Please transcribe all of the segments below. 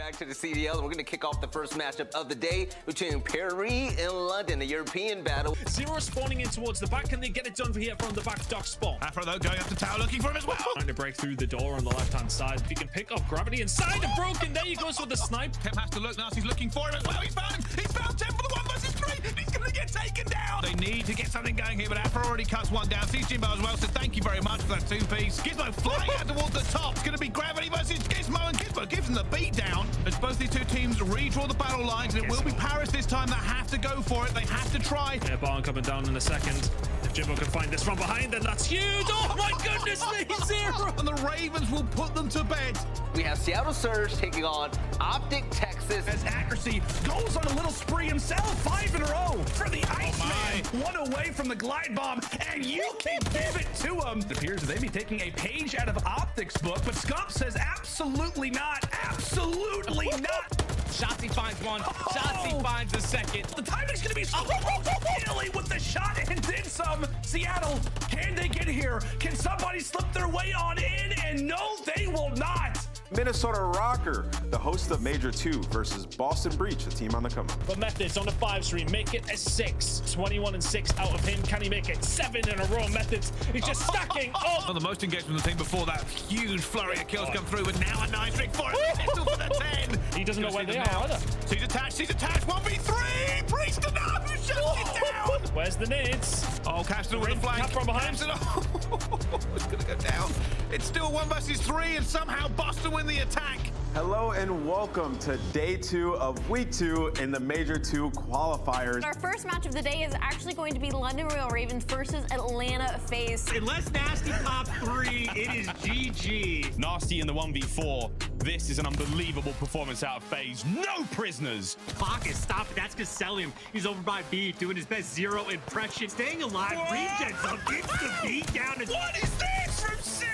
back to the CDL. We're going to kick off the first matchup of the day between Paris and London, the European battle. Zero spawning in towards the back. Can they get it done here from the back dock spawn? Afro, though, going up the tower, looking for him as well. Trying to break through the door on the left-hand side. If he can pick up gravity inside the broken, there he goes with the snipe. Kemp has to look. Nasty's looking for him as well. He's found him. He's found 10 for the 1 versus 3. He's going to get taken down. They need to get something going here, but Afro already cuts one down. Sees Jimbo as well, so thank you very much for that two-piece. Gizmo flying out towards the top. It's going to be gravity versus Gizmo, and Gizmo gives him the beat down as both these two teams redraw the battle lines, and it will be Paris this time that have to go for it. They have to try. Yeah, Barn coming down in a second. If Jimbo can find this from behind, then that's huge. Oh my goodness me, Zero. And the Ravens will put them to bed. We have Seattle Surge taking on OpTic Texas. As Accuracy goes on a little spree himself, 5 in a row for the Iceman. One away from the glide bomb, and you can give it to him. It appears that they may be taking a page out of OpTic's book, but Scump says absolutely not. Absolutely not. Shotzzy finds one. Shotzzy finds a second. The timing's going to be so TJHaly with the shot and then some. Seattle, can they get here? Can somebody slip their way on in? And no, they will not. Minnesota Røkkr, the host of Major II versus Boston Breach, a team on the come up. But Methodz on the 5 stream, make it a 6. 21 and 6 out of him. Can he make it 7 in a row? Methodz, he's just stacking up. Well, the most engagement of the team before that huge flurry of kills come through, but now a nice trick for him. Pistol for the 10. He doesn't know where they are either. He's attached. 1v3. Priestahh, no, shuts it down. Where's the nades? Oh, Capsidal with the flank. Cap from behind. It's going to go down. It's still 1 versus 3, and somehow Boston win the attack. Hello and welcome to day 2 of week 2 in the Major II Qualifiers. Our first match of the day is actually going to be London Royal Ravens versus Atlanta FaZe. Unless Nasty top 3, it is GG. Nasty in the 1v4. This is an unbelievable performance out of FaZe. No prisoners. Pocket, stop it. That's because Cellium. He's over by B, doing his best Zero impression. Staying alive, regens up, gets the beat down. What is this from Simp?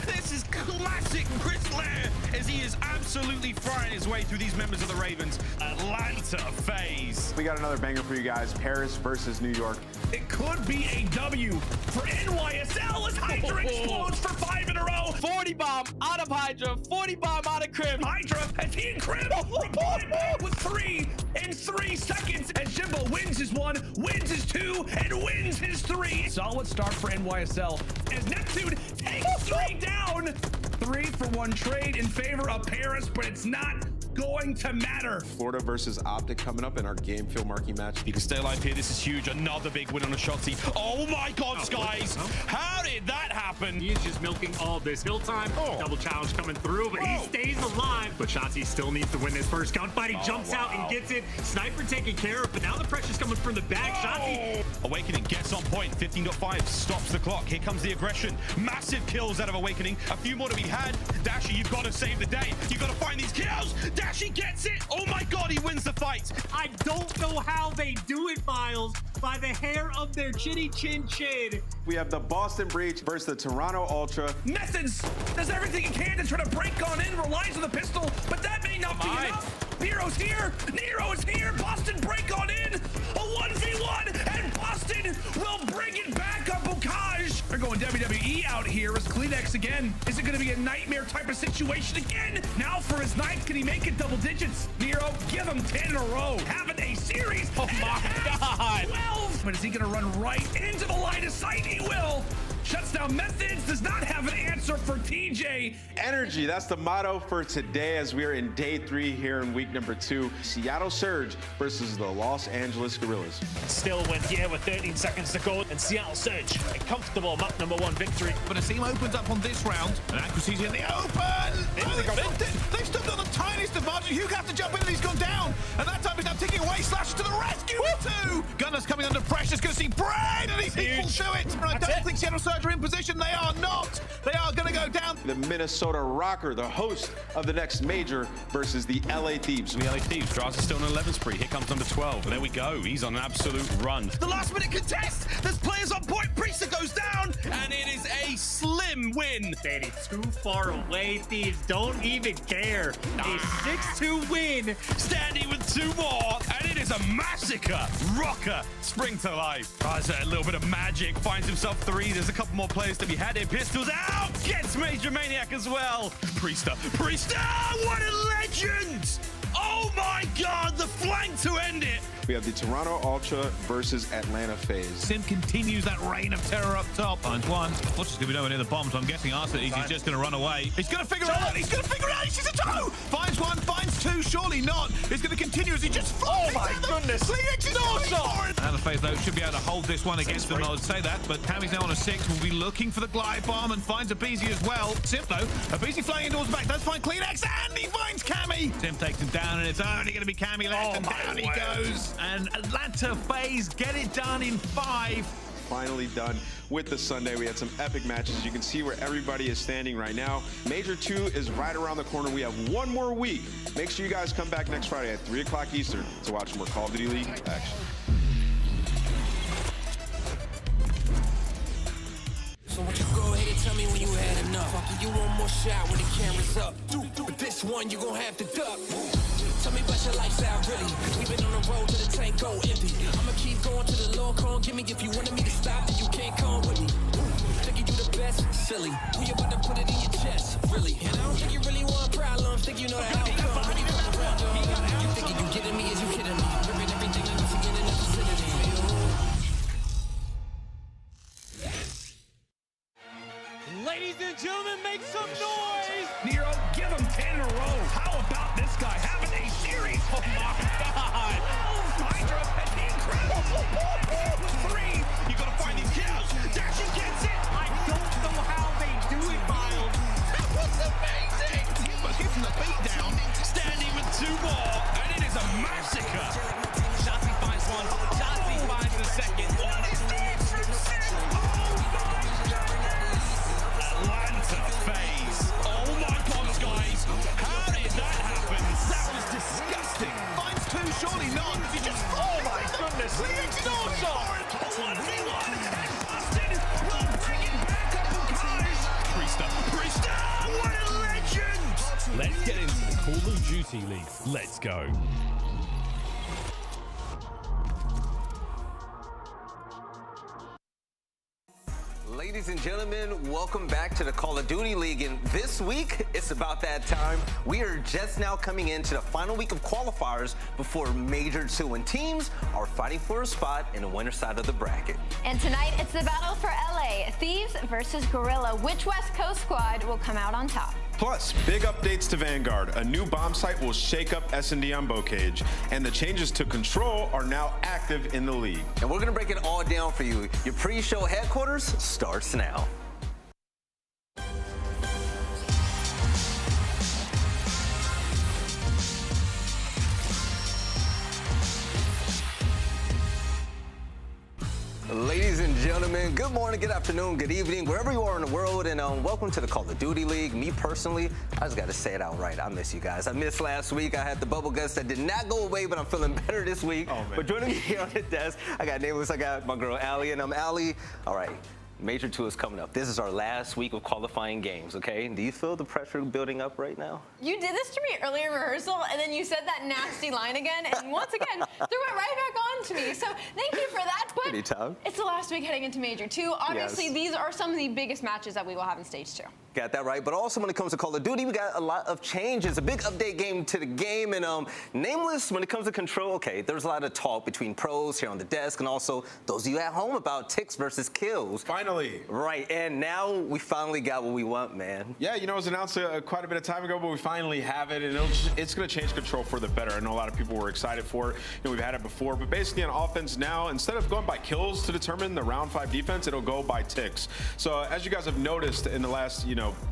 This is classic Priestahh as he is absolutely frying his way through these members of the Ravens. Atlanta FaZe. We got another banger for you guys, Paris versus New York. It could be a W for NYSL as HyDra explodes for 5 in a row. 40 bomb out of HyDra, 40 bomb out of Crim. HyDra, as he incredible replied back with 3 in 3 seconds as Jimbo wins his 1, wins his 2, and wins his 3. Solid start for NYSL as Neptune takes 3 down. 3 for 1 trade in favor of Paris, but it's not going to matter. Florida versus OpTic coming up in our game field marquee match. You can stay alive here. This is huge. Another big win on a Shotzzy. Oh my God, Skies. How did that happen? He is just milking all this hill time. Double challenge coming through, but he stays alive. But Shotzzy still needs to win this first gunfight. He jumps out and gets it. Sniper taken care of, but now the pressure's coming from the back. Shotzzy. Awakening gets on point. 15.5 stops the clock. Here comes the aggression. Massive kills out of Awakening. A few more to be had. Dashy, you've got to save the day. You've got to find these kills. Dashy gets it. Oh my God, he wins the fight. I don't know how they do it, Miles. By the hair of their chinny chin chin. We have the Boston Breach versus the Toronto Ultra. Methodz does everything he can to try to break on in, relies on the pistol, but that may not be enough. Nero's here. Nero is here. Boston break on in. A 1v1, and Boston will bring it back up. Bocage. They're going WWE out here as Kleenex again. Is it going to be a nightmare type of situation again? Now for his 9th, can he make it double digits? Nero, give him 10 in a row. Having a series. Oh my God. 12. But is he going to run right into the line of sight? He will. Shuts down Methodz, does not have an answer for TJ. Energy, that's the motto for today as we are in day 3 here in week number 2. Seattle Surge versus the Los Angeles Guerrillas. Still went here with 13 seconds to go, and Seattle Surge a comfortable map number 1 victory. But a team opens up on this round, and Accuracy's in the open. They've still got the tiniest advantage. Hugh has to jump in, and he's gone down. And that time he's now ticking away. Slash to the rescue. 2. Gunner's coming under pressure. He's going to see Brain, and he's equal to it. And I don't think Seattle Surge are in position. They are not. They are going to go down. The Minnesota Røkkr, the host of the next major, versus the LA Thieves. The LA Thieves. Drazah still on an 11 spree. Here comes number 12. And there we go. He's on an absolute run. The last minute contest. There's players on point. Priestahh goes down. And it is a slim win. Standy too far away. Thieves don't even care. A 6-2 win. Standy with 2 more. And it is a massacre. Røkkr spring to life. Drazah, a little bit of magic. Finds himself 3. There's a couple couple more players to be had here. Pistols out, gets MajorManiak as well. Priestahh, what a legend! Oh my God, the flank to end it. We have the Toronto Ultra versus Atlanta FaZe. Simp continues that reign of terror up top. Finds one. What's just going to be nowhere near the bomb, so I'm guessing Arcitys is just going to run away. He's going to figure it out. He's going to figure it out. He sees a toe. Finds one, finds two. Surely not. It's going to continue as he just flies. Oh my goodness. Now the FaZe, though, should be able to hold this one against them, I would say that. But Tammy's now on a 6. Will be looking for the glide bomb and finds aBeZy as well. Simp, though, aBeZy flying indoors back. Does find CleanX and he finds Cammy. Simp takes him down, and it's only going to be Cammy left, and down he goes. And Atlanta FaZe get it done in 5. Finally done with the Sunday. We had some epic matches. You can see where everybody is standing right now. Major 2 is right around the corner. We have one more week. Make sure you guys come back next Friday at 3 o'clock Eastern to watch more Call of Duty League action. So won't you go ahead and tell me when you had enough? I'll give you one more shot when the camera's up. But this one you gon' have to duck. Tell me about your lifestyle, really. We've been on the road to the tank go empty. I'ma keep going to the Lord, come give me. If you wanted me to stop, then you can't come with me. Thinking you the best, silly. We about to put it in your chest, really. And I don't think you really want problems. Think you know the outcome. When you come around, you thinking you kidding me? Is you kidding me? Ripping everything I need to get in the vicinity. Ladies and gentlemen, make some noise! Nero, give him 10 in a row. How about this guy having a series? Oh my God! HyDra at the incredible 3. You gotta find these kills. Dashy gets it. I don't know how they do it, Miles. That was amazing. But gives him the beat down. Standy with 2 more, and it is a massacre. Shotzzy finds one. Shotzzy finds the second. What is this from Simp? Oh my goodness! Atlanta FaZe. Oh my God, guys. How did that happen? That was disgusting. Finds 2, surely not. He just, oh my goodness. It's no shot. 1v1 and Boston will bring it back up a guys. Priestahh, what a legend. Let's get into the Call of Duty League. Let's go. Ladies and gentlemen, welcome back to the Call of Duty League. And this week, it's about that time. We are just now coming into the final week of qualifiers before Major 2, and teams are fighting for a spot in the winner side of the bracket. And tonight, it's the battle for LA. Thieves versus Guerrilla. Which West Coast squad will come out on top? Plus, big updates to Vanguard. A new bomb site will shake up S&D on Bocage, and the changes to Control are now active in the league. And we're gonna break it all down for you. Your pre-show headquarters starts now. Ladies and gentlemen, good morning, good afternoon, good evening, wherever you are in the world, and welcome to the Call of Duty League. Me personally, I just got to say it outright. I miss you guys. I missed last week. I had the bubble guts that did not go away, but I'm feeling better this week. Oh, man. But joining me here on the desk, I got Nameless, I got my girl aLLeY, and I'm aLLeY. All right. Major 2 is coming up. This is our last week of qualifying games, okay? Do you feel the pressure building up right now? You did this to me earlier in rehearsal, and then you said that nasty line again, and once again, threw it right back on to me. So thank you for that. But Anytime. It's the last week heading into Major 2. Obviously, Yes. These are some of the biggest matches that we will have in Stage 2. Got that right. But also when it comes to Call of Duty, we got a lot of changes. A big update game to the game. And Nameless, when it comes to Control, okay, there's a lot of talk between pros here on the desk and also those of you at home about ticks versus kills. Finally. Right. And now we finally got what we want, man. Yeah, you know, it was announced quite a bit of time ago, but we finally have it, and it's going to change Control for the better. I know a lot of people were excited for it. You know, we've had it before, but basically on offense now, instead of going by kills to determine the round 5 defense, it'll go by ticks. So as you guys have noticed in the last,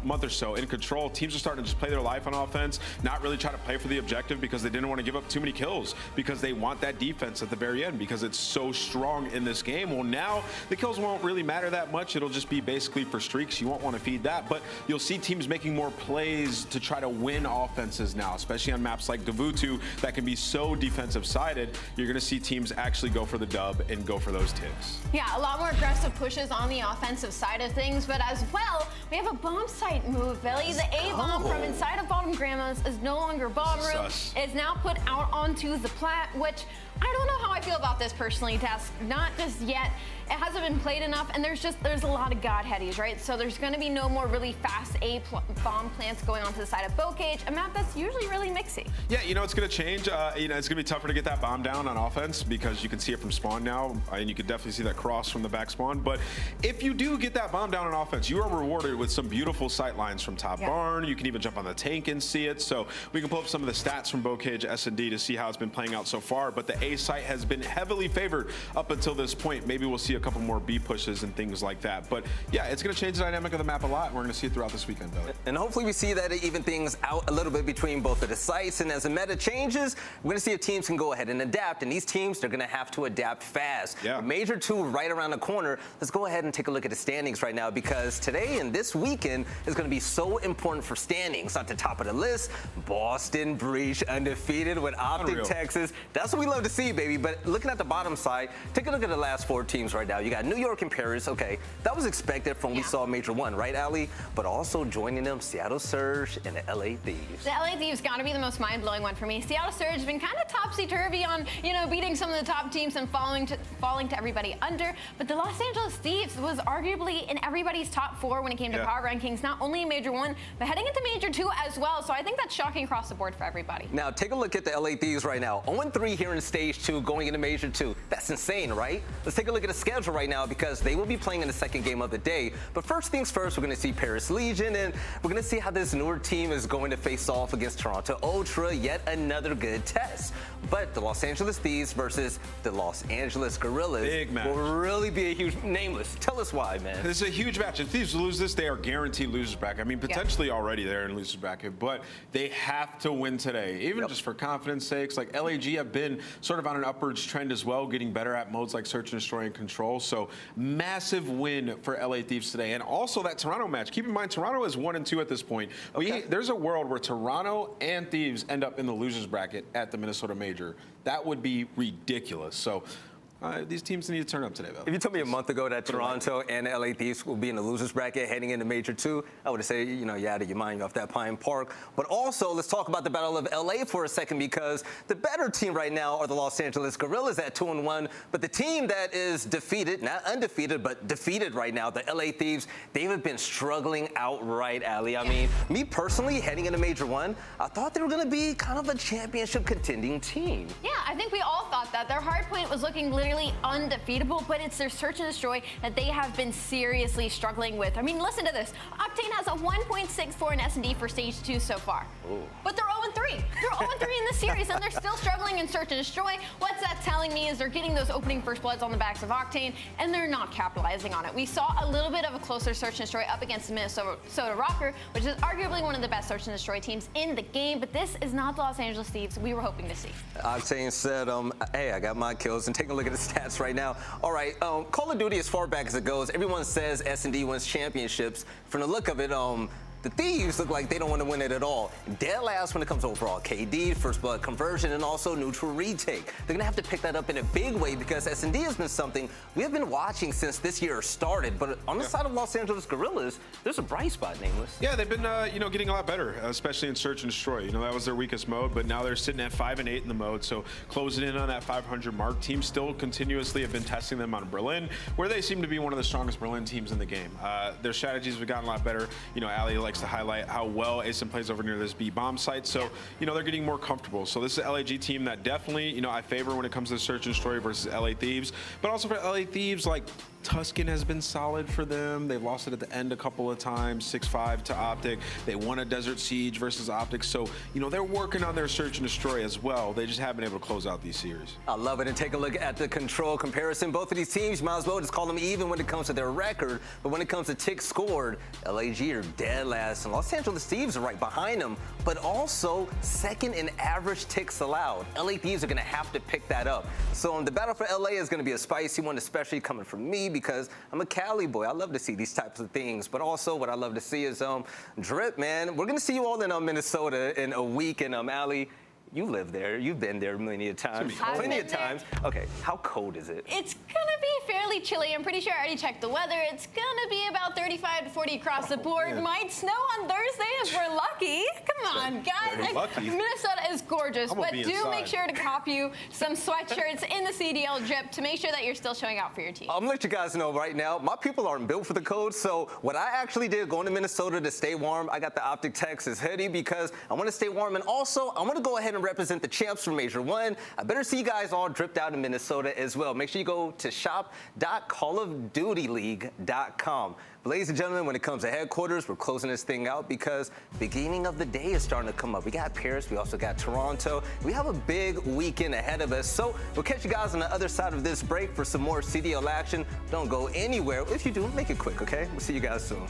month or so in Control, teams are starting to just play their life on offense, not really try to play for the objective because they didn't want to give up too many kills because they want that defense at the very end because it's so strong in this game. Well, now the kills won't really matter that much. It'll just be basically for streaks. You won't want to feed that, but you'll see teams making more plays to try to win offenses now, especially on maps like Gavutu that can be so defensive sided. You're going to see teams actually go for the dub and go for those ticks. Yeah, a lot more aggressive pushes on the offensive side of things, but as well, we have a bomb site move, Billy. The A-bomb from inside of Bottom Grandma's is no longer bomb room. Sus. It's now put out onto the plat, which I don't know how I feel about this personally, Tess. Not just yet. It hasn't been played enough, and there's a lot of godheadies, right? So there's going to be no more really fast bomb plants going onto the side of bow cage, a map that's usually really mixy. Yeah, you know, it's going to change. You know, it's going to be tougher to get that bomb down on offense because you can see it from spawn now, and you can definitely see that cross from the back spawn. But if you do get that bomb down on offense, you are rewarded with some beautiful sight lines from top barn. You can even jump on the tank and see it. So we can pull up some of the stats from bow cage S&D to see how it's been playing out so far. But the A site has been heavily favored up until this point. Maybe we'll see a couple more B pushes and things like that. But yeah, it's going to change the dynamic of the map a lot. We're going to see it throughout this weekend, though. And hopefully we see that it even things out a little bit between both of the sites. And as the meta changes, we're going to see if teams can go ahead and adapt. And these teams, they're going to have to adapt fast. Yeah. Major II right around the corner. Let's go ahead and take a look at the standings right now, because today and this weekend is going to be so important for standings. At the top of the list, Boston Breach undefeated with OpTic Texas. That's what we love to see, baby. But looking at the bottom side, take a look at the last 4 teams right now. You got New York and Paris. Okay, that was expected from we saw Major 1, right, aLLeY? But also joining them, Seattle Surge and the LA Thieves. The LA Thieves got to be the most mind-blowing one for me. Seattle Surge has been kind of topsy-turvy on, you know, beating some of the top teams and falling to everybody under. But the Los Angeles Thieves was arguably in everybody's top 4 when it came to power rankings, not only in Major 1, but heading into Major 2 as well. So I think that's shocking across the board for everybody. Now, take a look at the LA Thieves right now. 0-3 here in Stage 2 going into Major 2. That's insane, right? Let's take a look at the schedule right now, because they will be playing in the second game of the day. But first things first, we're going to see Paris Legion, and we're going to see how this newer team is going to face off against Toronto Ultra. Yet another good test. But the Los Angeles Thieves versus the Los Angeles Guerrillas Big match. will really be a huge nameless. Tell us why, man. This is a huge match. If Thieves lose this, they are guaranteed losers bracket. I mean, potentially already there in losers bracket, but they have to win today, even just for confidence sakes. Like, LAG have been sort of on an upwards trend as well, getting better at modes like Search and Destroy and Control. So massive win for LA Thieves today. And also that Toronto match. Keep in mind, Toronto is 1-2 at this point. There's a world where Toronto and Thieves end up in the losers bracket at the Minnesota Major. That would be ridiculous. So these teams need to turn up today, though. If you told me a month ago that Toronto and LA Thieves will be in the losers bracket heading into Major 2, I would have said, you know, you're out of your mind off that Pine Park. But also, let's talk about the Battle of LA for a second, because the better team right now are the Los Angeles Guerrillas at 2-1. But the team that is defeated, not undefeated, but defeated right now, the LA Thieves, they've been struggling outright, aLLeY. I mean, me personally, heading into Major 1, I thought they were going to be kind of a championship contending team. Yeah, I think we all thought that. Their hardpoint was looking literally undefeatable, but it's their Search and Destroy that they have been seriously struggling with. I mean, listen to this. Octane has a 1.64 in S&D for Stage 2 so far. Ooh. But they're 0-3. They're 0-3 in this series, and they're still struggling in Search and Destroy. What's that telling me is they're getting those opening first bloods on the backs of Octane, and they're not capitalizing on it. We saw a little bit of a closer Search and Destroy up against the Minnesota Røkkr, which is arguably one of the best Search and Destroy teams in the game, but this is not the Los Angeles Thieves we were hoping to see. Octane said, hey, I got my kills, and take a look at the stats right now. All right, Call of Duty, as far back as it goes, everyone says S&D wins championships. From the look of it, the Thieves look like they don't want to win it at all. Dead last when it comes to overall KD, first blood conversion, and also neutral retake. They're going to have to pick that up in a big way, because S&D has been something we have been watching since this year started. But on the side of Los Angeles Guerrillas, there's a bright spot, nameless. Yeah, they've been you know, getting a lot better, especially in Search and Destroy. You know, that was their weakest mode, but now they're sitting at 5-8 in the mode, so closing in on that 500 mark. Teams still continuously have been testing them on Berlin, where they seem to be one of the strongest Berlin teams in the game. Their strategies have gotten a lot better. You know, aLLeY likes to highlight how well aSimp plays over near this B bomb site, so you know, they're getting more comfortable. So this is an LAG team that definitely, you know, I favor when it comes to Search and Destroy versus LA Thieves. But also for LA Thieves, like, Tuscan has been solid for them. They've lost it at the end a couple of times, 6-5 to OpTic. They won a Desert Siege versus OpTic. So, you know, they're working on their Search and Destroy as well. They just haven't been able to close out these series. I love it. And take a look at the control comparison. Both of these teams, you might as well just call them even when it comes to their record. But when it comes to ticks scored, LAG are dead last. And Los Angeles Thieves are right behind them, but also second in average ticks allowed. LA Thieves are going to have to pick that up. So the battle for LA is going to be a spicy one, especially coming from me, because I'm a Cali boy. I love to see these types of things. But also what I love to see is drip, man. We're going to see you all in Minnesota in a week. And aLLeY, you live there. You've been there many a times. Plenty of times. Okay, how cold is it? It's gonna be fairly chilly. I'm pretty sure I already checked the weather. It's gonna be about 35 to 40 across the board. Yeah. Might snow on Thursday if we're lucky. lucky. Come on, guys. Very lucky. Minnesota is gorgeous, I'm gonna but be do inside. make sure to cop you some sweatshirts in the CDL drip to make sure that you're still showing out for your team. I'm gonna let you guys know right now, my people aren't built for the cold, so what I actually did going to Minnesota to stay warm, I got the OpTic Texas hoodie because I want to stay warm, and also I want to go ahead and represent the champs from Major I. I better see you guys all dripped out in Minnesota as well. Make sure you go to shop.callofdutyleague.com. But ladies and gentlemen, when it comes to headquarters, we're closing this thing out because beginning of the day is starting to come up. We got Paris, we also got Toronto. We have a big weekend ahead of us. So we'll catch you guys on the other side of this break for some more CDL action. Don't go anywhere. If you do, make it quick, okay? We'll see you guys soon.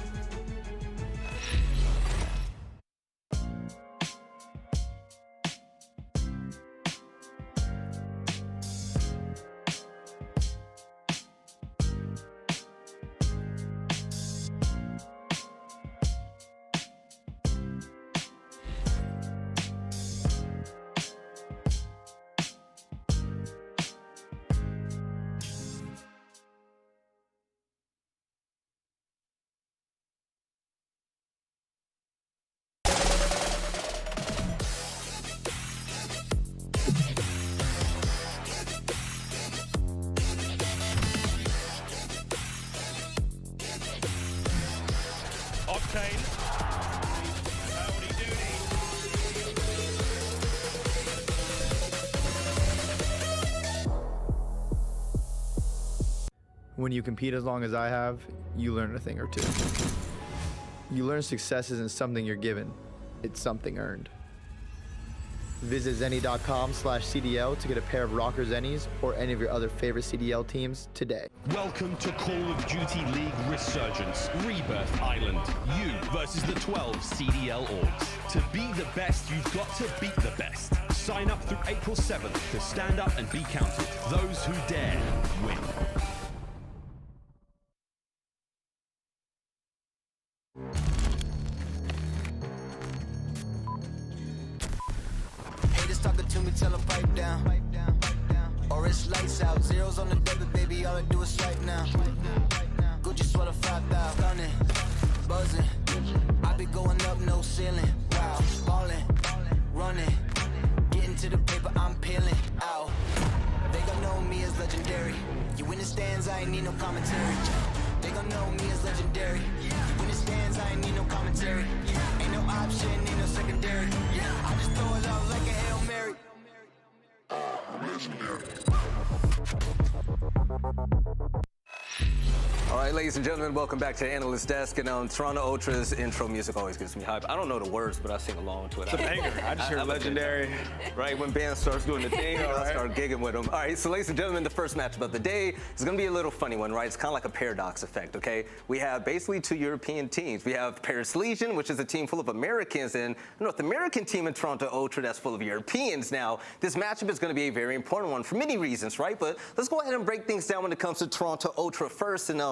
Octane. Howdy doody. When you compete as long as I have, you learn a thing or two. You learn success isn't something you're given, it's something earned. Visit zenny.com/CDL to get a pair of Røkkr Zennies or any of your other favorite CDL teams today. Welcome to Call of Duty League Resurgence, Rebirth Island. You versus the 12 CDL orgs. To be the best, you've got to beat the best. Sign up through April 7th to stand up and be counted. Those who dare, win. Haters talking to me, tell them pipe down. Or it's lights out, zeros on the debit, baby, all I do is swipe now. Gucci sweater 5,000, stunning, buzzing. I be going up, no ceiling. Wow, ballin', running, getting to the paper, I'm peeling out. They gon' know me as legendary. You in the stands, I ain't need no commentary. They gon' know me as legendary. You in the stands, I ain't need no commentary. Ain't no option, ain't no secondary. I just throw it out like a Hail Mary. All right, ladies and gentlemen, welcome back to the Analyst Desk. And Toronto Ultra's intro music always gives me hype. I don't know the words, but I sing along to it. It's a banger. I just hear legendary. Right, when band starts doing the thing, I start gigging with them. All right, so ladies and gentlemen, the first matchup of the day is going to be a little funny one, right? It's kind of like a paradox effect, okay? We have basically two European teams. We have Paris Legion, which is a team full of Americans, and a North American team in Toronto Ultra that's full of Europeans. Now, this matchup is going to be a very important one for many reasons, right? But let's go ahead and break things down when it comes to Toronto Ultra first. And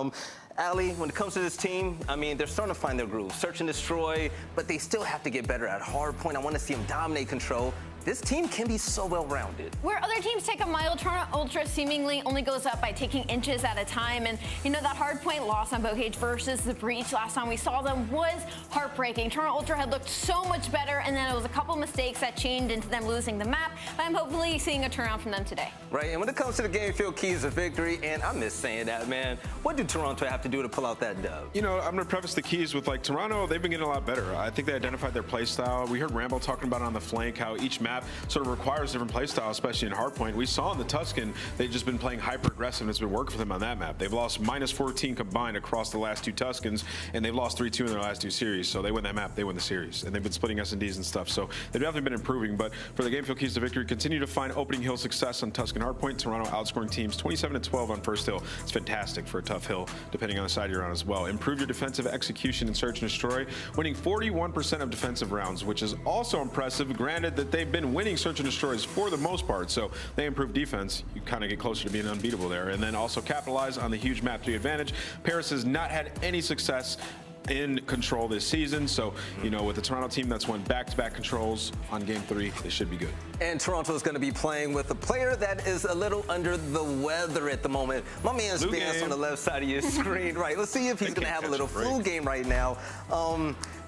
aLLeY, when it comes to this team, I mean, they're starting to find their groove. Search and destroy, but they still have to get better at hardpoint. I want to see them dominate control. This team can be so well-rounded. Where other teams take a mile, Toronto Ultra seemingly only goes up by taking inches at a time. And, you know, that hardpoint loss on Bocage versus the Breach last time we saw them was heartbreaking. Toronto Ultra had looked so much better, and then it was a couple mistakes that changed into them losing the map. But I'm hopefully seeing a turnaround from them today. Right, and when it comes to the game field keys of victory, and I miss saying that, man, what do Toronto have to do to pull out that dub? You know, I'm going to preface the keys with, like, Toronto, they've been getting a lot better. I think they identified their play style. We heard Rambo talking about it on the flank, how each map sort of requires different play style, especially in hardpoint. We saw in the Tuscan, they've just been playing hyper aggressive, and it's been working for them on that map. They've lost -14 combined across the last two Tuscans, and they've lost 3-2 in their last two series. So they win that map, they win the series. And they've been splitting S&Ds and stuff. So they've definitely been improving. But for the game field keys to victory, continue to find opening hill success on Tuscan Hardpoint. Toronto outscoring teams 27-12 on first hill. It's fantastic for a tough hill, depending on the side you're on as well. Improve your defensive execution in search and destroy, winning 41% of defensive rounds, which is also impressive, granted that they've been winning search and destroys for the most part. So they improve defense. You kind of get closer to being unbeatable there. And then also capitalize on the huge map 3 advantage. Paris has not had any success in control this season. So, you know, with the Toronto team that's won back-to-back controls on game 3, they should be good. And Toronto is going to be playing with a player that is a little under the weather at the moment. My man's Vance on the left side of your screen. Right, let's see if he's going to have a little flu game right now.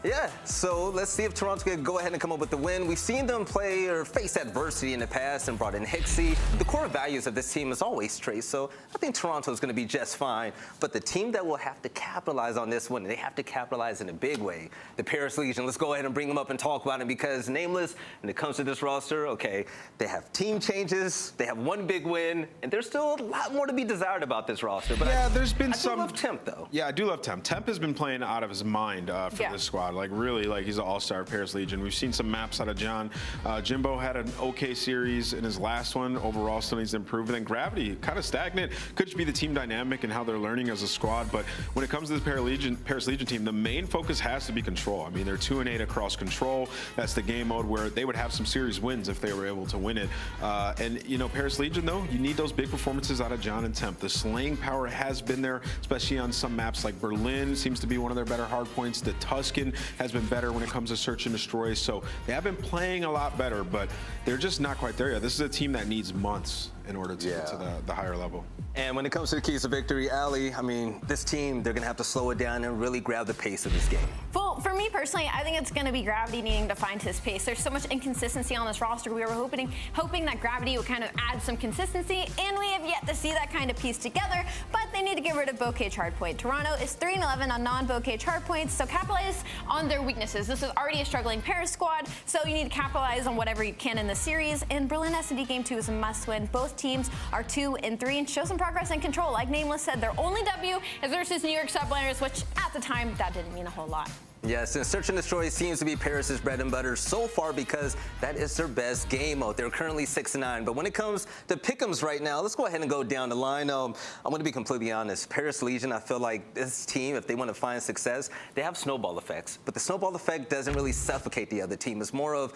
Yeah, so let's see if Toronto can go ahead and come up with the win. We've seen them play or face adversity in the past and brought in Hixie. The core values of this team is always Trace, so I think Toronto is going to be just fine. But the team that will have to capitalize on this one, they have to capitalize in a big way. The Paris Legion, let's go ahead and bring them up and talk about it because Nameless, when it comes to this roster, okay, they have team changes, they have one big win, and there's still a lot more to be desired about this roster. But yeah, there's been some. I do love Temp, though. Yeah, I do love Temp. Temp has been playing out of his mind for this squad. Like, really, like, he's an all-star Paris Legion. We've seen some maps out of John. Jimbo had an okay series in his last one. Overall, still needs to improve. And then Gravity, kind of stagnant. Could just be the team dynamic and how they're learning as a squad. But when it comes to the Paris Legion team, the main focus has to be control. I mean, they're 2-8 across control. That's the game mode where they would have some series wins if they were able to win it. And, you know, Paris Legion, though, you need those big performances out of John and Temp. The slaying power has been there, especially on some maps like Berlin seems to be one of their better hard points. The Tuscan has been better when it comes to search and destroy. So they have been playing a lot better, but they're just not quite there yet. This is a team that needs months in order to get to the higher level. And when it comes to the keys to victory, aLLeY, I mean, this team, they're going to have to slow it down and really grab the pace of this game. Well, for me personally, I think it's going to be Gravity needing to find his pace. There's so much inconsistency on this roster. We were hoping that Gravity would kind of add some consistency, and we have yet to see that kind of piece together, but they need to get rid of Bocage Hardpoint. Toronto is 3-11 on non-Bocage Hardpoints, so capitalize on their weaknesses. This is already a struggling Paris squad, so you need to capitalize on whatever you can in the series, and Berlin S&D Game 2 is a must-win. Both teams are 2-3 and show some progress and control. Like Nameless said, their only W is versus New York Subliners, which at the time, that didn't mean a whole lot. Yes, and Search and Destroy seems to be Paris's bread and butter so far because that is their best game mode. They're currently 6-9, but when it comes to pick'ems right now, let's go ahead and go down the line. I'm going to be completely honest. Paris Legion, I feel like this team, if they want to find success, they have snowball effects, but the snowball effect doesn't really suffocate the other team. It's more of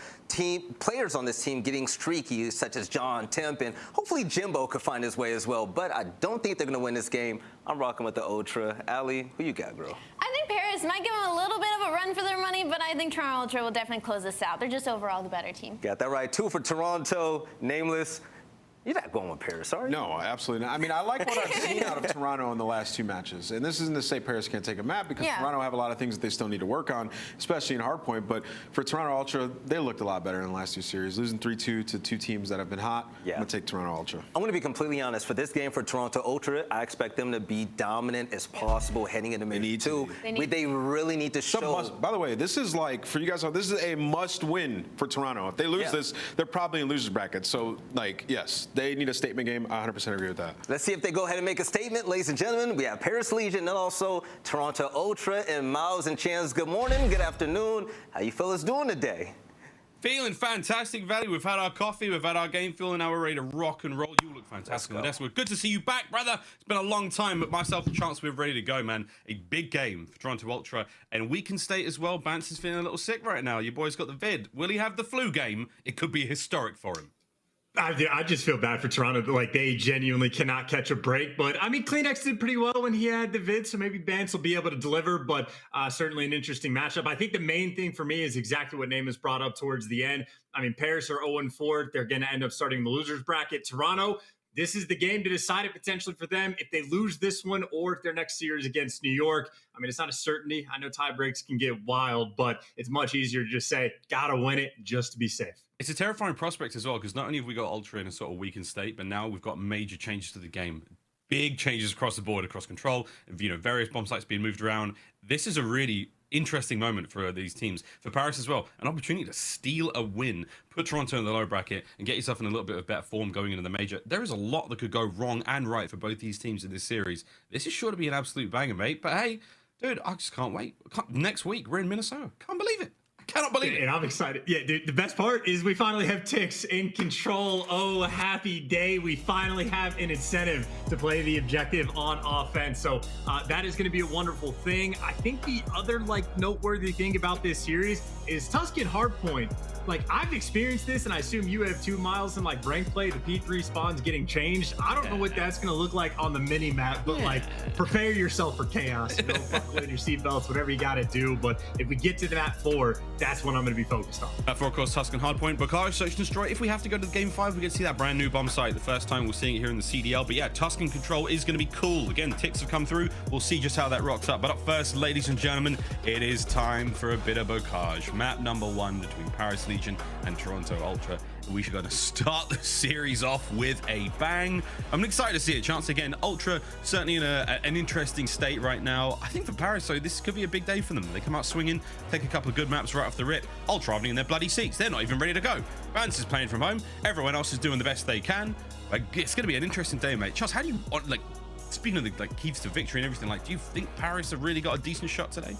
players on this team getting streaky, such as John, Temp, and hopefully Jimbo could find his way as well, but I don't think they're going to win this game. I'm rocking with the Ultra. aLLeY, who you got, girl? I think Paris might give them a little bit of a run for their money, but I think Toronto Ultra will definitely close this out. They're just overall the better team. Got that right. 2 for Toronto. Nameless. You're not going with Paris, are you? No, absolutely not. I mean, I like what I've seen out of Toronto in the last 2 matches. And this isn't to say Paris can't take a map because Toronto have a lot of things that they still need to work on, especially in Hardpoint. But for Toronto Ultra, they looked a lot better in the last 2 series. Losing 3-2 to 2 teams that have been hot, I'm going to take Toronto Ultra. I'm going to be completely honest. For this game for Toronto Ultra, I expect them to be dominant as possible heading into Major 2. They really need to show. By the way, this is like, for you guys, this is a must-win for Toronto. If they lose this, they're probably in loser's bracket. So, like, yes, they need a statement game. I 100% agree with that. Let's see if they go ahead and make a statement. Ladies and gentlemen, we have Paris Legion and also Toronto Ultra. And Miles and Chance, good morning, good afternoon. How you fellas doing today? Feeling fantastic, Valley. We've had our coffee, we've had our game fuel, and now we're ready to rock and roll. You look fantastic on the desk. Good to see you back, brother. It's been a long time, but myself and Chance, we're ready to go, man. A big game for Toronto Ultra. And we can state as well, Bance is feeling a little sick right now. Your boy's got the vid. Will he have the flu game? It could be historic for him. I just feel bad for Toronto. Like, they genuinely cannot catch a break. But, I mean, Kleenex did pretty well when he had the vid, so maybe Bance will be able to deliver. But certainly an interesting matchup. I think the main thing for me is exactly what Name has brought up towards the end. I mean, Paris are 0-4. They're going to end up starting the losers bracket. Toronto, this is the game to decide it potentially for them. If they lose this one or if their next series against New York, I mean, it's not a certainty. I know tie breaks can get wild, but it's much easier to just say, gotta win it just to be safe. It's a terrifying prospect as well, because not only have we got Ultra in a sort of weakened state, but now we've got major changes to the game. Big changes across the board, across control, various bomb sites being moved around. This is a really interesting moment for these teams. For Paris as well, an opportunity to steal a win, put Toronto in the low bracket, and get yourself in a little bit of better form going into the major. There is a lot that could go wrong and right for both these teams in this series. This is sure to be an absolute banger, mate. But hey, dude, I just can't wait. Next week, we're in Minnesota. Can't believe it. Cannot believe it. And I'm excited. Yeah, dude, the best part is we finally have Tix in control. Oh, happy day. We finally have an incentive to play the objective on offense. So that is going to be a wonderful thing. I think the other noteworthy thing about this series is Tuscan Hardpoint. like I've experienced this, and I assume you have too, Miles, in like rank play, the P3 spawns getting changed. I don't know what that's gonna look like on the mini map, but like prepare yourself for chaos. You know, buckle in your seatbelts, whatever you gotta do. But if we get to the map 4, that's what I'm gonna be focused on. For of course, Tuscan Hardpoint, Røkkr, Search and Destroy. If we have to go to the game 5, we get to see that brand new bomb site. The first time we're seeing it here in the CDL. But yeah, Tuscan control is going to be cool. Again, ticks have come through. We'll see just how that rocks up. But up first, ladies and gentlemen, it is time for a bit of Røkkr. Map number 1 between Paris Legion and Toronto Ultra. We should go to start the series off with a bang. I'm excited to see it. Chance again, Ultra certainly in an interesting state right now. I think for Paris, though, this could be a big day for them. They come out swinging, take a couple of good maps right off the rip. Ultra traveling in their bloody seats. They're not even ready to go. Vance is playing from home. Everyone else is doing the best they can. Like, it's going to be an interesting day, mate. Chance, how do you, like, speaking of the like keys to victory and everything, like, do you think Paris have really got a decent shot today?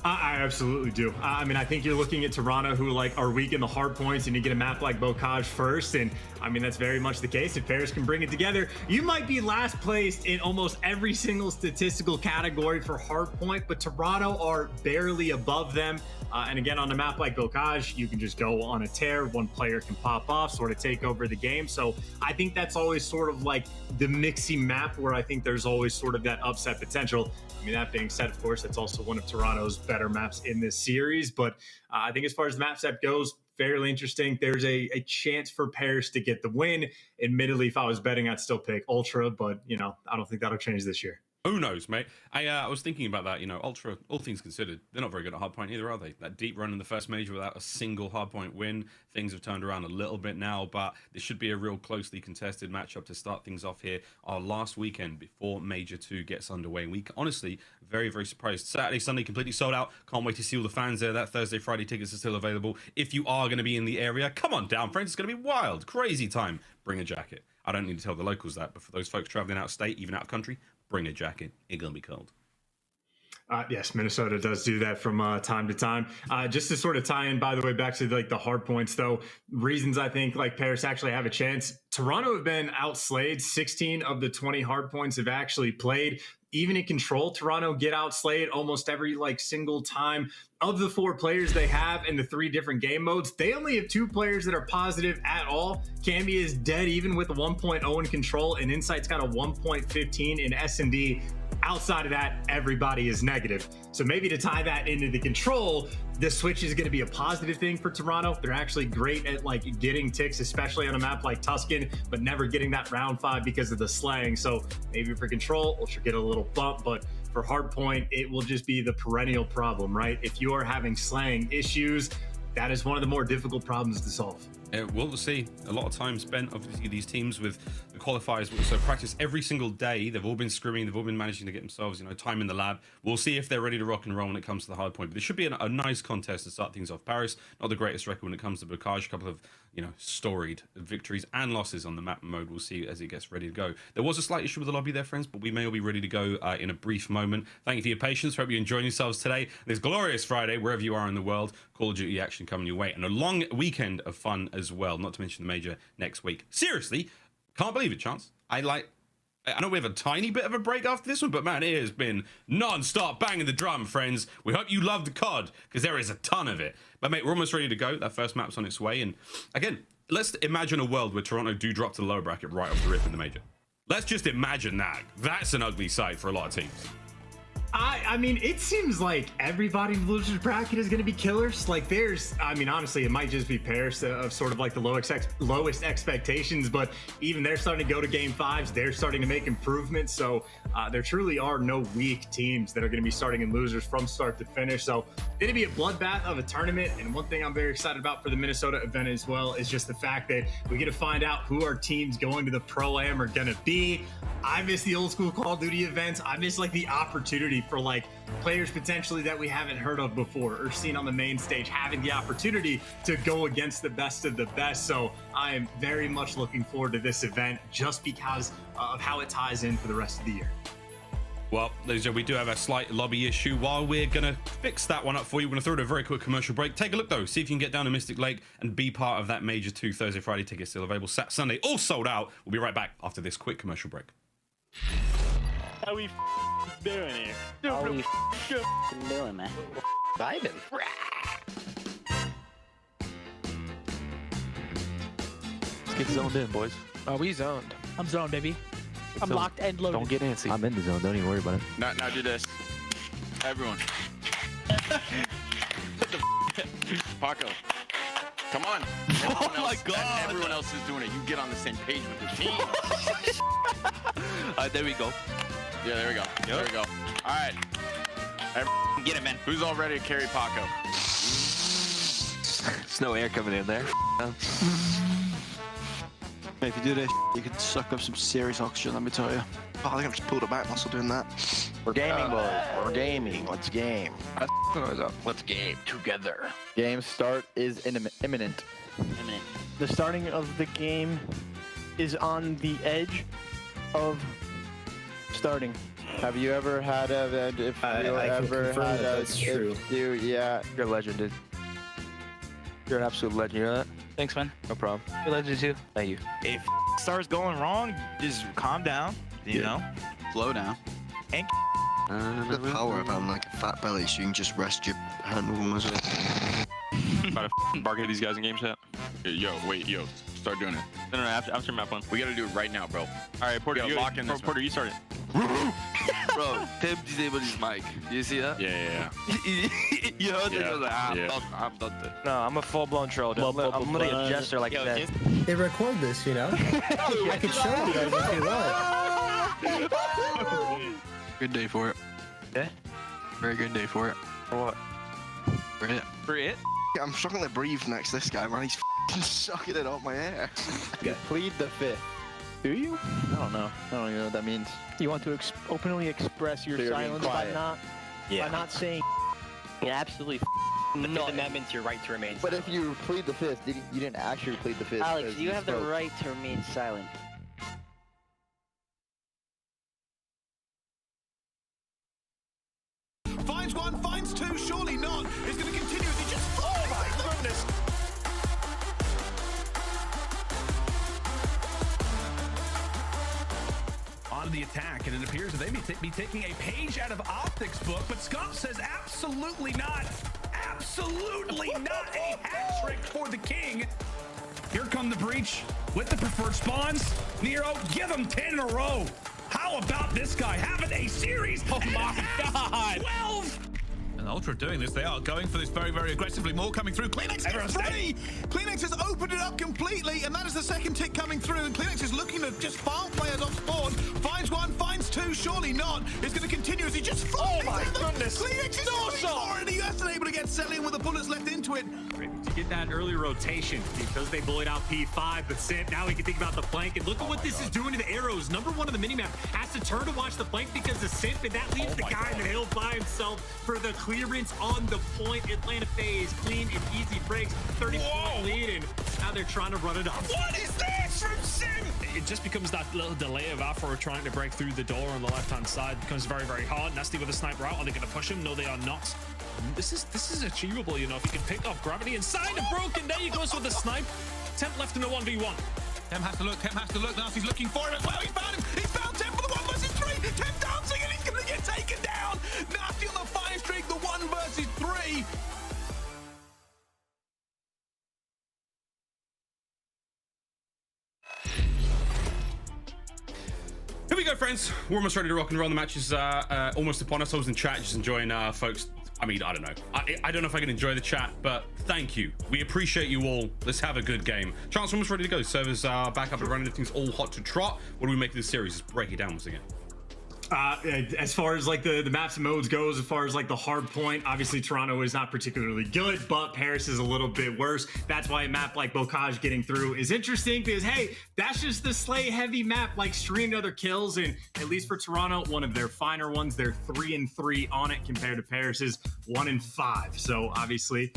I absolutely do. I mean, I think you're looking at Toronto, who like are weak in the hard points, and you get a map like Røkkr first, and I mean that's very much the case. If Paris can bring it together, you might be last placed in almost every single statistical category for hard point, but Toronto are barely above them. And again, on a map like Røkkr, you can just go on a tear. One player can pop off, sort of take over the game. So I think that's always sort of like the mixy map where I think there's always sort of that upset potential. I mean, that being said, of course, it's also one of Toronto's better maps in this series. But I think as far as the map set goes, fairly interesting. There's a chance for Paris to get the win. Admittedly, if I was betting, I'd still pick Ultra, but, you know, I don't think that'll change this year. Who knows, mate? I was thinking about that, you know, Ultra, all things considered, they're not very good at hardpoint either, are they? That deep run in the first major without a single hardpoint win, things have turned around a little bit now, but this should be a real closely contested matchup to start things off here. Our last weekend before Major 2 gets underway. And we honestly, very, very surprised. Saturday, Sunday, completely sold out. Can't wait to see all the fans there. That Thursday, Friday tickets are still available. If you are going to be in the area, come on down, friends. It's going to be wild, crazy time. Bring a jacket. I don't need to tell the locals that, but for those folks traveling out of state, even out of country, bring a jacket. It's gonna be cold. Yes, Minnesota does do that from time to time. Just to sort of tie in, by the way, back to like the hard points, though, reasons I think like Paris actually have a chance. Toronto have been outslayed. 16 of the 20 hard points have actually played. Even in control, Toronto get outslayed almost every like single time. Of the 4 players they have in the 3 different game modes, they only have 2 players that are positive at all. Camby is dead even with a 1.0 in control, and Insight's got a 1.15 in S&D. Outside of that, everybody is negative. So maybe to tie that into the control, the switch is going to be a positive thing for Toronto. They're actually great at like getting ticks, especially on a map like Tuscan, but never getting that round 5 because of the slang. So maybe for control, we'll get a little bump, but for hardpoint, it will just be the perennial problem, right? If you are having slang issues, that is one of the more difficult problems to solve. We'll see. A lot of time spent, obviously, these teams with the qualifiers, so practice every single day. They've all been scrimming. They've all been managing to get themselves, you know, time in the lab. We'll see if they're ready to rock and roll when it comes to the hard point. But it should be a nice contest to start things off. Paris, not the greatest record when it comes to Røkkr. A couple of, you know, storied victories and losses on the map mode. We'll see as it gets ready to go. There was a slight issue with the lobby there, friends, but we may all be ready to go in a brief moment. Thank you for your patience. Hope you're enjoying yourselves today. This glorious Friday, wherever you are in the world. Call of Duty action coming your way. And a long weekend of fun as well, not to mention the major next week. Seriously, can't believe it, Chance. I know we have a tiny bit of a break after this one, but man, it has been non-stop banging the drum, friends. We hope you love the COD, because there is a ton of it. But mate, we're almost ready to go. That first map's on its way. And again, let's imagine a world where Toronto do drop to the lower bracket right off the rip in the major. Let's just imagine that. That's an ugly sight for a lot of teams. I mean, it seems like everybody in the losers bracket is going to be killers. Like there's, I mean, honestly, it might just be Paris of sort of like the lowest expectations, but even they're starting to go to game 5s. They're starting to make improvements. So there truly are no weak teams that are going to be starting in losers from start to finish. So it's going to be a bloodbath of a tournament. And one thing I'm very excited about for the Minnesota event as well is just the fact that we get to find out who our teams going to the Pro-Am are going to be. I miss the old school Call of Duty events. I miss like the opportunity for like players potentially that we haven't heard of before or seen on the main stage having the opportunity to go against the best of the best. So I am very much looking forward to this event just because of how it ties in for the rest of the year. Well, ladies and gentlemen, we do have a slight lobby issue. While we're going to fix that one up for you, we're going to throw it a very quick commercial break. Take a look, though. See if you can get down to Mystic Lake and be part of that Major 2 Thursday, Friday tickets still available. Saturday, Sunday, all sold out. We'll be right back after this quick commercial break. How we doing here? How we doing, man? Vibing. Get zoned in, boys. Oh, we zoned. I'm zoned, baby. I'm locked and loaded. Don't get antsy. I'm in the zone. Don't even worry about it. Now do this. Everyone. Paco. Come on. Oh my God. Everyone else is doing it. You get on the same page with the team. There we go. Yeah, there we go. Yep. There we go. All right. Get him, man. Who's all ready to carry Paco? There's no air coming in there. If you do this, you can suck up some serious oxygen, let me tell you. Oh, I think I've just pulled a back muscle doing that. We're gaming, boys. We're gaming. Let's game. Let's game together. Game start is imminent. The starting of the game is on the edge of starting. Have you ever had a? If I you can ever confirm had that a, that's true. Yeah. You're a legend, dude. You're an absolute legend. You know that? Thanks, man. No problem. You're legend too. Thank you. If starts going wrong, just calm down. You know? Slow down. And The power of having like a fat belly so you can just rest your hand with muscle. About to bark at these guys in game chat. Yo, start doing it. No, after map one. We gotta do it right now, bro. all right, Porter, lock in this Porter, you start it. Bro, Tim disabled his mic. You see that? Yeah. You heard Yeah, it? I was like, yeah. I'm done. No, I'm a full-blown troll. Dude. I'm literally a jester like that. They record this, you know? I could show you guys if you want. Good day for it. Yeah? Very good day for it. For what? For it. For it? I'm struggling to breathe next to this guy, man. He's sucking it up my ass. Plead the fifth. Do you? I don't know. I don't even know what that means. You want to openly express your So you're being silence by quiet. not saying Absolutely. The Fifth Amendment's your right to remain But silent. if you plead the fifth, you didn't actually plead the fifth. Alex, because you have the spoke. right to remain silent. Finds one, finds two, surely not. It's going to continue as he just... Oh my goodness! On the attack, and it appears that they may be taking a page out of OpTic's book, but Scump says absolutely not. Absolutely not a hat trick for the king. Here come the breach with the preferred spawns. Nero, give him 10 in a row. How about this guy having a series? Oh my God! 12. And Ultra doing this, they are going for this very, very aggressively. More coming through. Clayster gets 3. Clayster has opened it up completely, and that is the second tick coming through. And Clayster is looking to just farm players off spawn. Finds one, finds two, surely not. It's going to continue as he just... Oh my goodness! Clayster is already able to get Cellium with the bullets left into it. To get that early rotation because they bullied out P5, but Simp, now we can think about the flank, and look at what this is doing to the arrows. Number one on the minimap has to turn to watch the flank because of Simp, and that leaves the guy in the hill by himself for the clearance on the point. Atlanta FaZe, clean and easy breaks, 30-point lead, and now they're trying to run it up. What is this from Simp? It just becomes that little delay of Afro trying to break through the door on the left-hand side. It becomes very, very hard. Nasty with a sniper out. Are they going to push him? No, they are not. This is achievable, you know, if you can pick up gravity inside of Broken. There he goes with the snipe. Temp left in a 1v1. Temp has to look. Nasty's looking for him as well. He's found him. He's found Temp for the 1 versus 3. Temp dancing, and he's going to get taken down. Nasty on the 5 streak, the 1 versus 3. Here we go, friends. We're almost ready to rock and roll. The match is almost upon us. I was in chat just enjoying folks. I mean, I don't know. I don't know if I can enjoy the chat, but thank you. We appreciate you all. Let's have a good game. Chance, we're almost ready to go. Servers are back up and running. Everything's all hot to trot. What do we make of this series? Let's break it down once again. As far as like the maps and modes goes, as far as like the hard point, obviously Toronto is not particularly good, but Paris is a little bit worse. That's why a map like Bocage getting through is interesting because, hey, that's just the slay heavy map, like streamed other kills, and at least for Toronto, one of their finer ones. They're 3-3 on it compared to Paris's 1-5. So obviously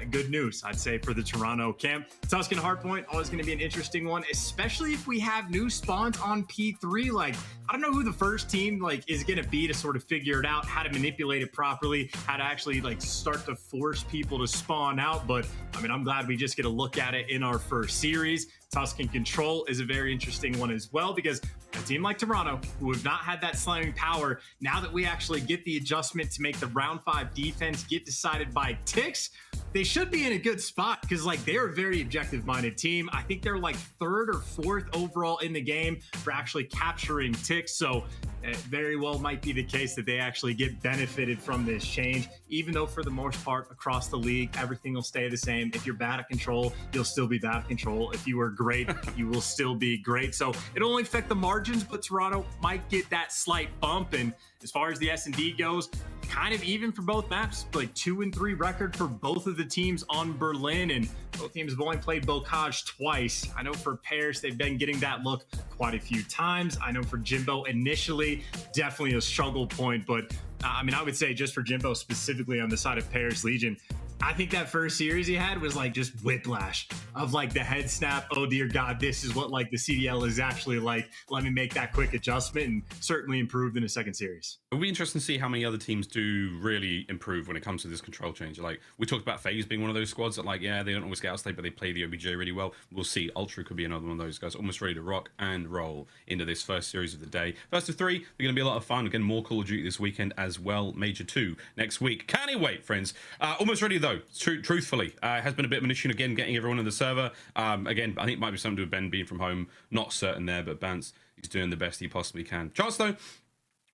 good news, I'd say, for the Toronto camp. Tuscan Hardpoint, always going to be an interesting one, especially if we have new spawns on P3. Like, I don't know who the first team like is going to be to sort of figure it out, how to manipulate it properly, how to actually like start to force people to spawn out. But I mean, I'm glad we just get a look at it in our first series. Tuscan Control is a very interesting one as well, because a team like Toronto, who have not had that slamming power, now that we actually get the adjustment to make the round 5 defense get decided by ticks, they should be in a good spot, because like they're a very objective-minded team. I think they're like 3rd or 4th overall in the game for actually capturing ticks. So it very well might be the case that they actually get benefited from this change, even though for the most part across the league, everything will stay the same. If you're bad at control, you'll still be bad at control. If you were great, you will still be great. So it'll only affect the margins, but Toronto might get that slight bump. And as far as the S&D goes, kind of even for both maps, like 2-3 record for both of the teams on Berlin, and both teams have only played Bocage twice. I know for Paris, they've been getting that look quite a few times. I know for Jimbo initially, definitely a struggle point, but I mean, I would say just for Jimbo specifically on the side of Paris Legion, I think that first series he had was like just whiplash of like the head snap. Oh dear God, this is what like the CDL is actually like. Let me make that quick adjustment, and certainly improved in the second series. It'll be interesting to see how many other teams do really improve when it comes to this control change. Like we talked about FaZe being one of those squads that like, yeah, they don't always get outslayed, but they play the OBJ really well. We'll see. Ultra could be another one of those guys, almost ready to rock and roll into this first series of the day. First of 3, they're going to be a lot of fun. Again, more Call of Duty this weekend as well. Major 2 next week. Can't wait, friends. Almost ready though. Truthfully, it has been a bit of an issue again getting everyone in the server. Again, I think it might be something to do with Ben being from home. Not certain there, but Bance is doing the best he possibly can. Chance though,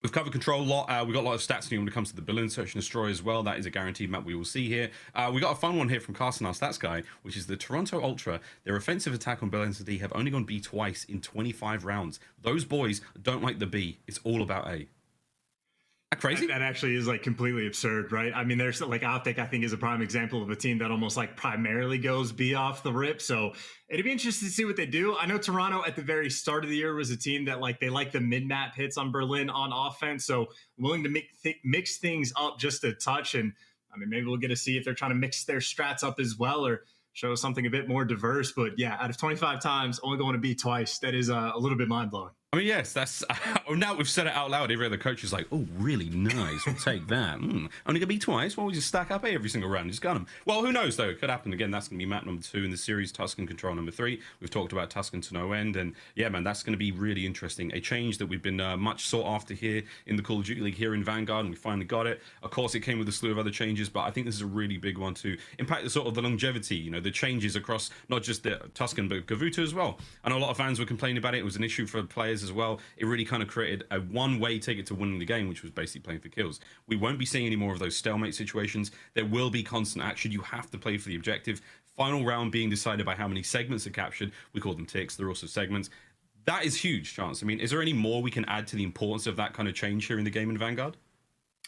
we've covered control a lot. We've got a lot of stats when it comes to the Berlin Search and Destroy as well. That is a guaranteed map we will see here. We got a fun one here from Carson, our stats guy, which is the Toronto Ultra. Their offensive attack on Berlin City have only gone B twice in 25 rounds. Those boys don't like the B. It's all about A. That crazy? That actually is like completely absurd, right? I mean, there's like OpTic, I think, is a prime example of a team that almost like primarily goes B off the rip. So it'd be interesting to see what they do. I know Toronto at the very start of the year was a team that like they like the mid-map hits on Berlin on offense. So willing to mix things up just a touch. And I mean, maybe we'll get to see if they're trying to mix their strats up as well, or show something a bit more diverse. But yeah, out of 25 times, only going to B twice, that is a little bit mind-blowing. I mean, yes, that's now we've said it out loud. Every other coach is like, oh, really nice. We'll take that. Only going to be twice. Why don't we just stack up A every single round? Just gun them. Well, who knows, though? It could happen again. That's going to be map number 2 in the series, Tuscan Control number 3. We've talked about Tuscan to no end. And yeah, man, that's going to be really interesting. A change that we've been much sought after here in the Call of Duty League here in Vanguard, and we finally got it. Of course, it came with a slew of other changes, but I think this is a really big one to impact the sort of the longevity, you know, the changes across not just the Tuscan, but Gavuta as well. I know a lot of fans were complaining about it. It was an issue for players as well. It really kind of created a one-way ticket to winning the game, which was basically playing for kills. We won't be seeing any more of those stalemate situations. There will be constant action. You have to play for the objective. Final round being decided by how many segments are captured. We call them ticks. They're also segments. That is huge, Chance. I mean, is there any more we can add to the importance of that kind of change here in the game in Vanguard?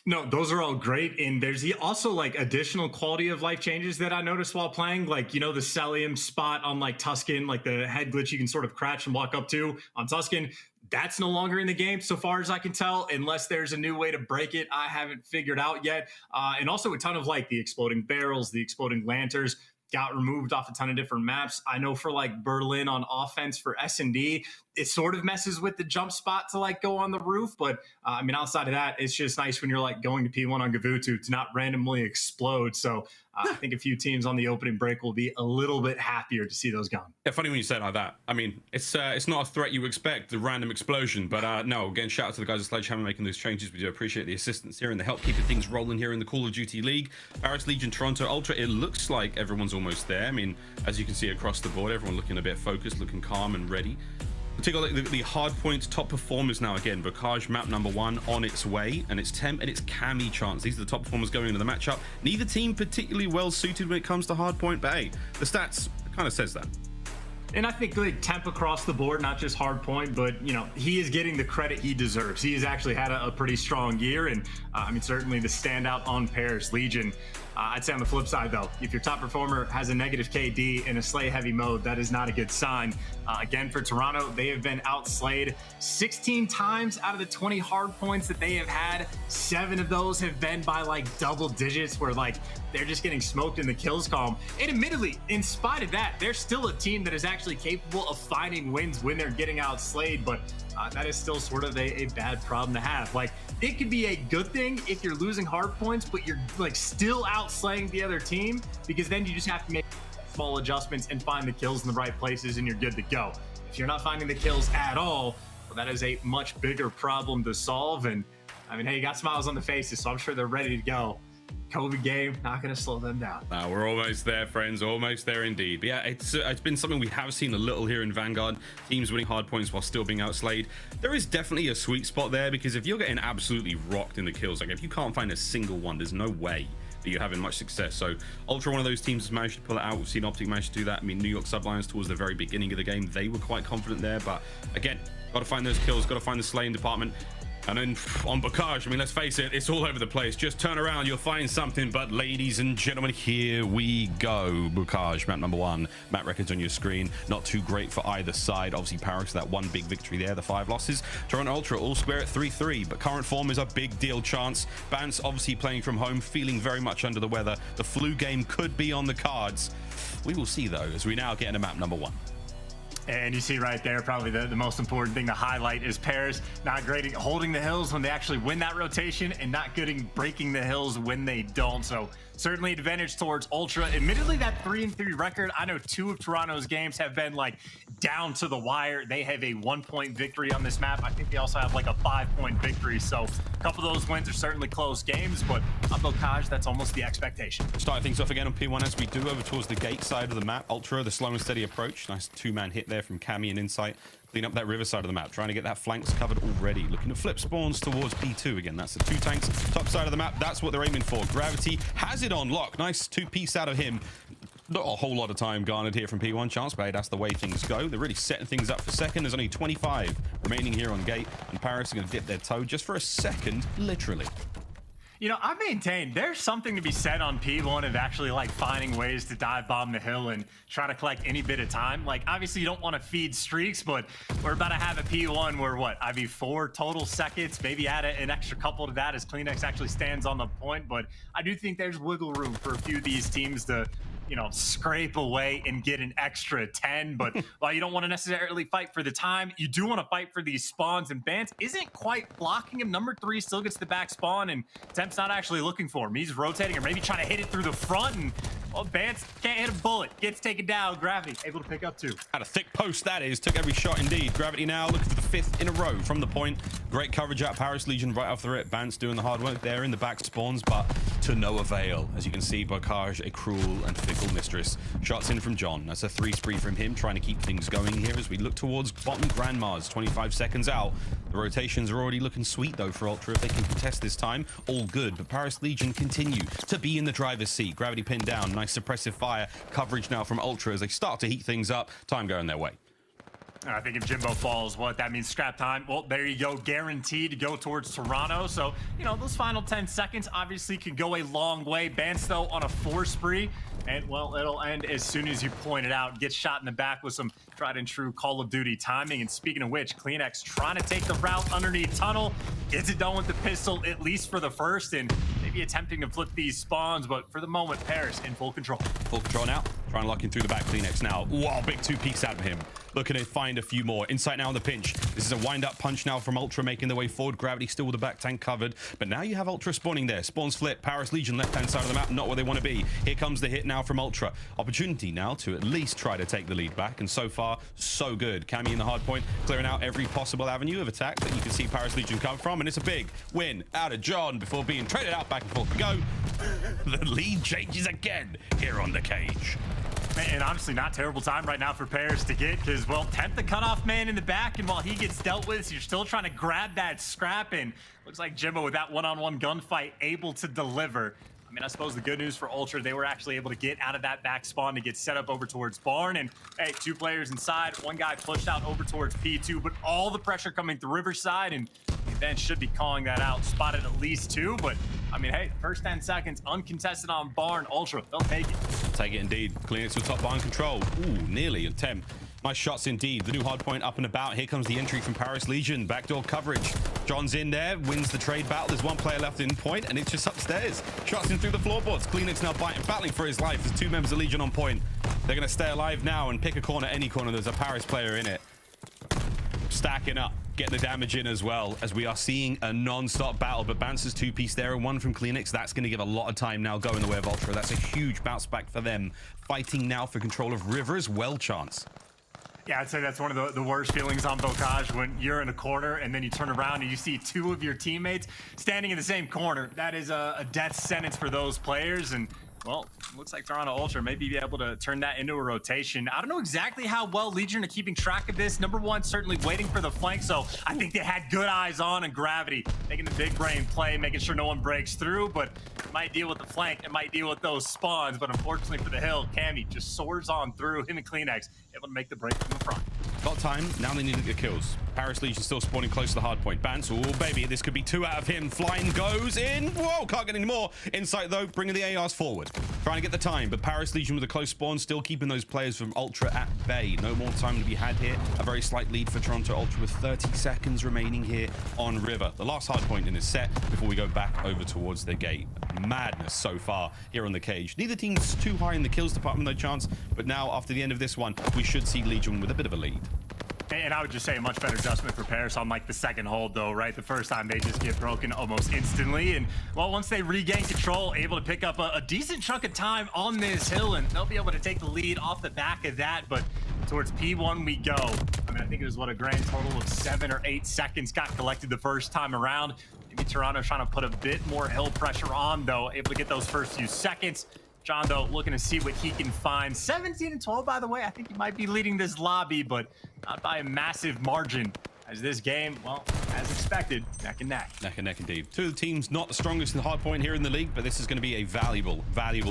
No, those are all great. And there's also like additional quality of life changes that I noticed while playing. Like, you know, the Cellium spot on like Tuscan, like the head glitch you can sort of crouch and walk up to on Tuscan. That's no longer in the game so far as I can tell, unless there's a new way to break it I haven't figured out yet. And also a ton of like the exploding barrels, the exploding lanterns got removed off a ton of different maps. I know for like Berlin on offense for S&D, it sort of messes with the jump spot to like go on the roof. But I mean, outside of that, it's just nice when you're like going to P1 on Gavuta to not randomly explode. So I think a few teams on the opening break will be a little bit happier to see those gone. Yeah, funny when you say it like that. I mean, it's not a threat you expect, the random explosion. But no, again, shout out to the guys at Sledgehammer making those changes. We do appreciate the assistance here and the help keeping things rolling here in the Call of Duty League. Paris Legion, Toronto Ultra, it looks like everyone's almost there. I mean, as you can see across the board, everyone looking a bit focused, looking calm and ready. We'll take a look at the Hardpoint top performers now. Again, Bocage map number 1 on its way, and it's Temp and it's Cammy Chance. These are the top performers going into the matchup. Neither team particularly well suited when it comes to Hardpoint, but hey, the stats kind of says that. And I think like Temp across the board, not just Hardpoint, but you know, he is getting the credit he deserves. He has actually had a pretty strong year, and I mean, certainly the standout on Paris Legion. I'd say on the flip side, though, if your top performer has a negative KD in a slay heavy mode, that is not a good sign. Again, for Toronto, they have been outslayed 16 times out of the 20 hard points that they have had. 7 of those have been by like double digits, where like they're just getting smoked in the kills column. And admittedly, in spite of that, they're still a team that is actually capable of finding wins when they're getting outslayed. But that is still sort of a bad problem to have. Like, it could be a good thing if you're losing hard points, but you're like still outslaying the other team, because then you just have to make fall adjustments and find the kills in the right places, and you're good to go. If you're not finding the kills at all, well, that is a much bigger problem to solve. And I mean, hey, you got smiles on the faces, so I'm sure they're ready to go. COVID game, not going to slow them down. We're almost there, friends. Almost there indeed. But yeah, it's been something we have seen a little here in Vanguard. Teams winning hard points while still being outslayed. There is definitely a sweet spot there, because if you're getting absolutely rocked in the kills, like if you can't find a single one, there's no way that you're having much success. So Ultra, one of those teams, has managed to pull it out. We've seen OpTic manage to do that. I mean, New York Subliners towards the very beginning of the game, they were quite confident there. But again, got to find those kills, got to find the slaying department. And then on Bocage, I mean, let's face it, it's all over the place. Just turn around, you'll find something. But ladies and gentlemen, here we go. Bocage, map number 1. Map records on your screen. Not too great for either side. Obviously, Paris, that one big victory there, the 5 losses. Toronto Ultra, all square at 3-3. But current form is a big deal chance. Bance obviously playing from home, feeling very much under the weather. The flu game could be on the cards. We will see, though, as we now get into map number 1. And you see right there, probably the most important thing to highlight is Paris not great at holding the hills when they actually win that rotation, and not good at breaking the hills when they don't. So certainly advantage towards Ultra. Admittedly, that 3-3 record, I know 2 of Toronto's games have been like down to the wire. They have a 1-point victory on this map. I think they also have like a 5-point victory. So a couple of those wins are certainly close games, but on Bocage, that's almost the expectation. Starting things off again on P1 as we do over towards the gate side of the map. Ultra, the slow and steady approach. Nice 2-man hit there from Cammy and Insight. Clean up that river side of the map, trying to get that flanks covered already. Looking to flip spawns towards P2 again. That's the 2 tanks, top side of the map. That's what they're aiming for. Gravity has it on lock. Nice 2-piece out of him. Not a whole lot of time garnered here from P1. Chance play, that's the way things go. They're really setting things up for second. There's only 25 remaining here on gate, and Paris are going to dip their toe just for a second, literally. You know, I maintain there's something to be said on P1 of actually like finding ways to dive bomb the hill and try to collect any bit of time. Like, obviously you don't want to feed streaks, but we're about to have a P1 where what, I mean, 4 total seconds, maybe add an extra couple to that as CleanX actually stands on the point. But I do think there's wiggle room for a few of these teams to, you know, scrape away and get an extra 10. But while you don't want to necessarily fight for the time, you do want to fight for these spawns, and Bance isn't quite blocking him. Number 3 still gets the back spawn, and Temp's not actually looking for him. He's rotating or maybe trying to hit it through the front, and well, Bance can't hit a bullet. Gets taken down. Gravity able to pick up 2. Had a thick post, that is. Took every shot indeed. Gravity now looking for the 5th in a row from the point. Great coverage out Paris Legion right off the rip. Bance doing the hard work there in the back spawns, but to no avail. As you can see, Bocage, a cruel and fickle mistress. Shots in from John. That's a 3 spree from him, trying to keep things going here as we look towards bottom Grandma's. 25 seconds out. The rotations are already looking sweet, though, for Ultra. If they can contest this time, all good. But Paris Legion continue to be in the driver's seat. Gravity pinned down. Nice suppressive fire coverage now from Ultra as they start to heat things up. Time going their way. I think if Jimbo falls, what that means, scrap time. Well, there you go, guaranteed to go towards Toronto. So, you know, those final 10 seconds obviously could go a long way. Bance, though, on a 4 spree. And, well, it'll end as soon as you point it out. Gets shot in the back with some tried and true Call of Duty timing. And speaking of which, CleanX trying to take the route underneath tunnel. Gets it done with the pistol, at least for the first. And maybe attempting to flip these spawns. But for the moment, Paris in full control. Full control now. Trying to lock in through the back. CleanX now. Wow, big 2-piece out of him. Looking to find a few more. Insight now on the pinch. This is a wind-up punch now from Ultra, making their way forward. Gravity still with the back tank covered. But now you have Ultra spawning there. Spawns flip. Paris Legion left-hand side of the map. Not where they want to be. Here comes the hit now from Ultra. Opportunity now to at least try to take the lead back. And so far, so good. Cammy in the hard point, clearing out every possible avenue of attack that you can see Paris Legion come from. And it's a big win out of John before being traded out back and forth to go. The lead changes again here on the cage. And honestly, not terrible time right now for Paris to get, because, well, Temp the cutoff man in the back, and while he gets dealt with, you're still trying to grab that scrap, and looks like Jimbo with that one-on-one gunfight able to deliver. I mean, I suppose the good news for Ultra, they were actually able to get out of that back spawn to get set up over towards Barn. And, hey, 2 players inside, 1 guy pushed out over towards P2, but all the pressure coming through Riverside, and the event should be calling that out. Spotted at least 2, but, I mean, hey, first 10 seconds, uncontested on Barn. Ultra, they'll take it. Take it indeed. CleanX with top Barn control. Ooh, nearly a 10. Nice shots indeed. The new hard point up and about. Here comes the entry from Paris Legion. Backdoor coverage. John's in there, wins the trade battle. There's 1 player left in point, and it's just upstairs. Shots in through the floorboards. CleanX now battling for his life. There's 2 members of Legion on point. They're going to stay alive now and pick a corner, any corner. There's a Paris player in it. Stacking up. getting the damage in as well, as we are seeing a non-stop battle. But Bouncer's two-piece there and one from Cleanix. That's going to give a lot of time now going the way of Ultra. That's a huge bounce back for them. Fighting now for control of River as well, Chance. Yeah, I'd say that's one of the worst feelings on Bocage, when you're in a corner and then you turn around and you see two of your teammates standing in the same corner. That is a death sentence for those players. And well, looks like Toronto Ultra may be able to turn that into a rotation. I don't know exactly how well Legion are keeping track of this. Number one, certainly waiting for the flank, so I think they had good eyes on, and Gravity making the big brain play, making sure no one breaks through, but it might deal with the flank, it might deal with those spawns, but unfortunately for the hill, Cammy just soars on through, him and Cleanix able to make the break from the front. Got time, now they need to get kills. Paris Legion still spawning close to the hard point. Bance, oh baby, this could be 2 out of him. Flying goes in, whoa, can't get any more. Insight though, bringing the ARs forward. Trying to get the time, but Paris Legion with a close spawn, still keeping those players from Ultra at bay. No more time to be had here. A very slight lead for Toronto Ultra with 30 seconds remaining here on River. The last hard point in this set before we go back over towards the gate. Madness so far here on the cage. Neither team's too high in the kills department, no chance, but now after the end of this one, we should see Legion with a bit of a lead. And I would just say a much better adjustment for Paris on like the second hold though, right? The first time they just get broken almost instantly. And well, once they regain control, able to pick up a decent chunk of time on this hill, and they'll be able to take the lead off the back of that. But towards P1 we go. I mean, I think it was what, a grand total of 7 or 8 seconds got collected the first time around. Maybe Toronto trying to put a bit more hill pressure on though, able to get those first few seconds. John, though, looking to see what he can find. 17 and 12, by the way. I think he might be leading this lobby, but not by a massive margin. As this game, well, as expected, neck and neck. Neck and neck indeed. Two of the teams not the strongest in the hard point here in the league, but this is going to be a valuable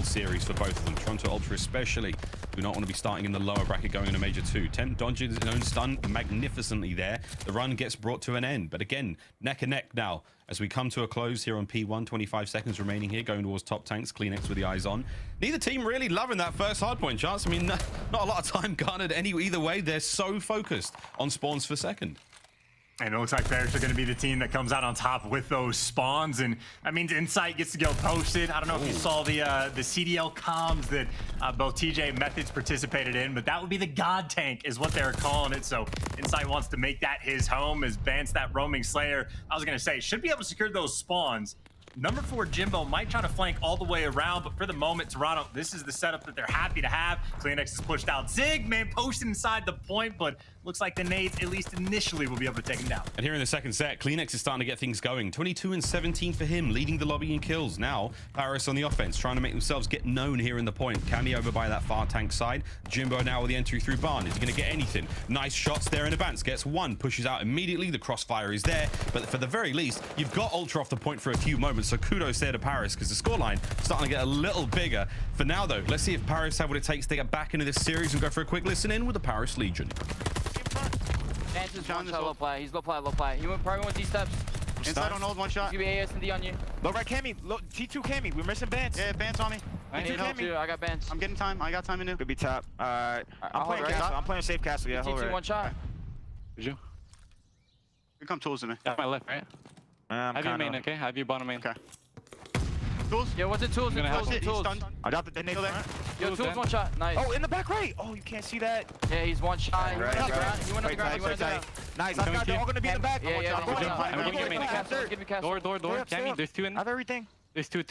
series for both of them. Toronto Ultra especially do not want to be starting in the lower bracket going into Major 2. Temp dodges his own stun magnificently there. The run gets brought to an end, but again, neck and neck now. As we come to a close here on P1, 25 seconds remaining here, going towards top tanks, Cleanix with the eyes on. Neither team really loving that first hardpoint chance. I mean, not a lot of time garnered either way. They're so focused on spawns for second. And it looks like Bears are going to be the team that comes out on top with those spawns. And that means Insight gets to go posted. I don't know if you saw the CDL comms that both TJ and Methodz participated in, but that would be the God Tank is what they're calling it. So Insight wants to make that his home as Bance, that roaming Slayer, I was going to say, should be able to secure those spawns. Number 4, Jimbo, might try to flank all the way around, but for the moment, Toronto, this is the setup that they're happy to have. Cleanix has pushed out Zig, man, posted inside the point, but looks like the nades, at least initially, will be able to take him down. And here in the second set, Cleanix is starting to get things going. 22 and 17 for him, leading the lobby in kills. Now, Paris on the offense, trying to make themselves get known here in the point. Cammy over by that far tank side. Jimbo now with the entry through barn. Is he going to get anything? Nice shots there in advance. Gets one, pushes out immediately. The crossfire is there. But for the very least, you've got Ultra off the point for a few moments. So kudos there to Paris, because the scoreline starting to get a little bigger. For now, though, let's see if Paris have what it takes to get back into this series and go for a quick listen in with the Paris Legion. Vance is one shot, low play. He's low play. He probably wants these steps. Inside on old, one shot. He's gonna be AS and D on you. Low right Cammy, T2 Cammy. We're missing Bance. Yeah, Bance on me. I need help too. I got Bance. I'm getting time. I got time to do. Could be top. I'm playing castle. I'm playing safe castle. Yeah, hold T2 right. one shot. Did you? Here come tools in me. That's my left, right? Have your main, okay? Have your bottom main. Okay. Tools? Yeah, what's it? Tools. Tools. I got the nade there. Yo, tools one shot. Nice. Oh, in the back right. Oh, you can't see that. Yeah, he's one shot. Right. He went on the ground. He went on the ground. Nice. They're all gonna be in the back. Yeah. I'm giving you main. Give me castle. Door. Cammy, there's 2 in. I have everything. There's two in.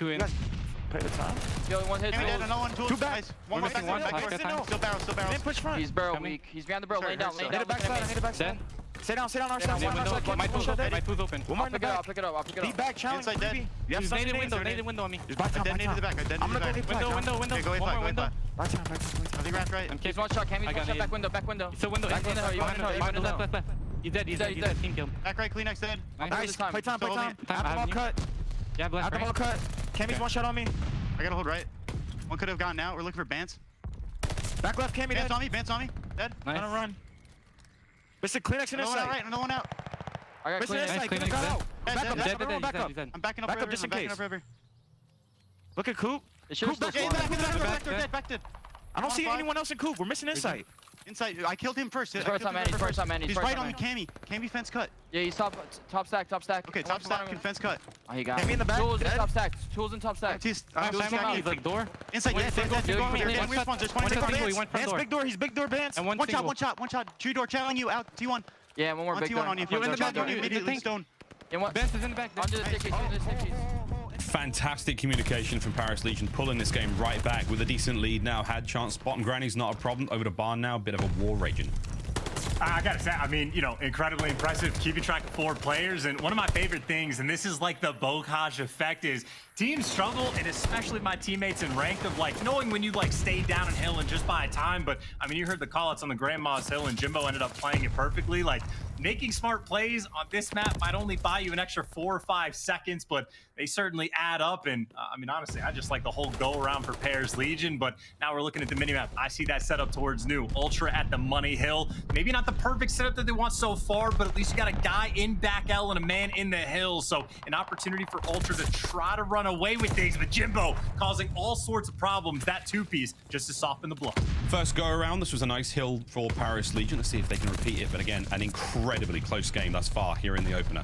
Play the top. Yo, one hit. No one. Two back. One more missing one. Still barrel. Didn't push front. He's barrel weak. He's behind the barrel. Laying down. Hit it backside. Sit down, our side. My two's open. One more I'll pick it up. Be back, challenge. Inside dead. He's nated window on me. I'm gonna go Window. One more window. I think Raft right. He's one shot. Cammy's one shot. Back window. It's a window. Left. He's dead. He's team killed. Back right, Cleanix dead. Nice. Play time. Have the ball cut. Yeah, left, the ball cut. Cammy's one shot on me. I gotta hold right. One could have gone out. We're looking for Bance. Back left, Cammy. Bance on me. Dead. Nice. Gonna run. Mr. Cleanix in this side. Right, another one out. I got Cleanix out. Back up. Dead. I'm backing up river. just in case. Look at Coop. Coop, back. I don't see anyone else in Coop. We're missing Insight. Insight. I killed him first. First on man. He's right on me, Cammy. Cammy fence cut. Yeah, he's top stack. Okay, top stack and fence cut. Oh, he got Cammy in the back. Tools in top stack. The door. Inside, yeah, there's 20 Bance, big door, he's big door, Bance. And one shot. Tree door channeling you out, T1. Yeah, one more big T1 on you. You in the back, door. immediately stone. And what? Best is in the back. Under the staircase. Fantastic communication from Paris Legion, pulling this game right back with a decent lead now. Had chance. Bottom granny's not a problem. Over to barn now. Bit of a war raging. I gotta say, I mean, you know, incredibly impressive keeping track of 4 players. And one of my favorite things, and this is like the Bokaj effect, is teams struggle, and especially my teammates in ranked, of like knowing when you like stay down in hill and just by time. But I mean, you heard the call outs on the Grandma's Hill, and Jimbo ended up playing it perfectly. Like, making smart plays on this map might only buy you an extra 4 or 5 seconds, but they certainly add up. And I mean, honestly, I just like the whole go around for Paris Legion. But now we're looking at the minimap. I see that setup towards new Ultra at the money hill. Maybe not the perfect setup that they want so far, but at least you got a guy in back L and a man in the hill. So an opportunity for Ultra to try to run away with things, but Jimbo causing all sorts of problems. That 2-piece just to soften the blow. First go around, this was a nice hill for Paris Legion. Let's see if they can repeat it. But again, an incredibly close game thus far here in the opener.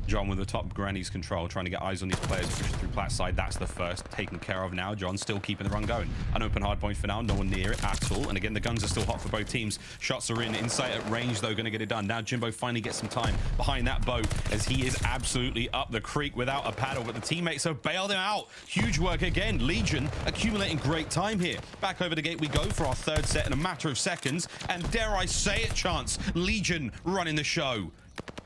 John with the top granny's control, trying to get eyes on these players, pushing through Platt side. That's the first taken care of now. John still keeping the run going. An open hard point for now, no one near it at all. And again, the guns are still hot for both teams. Shots are in, insight at range though, gonna get it done. Now Jimbo finally gets some time behind that boat as he is absolutely up the creek without a paddle, but the teammates have bailed him out. Huge work again. Legion accumulating great time here. Back over the gate we go for our 3rd set in a matter of seconds. And dare I say it, Chance, Legion running the show.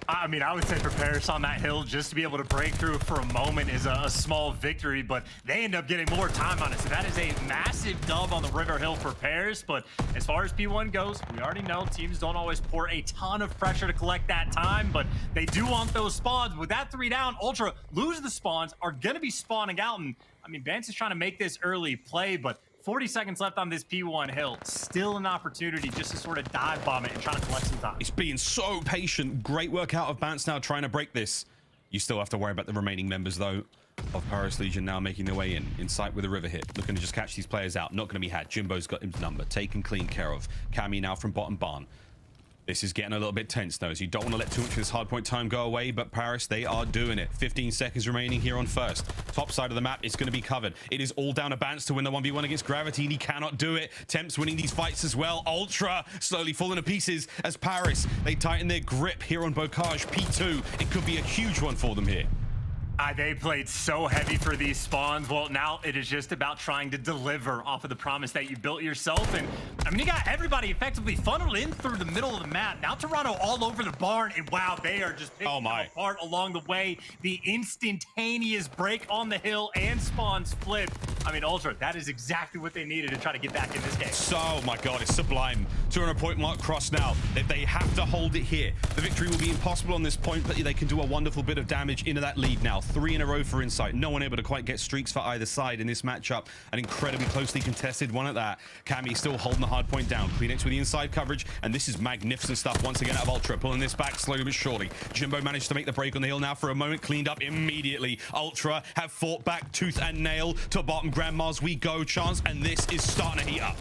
I mean, I would say for Paris on that hill, just to be able to break through for a moment is a small victory, but they end up getting more time on it. So that is a massive dub on the River Hill for Paris. But as far as P1 goes, we already know teams don't always pour a ton of pressure to collect that time, but they do want those spawns. With that 3 down, Ultra lose the spawns, are going to be spawning out. And I mean, Vance is trying to make this early play, but 40 seconds left on this P1 hill. Still an opportunity just to sort of dive bomb it and try to collect some time. He's being so patient. Great work out of Bance now trying to break this. You still have to worry about the remaining members, though, of Paris Legion now making their way in sight with a river hit. Looking to just catch these players out. Not going to be had. Jimbo's got his number. Taken clean care of. Cammy now from bottom barn. This is getting a little bit tense, though, so you don't want to let too much of this hardpoint time go away, but Paris, they are doing it. 15 seconds remaining here on first. Top side of the map is going to be covered. It is all down to Bance to win the 1v1 against Gravity, and he cannot do it. Temps winning these fights as well. Ultra slowly falling to pieces as Paris, they tighten their grip here on Bokaj. P2, it could be a huge one for them here. They played so heavy for these spawns. Well, now it is just about trying to deliver off of the promise that you built yourself. And I mean, you got everybody effectively funneled in through the middle of the map. Now Toronto all over the barn, and wow, they are just picking them apart along the way. The instantaneous break on the hill and spawns flip. I mean, Ultra, that is exactly what they needed to try to get back in this game. So, my God, it's sublime. 200 point mark crossed now. They have to hold it here. The victory will be impossible on this point, but they can do a wonderful bit of damage into that lead now. 3 in a row for Insight. No one able to quite get streaks for either side in this matchup. An incredibly closely contested one at that. Cammy still holding the hard point down. Cleanex with the inside coverage, and this is magnificent stuff once again out of Ultra. Pulling this back slowly but surely. Jimbo managed to make the break on the hill now for a moment. Cleaned up immediately. Ultra have fought back tooth and nail to bottom Grandma's we go Chance, and this is starting to heat up.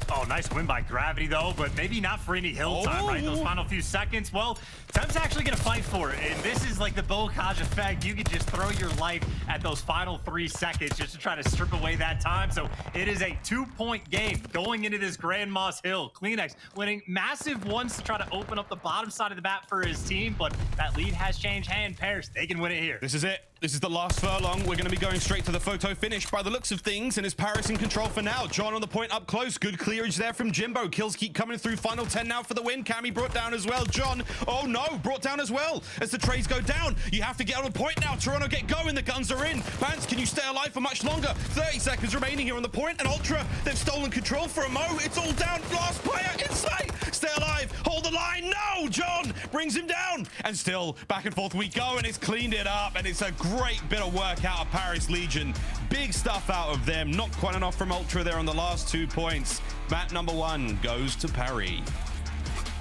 Oh, nice win by Gravity, though, but maybe not for any hill time, right? Those final few seconds. Well, Temp's actually going to fight for it, and this is like the Bokaj effect. You could just throw your life at those final 3 seconds just to try to strip away that time. So it is a 2-point game going into this Grandma's Hill. Cleanex winning massive ones to try to open up the bottom side of the map for his team, but that lead has changed hand. Paris, they can win it here. This is it. This is the last furlong. We're going to be going straight to the photo finish by the looks of things, and is Paris in control for now. John on the point up close. Good clearage there from Jimbo. Kills keep coming through. Final 10 now for the win. Cammy brought down as well. John, oh no, brought down as well as the trays go down. You have to get on the point now. Toronto get going. The guns are in. Vance, can you stay alive for much longer? 30 seconds remaining here on the point, and Ultra, they've stolen control for a mo. It's all down. Last player inside. Stay alive. Hold the line. No, John brings him down. And still back and forth we go, and it's cleaned it up, and it's a great bit of work out of Paris Legion. Big stuff out of them. Not quite enough from Ultra there on the last 2 points. Map number 1 goes to Parry.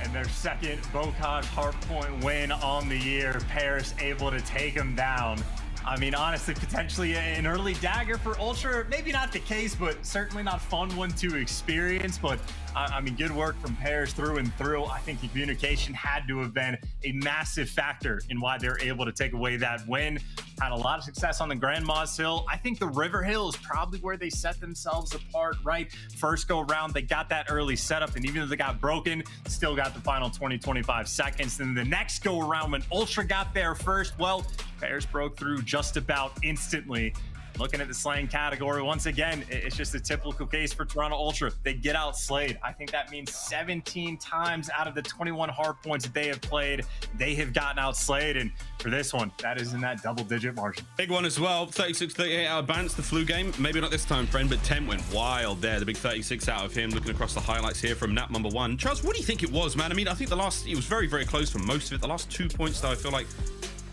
And their second Bokaj Hardpoint win on the year. Paris able to take them down. I mean, honestly, potentially an early dagger for Ultra. Maybe not the case, but certainly not a fun one to experience. But I mean, good work from Pairs through and through. I think the communication had to have been a massive factor in why they're able to take away that win. Had a lot of success on the Grandma's Hill. I think the River Hill is probably where they set themselves apart, right? First go round, they got that early setup, and even though they got broken, still got the final 20-25 seconds. And the next go around, when Ultra got there first, well, Pairs broke through just about instantly. Looking at the slaying category, once again, it's just a typical case for Toronto Ultra. They get outslayed. I think that means 17 times out of the 21 hard points that they have played, they have gotten outslayed. And for this one, that is in that double-digit margin. Big one as well. 36-38 out of Bance, the flu game. Maybe not this time, friend, but Temp went wild there. The big 36 out of him. Looking across the highlights here from nap number 1. Charles, what do you think it was, man? I mean, I think it was very, very close for most of it. The last 2 points, though, I feel like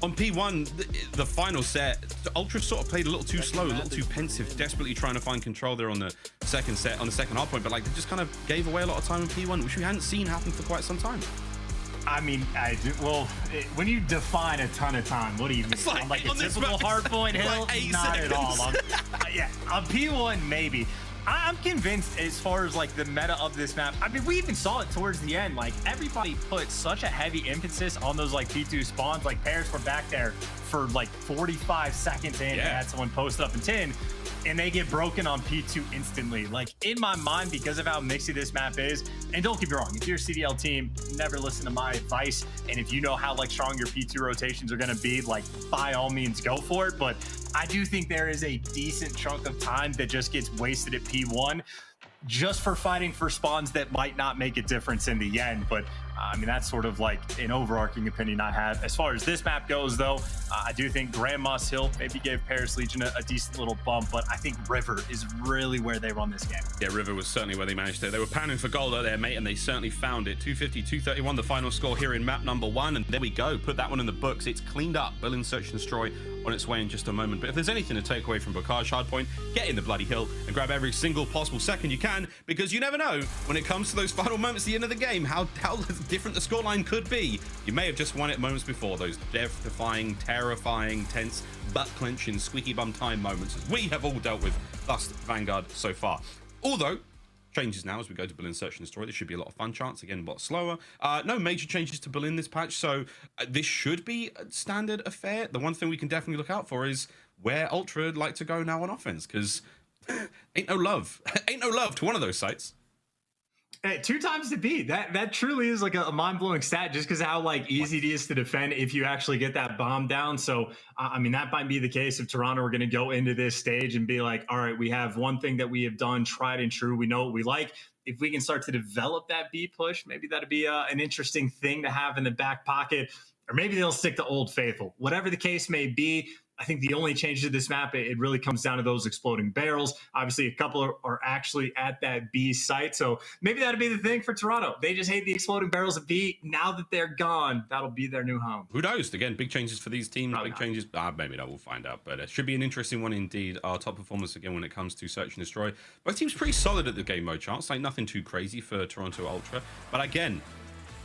on P1, the final set, Ultra sort of played a little too slow, a little too pensive, desperately trying to find control there on the second set, on the second hard point, but like they just kind of gave away a lot of time in P1, which we hadn't seen happen for quite some time. I mean, when you define a ton of time, what do you mean? It's like, on like a typical hard point hill? Like 8 not seconds. at all. Yeah, on P1, maybe. I'm convinced as far as like the meta of this map. I mean, we even saw it towards the end. Like everybody put such a heavy emphasis on those like P2 spawns. Like Pairs were back there for like 45 seconds in. Yeah. And had someone post up in 10, and they get broken on P2 instantly. Like in my mind, because of how mixy this map is, and don't get me wrong, if you're a CDL team, never listen to my advice. And if you know how like strong your P2 rotations are going to be, like by all means go for it. But I do think there is a decent chunk of time that just gets wasted at P1 just for fighting for spawns that might not make a difference in the end. But I mean, that's sort of like an overarching opinion I have. As far as this map goes, though, I do think Grandma's Hill maybe gave Paris Legion a decent little bump, but I think River is really where they run this game. Yeah, River was certainly where they managed it. They were panning for gold out there, mate, and they certainly found it. 250-231, the final score here in map number 1, and there we go. Put that one in the books. It's cleaned up. Berlin Search and Destroy on its way in just a moment. But if there's anything to take away from Røkkr Hardpoint, get in the bloody hill and grab every single possible second you can, because you never know when it comes to those final moments at the end of the game how different the scoreline could be. You may have just won it moments before, those death-defying, terrifying, tense, butt-clenching, squeaky bum time moments as we have all dealt with thus Vanguard so far. Although changes now as we go to Berlin Search and Destroy. This should be a lot of fun chance. Again, a lot slower. No major changes to Berlin this patch, so this should be a standard affair. The one thing we can definitely look out for is where Ultra would like to go now on offense, because ain't no love. Ain't no love to one of those sites. Hey, 2 times to beat. That truly is like a mind-blowing stat, just because of how like easy it is to defend if you actually get that bomb down. So I mean, that might be the case if Toronto were going to go into this stage and be like, all right, we have one thing that we have done tried and true, we know what we like. If we can start to develop that B push, maybe that'd be an interesting thing to have in the back pocket. Or maybe they'll stick to Old Faithful. Whatever the case may be, I think the only change to this map, it really comes down to those exploding barrels. Obviously, a couple are actually at that B site. So maybe that'd be the thing for Toronto. They just hate the exploding barrels at B. Now that they're gone, that'll be their new home. Who knows? Again, big changes for these teams. Probably big changes. Maybe not. We'll find out. But it should be an interesting one indeed. Our top performance again when it comes to Search and Destroy. Both teams pretty solid at the game mode chance. Like nothing too crazy for Toronto Ultra. But again,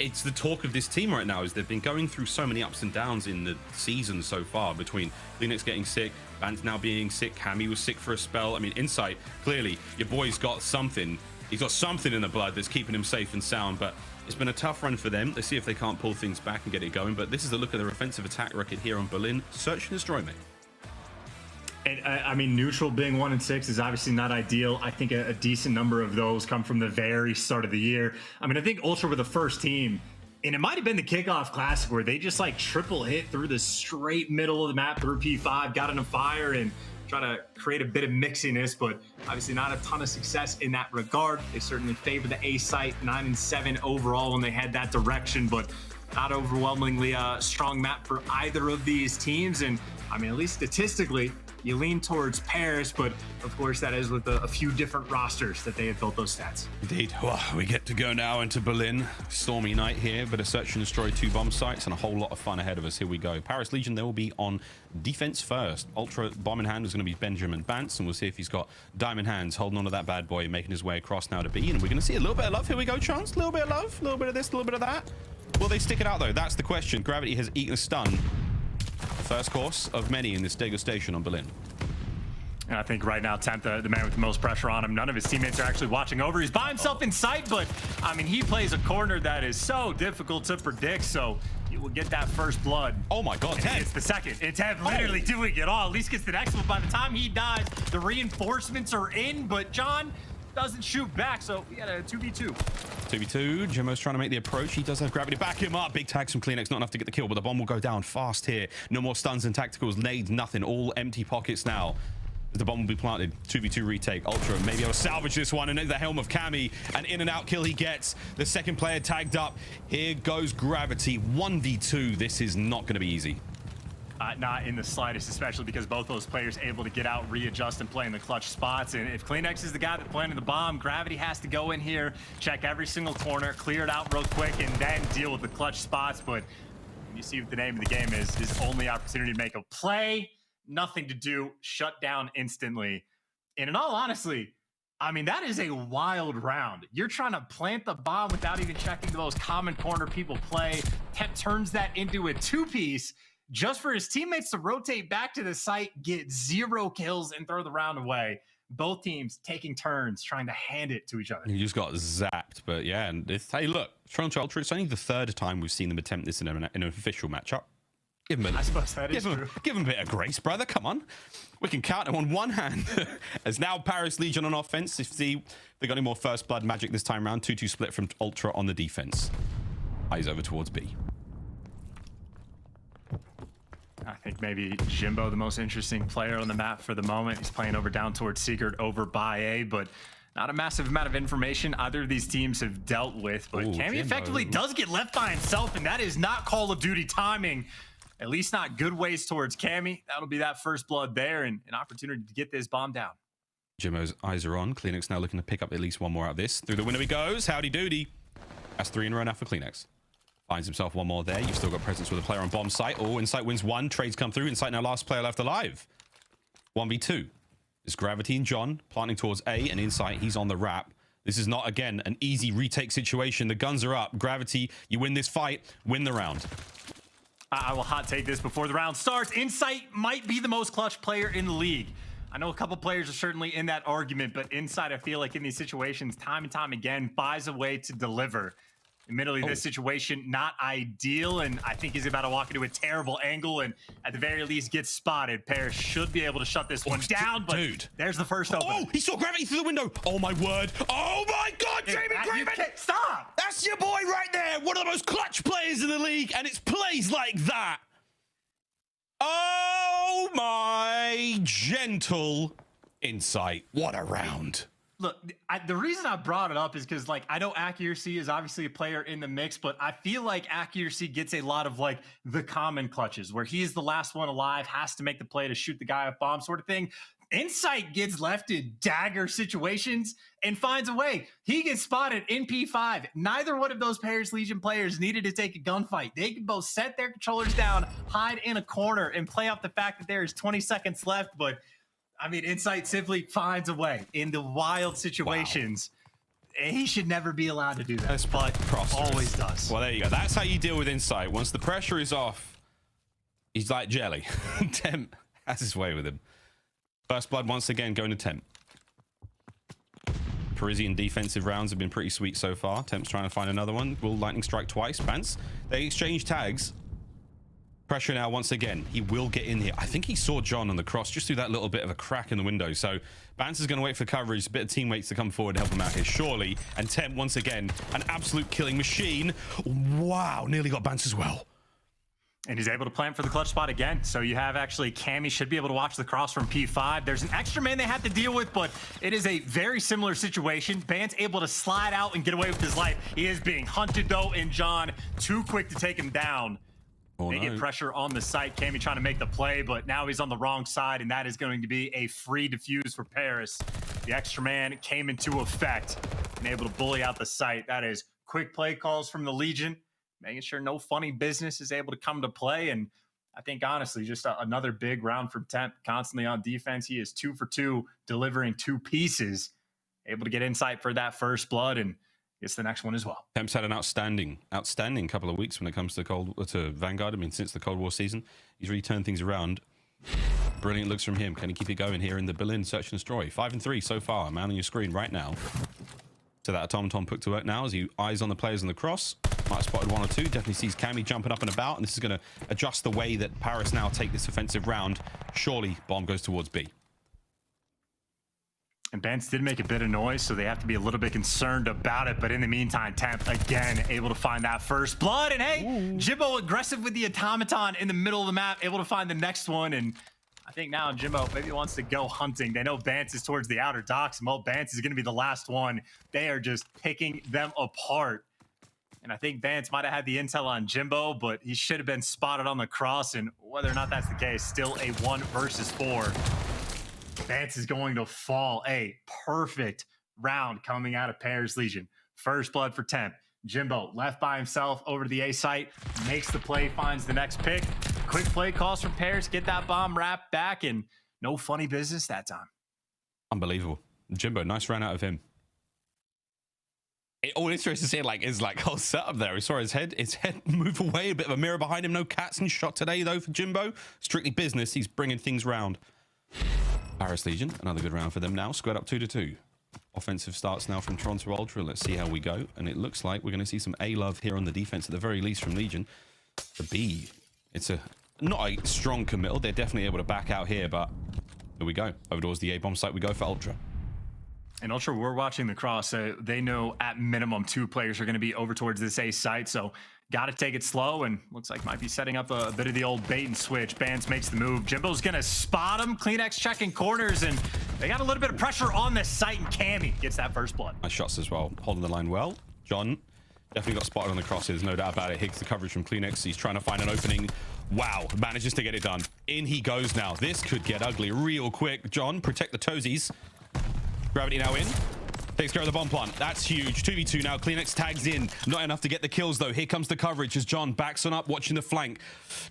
it's the talk of this team right now is they've been going through so many ups and downs in the season so far, between Linux getting sick, Vance now being sick, Cammy was sick for a spell. I mean, Insight, clearly your boy's got something. He's got something in the blood that's keeping him safe and sound, but it's been a tough run for them. Let's see if they can't pull things back and get it going. But this is a look at their offensive attack record here on Berlin Search and Destroy, mate. And I mean, neutral being 1-6 is obviously not ideal. I think a decent number of those come from the very start of the year. I mean, I think Ultra were the first team, and it might have been the kickoff classic where they just like triple hit through the straight middle of the map through P5, got in a fire and try to create a bit of mixiness, but obviously not a ton of success in that regard. They certainly favor the A site, 9-7 overall when they had that direction, but not overwhelmingly a strong map for either of these teams. And I mean, at least statistically, you lean towards Paris, but of course that is with a few different rosters that they have built those stats. Indeed. Well, we get to go now into Berlin. Stormy night here, but a Search and Destroy, 2 bomb sites and a whole lot of fun ahead of us. Here we go. Paris Legion, they will be on defense first. Ultra bomb in hand is going to be Benjamin Bance, and we'll see if he's got diamond hands holding on to that bad boy, making his way across now to B. And we're going to see a little bit of love. Here we go, Chance. A little bit of love, a little bit of this, a little bit of that. Will they stick it out though? That's the question. Gravity has eaten a stun first course of many in this degustation on Berlin. And I think right now, Temp, the man with the most pressure on him, none of his teammates are actually watching over. He's by himself in sight, but I mean, he plays a corner that is so difficult to predict, so you will get that first blood. Oh my God, Temp. It's the second. And Temp literally doing it all. At least gets the next one. By the time he dies, the reinforcements are in, but John doesn't shoot back, so we got a 2v2. 2v2, Jimmo's trying to make the approach. He does have gravity to back him up. Big tags from CleanX, not enough to get the kill, but the bomb will go down fast here. No more stuns and tacticals, nades, nothing. All empty pockets now. The bomb will be planted. 2v2 retake. Ultra maybe able to salvage this one, and the helm of Cammy. An in and out kill he gets. The second player tagged up. Here goes Gravity. 1v2. This is not going to be easy. Not in the slightest, especially because both those players able to get out, readjust, and play in the clutch spots. And if CleanX is the guy that planted the bomb, Gravity has to go in here, check every single corner, clear it out real quick, and then deal with the clutch spots. But you see what the name of the game is, his only opportunity to make a play, nothing to do, shut down instantly. And in all honesty, I mean, that is a wild round. You're trying to plant the bomb without even checking the most common corner people play. Temp turns that into a two-piece just for his teammates to rotate back to the site, get 0 kills, and throw the round away. Both teams taking turns trying to hand it to each other. He just got zapped, but yeah. And hey, look, Toronto Ultra, it's only the 3rd time we've seen them attempt this in an official matchup. Give him I suppose that is true. Give him a bit of grace, brother. Come on. We can count them on one hand. As now Paris Legion on offense. If they got any more first blood magic this time around, 2-2 split from Ultra on the defense. Eyes over towards B. I think maybe Jimbo, the most interesting player on the map for the moment. He's playing over down towards Secret, over by A, but not a massive amount of information either of these teams have dealt with. But Cammy effectively does get left by himself, and that is not Call of Duty timing. At least not good ways towards Cammy. That'll be that first blood there and an opportunity to get this bomb down. Jimmo's eyes are on. CleanX now looking to pick up at least one more out of this. Through the window he goes. Howdy doody. That's 3 in a row now for CleanX. Finds himself one more there. You've still got presence with a player on bomb site. Oh, Insight wins 1. Trades come through. Insight now last player left alive. 1v2. There's Gravity and John planting towards A, and Insight, he's on the wrap. This is not, again, an easy retake situation. The guns are up. Gravity, you win this fight, win the round. I will hot take this before the round starts. Insight might be the most clutch player in the league. I know a couple players are certainly in that argument, but Insight, I feel like in these situations, time and time again, finds a way to deliver. Admittedly, this situation, not ideal, and I think he's about to walk into a terrible angle, and at the very least, gets spotted. Paris should be able to shut this one down, but there's the first open. Oh, he saw Gravity through the window. Oh, my word. Oh, my God, Jamie Craven. Stop. That's your boy right there. One of the most clutch players in the league, and it's plays like that. Oh, my gentle Insight. What a round. Look, the reason I brought it up is because, like, I know Accuracy is obviously a player in the mix, but I feel like Accuracy gets a lot of, like, the common clutches where he's the last one alive, has to make the play to shoot the guy off bomb sort of thing. Insight gets left in dagger situations and finds a way. He gets spotted in P5. Neither one of those Paris Legion players needed to take a gunfight. They can both set their controllers down, hide in a corner, and play off the fact that there is 20 seconds left, but I mean, Insight simply finds a way in the wild situations. Wow. He should never be allowed to do that, but always does. Well, there you go. That's how you deal with Insight. Once the pressure is off, he's like jelly. Temp has his way with him. First blood once again going to Temp. Parisian defensive rounds have been pretty sweet so far. Temp's trying to find another one. Will lightning strike twice. Bance. They exchange tags. Pressure now once again. He will get in here. I think he saw John on the cross just through that little bit of a crack in the window. So Bance is going to wait for coverage. A bit of teammates to come forward to help him out here, surely. And Temp, once again, an absolute killing machine. Wow, nearly got Bance as well. And he's able to plant for the clutch spot again. So you have actually Cammy should be able to watch the cross from P5. There's an extra man they have to deal with, but it is a very similar situation. Bance able to slide out and get away with his life. He is being hunted though, and John too quick to take him down. Oh, they get pressure on the site. Cammy trying to make the play, but now he's on the wrong side, and that is going to be a free defuse for Paris. The extra man came into effect and able to bully out the site. That is quick play calls from the Legion, making sure no funny business is able to come to play. And I think, honestly, just another big round from Temp, constantly on defense. He is 2 for 2, delivering 2 pieces, able to get Insight for that first blood. And gets the next one as well. Temp's had an outstanding couple of weeks when it comes to Vanguard. I mean, since the Cold War season, he's really turned things around. Brilliant looks from him. Can he keep it going here in the Berlin Search and Destroy? 5-3 so far. Man on your screen right now. So that automaton put to work now as he eyes on the players on the cross. Might have spotted one or two. Definitely sees Cammy jumping up and about, and this is going to adjust the way that Paris now take this offensive round. Surely bomb goes towards B. And Bance did make a bit of noise, so they have to be a little bit concerned about it. But in the meantime, Temp, again, able to find that first blood. And hey, Jimbo aggressive with the automaton in the middle of the map, able to find the next one. And I think now Jimbo maybe wants to go hunting. They know Bance is towards the outer docks, and well, Bance is going to be the last one. They are just picking them apart. And I think Bance might have had the intel on Jimbo, but he should have been spotted on the cross. And whether or not that's the case, still a 1 versus 4. Bance is going to fall. A perfect round coming out of Paris Legion. First blood for Temp. Jimbo left by himself over to the A site, makes the play, finds the next pick. Quick play calls from Paris, get that bomb wrapped back, and no funny business that time. Unbelievable. Jimbo, nice run out of him. All it's interesting to see is whole setup there. We saw his head move away, a bit of a mirror behind him. No cats and shot today though for Jimbo. Strictly business. He's bringing things round. Paris Legion, another good round for them now. Squared up 2-2. Offensive starts now from Toronto Ultra. Let's see how we go. And it looks like we're going to see some A love here on the defense at the very least from Legion. The B, it's not a strong committal. They're definitely able to back out here, but here we go. Over towards the A bomb site we go for Ultra. And Ultra, we're watching the cross. They know at minimum 2 players are going to be over towards this A site, so got to take it slow, and looks like might be setting up a bit of the old bait and switch. Bance makes the move. Jimbo's going to spot him. CleanX checking corners, and they got a little bit of pressure on this site, and Cammy gets that first blood. Nice shots as well. Holding the line well. John definitely got spotted on the crosses, no doubt about it. Higgs the coverage from CleanX. He's trying to find an opening. Wow, manages to get it done. In he goes now. This could get ugly real quick. John, protect the toesies. Gravity now in. Takes care of the bomb plant. That's huge. 2v2 now. CleanX tags in. Not enough to get the kills, though. Here comes the coverage as John backs on up, watching the flank.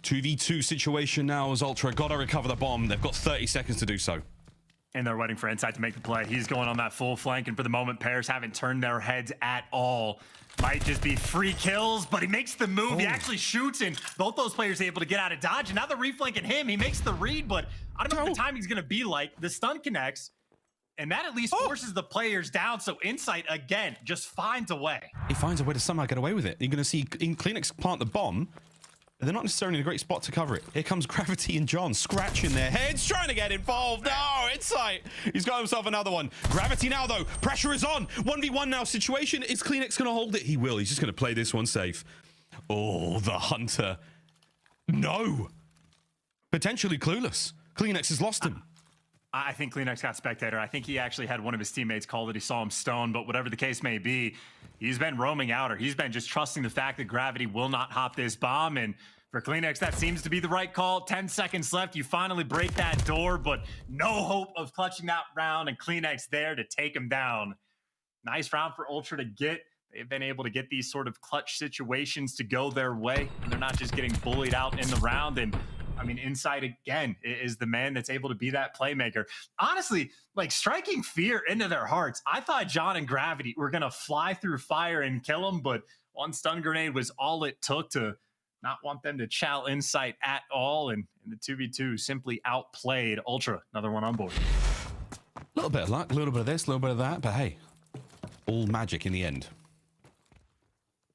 2v2 situation now as Ultra got to recover the bomb. They've got 30 seconds to do so. And they're waiting for Insight to make the play. He's going on that full flank, and for the moment, Paris haven't turned their heads at all. Might just be free kills, but he makes the move. He actually shoots, and both those players are able to get out of dodge. And now they're reflanking him. He makes the read, but I don't know what the timing's going to be like. The stun connects. And that at least forces the players down. So Insight, again, just finds a way. He finds a way to somehow get away with it. You're going to see CleanX plant the bomb. They're not necessarily in a great spot to cover it. Here comes Gravity and John scratching their heads, trying to get involved. No, Insight. He's got himself another one. Gravity now, though. Pressure is on. 1v1 now situation. Is CleanX going to hold it? He will. He's just going to play this one safe. Oh, the Hunter. No. Potentially clueless. CleanX has lost him. I think CleanX got Spectator. I think he actually had one of his teammates call that he saw him stone, but whatever the case may be, he's been roaming out, or he's been just trusting the fact that Gravity will not hop this bomb. And for CleanX, that seems to be the right call. 10 seconds left. You finally break that door, but no hope of clutching that round, and CleanX there to take him down. Nice round for Ultra to get. They've been able to get these sort of clutch situations to go their way, and they're not just getting bullied out in the round. And I mean, Insight again is the man that's able to be that playmaker. Honestly, striking fear into their hearts. I thought John and Gravity were going to fly through fire and kill him, but one stun grenade was all it took to not want them to chow Insight at all. And the 2v2 simply outplayed Ultra. Another one on board. A little bit of luck, a little bit of this, a little bit of that, but hey, all magic in the end.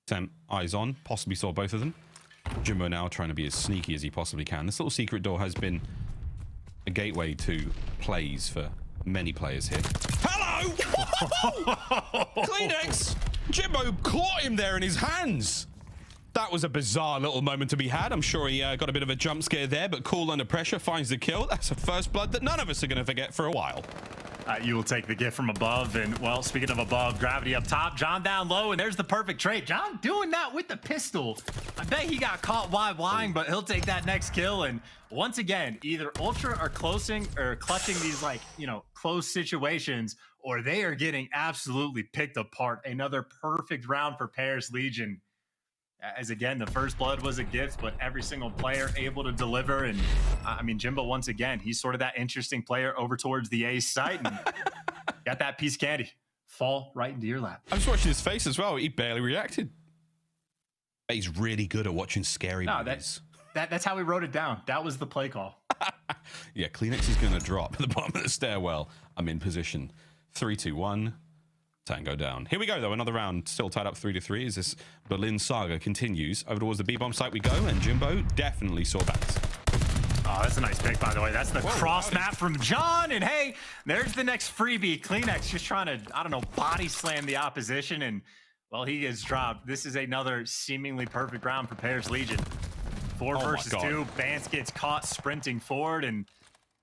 Temp, eyes on, possibly saw both of them. Jimbo now trying to be as sneaky as he possibly can. This little secret door has been a gateway to plays for many players here. Hello! CleanX! Jimbo caught him there in his hands. That was a bizarre little moment to be had. I'm sure he got a bit of a jump scare there, but cool under pressure, finds the kill. That's a first blood that none of us are going to forget for a while. You will take the gift from above. And, well, speaking of above, Gravity up top, John down low, and there's the perfect trade. John doing that with the pistol. I bet he got caught wide, but he'll take that next kill. And once again, either Ultra are clutching these, close situations, or they are getting absolutely picked apart. Another perfect round for Paris Legion. As again, the first blood was a gift, but every single player able to deliver. And I mean, Jimbo, once again, he's sort of that interesting player over towards the A site, and got that piece of candy. fall right into your lap. I was watching his face as well. He barely reacted. He's really good at watching scary movies. That's how we wrote it down. That was the play call. Yeah, Cleanix is going to drop at the bottom of the stairwell. I'm in position. 3, 2, 1. Tango down. Here we go, though. Another round. Still tied up 3-3 as this Berlin saga continues. Over towards the B-bomb site we go, and Jimbo definitely saw bats. Oh, that's a nice pick, by the way. That's the cross map from John. And hey, there's the next freebie. Cleanix just trying to, I don't know, body slam the opposition. And, well, he gets dropped. This is another seemingly perfect round for Paris Legion. 4 versus 2. Bance gets caught sprinting forward. And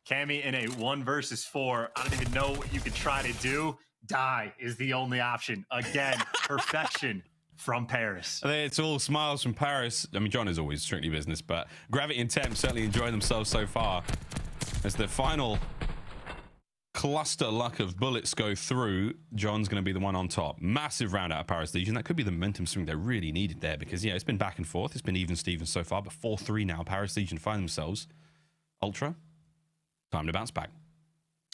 Cammy in a 1 versus 4. I don't even know what you could try to do. Die is the only option. Again, perfection from Paris. It's all smiles from Paris. I mean, John is always strictly business, but Gravity and Temp certainly enjoying themselves so far. As the final cluster luck of bullets go through, John's going to be the one on top. Massive round out of Paris Legion. That could be the momentum swing they really needed there because, yeah, it's been back and forth. It's been even Steven so far, but 4-3 now. Paris Legion find themselves. Ultra, time to bounce back.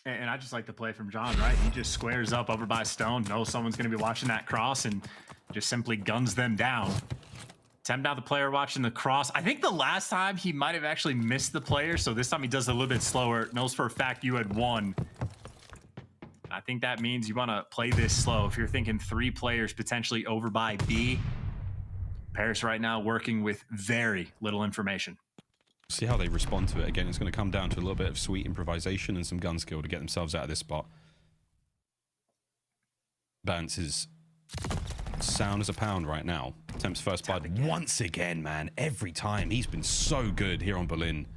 And I just like the play from John, right? He just squares up over by Stone, knows someone's going to be watching that cross, and just simply guns them down. Temp now the player watching the cross. I think the last time he might have actually missed the player, so this time he does it a little bit slower. Knows for a fact you had won. I think that means you want to play this slow. If you're thinking 3 players potentially over by B, Paris right now working with very little information. See how they respond to it. Again, it's going to come down to a little bit of sweet improvisation and some gun skill to get themselves out of this spot. Bance is sound as a pound right now. Temp's first blood once again, man. Every time. He's been so good here on Berlin.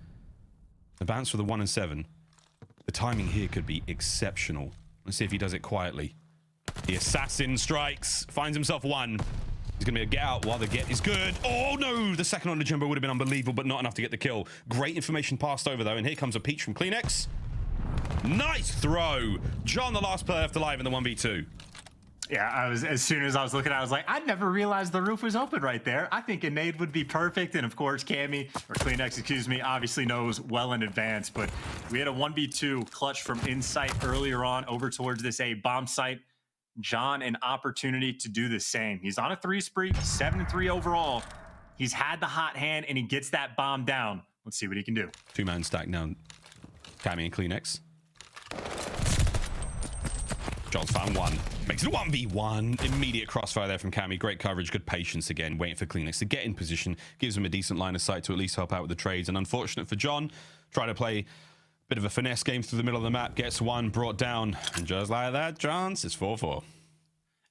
The Bance for the 1 and 7. The timing here could be exceptional. Let's see if he does it quietly. The assassin strikes, finds himself 1. He's going to be able to get out while the get is good. Oh, no. The second on the Jimbo would have been unbelievable, but not enough to get the kill. Great information passed over, though. And here comes a peach from Cleanix. Nice throw. John, the last player left alive in the 1v2. Yeah, as soon as I was looking at it, I was like, I never realized the roof was open right there. I think a nade would be perfect. And, of course, Cammy, or Cleanix, excuse me, obviously knows well in advance. But we had a 1v2 clutch from Insight earlier on over towards this A bomb site. John an opportunity to do the same. He's on a 3 spree, 7-3 overall. He's had the hot hand and he gets that bomb down. Let's see what he can do. 2-man stack now. Cammy and Cleanix. John's found 1. Makes it a 1v1. Immediate crossfire there from Cammy. Great coverage, good patience again. Waiting for Cleanix to get in position. Gives him a decent line of sight to at least help out with the trades. And unfortunate for John, trying to play bit of a finesse game through the middle of the map, gets 1 brought down, and just like that, Johns, it's 4-4.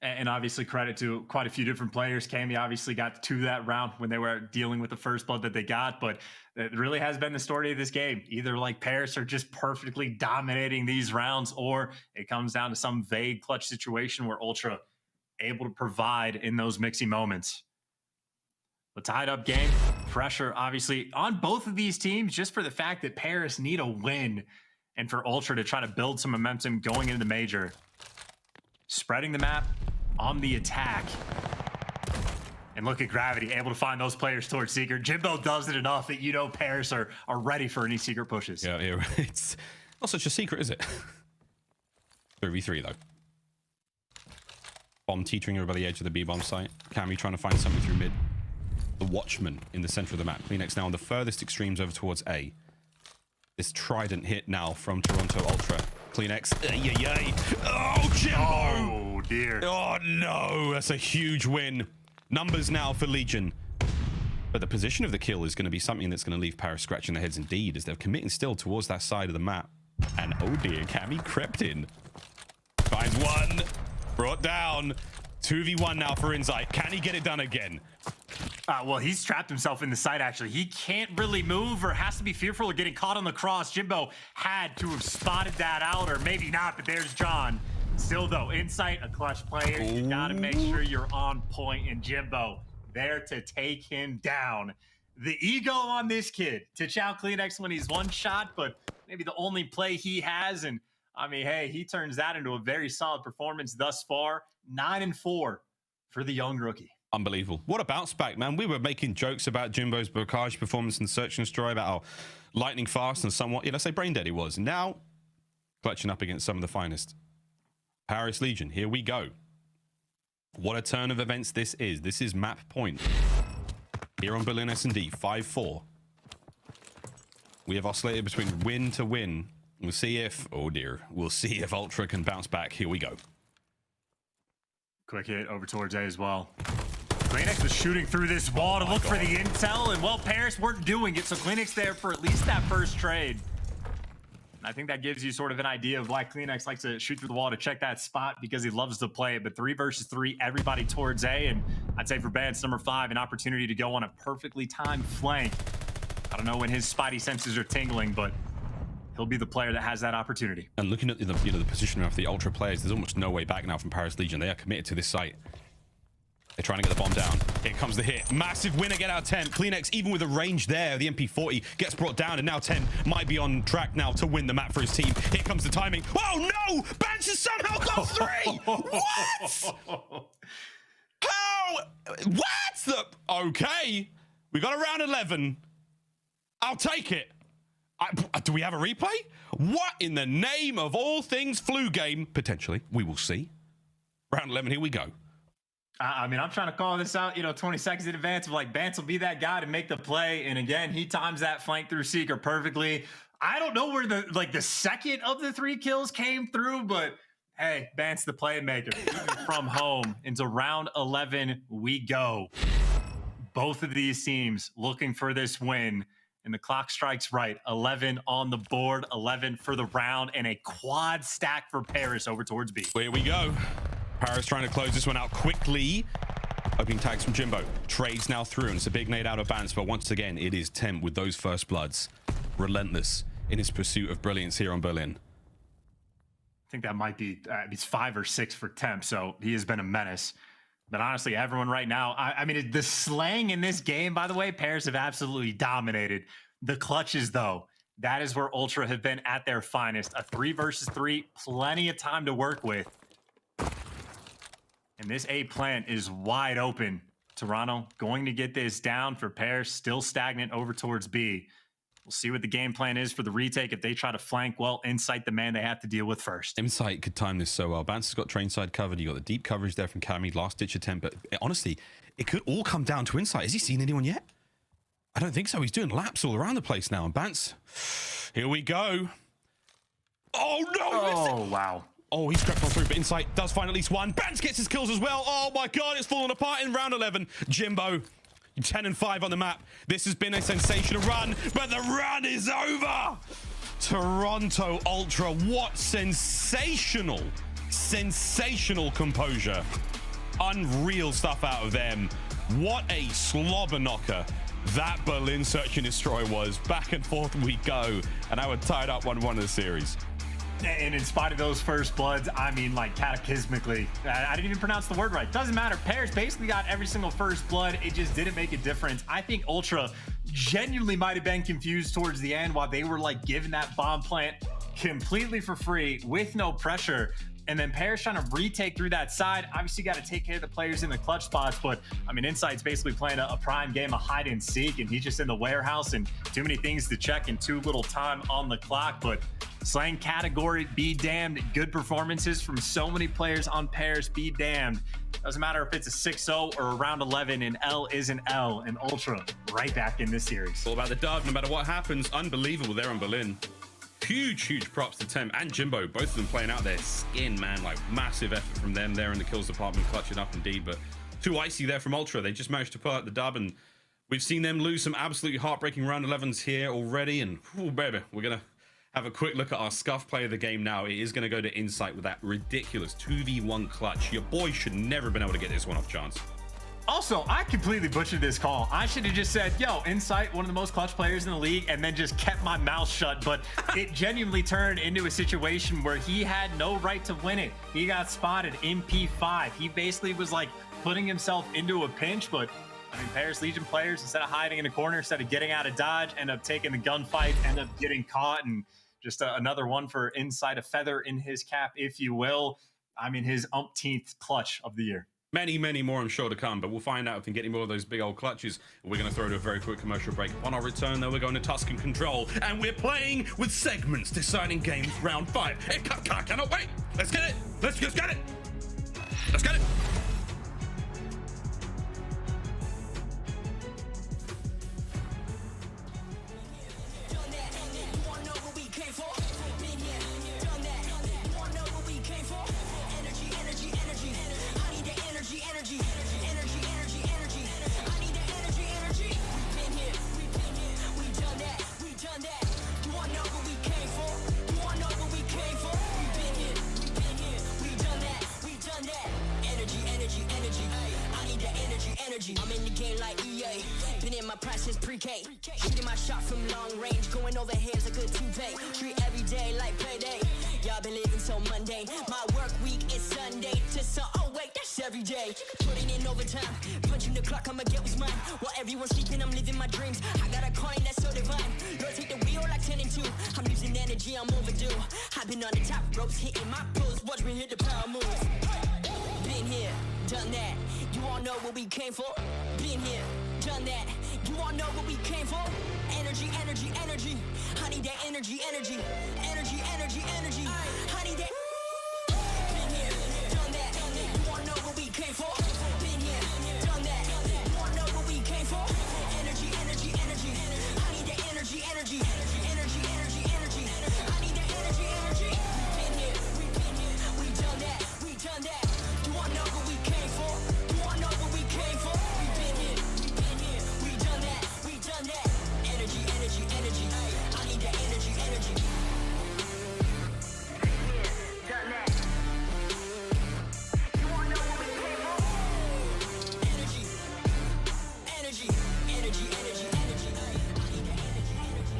And obviously credit to quite a few different players. Cammy obviously got to that round when they were dealing with the first blood that they got, but it really has been the story of this game. Either like Paris are just perfectly dominating these rounds, or it comes down to some vague clutch situation where Ultra able to provide in those mixy moments. The tied up game, pressure obviously on both of these teams just for the fact that Paris need a win and for Ultra to try to build some momentum going into the major. Spreading the map on the attack. And look at Gravity, able to find those players towards Secret. Jimbo does it enough that you know Paris are ready for any secret pushes. Yeah, it's not such a secret, is it? 3v3 though. Bomb teetering over by the edge of the B-bomb site. Cammy trying to find something through mid. The Watchman in the center of the map. Cleanix now on the furthest extremes over towards A. This trident hit now from Toronto Ultra. Cleanix. Oh, Jimbo! Oh, dear. Oh, no. That's a huge win. Numbers now for Legion. But the position of the kill is going to be something that's going to leave Paris scratching their heads indeed, as they're committing still towards that side of the map. And oh dear, Cammy crept in. Finds 1. Brought down. 2v1 now for Insight. Can he get it done again? Well, he's trapped himself in the site, actually. He can't really move or has to be fearful of getting caught on the cross. Jimbo had to have spotted that out, or maybe not, but there's John. Still, though, Insight, a clutch player. You got to make sure you're on point, and Jimbo there to take him down. The ego on this kid to chow Cleanix when he's one shot, but maybe the only play he has. And, I mean, hey, he turns that into a very solid performance thus far. 9-4 for the young rookie. Unbelievable. What a bounce back, man. We were making jokes about Jimbo's Bocage performance in Search and Destroy, about how lightning fast and somewhat, let's say brain dead he was. Now, clutching up against some of the finest. Paris Legion, here we go. What a turn of events this is. This is map point. Here on Berlin S&D, 5-4. We have oscillated between win to win. We'll see if, oh dear, we'll see if Ultra can bounce back. Here we go. Quick hit over towards A as well. Claynex was shooting through this wall to look for the intel, and well, Paris weren't doing it, so Claynex there for at least that first trade. And I think that gives you sort of an idea of why Claynex likes to shoot through the wall to check that spot, because he loves to play it. But 3 versus 3, everybody towards A, and I'd say for Bance number 5, an opportunity to go on a perfectly timed flank. I don't know when his spidey senses are tingling, but he'll be the player that has that opportunity. And looking at the position of the Ultra players, there's almost no way back now from Paris Legion. They are committed to this site. They're trying to get the bomb down. Here comes the hit. Massive win again out of 10. Claynex, even with the range there, the MP40 gets brought down, and now 10 might be on track now to win the map for his team. Here comes the timing. Oh no! Bance has somehow got 3! What? How? What? Okay. We got a round 11. I'll take it. Do we have a replay? What in the name of all things flu game? Potentially. We will see. Round 11, here we go. I mean, I'm trying to call this out, 20 seconds in advance of like, Bance will be that guy to make the play. And again, he times that flank through Seeker perfectly. I don't know where the second of the 3 kills came through, but hey, Bance the playmaker. Even from home into round 11 we go. Both of these teams looking for this win. And the clock strikes right. 11 on the board, 11 for the round, and a quad stack for Paris over towards B. Here we go. Paris trying to close this one out quickly. Opening tags from Jimbo. Trades now through, and it's a big nade out of Bance, but once again, it is Temp with those first bloods. Relentless in his pursuit of brilliance here on Berlin. I think that might be, it's 5 or 6 for Temp, so he has been a menace. But honestly, everyone right now, I mean, the slang in this game, by the way, Paris have absolutely dominated. The clutches, though, that is where Ultra have been at their finest. A 3 versus 3, plenty of time to work with. And this A plant is wide open. Toronto going to get this down for Paris, still stagnant over towards B. We'll see what the game plan is for the retake if they try to flank. Well, Insight, the man they have to deal with first. Insight could time this so well. Bance has got train side covered. You got the deep coverage there from Cammy, last ditch attempt. But honestly, it could all come down to Insight. Has he seen anyone yet? I don't think so. He's doing laps all around the place now. And Bance, here we go. Oh no! Oh wow! Oh, he's crept on through, but Insight does find at least one. Bance gets his kills as well. Oh my God, it's falling apart in round 11. Jimbo. 10 and 5 on the map. This has been a sensational run, but the run is over. Toronto Ultra, what sensational composure. Unreal stuff out of them. What a slobber knocker that Berlin Search and Destroy was. Back and forth we go, and now we're tied up 1-1 in the series. And in spite of those first bloods, I mean, like, cataclysmically, I didn't even pronounce the word right. Doesn't matter. Paris basically got every single first blood. It just didn't make a difference. I think Ultra genuinely might have been confused towards the end while they were, like, giving that bomb plant completely for free with no pressure. And then Paris trying to retake through that side. Obviously, got to take care of the players in the clutch spots. But, I mean, Insight's basically playing a prime game of hide and seek. And he's just in the warehouse and too many things to check and too little time on the clock. But slang category, be damned. Good performances from so many players on Paris, be damned. Doesn't matter if it's a 6-0 or a round 11, an L is an L. And Ultra right back in this series. All about the dub, no matter what happens. Unbelievable there in Berlin. Huge props to Temp and Jimbo, both of them playing out their skin, man. Like, massive effort from them there in the kills department, clutching up indeed. But too icy there from Ultra. They just managed to pull out the dub, and we've seen them lose some absolutely heartbreaking round 11s here already. And oh baby, we're gonna have a quick look at our scuff play of the game now. It is gonna go to Insight with that ridiculous 2v1 clutch. Your boy should never have been able to get this one off chance. Also, I completely butchered this call. I should have just said, yo, Insight, one of the most clutch players in the league, and then just kept my mouth shut. But it genuinely turned into a situation where he had no right to win it. He got spotted in P5. He basically was like putting himself into a pinch. But I mean, Paris Legion players, instead of hiding in a corner, instead of getting out of dodge, end up taking the gunfight, end up getting caught. And just another one for Insight, a feather in his cap, if you will. I mean, his umpteenth clutch of the year. Many, many more, I'm sure, to come, but we'll find out if we can get any more of those big old clutches. We're going to throw to a very quick commercial break. On our return, though, we're going to Tuscan Control, and we're playing with segments, deciding games round 5. Hey, cannot wait. Let's get it. Let's get it. Let's get it. I'm in the game like EA. Been in my prime since pre-K. Shooting my shot from long range. Going over here's a good two-pay. Treat every day like payday. Y'all been living so mundane. My work week is Sunday to oh wait, that's every day. Putting in overtime. Punching the clock, I'ma get what's mine. While everyone's sleeping, I'm living my dreams. I got a coin that's so divine. Lord, take the wheel like 10 and 2. I'm losing energy, I'm overdue. I've been on the top ropes, hitting my pulls. Watch me hit the power moves. Been here, done that. You all know what we came for. Been here, done that. You all know what we came for. Energy, energy, energy. I need that energy, energy. Energy, energy, energy. I need that. Been here, done that. You all know what we came for. Been here, done that. You all know what we came for. Energy, energy, energy. I need that energy, energy. Energy, energy, energy. I need that energy, energy. Been here, we done that. We done that. You all know what we came for. Energy, energy, energy. I need that energy, energy. Done that. You wanna know what we came for? Energy, energy, energy, energy, energy. I need that energy, energy.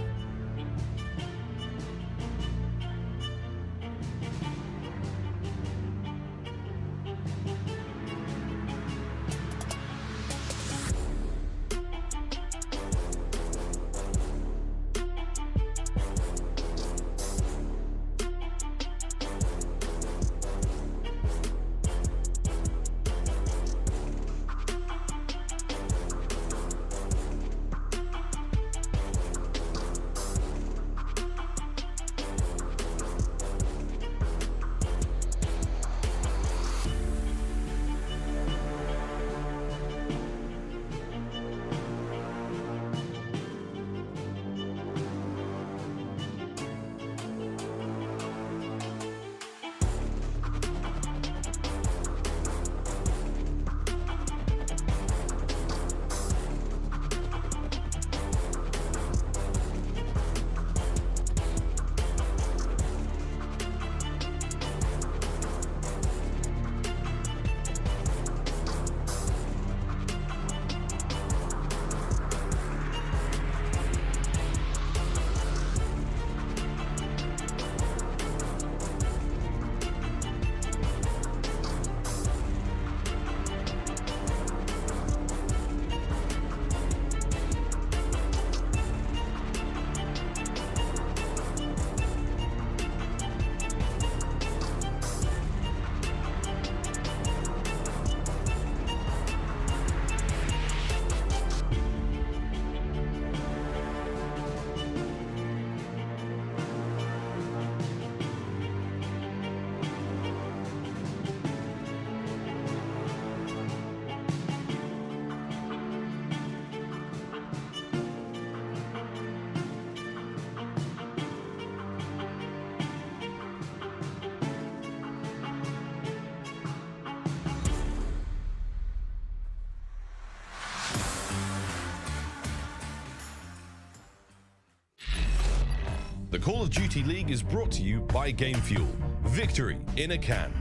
The Call of Duty League is brought to you by Game Fuel. Victory in a can.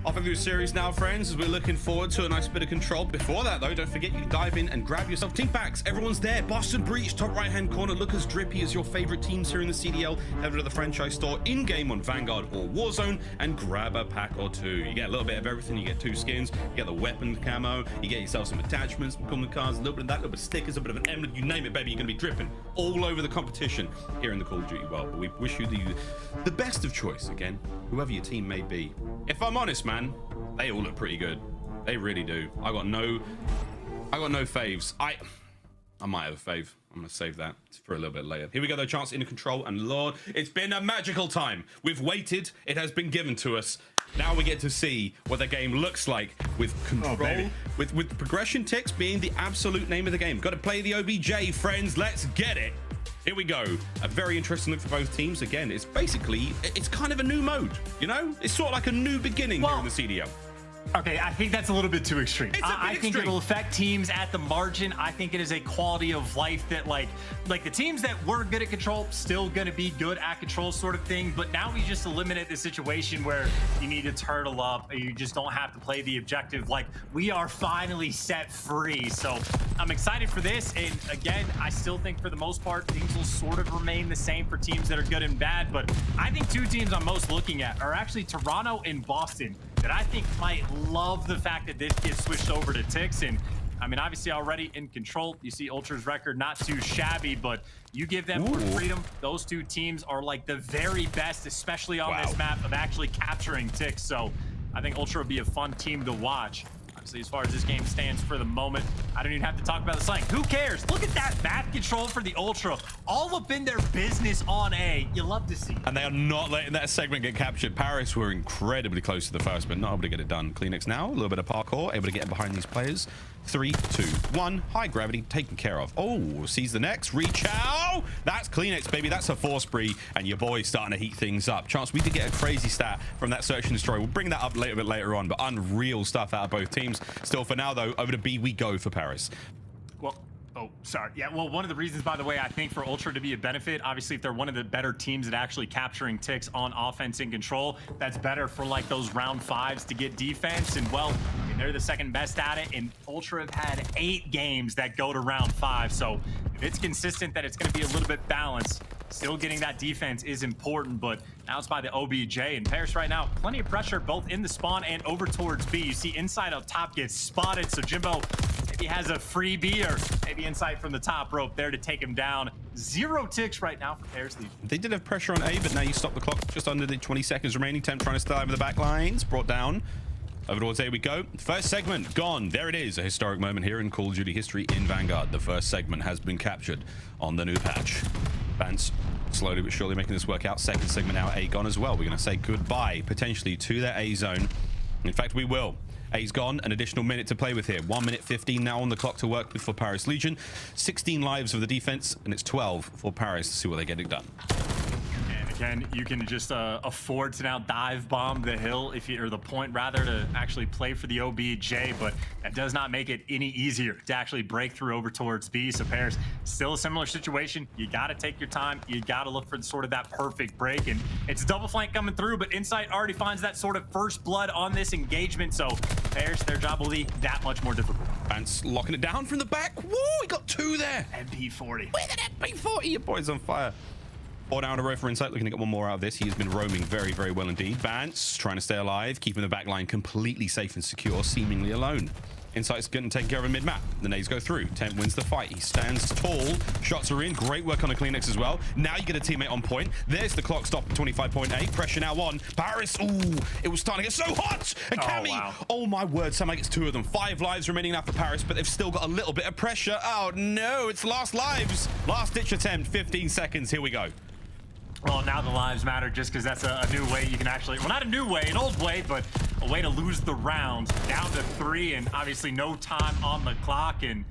Off of your series now, friends, as we're looking forward to a nice bit of control. Before that, though, don't forget you can dive in and grab yourself team packs. Everyone's there. Boston Breach, top right-hand corner. Look as drippy as your favorite teams here in the CDL. Head over to the franchise store in-game on Vanguard or Warzone and grab a pack or two. You get a little bit of everything. You get 2 skins. You get the weapon camo. You get yourself some attachments, some cards, a little bit of that, a little bit of stickers, a bit of an emblem. You name it, baby. You're going to be dripping all over the competition here in the Call of Duty world. But we wish you the best of choice, again, whoever your team may be. If I'm honest, man, they all look pretty good. They really do. I got no faves. I might have a fave. I'm gonna save that for a little bit later. Here we go though, chance into control, and Lord, it's been a magical time. We've waited, it has been given to us. Now we get to see what the game looks like with control, with progression ticks being the absolute name of the game. Got to play the OBJ, friends. Let's get it. Here we go. A very interesting look for both teams. Again, it's kind of a new mode, you know? It's sort of like a new beginning here in the CDL. Okay, I think that's a little bit too extreme. I think extreme. it'll affect teams at the margin. I think it is a quality of life that like the teams that were good at control still going to be good at control sort of thing. But now we just eliminate the situation where you need to turtle up. Or you just don't have to play the objective. Like, we are finally set free. So I'm excited for this. And again, I still think for the most part, things will sort of remain the same for teams that are good and bad. But I think 2 teams I'm most looking at are actually Toronto and Boston, that I think might love the fact that this gets switched over to Tix. And I mean, obviously already in control. You see Ultra's record not too shabby, but you give them more freedom. Those 2 teams are like the very best, especially on this map, of actually capturing Tix. So I think Ultra will be a fun team to watch. Obviously, as far as this game stands for the moment, I don't even have to talk about the slang. Who cares? Look at that map control for the Ultra. All up in their business on A. You love to see. And they are not letting that segment get captured. Paris were incredibly close to the first, but not able to get it done. Cleanix now, a little bit of parkour, able to get behind these players. 3, 2, 1. High gravity taken care of. Oh, sees the next. Reach out. That's Cleanix, baby. That's a force spree. And your boy's starting to heat things up. Chance we did get a crazy stat from that search and destroy. We'll bring that up a little bit later on, but unreal stuff out of both teams. Still, for now, though, over to B we go for Paris. Well, oh, sorry. Yeah, well, one of the reasons, by the way, I think for Ultra to be a benefit, obviously, if they're one of the better teams at actually capturing ticks on offense and control, that's better for like those round 5s to get defense. And well, they're the second best at it, and Ultra have had 8 games that go to round 5. So if it's consistent that it's going to be a little bit balanced, still getting that defense is important. But now it's by the OBJ, and Paris right now, plenty of pressure both in the spawn and over towards B. You see inside up top gets spotted, so Jimbo maybe has a freebie, or maybe inside from the top rope there to take him down. 0 ticks right now for Paris Legion. They did have pressure on A, but now you stop the clock just under the 20 seconds remaining. Temp trying to stay over the back lines, brought down. Over towards A we go. First segment gone. There it is. A historic moment here in Call of Duty history in Vanguard. The first segment has been captured on the new patch. Vance slowly but surely making this work out. Second segment now, A gone as well. We're going to say goodbye potentially to their A zone. In fact, we will. A's gone. An additional minute to play with here. 1 minute 15 now on the clock to work with for Paris Legion. 16 lives of the defense, and it's 12 for Paris to see what they get it done. Again, you can just afford to now dive bomb the hill, or the point rather, to actually play for the OBJ, but that does not make it any easier to actually break through over towards B. So Paris, still a similar situation. You got to take your time. You got to look for sort of that perfect break, and it's double flank coming through, but Insight already finds that sort of first blood on this engagement. So Paris, their job will be that much more difficult. Vance locking it down from the back. Whoa, he got 2 there. MP40. With an MP40, your boy's on fire. 4 down a row for Insight, looking to get 1 more out of this. He has been roaming very, very well indeed. Vance trying to stay alive, keeping the back line completely safe and secure, seemingly alone. Insight's getting taken care of in mid-map. The nades go through. Temp wins the fight. He stands tall. Shots are in. Great work on the Cleanix as well. Now you get a teammate on point. There's the clock stop at 25.8. Pressure now on. Paris. Ooh, it was starting to get so hot. And Cammy. Oh my word. Somehow gets 2 of them. 5 lives remaining now for Paris, but they've still got a little bit of pressure. Oh no, it's last lives. Last ditch attempt. 15 seconds. Here we go. Well, now the lives matter just because that's a new way you can actually, well, not a new way, an old way, but a way to lose the round. Down to 3, and obviously no time on the clock. And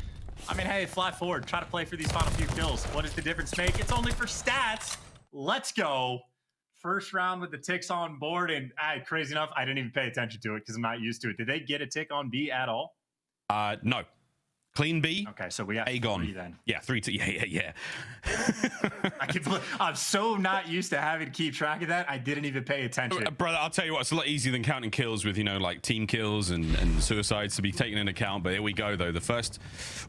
I mean, hey, fly forward, try to play for these final few kills. What does the difference make? It's only for stats. Let's go. First round with the ticks on board, and crazy enough, I didn't even pay attention to it because I'm not used to it. Did they get a tick on B at all? No. Clean B. Okay, so we got A gone. 3 then. Yeah, 3 to yeah. I'm so not used to having to keep track of that. I didn't even pay attention. Brother, I'll tell you what, it's a lot easier than counting kills with, you know, like team kills and suicides to be taken into account. But here we go, though. The first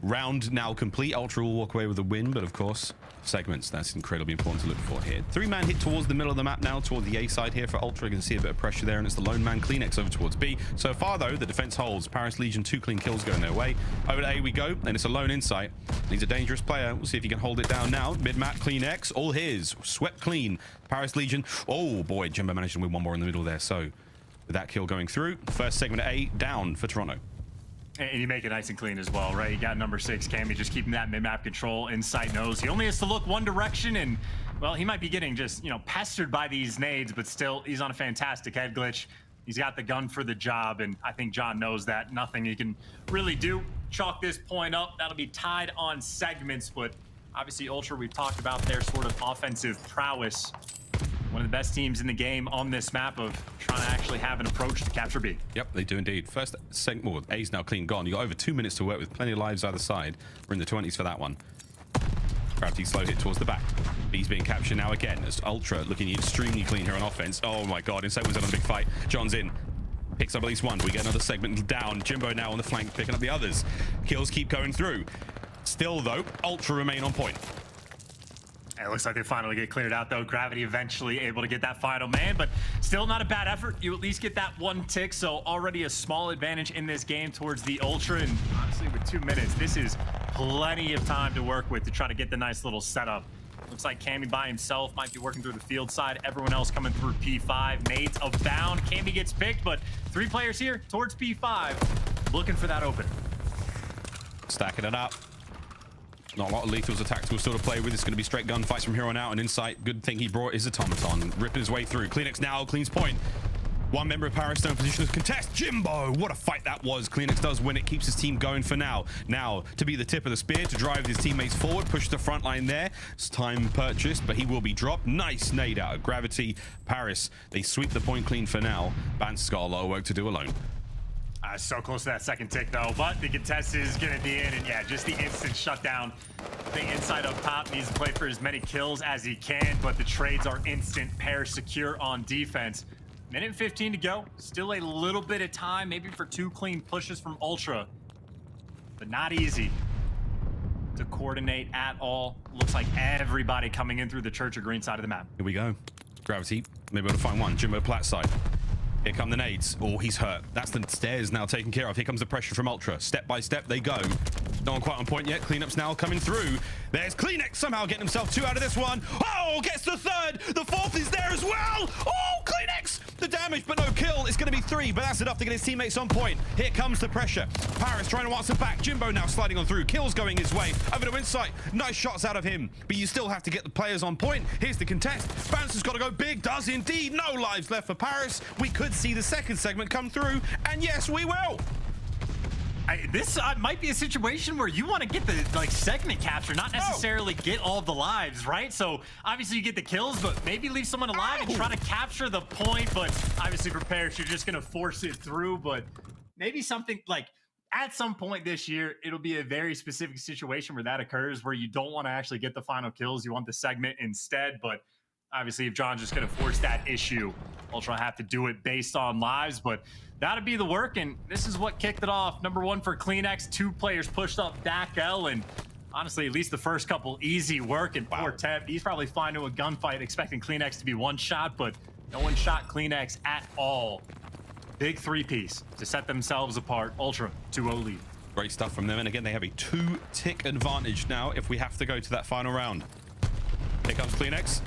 round now complete. Ultra will walk away with a win, but of course, segments, that's incredibly important to look for here. 3-man hit towards the middle of the map now, toward the A side here for Ultra. You can see a bit of pressure there, and it's the lone man Kleenex over towards B. So far, though, the defense holds. Paris Legion, 2 clean kills going their way. Over to A we go, and it's a lone insight. He's a dangerous player. We'll see if he can hold it down now. Mid-map, Kleenex, all his. Swept clean. Paris Legion. Oh, boy, Jimbo managed to win one more in the middle there. So, with that kill going through, first segment A down for Toronto. And you make it nice and clean as well, right? You got number 6, Cammy, just keeping that mid-map control. Insight knows he only has to look one direction, and, well, he might be getting just, you know, pestered by these nades, but still, he's on a fantastic head glitch. He's got the gun for the job, and I think John knows that. Nothing he can really do. Chalk this point up. That'll be tied on segments, but obviously, Ultra, we've talked about their sort of offensive prowess. One of the best teams in the game on this map of trying to actually have an approach to capture B. Yep, they do indeed. First segment, well, A's now clean gone. You got over 2 minutes to work with, plenty of lives either side. We're in the 20s for that one. Gravity slow hit towards the back. B's being captured now again as Ultra looking extremely clean here on offense. Oh my god, Inside was in on a big fight. John's in. Picks up at least one. We get another segment down. Jimbo now on the flank, picking up the others. Kills keep going through. Still, though, Ultra remain on point. It looks like they finally get cleared out, though. Gravity eventually able to get that final man, but still not a bad effort. You at least get that 1 tick, so already a small advantage in this game towards the Ultra. And honestly, with 2 minutes, this is plenty of time to work with to try to get the nice little setup. Looks like Cammy by himself might be working through the field side. Everyone else coming through P5. Nades abound. Cammy gets picked, but 3 players here towards P5 looking for that open. Stacking it up. Not a lot of lethals or tactical still to play with. It's going to be straight gunfights from here on out. And Insight, good thing he brought his automaton. Ripping his way through. Kleenex now cleans point. One member of Paris still in position to contest. Jimbo, what a fight that was. Kleenex does win it, keeps his team going for now. Now, to be the tip of the spear, to drive his teammates forward, push the front line there. It's time purchased, but he will be dropped. Nice nade out of Gravity. Paris, they sweep the point clean for now. Bance got a lot of work to do alone. So close to that second tick, though, but the contest is going to be in, and yeah, just the instant shutdown. The Inside up top needs to play for as many kills as he can, but the trades are instant. Pair secure on defense. Minute 15 to go. Still a little bit of time, maybe for 2 clean pushes from Ultra, but not easy to coordinate at all. Looks like everybody coming in through the Church of Green side of the map. Here we go. Gravity, maybe able to find one. Jimbo Platt side. Here come the nades. Oh, he's hurt. That's the stairs now taken care of. Here comes the pressure from Ultra. Step by step, they go. No one quite on point yet. Cleanups now coming through. There's Kleenex somehow getting himself 2 out of this one. Oh, gets the 3rd. The 4th is there as well. Oh, Kleenex. The damage, but no kill. It's going to be 3, but that's enough to get his teammates on point. Here comes the pressure. Paris trying to answer back. Jimbo now sliding on through. Kills going his way. Over to Insight. Nice shots out of him, but you still have to get the players on point. Here's the contest. Bounce has got to go big. Does indeed. No lives left for Paris. We could see the second segment come through, and yes, we will. This might be a situation where you want to get the segment capture, not necessarily get all the lives, right? So obviously you get the kills, but maybe leave someone alive and try to capture the point. But obviously for Paris, you're just going to force it through. But maybe something like at some point this year, it'll be a very specific situation where that occurs, where you don't want to actually get the final kills. You want the segment instead. But obviously if John's just going to force that issue, Ultra have to do it based on lives. But that'd be the work, and this is what kicked it off. Number 1 for Kleenex, 2 players pushed up Dak L, and honestly, at least the first couple easy work. And poor Teb, he's probably flying to a gunfight expecting Kleenex to be one shot, but no one shot Kleenex at all. Big 3-piece to set themselves apart. Ultra 2-0 lead. Great stuff from them, and again, they have a 2-tick advantage now if we have to go to that final round. Here comes Kleenex.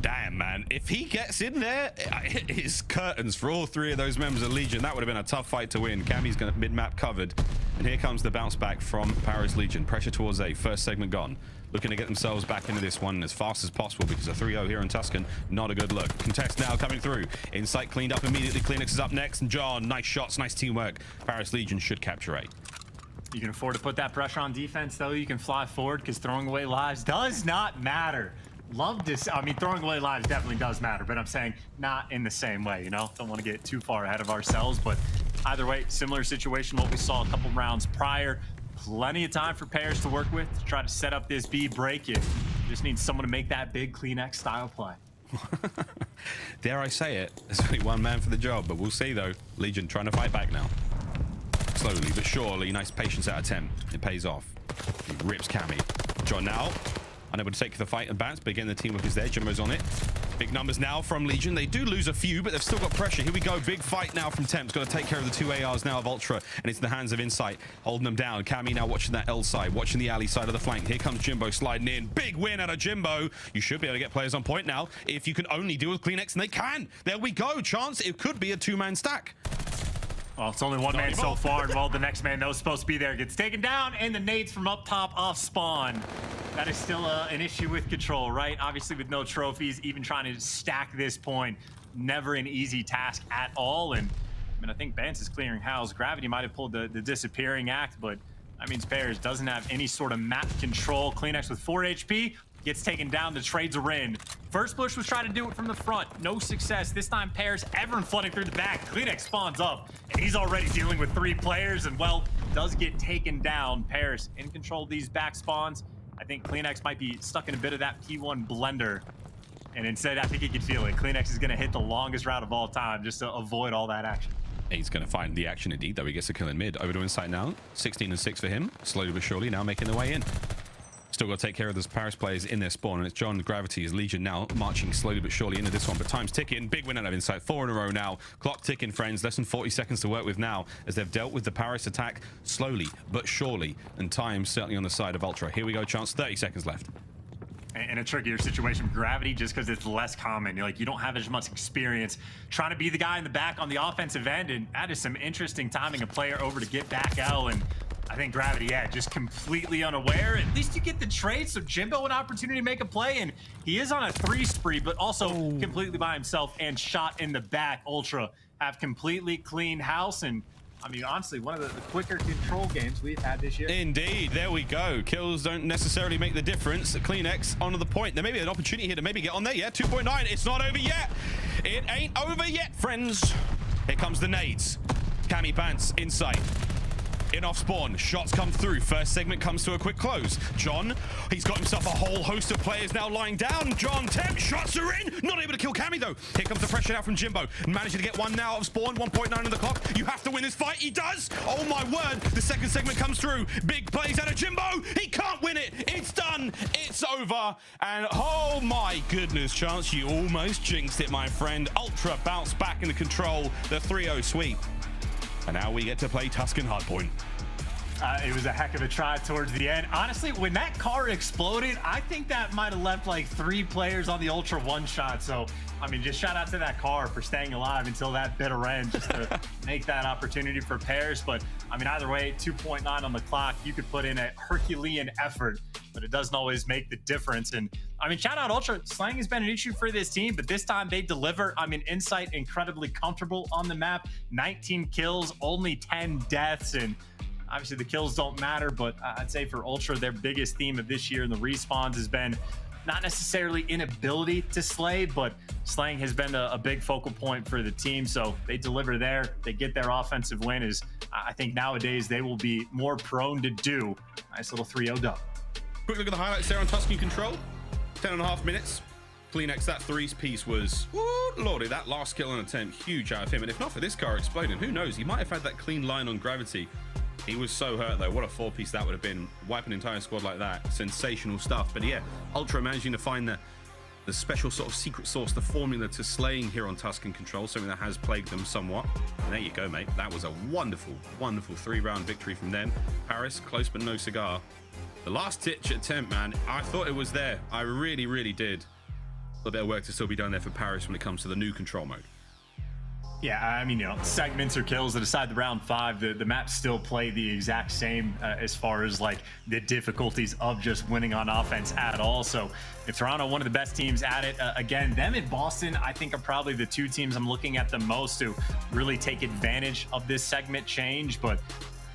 Damn, man. If he gets in there, it is curtains for all 3 of those members of Legion. That would have been a tough fight to win. Cammy's going to mid-map covered. And here comes the bounce back from Paris Legion. Pressure towards A. First segment gone. Looking to get themselves back into this one as fast as possible because a 3-0 here in Tuscan, not a good look. Contest now coming through. Insight cleaned up immediately. Kleenex is up next. And John, nice shots, nice teamwork. Paris Legion should capture A. You can afford to put that pressure on defense, though. You can fly forward because throwing away lives does not matter. Love this. I mean, throwing away lives definitely does matter, but I'm saying not in the same way, you know? Don't want to get too far ahead of ourselves, but either way, similar situation, what we saw a couple rounds prior. Plenty of time for pairs to work with to try to set up this B break. If Just needs someone to make that big CleanX style play. Dare I say it, there's only one man for the job, but we'll see though. Legion trying to fight back now. Slowly but surely, nice patience out of Temp. It pays off. He rips Cammy. John now, unable to take the fight and bounce, but again, the teamwork is there. Jimbo's on it. Big numbers now from Legion. They do lose a few, but they've still got pressure. Here we go. Big fight now from Temp's. Got to take care of the 2 ARs now of Ultra, and it's in the hands of Insight, holding them down. Cammy now watching that L side, watching the alley side of the flank. Here comes Jimbo sliding in. Big win out of Jimbo. You should be able to get players on point now if you can only deal with CleanX, and they can. There we go. Chance it could be a 2-man stack. Well, it's only one man so far, and well, the next man that was supposed to be there gets taken down, and the nades from up top off spawn. That is still an issue with control, right? Obviously, with no trophies, even trying to stack this point, never an easy task at all. And I mean, I think Bance is clearing house. Gravity might have pulled the disappearing act, but that means Pairs doesn't have any sort of map control. CleanX with 4 HP. Gets taken down, the trades are in. First push was trying to do it from the front. No success. This time, Pairs, everyone flooding through the back. CleanX spawns up, and he's already dealing with 3 players, and well, does get taken down. Pairs in control of these back spawns. I think CleanX might be stuck in a bit of that P1 blender. And instead, I think he can feel it. CleanX is going to hit the longest route of all time just to avoid all that action. He's going to find the action indeed, though. He gets a kill in mid. Over to Insight now. 16 and 6 for him. Slowly but surely now making their way in. Still got to take care of those Paris players in their spawn, and it's John Gravity's Legion now marching slowly but surely into this one, but time's ticking. Big win out of Insight, 4 in a row now. Clock ticking, friends. Less than 40 seconds to work with now as they've dealt with the Paris attack slowly but surely, and time certainly on the side of Ultra. Here we go, Chance. 30 seconds left. In a trickier situation with Gravity, just because it's less common. Like, you don't have as much experience trying to be the guy in the back on the offensive end, and that is some interesting timing a player over to get back L. And I think Gravity, yeah, just completely unaware. At least you get the trade, so Jimbo an opportunity to make a play, and he is on a 3 spree, but also completely by himself and shot in the back. Ultra have completely cleaned house, and I mean, honestly, one of the quicker control games we've had this year. Indeed, there we go. Kills don't necessarily make the difference. CleanX onto the point. There may be an opportunity here to maybe get on there. Yeah, 2.9. It's not over yet. It ain't over yet, friends. Here comes the nades. Cammy Pants, Insight. In off spawn, shots come through. First segment comes to a quick close. John, he's got himself a whole host of players now lying down. John, Temp, shots are in. Not able to kill Cammy though. Here comes the pressure now from Jimbo. Managing to get one now of spawn, 1.9 on the clock. You have to win this fight. He does. Oh my word. The second segment comes through. Big plays out of Jimbo. He can't win it. It's done. It's over. And oh my goodness, Chance, you almost jinxed it, my friend. Ultra bounced back into control. The 3-0 sweep. And now we get to play Tuscan Hardpoint. It was a heck of a try towards the end. Honestly, when that car exploded, I think that might have left like 3 players on the Ultra one-shot. So, I mean, just shout out to that car for staying alive until that bitter end just to make that opportunity for Pairs. But, I mean, either way, 2.9 on the clock, you could put in a Herculean effort, but it doesn't always make the difference. And, I mean, shout out Ultra. Slang has been an issue for this team, but this time they deliver. I mean, Insight incredibly comfortable on the map. 19 kills, only 10 deaths, and obviously the kills don't matter, but I'd say for Ultra, their biggest theme of this year in the respawns has been not necessarily inability to slay, but slaying has been a big focal point for the team. So they deliver there, they get their offensive win, as I think nowadays they will be more prone to do. Nice little 3-0 dub. Quick look at the highlights there on Tuscan control. 10.5 minutes. CleanX, that 3's piece was, woo, lordy, that last kill on attempt, huge out of him. And if not for this car exploding, who knows? He might have had that clean line on Gravity. He was so hurt though. What a 4-piece that would have been. Wipe an entire squad like that. Sensational stuff. But yeah, Ultra managing to find the special sort of secret sauce, the formula to slaying here on Tuscan control, something that has plagued them somewhat. And there you go, mate. That was a wonderful, wonderful 3-round victory from them. Paris, close but no cigar. The last ditch attempt, man, I thought it was there. I really, really did. A little bit of work to still be done there for Paris when it comes to the new control mode. Yeah, I mean, you know, segments or kills that decide the round 5, the maps still play the exact same as far as like the difficulties of just winning on offense at all. So if Toronto, one of the best teams at it, again, them and Boston, I think are probably the 2 teams I'm looking at the most to really take advantage of this segment change. But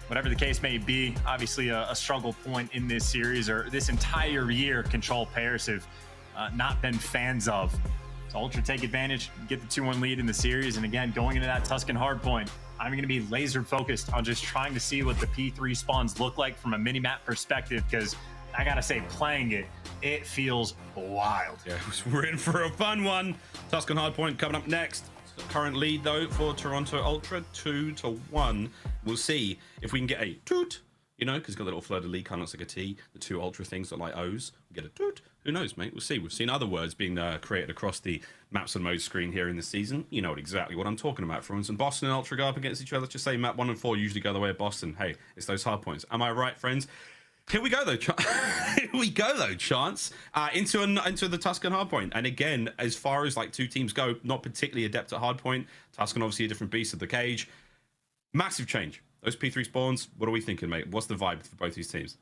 whatever the case may be, obviously a struggle point in this series or this entire year, control pairs have not been fans of. So Ultra take advantage, get the 2-1 lead in the series. And again, going into that Tuscan Hardpoint, I'm going to be laser focused on just trying to see what the P3 spawns look like from a mini-map perspective, because I gotta say, playing it feels wild. Yeah, we're in for a fun one. Tuscan Hardpoint coming up next. Current lead though for Toronto Ultra, 2-1. We'll see if we can get a toot, you know, because it's got a little fleur-de-lis, kind of looks like a T. The two Ultra things look like O's. We get a toot. Who knows, mate? We'll see. We've seen other words being created across the maps and modes screen here in the season. You know exactly what I'm talking about. For instance, Boston and Ultra go up against each other. Let's just say map 1 and 4 usually go the way of Boston. Hey, it's those hard points. Am I right, friends? Here we go, though. Here we go, though, Chance, into the Tuscan Hardpoint. And again, as far as like two teams go, not particularly adept at Hardpoint. Tuscan, obviously, a different beast of the cage. Massive change. Those P3 spawns, what are we thinking, mate? What's the vibe for both these teams?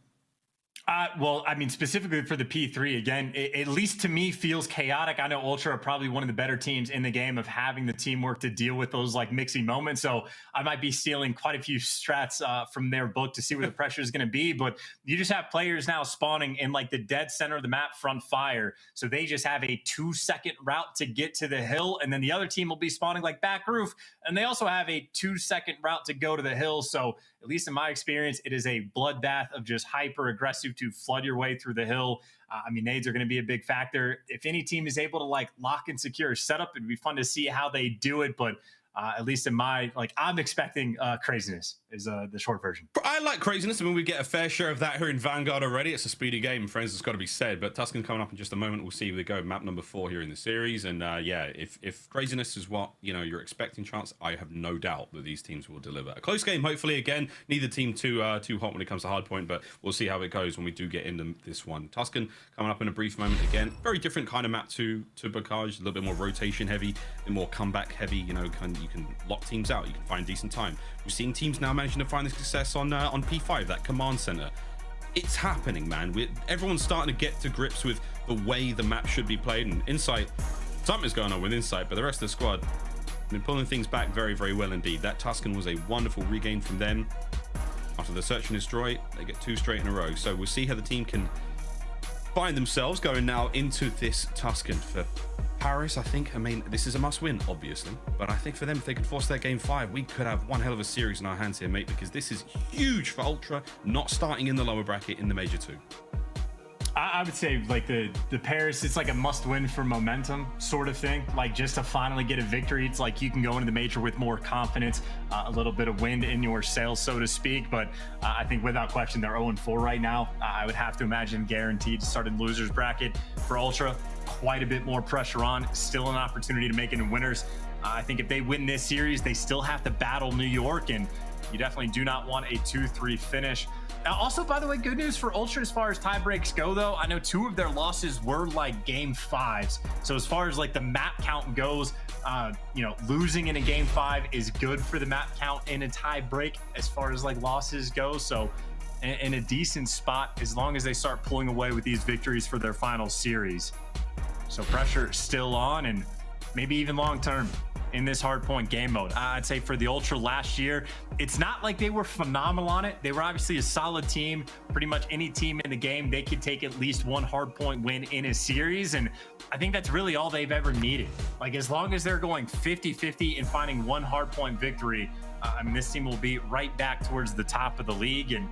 Well, I mean, specifically for the P3, again, at least to me feels chaotic. I know Ultra are probably one of the better teams in the game of having the teamwork to deal with those like mixing moments. So I might be stealing quite a few strats from their book to see where the pressure is going to be. But you just have players now spawning in like the dead center of the map, front fire. So they just have a 2-second route to get to the hill. And then the other team will be spawning like back roof. And they also have a 2-second route to go to the hill. So at least in my experience, it is a bloodbath of just hyper aggressive to flood your way through the hill. I mean, nades are going to be a big factor. If any team is able to like lock and secure a setup, it'd be fun to see how they do it. But at least in my, like, I'm expecting craziness is the short version. I like craziness. I mean, we get a fair share of that here in Vanguard already. It's a speedy game, friends. It's got to be said. But Tuscan coming up in just a moment. We'll see where they go. Map number 4 here in the series. And yeah, if craziness is what, you know, you're expecting, Chance, I have no doubt that these teams will deliver. A close game, hopefully. Again, neither team too hot when it comes to Hardpoint, but we'll see how it goes when we do get into this one. Tuscan coming up in a brief moment again. Very different kind of map to Bocage. A little bit more rotation heavy, a bit more comeback heavy. You know, you can lock teams out. You can find decent time. We've seen teams now managing to find the success on P5, that command center. It's happening, man. Everyone's starting to get to grips with the way the map should be played. And Insight, something's going on with Insight, but the rest of the squad have been pulling things back very, very well indeed. That Tuscan was a wonderful regain from them. After the search and destroy, they get 2 straight in a row. So we'll see how the team can find themselves going now into this Tuscan. For Paris, I think, I mean, this is a must-win, obviously, but I think for them, if they could force their game 5, we could have one hell of a series in our hands here, mate, because this is huge for Ultra, not starting in the lower bracket in the Major 2. I would say like the Paris, it's like a must-win for momentum sort of thing. Like just to finally get a victory, it's like you can go into the major with more confidence, a little bit of wind in your sails, so to speak. But I think without question, they're 0-4 right now. I would have to imagine guaranteed to start in losers bracket for Ultra. Quite a bit more pressure on, still an opportunity to make it in winners. I think if they win this series, they still have to battle New York, and you definitely do not want a 2-3 finish. Also, by the way, good news for Ultra as far as tie breaks go, though. I know 2 of their losses were like game 5s. So as far as like the map count goes, you know, losing in a game 5 is good for the map count in a tie break as far as like losses go. So in a decent spot as long as they start pulling away with these victories for their final series. So pressure still on, and maybe even long term in this hardpoint game mode. I'd say for the Ultra last year, it's not like they were phenomenal on it. They were obviously a solid team. Pretty much any team in the game, they could take at least one hardpoint win in a series. And I think that's really all they've ever needed. Like as long as they're going 50-50 and finding one hardpoint victory, I mean, this team will be right back towards the top of the league. And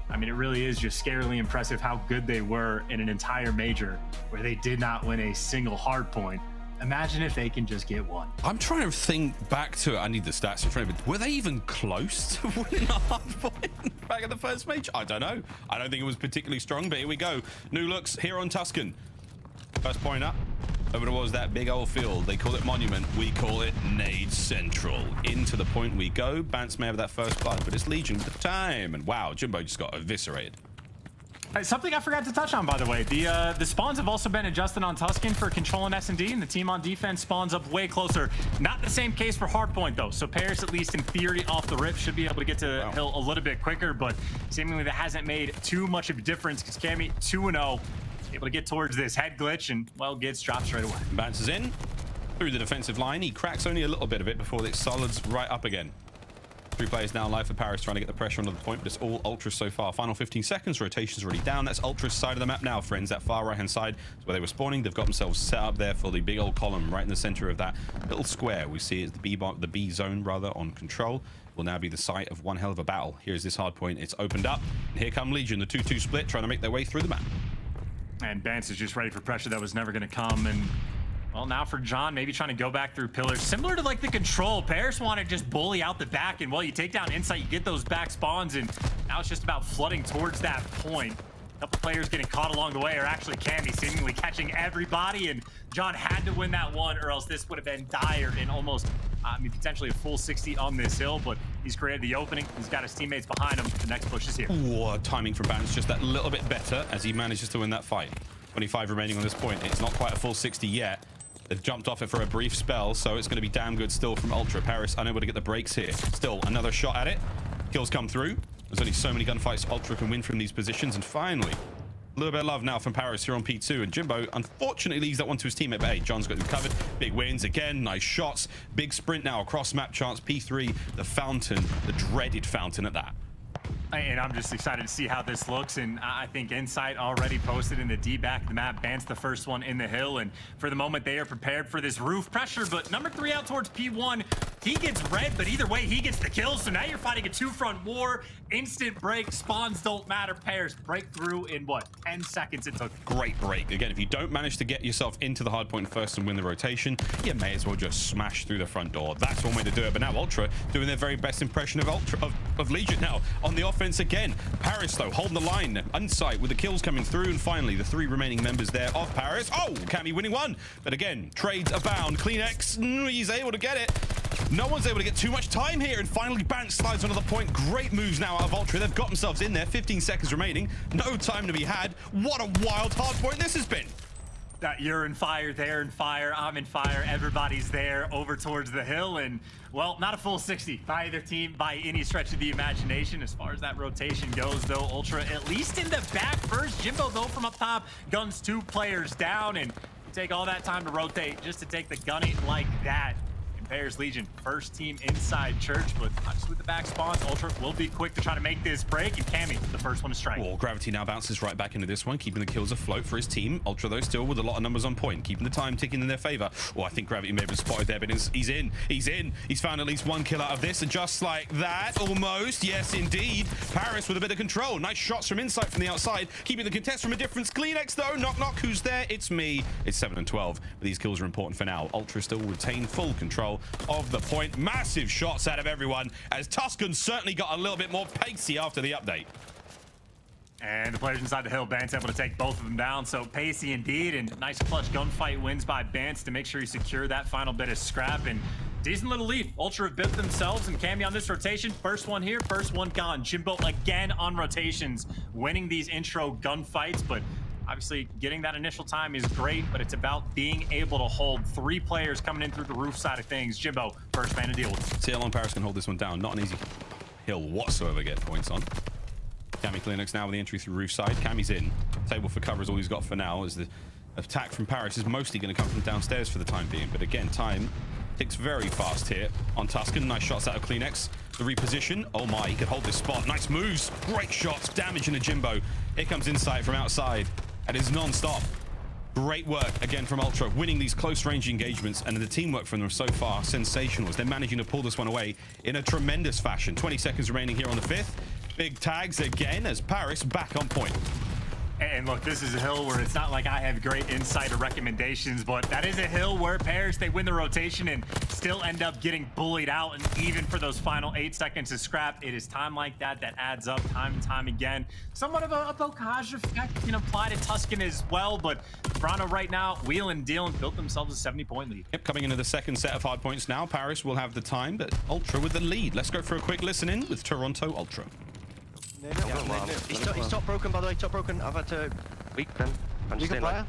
I mean, it really is just scarily impressive how good they were in an entire major where they did not win a single hardpoint. Imagine if they can just get one. I'm trying to think back to it. I need the stats in front of me. Were they even close to winning a hardpoint back at the first major? I don't know. I don't think it was particularly strong, but here we go. New looks here on Tuscan. First point up. Over towards that big old field. They call it Monument. We call it Nade Central. Into the point we go. Bance may have that first blood, but it's Legion with the time. And wow, Jimbo just got eviscerated. Something I forgot to touch on, by the way. The spawns have also been adjusted on Tuscan for controlling S&D, and the team on defense spawns up way closer. Not the same case for Hardpoint, though. So Paris, at least in theory, off the rip, should be able to get to hill a little bit quicker, but seemingly that hasn't made too much of a difference because Cammy 2-0, able to get towards this head glitch and, well, gets dropped straight away. Bounces in through the defensive line. He cracks only a little bit of it before it solids right up again. three players now alive for Paris, trying to get the pressure onto the point, but it's all Ultra so far. Final 15 seconds, rotation's already down. That's Ultra's side of the map now, friends. That far right-hand side is where they were spawning. They've got themselves set up there for the big old column right in the center of that little square. We see it's the B zone, rather, on control. Will now be the site of one hell of a battle. Here's this hard point. It's opened up, and here come Legion, the 2-2 split, trying to make their way through the map. And Bance is just ready for pressure that was never going to come. And well, now for John, maybe trying to go back through pillars. Similar to like the control, Paris want to just bully out the back. And well, you take down Insight, you get those back spawns. And now it's just about flooding towards that point. A couple players getting caught along the way, or actually Candy seemingly catching everybody. And John had to win that one, or else this would have been dire and almost, potentially a full 60 on this hill. But he's created the opening. He's got his teammates behind him. The next push is here. Ooh, timing from Bance just that little bit better as he manages to win that fight. 25 remaining on this point. It's not quite a full 60 yet. They've jumped off it for a brief spell, so it's going to be damn good still from Ultra. Paris unable to get the breaks here. Still another shot at it. Kills come through. There's only so many gunfights Ultra can win from these positions, and finally, a little bit of love now from Paris here on P2, and Jimbo unfortunately leaves that one to his teammate, but hey, John's got him covered. Big wins again, nice shots, big sprint now across map chance. P3, the fountain, the dreaded fountain at that. And I'm just excited to see how this looks. And I think Insight already posted in the D back of the map. Bance the first one in the hill. And for the moment, they are prepared for this roof pressure. But number 3 out towards P1, he gets red, but either way, he gets the kill. So now you're fighting a 2-front war. Instant break. Spawns don't matter. Pairs break through in what, 10 seconds it took. Great break. Again, if you don't manage to get yourself into the hard point first and win the rotation, you may as well just smash through the front door. That's one way to do it. But now Ultra doing their very best impression of Legion now on the offense again. Paris, though, holding the line. Insight with the kills coming through. And finally, the 3 remaining members there of Paris. Oh, Cammy winning one. But again, trades abound. CleanX, he's able to get it. No one's able to get too much time here. And finally, Bance slides onto the point. Great moves now out of Ultra. They've got themselves in there. 15 seconds remaining. No time to be had. What a wild hard point this has been. You're in fire, they're in fire, I'm in fire, everybody's there over towards the hill. And well, not a full 60 by either team by any stretch of the imagination. As far as that rotation goes, though, Ultra at least in the back first. Jimbo, though, from up top, guns 2 players down, and you take all that time to rotate just to take the gunning like that. Pairs Legion, first team inside Church, but not just with the back spawns. Ultra will be quick to try to make this break, and Cammy, the first one to strike. Oh, Gravity now bounces right back into this one, keeping the kills afloat for his team. Ultra, though, still with a lot of numbers on point, keeping the time ticking in their favor. Oh, I think Gravity may have been spotted there, but he's in. He's found at least 1 kill out of this, and just like that, almost, yes, indeed, Paris with a bit of control. Nice shots from Insight from the outside, keeping the contest from a difference. CleanX, though, knock, who's there? It's me. It's 7 and 12, but these kills are important for now. Ultra still retain full control of the point. Massive shots out of everyone, as Tuscan certainly got a little bit more pacey after the update. And the players inside the hill, Bance able to take both of them down, so pacey indeed, and nice clutch gunfight wins by Bance to make sure he secured that final bit of scrap, and decent little lead. Ultra have built themselves, and Cammy on this rotation, first one here, first one gone. Jimbo again on rotations, winning these intro gunfights, but obviously, getting that initial time is great, but it's about being able to hold 3 players coming in through the roof side of things. Jimbo, first man to deal with. See how long Paris can hold this one down. Not an easy hill whatsoever get points on. Cammy CleanX now with the entry through roof side. Cammy's in. Table for cover is all he's got for now, as the attack from Paris is mostly going to come from downstairs for the time being. But again, time ticks very fast here on Tuscan. Nice shots out of CleanX. The reposition. Oh my, he could hold this spot. Nice moves. Great shots. Damage in a Jimbo. Here comes Insight from outside. That is non-stop. Great work again from Ultra, winning these close range engagements, and the teamwork from them so far sensational as they're managing to pull this one away in a tremendous fashion. 20 seconds remaining here on the 5th. Big tags again as Paris back on point. And look, this is a hill where it's not like I have great insight or recommendations, but that is a hill where Paris, they win the rotation and still end up getting bullied out. And even for those final 8 seconds of scrap, it is time like that that adds up time and time again. Somewhat of a bocage effect can apply to Tuscan as well, but Toronto right now, wheeling and dealing, built themselves a 70-point lead. Yep, coming into the second set of hard points now. Paris will have the time, but Ultra with the lead. Let's go for a quick listen in with Toronto Ultra. He's top broken, by the way, top broken. I've had to weak them. I'm just staying like...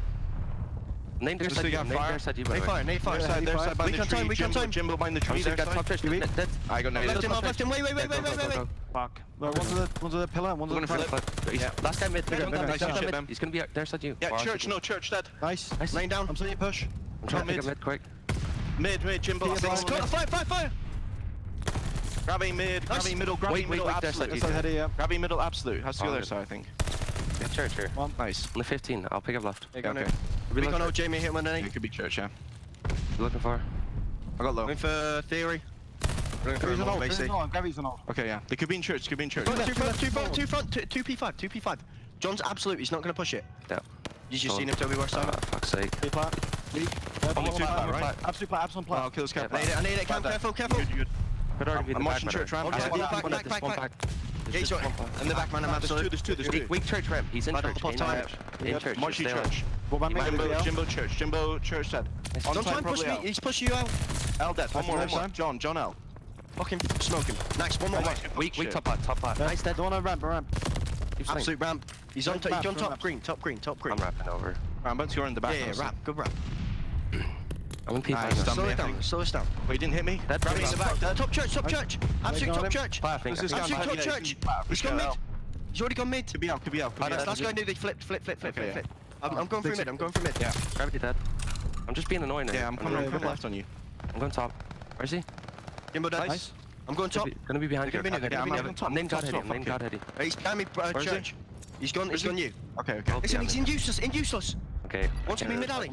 Name their side, name their side, you by the way. Name fire, side, their side, behind the tree, Jimbo behind the tree, their side. I got no... Left him, wait. Fuck. One's of the pillar, one's of the pillar. Yeah, last guy mid, he's gonna be their side, you. Yeah, Church, dead. Nice. Laying down. I'm seeing you push. I'm trying to pick up mid, quick. Mid, Jimbo. Fire! Gravity mid, gravity middle, gravity middle, absolute. Gravity middle, absolute. How's the other side, I think? Yeah, church here. Nice. On the 15, I'll pick up left. Okay. We can know Jamie hit one, didn't he? It could be church, yeah. You looking for? I got low. Looking for theory. Gravy's an ult. Okay, yeah. They could be in church, could be in church. Two front, 2P5. John's absolute, he's not going to push it. Yeah. You just seen him, Toby, worst time? Fuck's sake. Absolute plat. I'll kill this guy. I need it, careful. Good. I'm watching church ramp. Back. He's in the back, man. I'm absolute. There's two. Weak church ramp. He's in church. In church. Mochi church. Jimbo church dead. Don't try and push me. He's pushing you out. L dead. One more. John L. Fucking smoke him. Nice. One more. Weak top part. Nice dead. One on ramp. Absolute ramp. He's on top green. Top green. I'm wrapping over. Ramp, you're in the back. Yeah, ramp. Good ramp. I'm in P5. Nice. Slow us down. Wait, he didn't hit me? Grab me in the back. Top church. Absolute top church. Absolute top church. He's gone mid. He's already gone mid. Could be out. Last guy knew they flip. I'm going through mid. Yeah. Gravity dead. I'm just being annoying. Yeah, I'm coming left on you. I'm going top. Where is he? Jimbo dead. Nice. I'm going top. Gonna be behind you. I'm named God Heady. He's behind me, church. He's gone you. Okay. Listen, he's in useless. Okay. Wants to be mid-alley.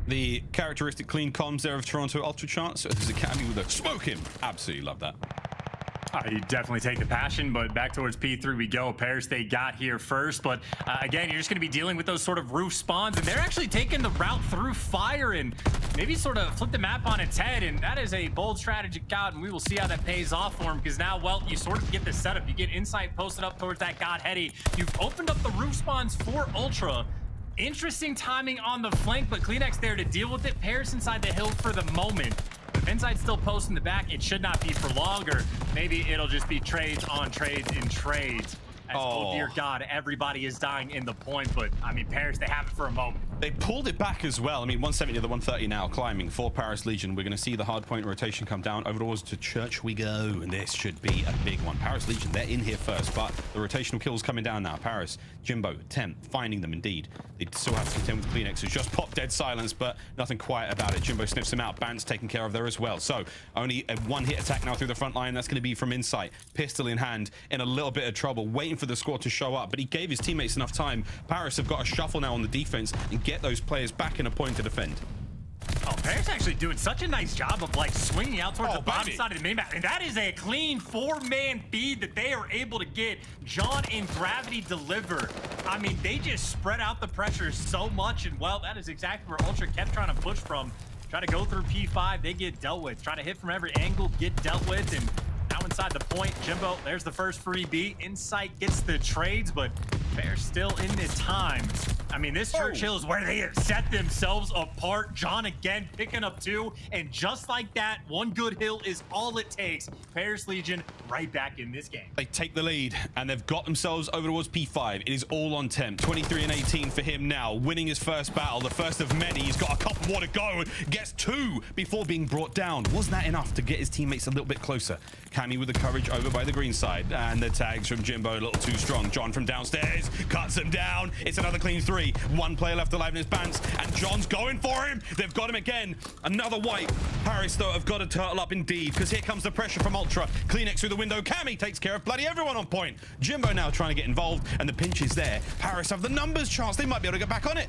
The characteristic clean comms there of Toronto Ultra Chance. There's Academy with a smoke him. Absolutely love that. You definitely take the passion, but back towards P3 we go. Paris, they got here first, but again, you're just going to be dealing with those sort of roof spawns, and they're actually taking the route through fire and maybe sort of flip the map on its head, and that is a bold strategic out, and we will see how that pays off for him, because now, well, you sort of get the setup. You get insight posted up towards that God Heady. You've opened up the roof spawns for Ultra. Interesting timing on the flank, but CleanX there to deal with it. Paris inside the hill for the moment. Inside still posting the back. It should not be for long, or maybe it'll just be trades on trades in trades. As, oh dear God, everybody is dying in the point, but I mean, Paris, they have it for a moment. They pulled it back as well. I mean, 170 to the 130 now, climbing for Paris Legion. We're going to see the hardpoint rotation come down. Over towards to church we go, and this should be a big one. Paris Legion, they're in here first, but the rotational kills coming down now. Paris, Jimbo, Temp, finding them indeed. They still have to contend with CleanX, who's just popped dead silence, but nothing quiet about it. Jimbo sniffs him out. Bant's taken care of there as well. So only a one-hit attack now through the front line. That's going to be from Insight. Pistol in hand, in a little bit of trouble, waiting for the squad to show up, but he gave his teammates enough time. Paris have got to shuffle now on the defense and get those players back in a point to defend. Oh, Paris actually doing such a nice job of like swinging out towards the bottom side of the main map, and that is a clean 4-man feed that they are able to get. John and Gravity deliver. I mean, they just spread out the pressure so much, and well, that is exactly where Ultra kept trying to push from. Try to go through P5, they get dealt with. Try to hit from every angle, get dealt with, and now inside the point, Jimbo, there's the first free B. Insight gets the trades, but they're still in this time. I mean, this Churchill is where they have set themselves apart. John again picking up 2, and just like that, one good hill is all it takes. Paris Legion right back in this game. They take the lead, and they've got themselves over towards P5. It is all on Temp. 23 and 18 for him now, winning his first battle, the first of many. He's got a couple more to go, gets 2 before being brought down. Wasn't that enough to get his teammates a little bit closer? Cammy with the courage over by the green side, and the tags from Jimbo a little too strong. John from downstairs cuts him down. It's another clean 3. 1 player left alive in his pants, and John's going for him. They've got him again. Another wipe. Paris, though, have got to turtle up indeed, because here comes the pressure from Ultra. CleanX through the window. Cammy takes care of bloody everyone on point. Jimbo now trying to get involved, and the pinch is there. Paris have the numbers chance. They might be able to get back on it.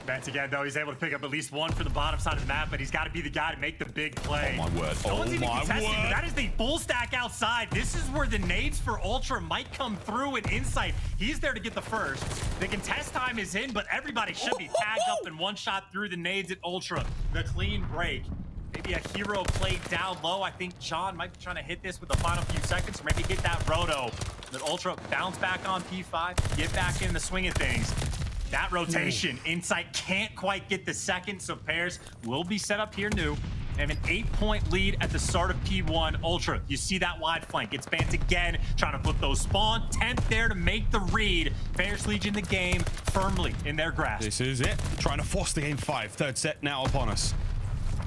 Vance again, though, he's able to pick up at least 1 for the bottom side of the map, but he's got to be the guy to make the big play. Oh, my word. No one's even contesting, but that is the full stack outside. This is where the nades for Ultra might come through in Insight. He's there to get the first. The contest time is in, but everybody should be tagged up in one shot through the nades at Ultra. The clean break. Maybe a hero played down low. I think John might be trying to hit this with the final few seconds, or maybe get that roto. But Ultra bounce back on P5, get back in the swing of things. That rotation, Insight can't quite get the second, so Paris will be set up here new. They have an 8-point lead at the start of P1. Ultra, you see that wide flank. It's Bant again, trying to put those spawn. 10th there to make the read. Paris Legion the game firmly in their grasp. This is it. Trying to force the game 5. Third set now upon us.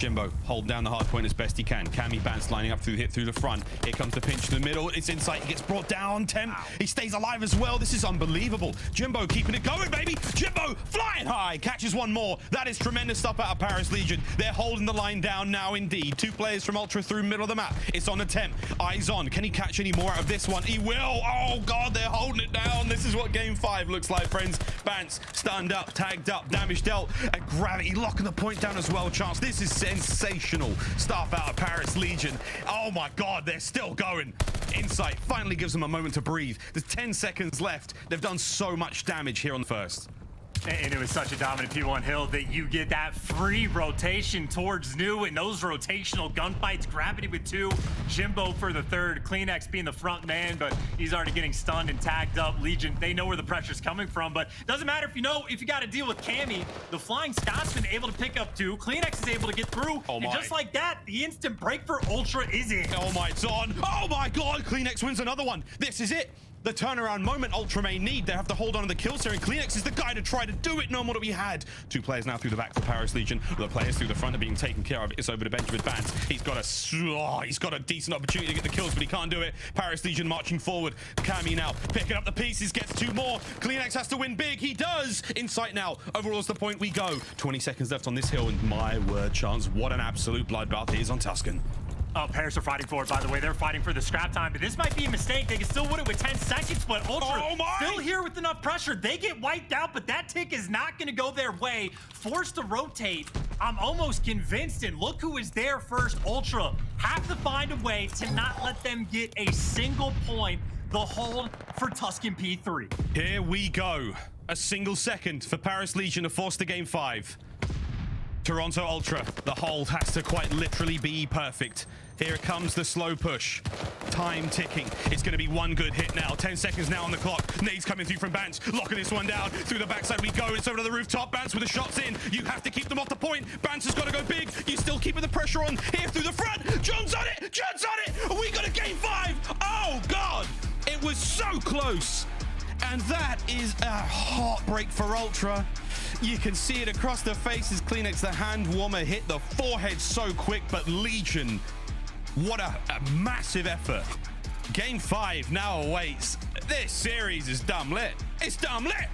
Jimbo hold down the hard point as best he can. Cammy Bance lining up through the front. Here comes the pinch in the middle. It's Insight. He gets brought down. Temp. He stays alive as well. This is unbelievable. Jimbo keeping it going, baby. Jimbo flying high. Catches one more. That is tremendous stuff out of Paris Legion. They're holding the line down now indeed. 2 players from Ultra through middle of the map. It's on a Temp. Eyes on. Can he catch any more out of this one? He will. Oh, God, they're holding it down. This is what game 5 looks like, friends. Bance stunned up, tagged up, damage dealt, and Gravity locking the point down as well, Chance. This is sensational stuff out of Paris Legion. Oh my God, they're still going. Insight finally gives them a moment to breathe. There's 10 seconds left. They've done so much damage here on the first. And it was such a dominant P1 hill that you get that free rotation towards New and those rotational gunfights. Gravity with 2, Jimbo for the 3rd, CleanX being the front man, but he's already getting stunned and tagged up. Legion, they know where the pressure's coming from, but doesn't matter if you got to deal with Cammy. The Flying Scotsman able to pick up 2. CleanX is able to get through, and just like that, the instant break for Ultra is in. Oh my, it's on. Oh my God, CleanX wins another one. This is it. The turnaround moment Ultra may need. They have to hold on to the kills here, and CleanX is the guy to try to do it no more than we had. 2 players now through the back for Paris Legion. The players through the front are being taken care of. It's over to Benjamin Bance. He's got a decent opportunity to get the kills, but he can't do it. Paris Legion marching forward. Cammy now picking up the pieces, gets 2 more. CleanX has to win big. He does. Insight now. Overall's the point we go. 20 seconds left on this hill, and my word, Chance, what an absolute bloodbath it is on Tuscan. Oh, Paris are fighting for it, by the way. They're fighting for the scrap time, but this might be a mistake. They can still win it with 10 seconds, but Ultra still here with enough pressure. They get wiped out, but that tick is not going to go their way. Forced to rotate. I'm almost convinced, and look who is there first. Ultra have to find a way to not let them get a single point. The hold for Tuscan P3. Here we go. A single second for Paris Legion to force the game 5. Toronto Ultra, the hold has to quite literally be perfect. Here comes the slow push. Time ticking. It's going to be one good hit now. 10 seconds now on the clock. Nades coming through from Bance. Locking this one down. Through the backside we go. It's over to the rooftop. Bance with the shots in. You have to keep them off the point. Bance has got to go big. You still keeping the pressure on. Here through the front. John's on it. John's on it. We got a game 5. Oh, God. It was so close. And that is a heartbreak for Ultra. You can see it across the faces. CleanX, the hand warmer, hit the forehead so quick, but Legion, what a massive effort. Game 5 now awaits. This series is dumb lit. It's dumb lit.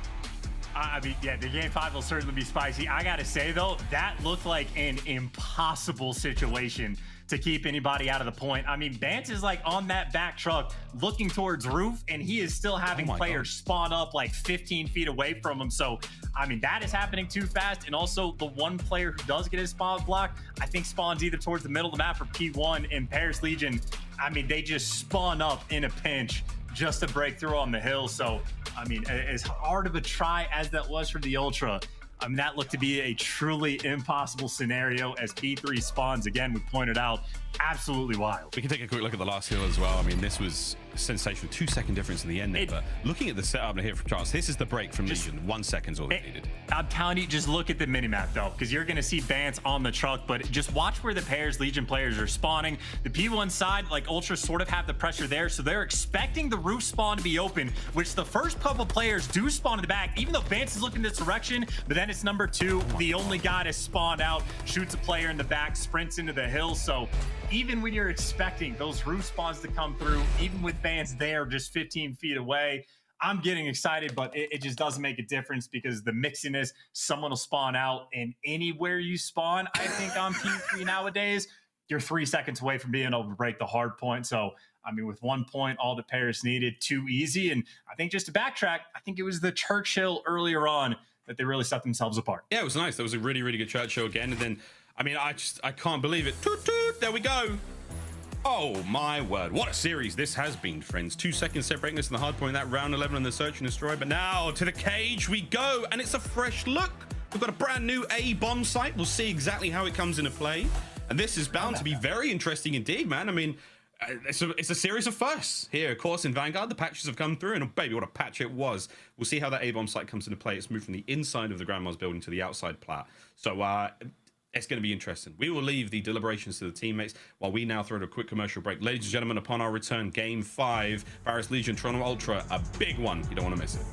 I mean, yeah, the game 5 will certainly be spicy. I gotta say, though, that looked like an impossible situation to keep anybody out of the point. I mean, Bance is like on that back truck looking towards roof, and he is still having players spawn up like 15 feet away from him. So, I mean, that is happening too fast. And also the one player who does get his spawn blocked, I think spawns either towards the middle of the map or P1. And Paris Legion, I mean, they just spawn up in a pinch just to break through on the hill. So, I mean, as hard of a try as that was for the Ultra, I mean, that looked to be a truly impossible scenario as P3 spawns. Again, we pointed out, absolutely wild. We can take a quick look at the last hill as well. I mean, this was a sensational 2-second difference in the end there. But looking at the setup here from Charles, this is the break from Legion. 1 second's all they needed. I'm telling you, just look at the minimap, though, because you're going to see Bance on the truck, but just watch where the Paris Legion players are spawning. The P1 side, like Ultra, sort of have the pressure there, so they're expecting the roof spawn to be open, which the first couple players do spawn in the back, even though Bance is looking this direction, but then it's number 2, the only guy to spawn out, shoots a player in the back, sprints into the hill. So even when you're expecting those roof spawns to come through, even with Bance there just 15 feet away, I'm getting excited, but it just doesn't make a difference because the mixiness, someone will spawn out, and anywhere you spawn, I think on P3 nowadays, you're 3 seconds away from being able to break the hard point. So, I mean, with 1 point, all that Paris needed, too easy. And I think just to backtrack, I think it was the Churchill earlier on that they really set themselves apart. Yeah, it was nice. That was a really, really good Churchill again. And then, I mean, I can't believe it. Toot, toot, there we go. Oh my word, what a series this has been, friends. 2 seconds separating us in the hard point, that round 11 on the search and destroy. But now to the cage we go, and it's a fresh look. We've got a brand new A bomb site. We'll see exactly how it comes into play. And this is bound to be very interesting indeed, man. I mean, it's a series of firsts here. Of course, in Vanguard, the patches have come through, and oh, baby, what a patch it was. We'll see how that A bomb site comes into play. It's moved from the inside of the Grandma's building to the outside plat. So, it's going to be interesting. We will leave the deliberations to the teammates while we now throw a quick commercial break. Ladies and gentlemen, upon our return, Game 5, Paris Legion, Toronto Ultra, a big one. You don't want to miss it.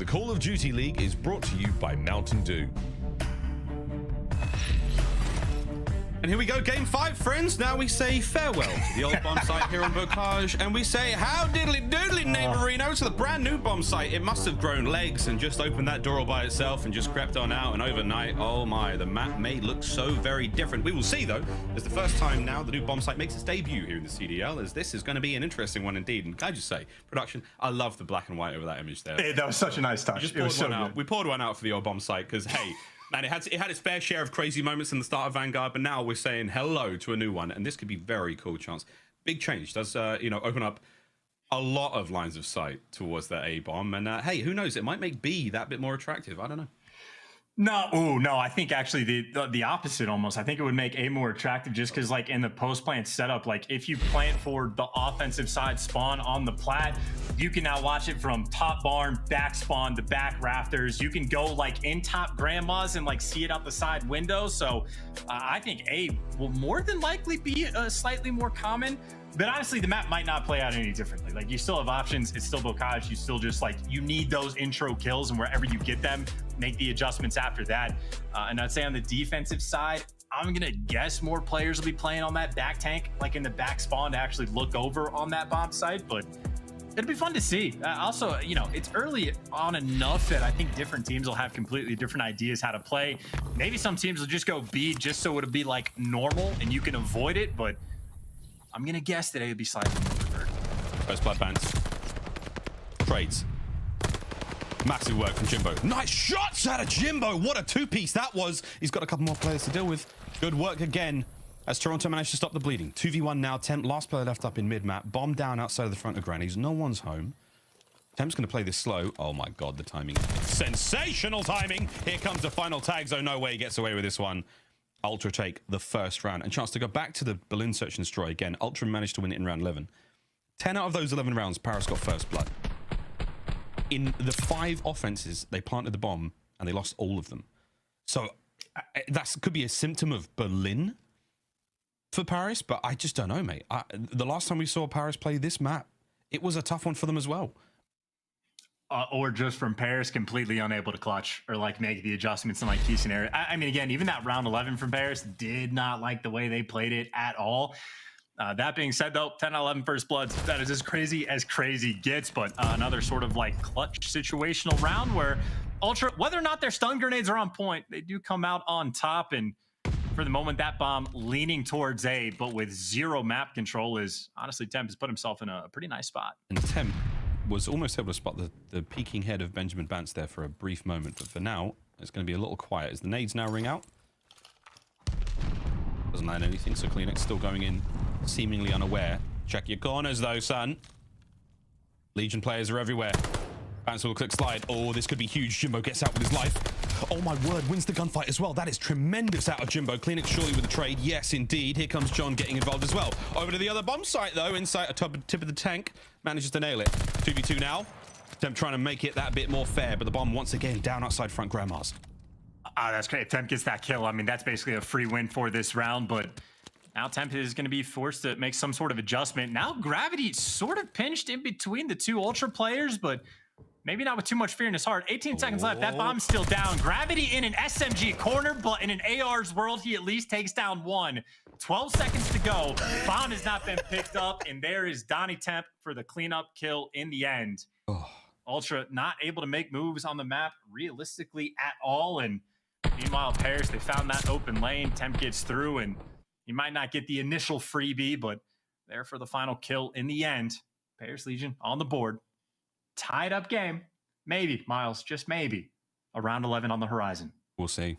Call of Duty League is brought to you by Mountain Dew. And here we go, game 5, friends. Now we say farewell to the old bomb site here on Bocage, and we say how diddly doodly neighborino to the brand new bomb site. It must have grown legs and just opened that door all by itself and just crept on out, and overnight, oh my, the map may look so very different. We will see, though, as the first time now the new bomb site makes its debut here in the CDL, as this is going to be an interesting one indeed. And can I just say, production, I love the black and white over that image there. Hey, that was such a nice touch. It was so good. We poured one out for the old bomb site because, hey, man, it had its fair share of crazy moments in the start of Vanguard, but now we're saying hello to a new one, and this could be very cool, Chance. Big change does, open up a lot of lines of sight towards that A bomb, and hey, who knows? It might make B that bit more attractive. I don't know. No, I think actually the opposite almost. I think it would make A more attractive just because, like, in the post-plant setup, like, if you plant for the offensive side spawn on the plat, you can now watch it from top barn, back spawn, to back rafters. You can go, like, in top grandmas and, like, see it out the side window. So I think A will more than likely be slightly more common. But honestly, the map might not play out any differently. Like, you still have options. It's still Bocage. You still just, like, you need those intro kills, and wherever you get them, make the adjustments after that. And I'd say on the defensive side, I'm going to guess more players will be playing on that back tank, like in the back spawn, to actually look over on that bomb site. But it'll be fun to see. Also, it's early on enough that I think different teams will have completely different ideas how to play. Maybe some teams will just go B just so it'll be, like, normal and you can avoid it. But I'm going to guess that it would be slightly more preferred. First blood bands. Trades. Massive work from Jimbo. Nice shots out of Jimbo. What a two-piece that was. He's got a couple more players to deal with. Good work again as Toronto managed to stop the bleeding. 2v1 now. Temp, last player left up in mid-map. Bomb down outside of the front of Granny's. No one's home. Temp's going to play this slow. Oh my God, the timing. Sensational timing. Here comes the final tag zone. No way he gets away with this one. Ultra take the first round. And chance to go back to the Berlin search and destroy again. Ultra managed to win it in round 11. 10 out of those 11 rounds, Paris got first blood. In the 5 offenses, they planted the bomb and they lost all of them. So that could be a symptom of Berlin for Paris, but I just don't know, mate. The last time we saw Paris play this map, it was a tough one for them as well. Or just from Paris completely unable to clutch or, like, make the adjustments in, like, key scenario. I mean, again, even that round 11 from Paris did not like the way they played it at all. That being said, though, 10 out of 11 first bloods, that is as crazy gets, but another sort of, like, clutch situational round where Ultra, whether or not their stun grenades are on point, they do come out on top. And for the moment, that bomb leaning towards A, but with 0 map control, is honestly, Temp has put himself in a pretty nice spot. And Temp was almost able to spot the peeking head of Benjamin Bantz there for a brief moment, but for now, it's going to be a little quiet as the nades now ring out. Doesn't land anything, so Kleenex still going in, seemingly unaware. Check your corners, though, son. Legion players are everywhere. Bantz will click slide. Oh, this could be huge. Jimbo gets out with his life. Oh, my word, wins the gunfight as well. That is tremendous out of Jimbo. Kleenex surely with a trade. Yes, indeed. Here comes John getting involved as well. Over to the other bomb site, though. Inside a tip of the tank. Manages to nail it. 2v2 now. Temp trying to make it that bit more fair, but the bomb once again down outside front grandmas. That's great. If Temp gets that kill, I mean, that's basically a free win for this round, but now Temp is going to be forced to make some sort of adjustment. Now Gravity sort of pinched in between the 2 Ultra players, but maybe not with too much fear in his heart. 18 seconds left. That bomb's still down. Gravity in an SMG corner, but in an AR's world, he at least takes down 1. 12 seconds to go. Bomb has not been picked up, and there is Donnie Temp for the cleanup kill in the end. Ultra not able to make moves on the map realistically at all, and meanwhile, Paris, they found that open lane. Temp gets through, and he might not get the initial freebie, but there for the final kill in the end. Paris Legion on the board. Tied up game. Maybe, Miles, just maybe. A round 11 on the horizon. We'll see.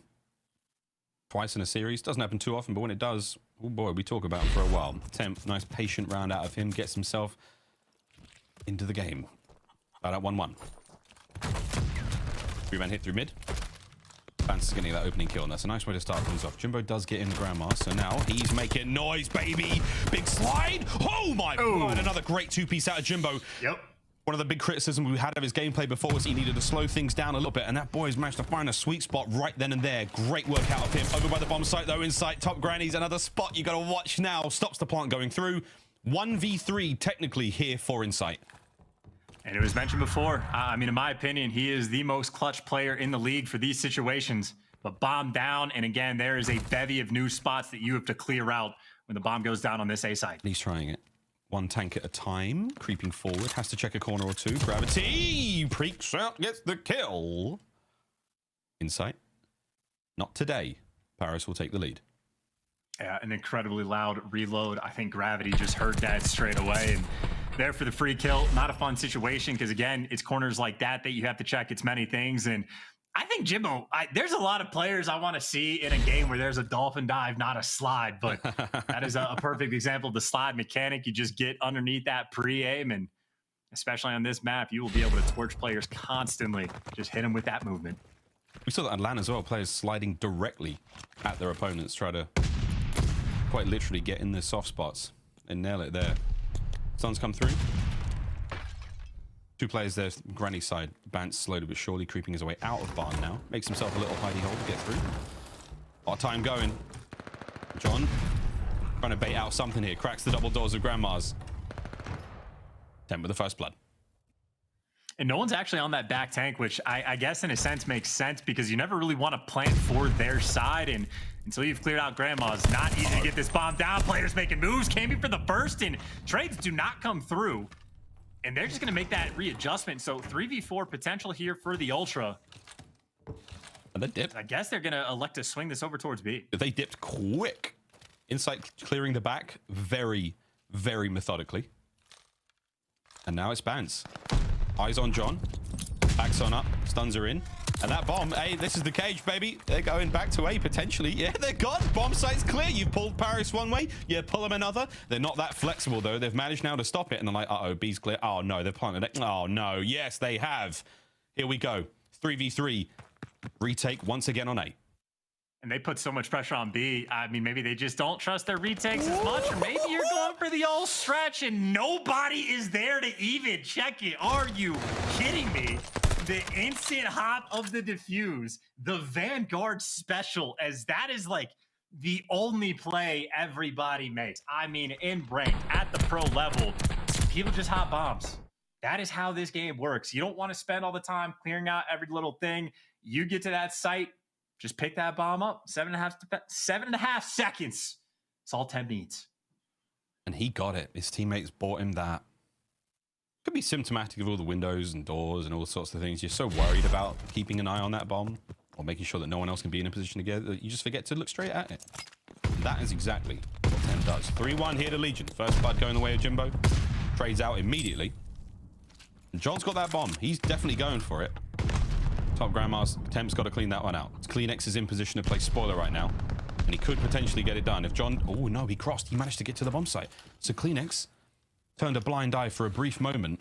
Twice in a series. Doesn't happen too often, but when it does, oh boy, we talk about him for a while. Temp, nice patient round out of him. Gets himself into the game. About at 1-1. 3-man hit through mid. Bantz is getting that opening kill, and that's a nice way to start things off. Jimbo does get in the grandma, so now he's making noise, baby. Big slide. Oh my God, another great 2-piece out of Jimbo. Yep. One of the big criticisms we had of his gameplay before was he needed to slow things down a little bit, and that boy has managed to find a sweet spot right then and there. Great work out of him. Over by the bomb site, though, inside top grannies. Another spot you got to watch now. Stops the plant going through. 1v3 technically here for Insight. And it was mentioned before. I mean, in my opinion, he is the most clutch player in the league for these situations. But bomb down, and again, there is a bevy of new spots that you have to clear out when the bomb goes down on this A side. He's trying it. One tank at a time, creeping forward. Has to check a corner or two. Gravity peeks out, gets the kill. Insight. Not today. Paris will take the lead. Yeah, an incredibly loud reload. I think Gravity just heard that straight away. And there for the free kill. Not a fun situation because, again, it's corners like that that you have to check. It's many things. And I think, Jimbo, there's a lot of players I want to see in a game where there's a dolphin dive, not a slide. But that is a perfect example of the slide mechanic. You just get underneath that pre-aim. And especially on this map, you will be able to torch players constantly. Just hit them with that movement. We saw that on LAN as well. Players sliding directly at their opponents. Try to quite literally get in the soft spots and nail it there. Sun's come through. Two players there, Granny's side. Bance slowly but surely creeping his way out of barn now. Makes himself a little hidey hole to get through. Our time going. John trying to bait out something here. Cracks the double doors of Grandma's. 10 with the first blood. And no one's actually on that back tank, which I guess in a sense makes sense because you never really want to plant for their side. And until you've cleared out Grandma's, not easy to get this bomb down. Players making moves, came in for the first, and trades do not come through. And they're just going to make that readjustment. So 3v4 potential here for the Ultra. And they dipped. I guess they're going to elect to swing this over towards B. They dipped quick. Insight clearing the back very, very methodically. And now it's Bance. Eyes on John. Backs on up. Stuns are in. And that bomb, hey, this is the cage, baby. They're going back to A, potentially. Yeah, they're gone. Bomb site's clear. You've pulled Paris one way. You pull them another. They're not that flexible, though. They've managed now to stop it. And they're like, uh-oh, B's clear. Oh, no, they've planted it. Oh, no. Yes, they have. Here we go. 3v3. Retake once again on A. And they put so much pressure on B. I mean, maybe they just don't trust their retakes as much. Or maybe you're going for the all stretch and nobody is there to even check it. Are you kidding me? The instant hop of the defuse, the Vanguard special, as that is like the only play everybody makes. I mean, in ranked, at the pro level, people just hop bombs. That is how this game works. You don't want to spend all the time clearing out every little thing. You get to that site, just pick that bomb up. 7.5 seconds. It's all Temp needs. And he got it. His teammates bought him that. Could be symptomatic of all the windows and doors and all sorts of things. You're so worried about keeping an eye on that bomb or making sure that no one else can be in a position to get it that you just forget to look straight at it. And that is exactly what Temp does. 3-1 here to Legion. First blood going the way of Jimbo. Trades out immediately. And John's got that bomb. He's definitely going for it. Top Grandma's. Temp's got to clean that one out. Cleanex is in position to play spoiler right now. And he could potentially get it done. If John... Oh, no, he crossed. He managed to get to the bomb site. So Cleanex turned a blind eye for a brief moment.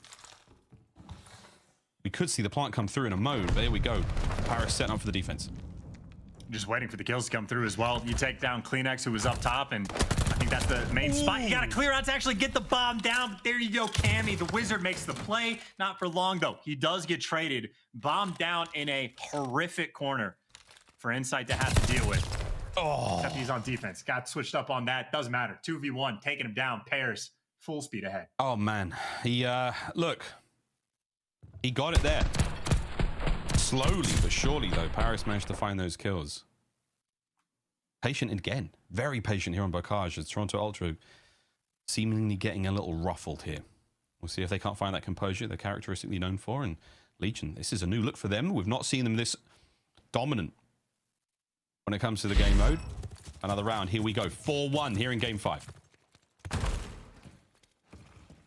We could see the plant come through in a mode, but here we go. Paris setting up for the defense. Just waiting for the kills to come through as well. You take down Cleanex, who was up top, and I think that's the main spot. You got to clear out to actually get the bomb down. But there you go, Cammy. The Wizard makes the play. Not for long, though. He does get traded. Bomb down in a horrific corner for Insight to have to deal with. Oh. Except he's on defense. Got switched up on that. Doesn't matter. 2v1, taking him down. Pairs. Full speed ahead. Oh, man. He, look. He got it there. Slowly but surely, though, Paris managed to find those kills. Patient again. Very patient here on Bocage as Toronto Ultra seemingly getting a little ruffled here. We'll see if they can't find that composure they're characteristically known for. And Legion, this is a new look for them. We've not seen them this dominant when it comes to the game mode. Another round. Here we go. 4-1 here in Game 5.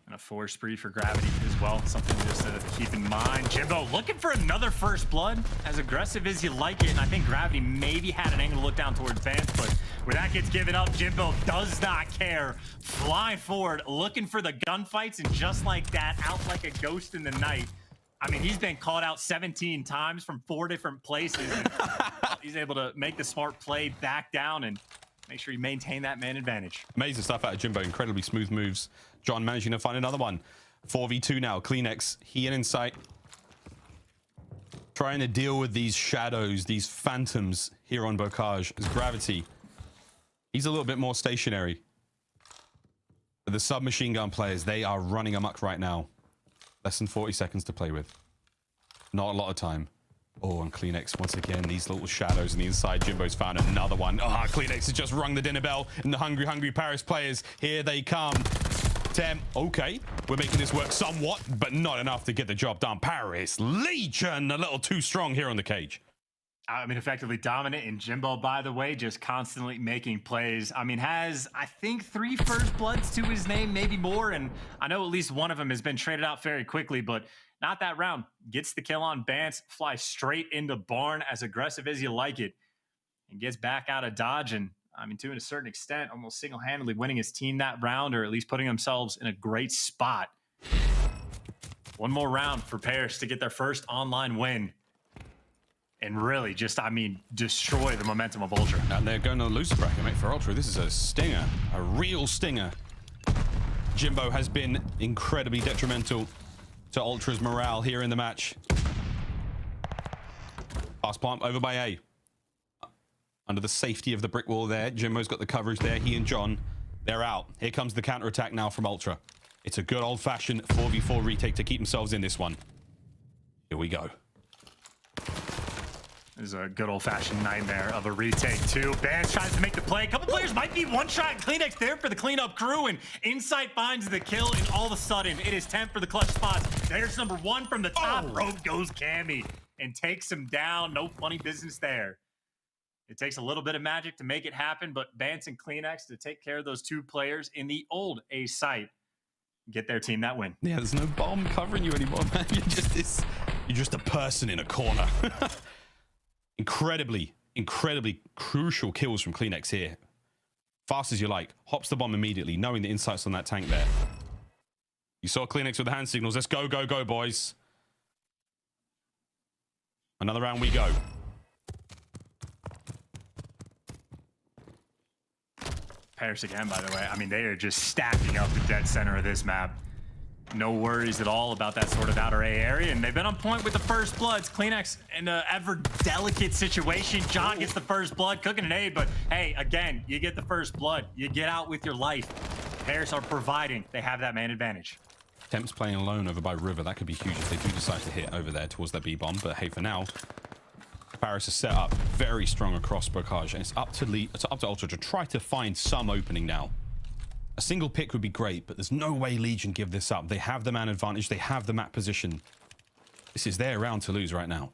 And a 4 spree for Gravity as well. Something just to keep in mind. Jimbo looking for another first blood. As aggressive as you like it. And I think Gravity maybe had an angle to look down towards Vance. But where that gets given up, Jimbo does not care. Flying forward, looking for the gunfights. And just like that, out like a ghost in the night. I mean, he's been called out 17 times from 4 different places. And he's able to make the smart play, back down, and make sure you maintain that man advantage. Amazing stuff out of Jimbo. Incredibly smooth moves. John managing to find another one. 4v2 now. Cleanex, he in Insight. Trying to deal with these shadows, these phantoms here on Bocage. As Gravity, he's a little bit more stationary. The submachine gun players, they are running amok right now. Less than 40 seconds to play with. Not a lot of time. Oh, and CleanX, once again, these little shadows on the inside. Jimbo's found another one. Ah, CleanX has just rung the dinner bell. And the hungry Paris players, here they come. Tem, okay, we're making this work somewhat, but not enough to get the job done. Paris Legion, a little too strong here on the cage. I mean, effectively dominant. And Jimbo, by the way, just constantly making plays. I mean, has, I think, 3 first bloods to his name, maybe more. And I know at least one of them has been traded out very quickly, but not that round. Gets the kill on Bance, flies straight into Barn, as aggressive as you like it, and gets back out of dodge. And I mean, to a certain extent, almost single-handedly winning his team that round, or at least putting themselves in a great spot. One more round for Paris to get their first online win. And really just, I mean, destroy the momentum of Ultra. And they're going to lose the bracket, mate, for Ultra. This is a stinger, a real stinger. Jimbo has been incredibly detrimental to Ultra's morale here in the match. Pass plant over by A. Under the safety of the brick wall there. Jimbo's got the coverage there. He and John, they're out. Here comes the counter-attack now from Ultra. It's a good old-fashioned 4v4 retake to keep themselves in this one. Here we go. This is a good old-fashioned nightmare of a retake, too. Bance tries to make the play. A couple players might be one-shot. CleanX there for the cleanup crew, and Insight finds the kill, and all of a sudden, it is Temp for the clutch spots. There's number 1 from the top. Rogue goes Cammy and takes him down. No funny business there. It takes a little bit of magic to make it happen, but Bance and CleanX to take care of those 2 players in the old A site. Get their team that win. Yeah, there's no bomb covering you anymore, man. You're just a person in a corner. Incredibly crucial kills from CleanX here. Fast as you like. Hops the bomb immediately, knowing the insights on that tank there. You saw CleanX with the hand signals. Let's go, go, go, boys. Another round we go. Paris again, by the way. I mean, they are just stacking up the dead center of this map. No worries at all about that sort of outer A area, and they've been on point with the first bloods. CleanX in an ever delicate situation. John gets the first blood, cooking an A, but hey, again, you get the first blood. You get out with your life. Paris are providing. They have that man advantage. Temp's playing alone over by River. That could be huge if they do decide to hit over there towards that B bomb, but hey, for now, Paris is set up very strong across Røkkr, and it's up to Ultra to try to find some opening now. A single pick would be great, but there's no way Legion give this up. They have the man advantage. They have the map position. This is their round to lose right now.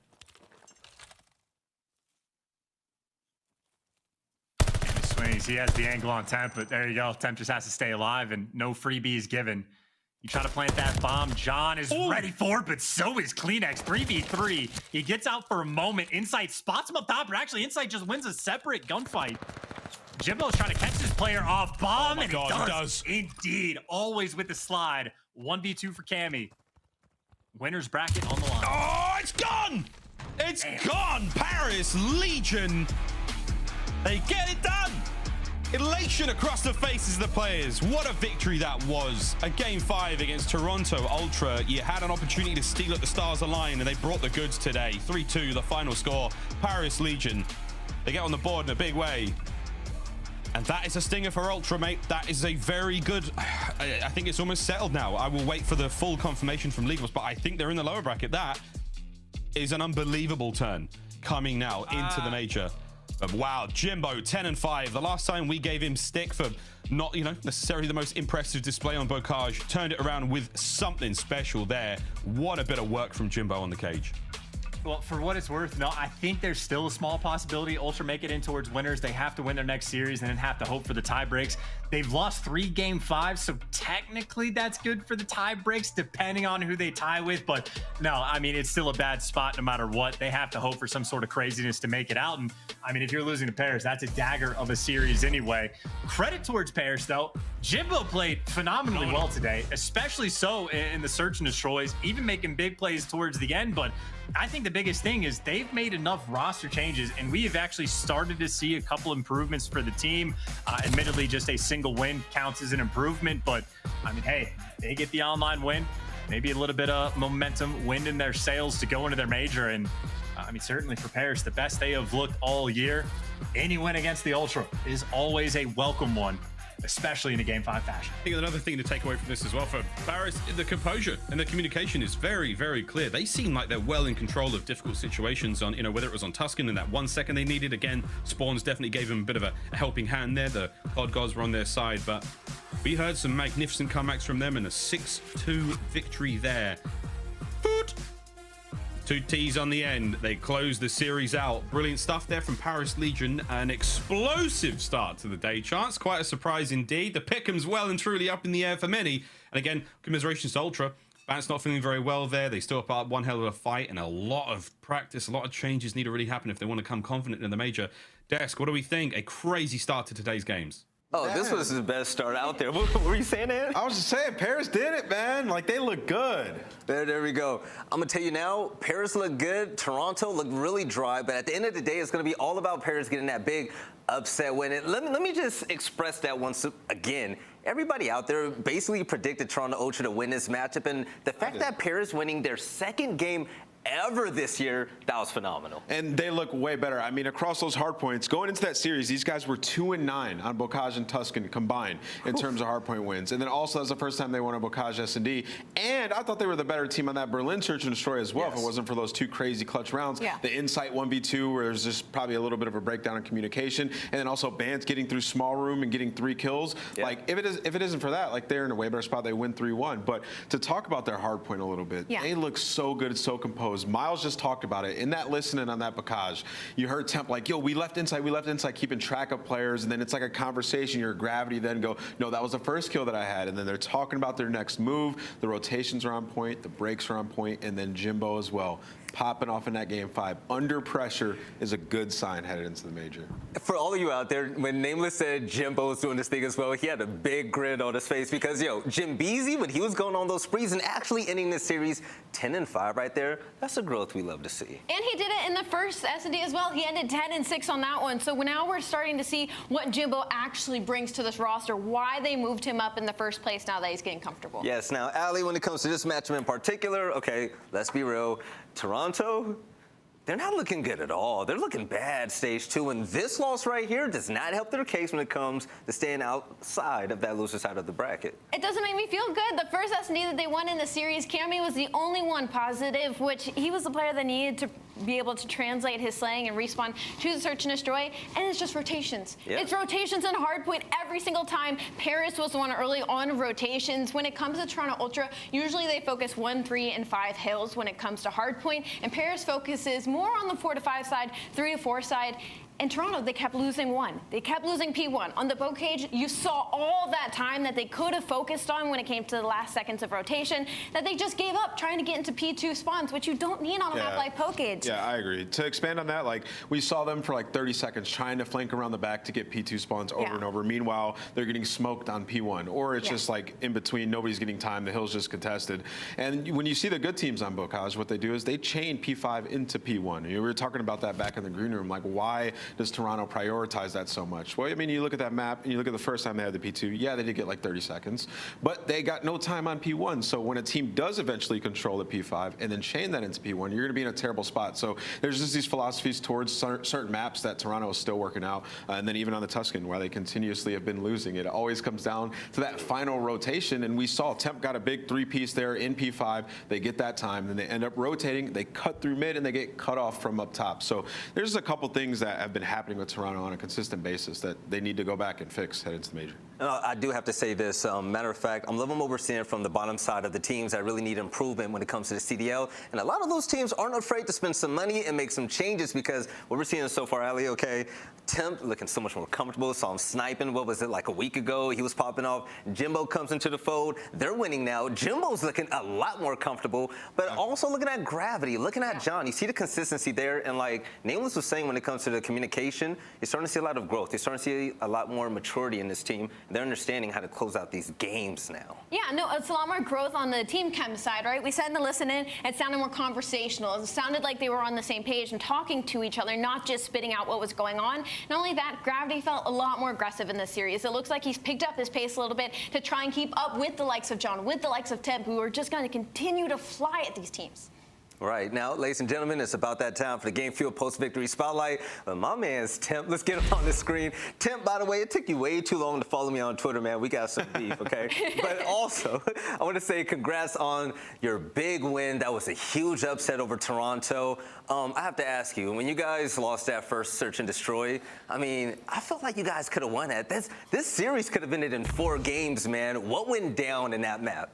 And he swings. He has the angle on Temp, but there you go. Temp just has to stay alive, and no freebies given. You try to plant that bomb. John is ready for it, but so is CleanX. 3v3. He gets out for a moment. Insight spots him up top, but actually Insight just wins a separate gunfight. Jimbo's trying to catch this player off bomb, and he does. Indeed, always with the slide. 1v2 for Cammy. Winner's bracket on the line. Oh, it's gone! It's gone! Paris Legion, they get it done! Elation across the faces of the players. What a victory that was. A game 5 against Toronto Ultra. You had an opportunity to steal at the stars align, and they brought the goods today. 3-2, the final score. Paris Legion, they get on the board in a big way. And that is a stinger for Ultra, mate. That is a very good... I think it's almost settled now. I will wait for the full confirmation from Legals, but I think they're in the lower bracket. That is an unbelievable turn coming now into the major. But wow, Jimbo, 10-5. The last time we gave him stick for not, necessarily the most impressive display on Røkkr, turned it around with something special there. What a bit of work from Jimbo on the cage. Well, for what it's worth, no, I think there's still a small possibility Ultra make it in towards winners. They have to win their next series and then have to hope for the tie breaks. They've lost 3 game 5, so technically that's good for the tie breaks, depending on who they tie with. But no, I mean, it's still a bad spot no matter what. They have to hope for some sort of craziness to make it out. And I mean, if you're losing to Paris, that's a dagger of a series anyway. Credit towards Paris, though. Jimbo played phenomenally well today, especially so in the search and destroys, even making big plays towards the end. But I think the biggest thing is they've made enough roster changes, and we have actually started to see a couple improvements for the team. Admittedly, just a single win counts as an improvement, but I mean, hey, they get the online win, maybe a little bit of momentum, wind in their sails to go into their major. And I mean, certainly for Paris, the best they have looked all year. Any win against the Ultra is always a welcome one. especially in a Game 5 fashion. I think another thing to take away from this as well for Paris, the composure and the communication is very, very clear. They seem like they're well in control of difficult situations on, whether it was on Tuscan in that 1 second they needed. Again, Spawns definitely gave them a bit of a helping hand there. The COD gods were on their side, but we heard some magnificent comebacks from them and a 6-2 victory there. Foot. 2 T's on the end. They close the series out. Brilliant stuff there from Paris Legion. An explosive start to the day, Chance. Quite a surprise indeed. The pick'em's well and truly up in the air for many. And again, commiserations to Ultra. Bant's not feeling very well there. They still put up one hell of a fight and a lot of practice. A lot of changes need to really happen if they want to come confident in the major. Desk, what do we think? A crazy start to today's games. Oh, this was the best start out there. What were you saying, Ed? I was just saying, Paris did it, man. Like, they look good. There we go. I'm going to tell you now, Paris looked good. Toronto looked really dry. But at the end of the day, it's going to be all about Paris getting that big upset win. And let me just express that once again. Everybody out there basically predicted Toronto Ultra to win this matchup. And the fact that Paris winning their second game ever this year, that was phenomenal. And they look way better. I mean, across those hard points, going into that series, these guys were 2-9 on Bocage and Tuscan combined in terms of hardpoint wins. And then also, that's the first time they won on Bocage S&D. And I thought they were the better team on that Berlin Search and Destroy as well, if it wasn't for those 2 crazy clutch rounds. Yeah. The Insight 1v2, where there's just probably a little bit of a breakdown in communication. And then also Bant's getting through small room and getting 3 kills. Yeah. Like, if it isn't for that, like, they're in a way better spot. They win 3-1. But to talk about their hardpoint a little bit, they look so good, so composed. Miles just talked about it in that listening on that Bocage. You heard Temp like, yo, we left inside, keeping track of players, and then it's like a conversation. Your Gravity then go, no, that was the first kill that I had, and then they're talking about their next move. The rotations are on point, the breaks are on point, and then Jimbo as well. Popping off in that Game 5 under pressure is a good sign headed into the major. For all of you out there, when Nameless said Jimbo was doing this thing as well, he had a big grin on his face because, aBeZy, when he was going on those sprees and actually ending this series 10-5 right there, that's the growth we love to see. And he did it in the first S&D as well. He ended 10-6 on that one. So now we're starting to see what Jimbo actually brings to this roster, why they moved him up in the first place now that he's getting comfortable. Yes, now, aLLeY, when it comes to this matchup in particular, okay, let's be real. Toronto, they're not looking good at all. They're looking bad stage 2, and this loss right here does not help their case when it comes to staying outside of that loser side of the bracket. It doesn't make me feel good. The first S&D that they won in the series, Cammy was the only one positive, which he was the player that needed to be able to translate his slaying and respawn to the search and destroy, and it's just rotations. Yep. It's rotations and hardpoint every single time. Paris was the one early on rotations. When it comes to Toronto Ultra, usually they focus 1, 3, and 5 hills when it comes to hardpoint, and Paris focuses more on the 4 to 5 side, 3 to 4 side. In Toronto, they kept losing 1. They kept losing P1. On the Bocage, you saw all that time that they could have focused on when it came to the last seconds of rotation, that they just gave up trying to get into P2 spawns, which you don't need on a map like Bocage. Yeah, I agree. To expand on that, like, we saw them for like 30 seconds trying to flank around the back to get P2 spawns over and over. Meanwhile, they're getting smoked on P1, or it's just like in between, nobody's getting time, the hill's just contested. And when you see the good teams on Bocage, what they do is they chain P5 into P1. We were talking about that back in the green room, like, why does Toronto prioritize that so much? Well, I mean, you look at that map and you look at the first time they had the P2, yeah, they did get like 30 seconds, but they got no time on P1. So when a team does eventually control the P5 and then chain that into P1, you're going to be in a terrible spot. So there's just these philosophies towards certain maps that Toronto is still working out. And then even on the Tuscan, where they continuously have been losing, it always comes down to that final rotation. And we saw Temp got a big 3-piece there in P5. They get that time, then they end up rotating, they cut through mid, and they get cut off from up top. So there's a couple things that have been happening with Toronto on a consistent basis that they need to go back and fix heading into the major. I do have to say this. Matter of fact, I'm loving what we're seeing from the bottom side of the teams that really need improvement when it comes to the CDL. And a lot of those teams aren't afraid to spend some money and make some changes, because what we're seeing so far, aLLeY, okay, Temp looking so much more comfortable. Saw him sniping, what was it, like a week ago? He was popping off. Jimbo comes into the fold. They're winning now. Jimbo's looking a lot more comfortable, but also looking at Gravity, looking at John. You see the consistency there, and like Nameless was saying, when it comes to the communication, you're starting to see a lot of growth. You're starting to see a lot more maturity in this team. They're understanding how to close out these games now. Yeah, no, it's a lot more growth on the team chem side, right? We said in the listen in, it sounded more conversational. It sounded like they were on the same page and talking to each other, not just spitting out what was going on. Not only that, Gravity felt a lot more aggressive in this series. It looks like he's picked up his pace a little bit to try and keep up with the likes of John, with the likes of Temp, who are just going to continue to fly at these teams. Right now, ladies and gentlemen, it's about that time for the Game Fuel post-victory spotlight. My man's Temp. Let's get him on the screen. Temp, by the way, it took you way too long to follow me on Twitter, man. We got some beef, okay? But also, I want to say congrats on your big win. That was a huge upset over Toronto. I have to ask you, when you guys lost that first Search and Destroy, I mean, I felt like you guys could have won that. This series could have ended in 4 games, man. What went down in that map?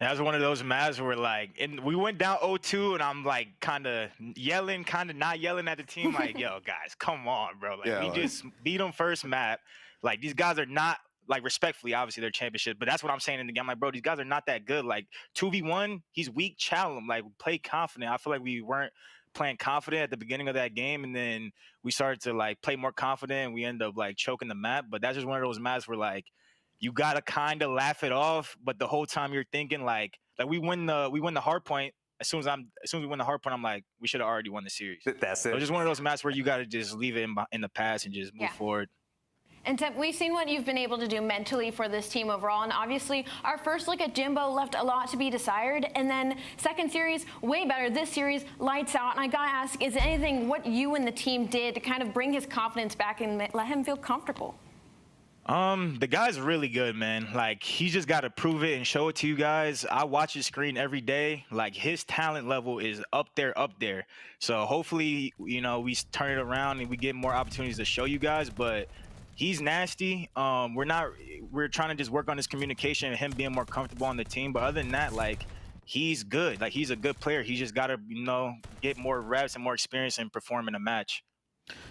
That was one of those maps where, like, we went down 0-2, and I'm, like, kind of yelling, kind of not yelling at the team, like, yo, guys, come on, bro. Like, we just beat them first map. Like, these guys are not, like, respectfully, obviously, they're championship, but that's what I'm saying in the game. I'm like, bro, these guys are not that good. Like, 2v1, he's weak, challenge him. Like, play confident. I feel like we weren't playing confident at the beginning of that game, and then we started to, like, play more confident, and we end up, like, choking the map. But that's just one of those maps where, like, you gotta kind of laugh it off, but the whole time you're thinking like we win the hard point. As soon as we win the hard point, I'm like, we should have already won the series. That's it. So it's just one of those matches where you gotta just leave it in the past and just move forward. And Temp, we've seen what you've been able to do mentally for this team overall, and obviously our first look at Jimbo left a lot to be desired, and then second series, way better. This series, lights out, and I gotta ask, is there anything what you and the team did to kind of bring his confidence back and let him feel comfortable? The guy's really good, man. Like, he just got to prove it and show it to you guys. I watch his screen every day. Like, his talent level is up there. So hopefully, you know, we turn it around and we get more opportunities to show you guys, but he's nasty. We're trying to just work on his communication and him being more comfortable on the team. But other than that, like, he's good. Like, he's a good player. He just got to, you know, get more reps and more experience and perform in a match.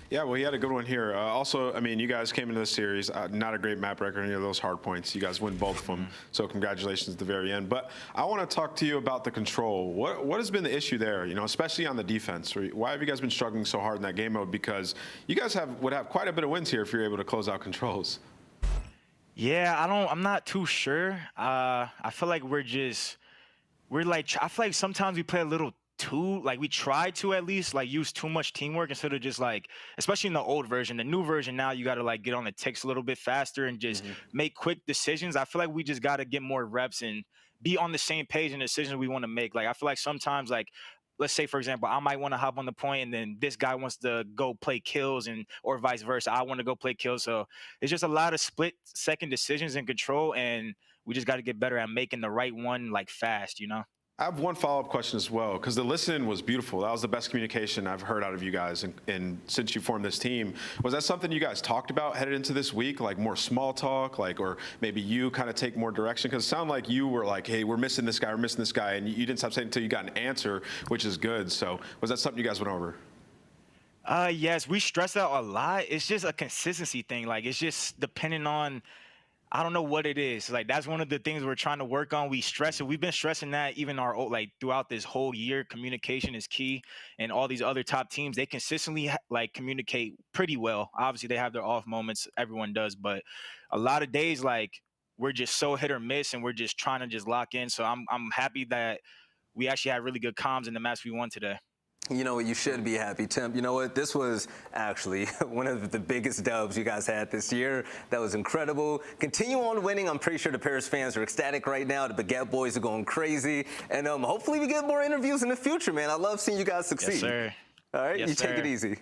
Yeah, well, he had a good one here. Also, I mean, you guys came into the series, not a great map record, any of those hard points. You guys win both of them, so congratulations at the very end. But I want to talk to you about the control. What has been the issue there, you know, especially on the defense? Why have you guys been struggling so hard in that game mode? Because you guys would have quite a bit of wins here if you're able to close out controls. Yeah, I'm not too sure. I feel like I feel like sometimes we play a little we try to at least like use too much teamwork instead of just like, especially in the old version. The new version now, you got to like get on the ticks a little bit faster and just make quick decisions. I feel like we just got to get more reps and be on the same page in the decisions we want to make. Like, I feel like sometimes, like, let's say, for example, I might want to hop on the point and then this guy wants to go play kills, or vice versa. I want to go play kills. So it's just a lot of split-second decisions and control, and we just got to get better at making the right one, like, fast, you know? I have one follow-up question as well, because the listening was beautiful. That was the best communication I've heard out of you guys and since you formed this team. Was that something you guys talked about headed into this week, like more small talk, like, or maybe you kind of take more direction? Because it sounded like you were like, hey, we're missing this guy, and you didn't stop saying until you got an answer, which is good. So was that something you guys went over? Yes, we stress out a lot. It's just a consistency thing. Like, it's just depending on, I don't know what it is. Like, that's one of the things we're trying to work on. We stress it. We've been stressing that even like throughout this whole year. Communication is key, and all these other top teams, they consistently like communicate pretty well. Obviously, they have their off moments. Everyone does, but a lot of days, like, we're just so hit or miss, and we're just trying to just lock in. So I'm happy that we actually had really good comms in the match we won today. You know what? You should be happy, Temp. You know what? This was actually one of the biggest dubs you guys had this year. That was incredible. Continue on winning. I'm pretty sure the Paris fans are ecstatic right now. The Baguette boys are going crazy. And hopefully we get more interviews in the future, man. I love seeing you guys succeed. Yes, sir. All right? Yes, you take sir. it easy.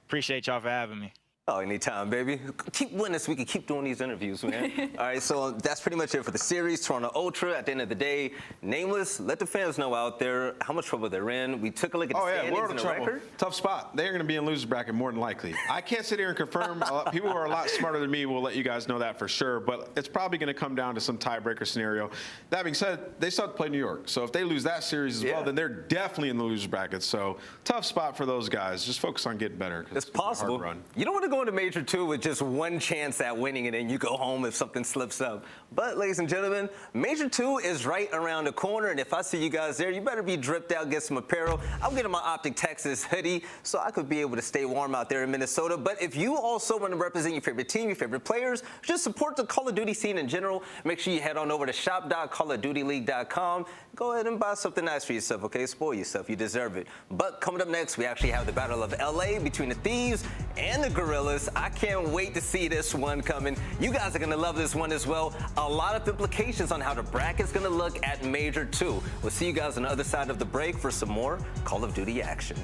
Appreciate y'all for having me. Oh, anytime, baby. Keep winning so we can keep doing these interviews, man. All right, so that's pretty much it for the series. Toronto Ultra, at the end of the day, nameless. Let the fans know out there how much trouble they're in. We took a look at the standings and the record. Tough spot. They're going to be in loser's bracket more than likely. I can't sit here and confirm. People who are a lot smarter than me will let you guys know that for sure, but it's probably going to come down to some tiebreaker scenario. That being said, they still have to play New York, so if they lose that series as well, then they're definitely in the loser's bracket. So tough spot for those guys. Just focus on getting better. It's possible. You don't want to go into Major II with just one chance at winning it and you go home if something slips up. But, ladies and gentlemen, Major II is right around the corner, and if I see you guys there, you better be dripped out, get some apparel. I'm getting my OpTic Texas hoodie so I could be able to stay warm out there in Minnesota. But if you also want to represent your favorite team, your favorite players, just support the Call of Duty scene in general, make sure you head on over to shop.callofdutyleague.com. Go ahead and buy something nice for yourself, okay? Spoil yourself. You deserve it. But coming up next, we actually have the Battle of LA between the Thieves and the Guerrillas. fellas. I can't wait to see this one coming. You guys are going to love this one as well. A lot of implications on how the bracket's going to look at Major 2. We'll see you guys on the other side of the break for some more Call of Duty action.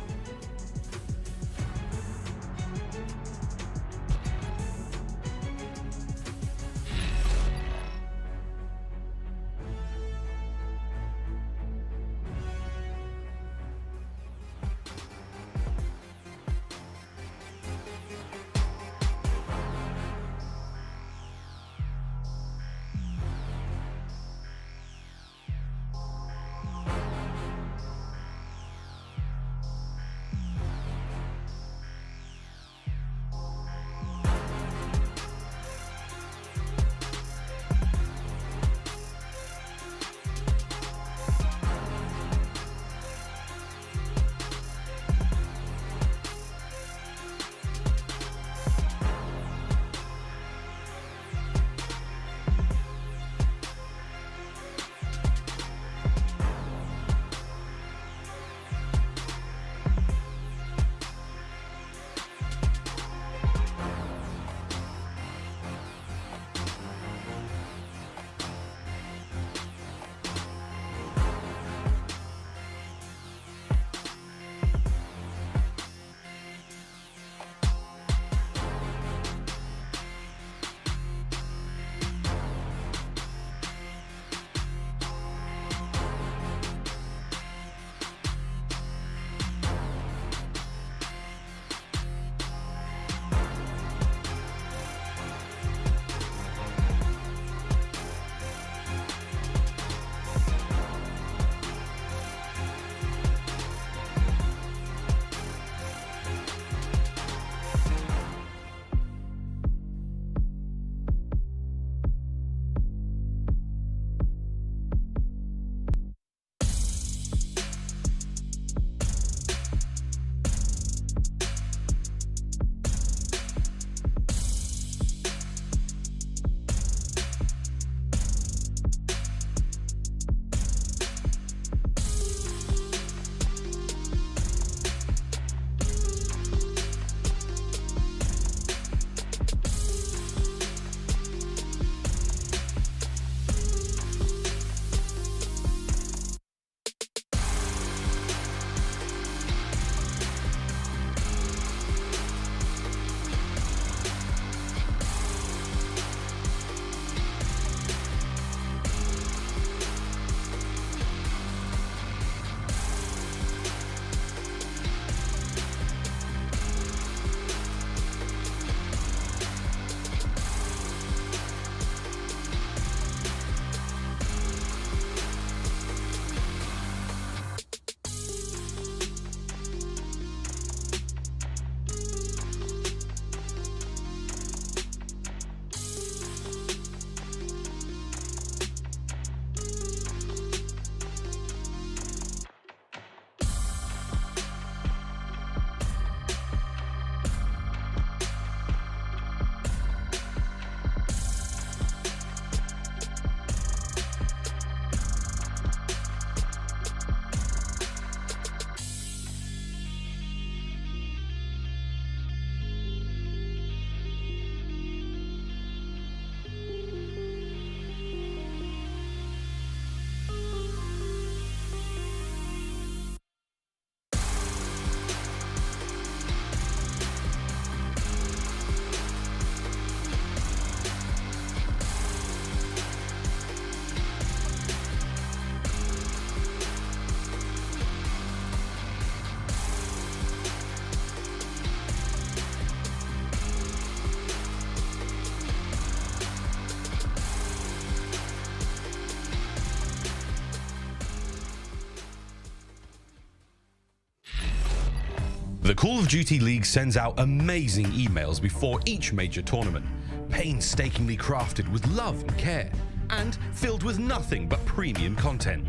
The Call of Duty League sends out amazing emails before each major tournament, painstakingly crafted with love and care, and filled with nothing but premium content.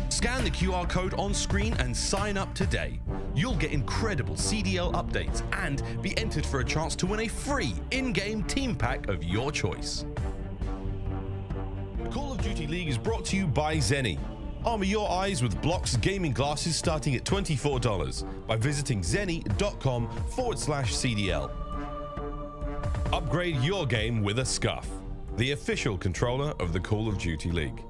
Scan the QR code on screen and sign up today. You'll get incredible CDL updates and be entered for a chance to win a free in-game team pack of your choice. The Call of Duty League is brought to you by Zenni. Armor your eyes with Block's gaming glasses starting at $24 by visiting zenni.com/CDL. Upgrade your game with a Scuff, the official controller of the Call of Duty League.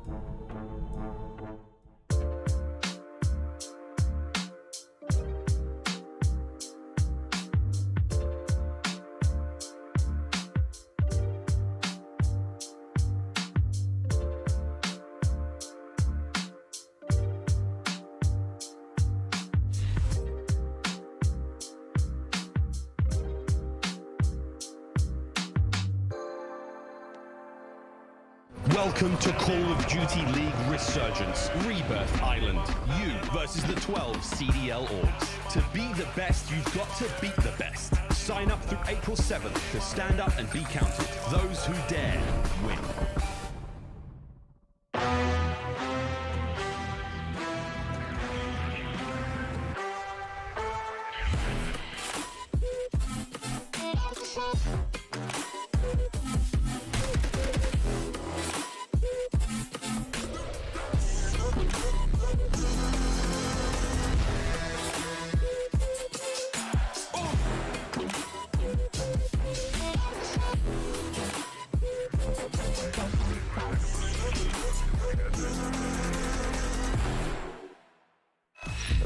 Welcome to Call of Duty League Resurgence, Rebirth Island. You versus the 12 CDL orgs. To be the best, you've got to beat the best. Sign up through April 7th to stand up and be counted. Those who dare, win.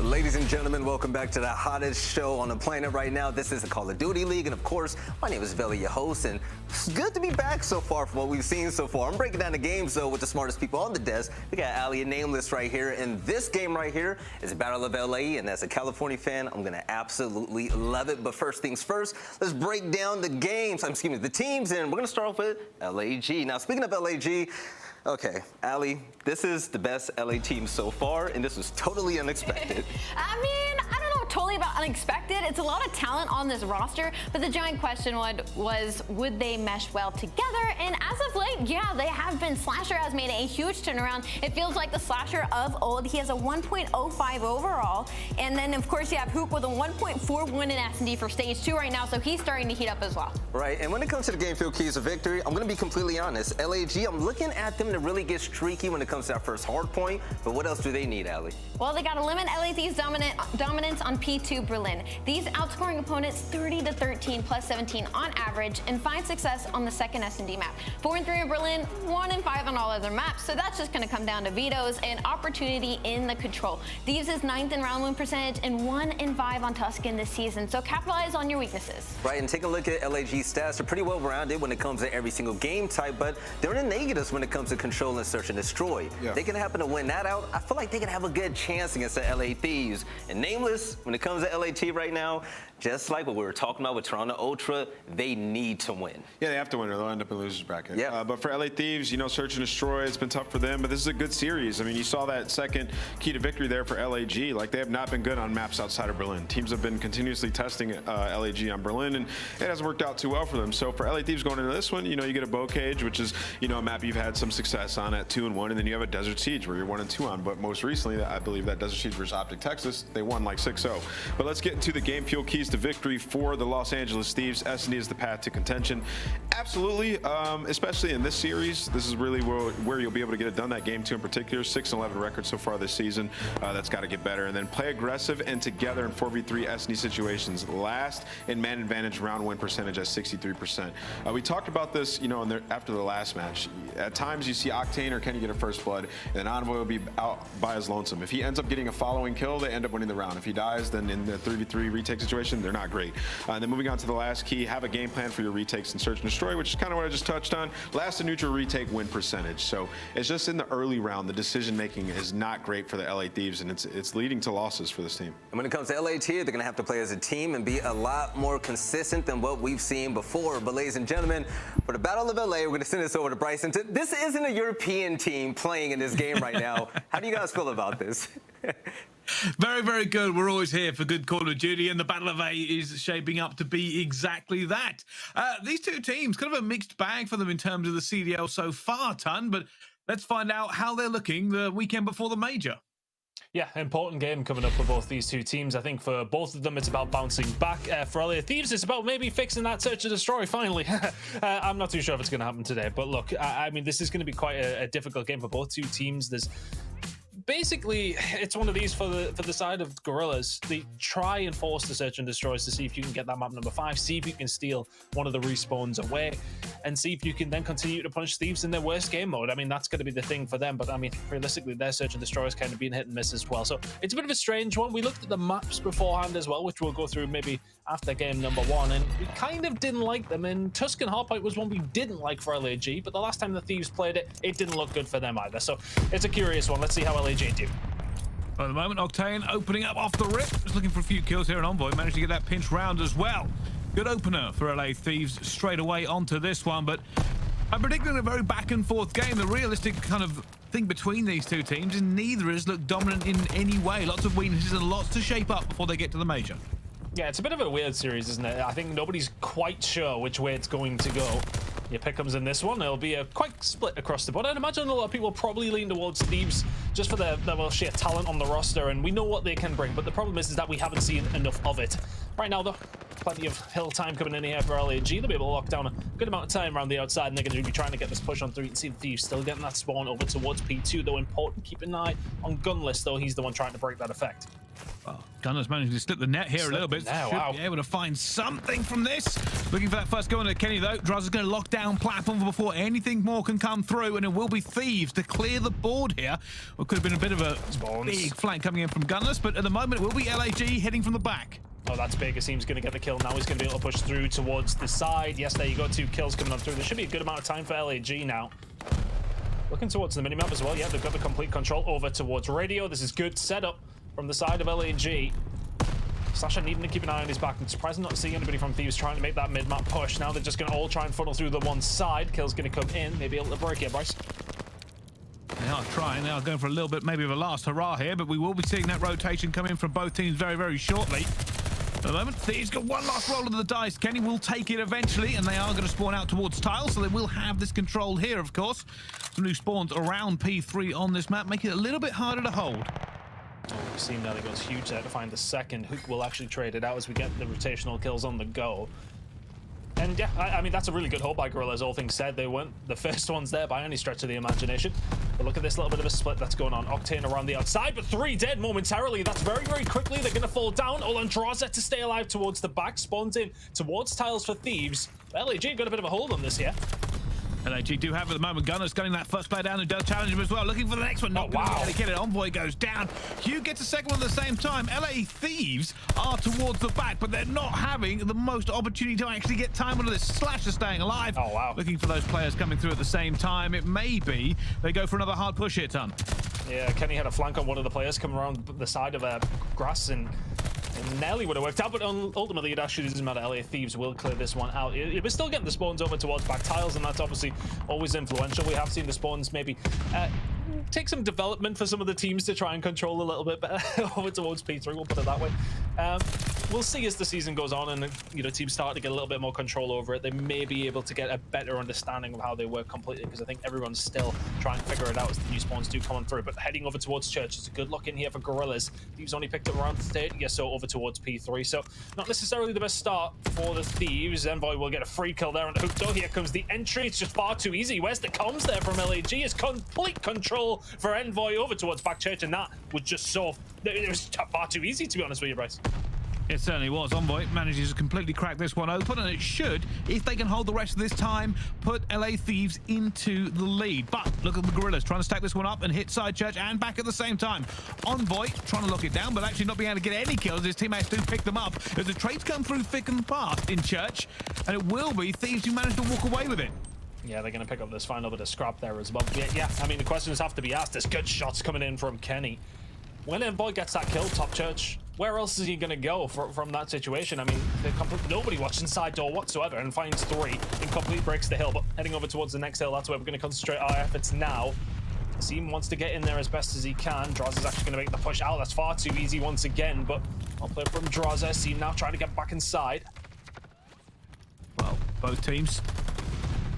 Ladies and gentlemen, welcome back to the hottest show on the planet right now. This is the Call of Duty League, and of course, my name is aBeZy, your host, and it's good to be back so far from what we've seen so far. I'm breaking down the games, though, with the smartest people on the desk. We got aLLeY and Nameless right here, and this game right here is Battle of LA, and as a California fan, I'm going to absolutely love it. But first things first, let's break down the games, the teams, and we're going to start off with LAG. Now, speaking of LAG, okay, aLLeY, this is the best LA team so far, and this was totally unexpected. I mean, I don't know totally about unexpected. It's a lot of talent on this roster, but the giant question was would they mesh well together? And as of late, yeah, they have been. Slasher has made a huge turnaround. It feels like the Slasher of old. He has a 1.05 overall, and then of course you have Hook with a 1.41 in S&D for stage 2 right now, so he's starting to heat up as well. Right, and when it comes to the game field keys of victory, I'm going to be completely honest. LAG, I'm looking at them to really get streaky when it comes to that first hard point, but what else do they need, aLLeY? Well, they got to limit LA Thieves' dominance on P2 Berlin. These outscoring opponents 30-13 plus 17 on average, and find success on the second S&D map. 4-3 in Berlin, 1-5 on all other maps, so that's just going to come down to vetoes and opportunity in the control. Thieves is 9th in round win percentage and 1-5 on Tuscan this season, so capitalize on your weaknesses. Right, and take a look at LAG's stats. They're pretty well rounded when it comes to every single game type, but they're in the negatives when it comes to control and search and destroy. Yeah. They can happen to win that out. I feel like they can have a good chance against the LA Thieves. And Nameless, when it comes to LAT right now, just like what we were talking about with Toronto Ultra, they need to win. Yeah, they have to win or they'll end up in losers bracket. Yeah. But for LA Thieves, you know, search and destroy, it's been tough for them, but this is a good series. I mean, you saw that second key to victory there for LAG. Like, they have not been good on maps outside of Berlin. Teams have been continuously testing LAG on Berlin, and it hasn't worked out too well for them. So for LA Thieves going into this one, you know, you get a bow cage, which is, you know, a map you've had some success on at 2-1, and then you have a Desert Siege where you're 1-2 on. But most recently, I believe that Desert Siege versus OpTic Texas, they won like 6-0. But let's get into the game fuel keys to victory for the Los Angeles Thieves. S&D is the path to contention. Absolutely, especially in this series, this is really where you'll be able to get it done. That game 2 in particular, 6-11 record so far this season. That's got to get better. And then play aggressive and together in 4v3 S&D situations. Last in man advantage round win percentage at 63%. We talked about this, you know, after the last match. At times you see Octane or Kenny get a first blood, and then Envoy will be out by his lonesome. If he ends up getting a following kill, they end up winning the round. If he dies, then in the 3v3 retake situation, they're not great. And then moving on to the last key, have a game plan for your retakes and search and destroy, which is kind of what I just touched on. Last and neutral retake win percentage. So it's just in the early round, the decision making is not great for the LA Thieves, and it's leading to losses for this team. And when it comes to LAT, they're going to have to play as a team and be a lot more consistent than what we've seen before. But ladies and gentlemen, for the Battle of LA, we're going to send this over to Bryson. This isn't a European team playing in this game right now. How do you guys feel about this? Very, very good. We're always here for good Call of Duty, and the Battle of A is shaping up to be exactly that. These two teams, kind of a mixed bag for them in terms of the CDL so far, Ton, but let's find out how they're looking the weekend before the major. Yeah, important game coming up for both these two teams. I think for both of them, it's about bouncing back. For LA Thieves, it's about maybe fixing that search and destroy finally. I'm not too sure if it's going to happen today, but look, I mean, this is going to be quite a difficult game for both two teams. There's basically, it's one of these for the side of Guerrillas. They try and force the search and destroys to see if you can get that map number 5, see if you can steal one of the respawns away, and see if you can then continue to punish Thieves in their worst game mode. I mean, that's going to be the thing for them, but I mean, realistically, their search and destroy is kind of being hit and miss as well. So it's a bit of a strange one. We looked at the maps beforehand as well, which we'll go through maybe after game number 1, and we kind of didn't like them. And Tuscan Hardpoint was one we didn't like for LAG, but the last time the Thieves played it, it didn't look good for them either. So it's a curious one. Let's see how LAG do. At the moment, Octane opening up off the rip. Just looking for a few kills here, and Envoy managed to get that pinch round as well. Good opener for LA Thieves straight away onto this one, but I'm predicting a very back and forth game. The realistic kind of thing between these two teams is neither has looked dominant in any way. Lots of weaknesses and lots to shape up before they get to the major. Yeah, it's a bit of a weird series, isn't it? I think nobody's quite sure which way it's going to go. Your pick comes in this one. It'll be a quite split across the board. I'd imagine a lot of people probably lean towards Thieves just for their well, sheer talent on the roster, and we know what they can bring. But the problem is that we haven't seen enough of it. Right now, though, plenty of hill time coming in here for LAG. They'll be able to lock down a good amount of time around the outside, and they're going to be trying to get this push on through. You can see the Thieves still getting that spawn over towards P2, though important. Keep an eye on Gunless, though. He's the one trying to break that effect. Well, Gunner's managed to slip the net here a little bit. Should be able to find something from this. Looking for that first go into Kenny, though. Drazah's going to lock down platform before anything more can come through, and it will be Thieves to clear the board here. Well, could have been a bit of a big flank coming in from Gunner's, but at the moment it will be LAG heading from the back. Oh, that's big. Asim's going to get the kill. Now he's going to be able to push through towards the side. Yes, there you go. 2 kills coming on through. There should be a good amount of time for LAG now. Looking towards the minimap as well. Yeah, they've got the complete control over towards radio. This is good setup from the side of LAG. Slasher needing to keep an eye on his back. I'm surprised not to see anybody from Thieves trying to make that mid-map push. Now they're just going to all try and funnel through the one side. Kill's going to come in. Maybe able to break here, Bryce. They are trying. They are going for a little bit, maybe of a last hurrah here, but we will be seeing that rotation come in from both teams very, very shortly. At the moment, Thieves got one last roll of the dice. Kenny will take it eventually, and they are going to spawn out towards Tile, so they will have this controlled here, of course. Some new spawns around P3 on this map, making it a little bit harder to hold. Oh, we've seen that it goes huge there to find the second. Hook will actually trade it out as we get the rotational kills on the go. And yeah, I mean, that's a really good hold by Guerrillas, all things said. They weren't the first ones there by any stretch of the imagination. But look at this little bit of a split that's going on. Octane around the outside, but 3 dead momentarily. That's very, very quickly. They're going to fall down. All on Drazah to stay alive towards the back. Spawns in towards Tiles for Thieves. LAG got a bit of a hold on this here. LAG do have at the moment. Gunner's gunning that first player down who does challenge him as well. Looking for the next one. Not going to be able to get it. Envoy goes down. Hugh gets a second one at the same time. LA Thieves are towards the back, but they're not having the most opportunity to actually get time onto this. Slasher staying alive. Oh, wow. Looking for those players coming through at the same time. It may be they go for another hard push here, Tom. Yeah, Kenny had a flank on one of the players coming around the side of grass, and nearly would have worked out, but ultimately it actually doesn't matter. LA Thieves will clear this one out. We're still getting the spawns over towards back Tiles, and that's obviously always influential. We have seen the spawns maybe take some development for some of the teams to try and control a little bit better over towards P3, we'll put it that way. We'll see as the season goes on and teams start to get a little bit more control over it. They may be able to get a better understanding of how they work completely, because I think everyone's still trying to figure it out as the new spawns do come on through. But heading over towards Church is a good look in here for Guerrillas. Thieves only picked up around 30 or so over towards P3, so not necessarily the best start for the Thieves. Envoy will get a free kill there on the hook, though. Here comes the entry. It's just far too easy. Where's the comms there from LAG? It's complete control for Envoy over towards back Church, and that was just so... It was far too easy, to be honest with you, Bryce. It certainly was. Envoy manages to completely crack this one open, and it should, if they can hold the rest of this time, put LA Thieves into the lead. But look at the Guerrillas trying to stack this one up and hit side Church and back at the same time. Envoy trying to lock it down, but actually not being able to get any kills. His teammates do pick them up as the trades come through thick and fast in Church, and it will be Thieves who manage to walk away with it. Yeah, they're going to pick up this final bit of scrap there as well. Yeah, I mean, the questions have to be asked. There's good shots coming in from Kenny. When Envoy gets that kill, top Church, where else is he going to go from that situation? I mean, nobody watching side door whatsoever, and finds 3 and complete breaks the hill. But heading over towards the next hill, that's where we're going to concentrate our efforts now. Seam wants to get in there as best as he can. Drazah's actually going to make the push out. That's far too easy once again, but I'll play from Drazah. Seam now trying to get back inside. Well, both teams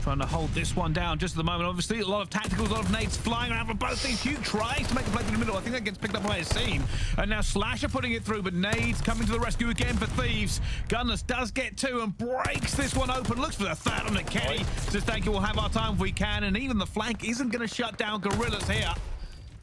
trying to hold this one down just at the moment. Obviously, a lot of tacticals, a lot of nades flying around for both teams. Hugh tries to make the play through the middle. I think that gets picked up by Asim. And now Slasher putting it through, but nades coming to the rescue again for Thieves. Gunners does get 2 and breaks this one open. Looks for the third on the Kenny. Says, thank you, we'll have our time if we can. And even the flank isn't going to shut down Guerrillas here.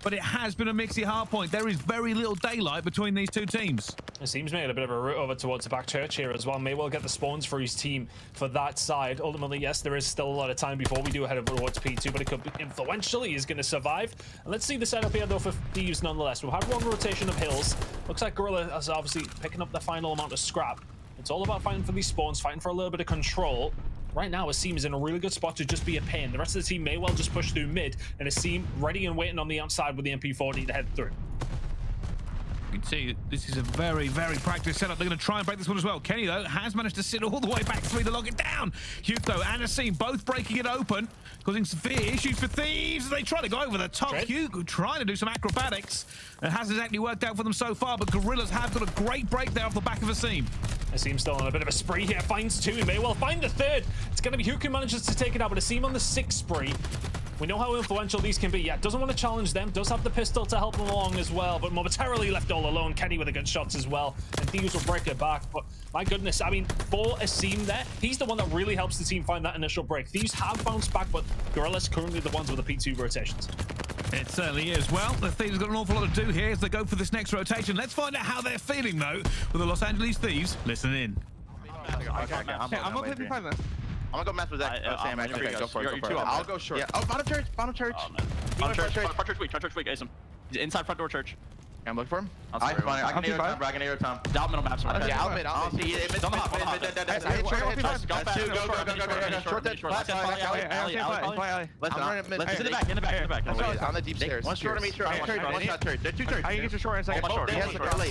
but it has been a mixy hardpoint. There is very little daylight between these two teams. It seems made a bit of a route over towards the back church here as well. May well get the spawns for his team for that side. Ultimately, yes, there is still a lot of time before we do head over towards P2, but it could be influential. He is going to survive. And let's see the setup here, though, for Thieves nonetheless. We'll have one rotation of hills. Looks like Gorilla is obviously picking up the final amount of scrap. It's all about fighting for these spawns, fighting for a little bit of control. Right now, Asim is in a really good spot to just be a pain. The rest of the team may well just push through mid, and Asim ready and waiting on the outside with the MP40 to head through. You can see this is a very, very practiced setup. They're going to try and break this one as well. Kenny, though, has managed to sit all the way back through to lock it down. Hugo and Asim both breaking it open, causing severe issues for Thieves. They try to go over the top. Hugo trying to do some acrobatics. It hasn't exactly worked out for them so far, but Guerrillas have got a great break there off the back of Asim. Asim still on a bit of a spree here. Finds two. He may well find the third. It's going to be who can manages to take it out, but Asim on the sixth spree. We know how influential these can be. Yeah, doesn't want to challenge them. Does have the pistol to help them along as well, but momentarily left all alone. Kenny with the good shots as well, and Thieves will break it back. But my goodness, I mean, for Asim there, he's the one that really helps the team find that initial break. Thieves have bounced back, but Guerrillas currently the ones with the P2 rotations. It certainly is. Well, the Thieves have got an awful lot to do here as they go for this next rotation. Let's find out how they're feeling, though, with the Los Angeles Thieves. Listen in. I'm going to play 5 minutes. I'm gonna go mess with that. Sam, okay, go for it. I'll go short. Yeah. Oh, bottom church. Bottom church. Bottom church weak. Asim. He's inside front door church. I'm looking for him. I can Nero Tom. I can Nero Tom. Down middle maps. Yeah, I'll mid. I'll see. Mid. Short Let's in the back. On the deep stairs. One short of me. One shot church. They're 2 church. I can get your short in a second.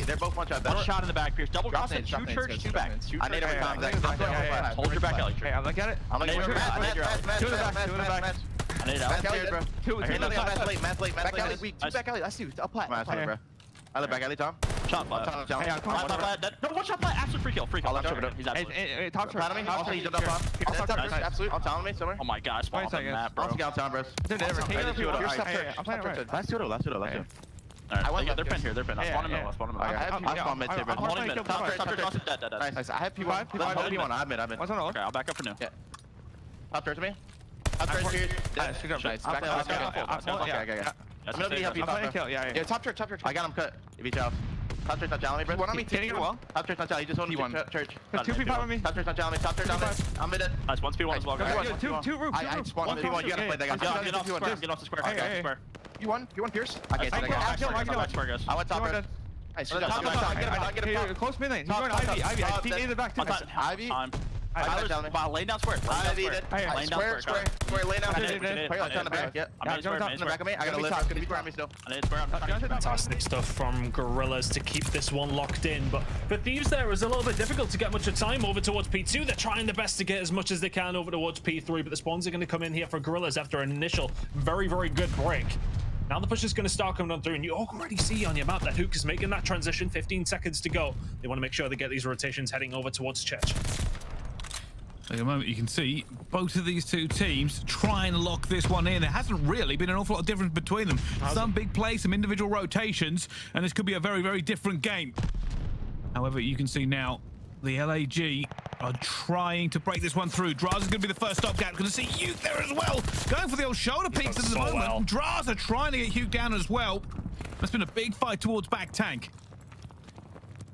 They're both one shot. One shot in the back, Pierce. Double cross it. 2 church, 2 back. I need every time. Hold your back, aLLeY. Hey, I'm looking at it. I'm looking for Matt. 2 in the back. I need it out. Matt's late. Back aLLeY weak. 2 back aLLeY. That's you. Up plat. Bro. I look back aLLeY, Tom. Shot flat. No, one shot flat. Absolute free kill. He's absolute. Top shot. He jumped up on. Absolute. I'm telling me somewhere. Oh my god, spawn on the map, bro. I'll take out Tom, bros. I'm playing right. Last two. They're pinned here. I'll spawn in middle. I spawn mid too, bro. I'm holding mid. Top church, dead. Nice. I have P1. P1. I'm mid. Okay, I'll back up for new. Top church to me. Top church here. Nice. Back up. Okay. I'm gonna be happy. Yeah, top church. I got him cut. If he chops. Top church not challenging me, bro. One on me, taking it well. Top church not challenging. He just holding P1. church. 2 P5 on me. Top church not challenging me. Top church on me. I'm mid. Nice, one's P1 as well, guys. Two roof. I spawned P1. You gotta play that guy. Get off the square. P1 Pierce. I went top right. Nice. I get a close mid lane. He's going Ivy. I peek in the back too. Ivy. Lay down square. Square, lay down. On the back. Yep. I'm in the back of me. I gotta live. It's gonna be behind me still. Fantastic stuff from Guerrillas to keep this one locked in, but for Thieves there, it was a little bit difficult to get much of time over towards P2. They're trying their best to get as much as they can over towards P3, but the spawns are going to come in here for Guerrillas after an initial very good break. Now the push is going to start coming on through, and you already see on your map that Hook is making that transition. 15 seconds to go. They want to make sure they get these rotations heading over towards Church. At the moment, you can see both of these two teams try and lock this one in. There hasn't really been an awful lot of difference between them. Some big plays, some individual rotations, and this could be a very different game. However, you can see now the LAG are trying to break this one through. Drazah's going to be the first stopgap. Going to see Hugh there as well. Going for the old shoulder peeks at the moment. Well. Drazah trying to get Hugh down as well. That's been a big fight towards back tank.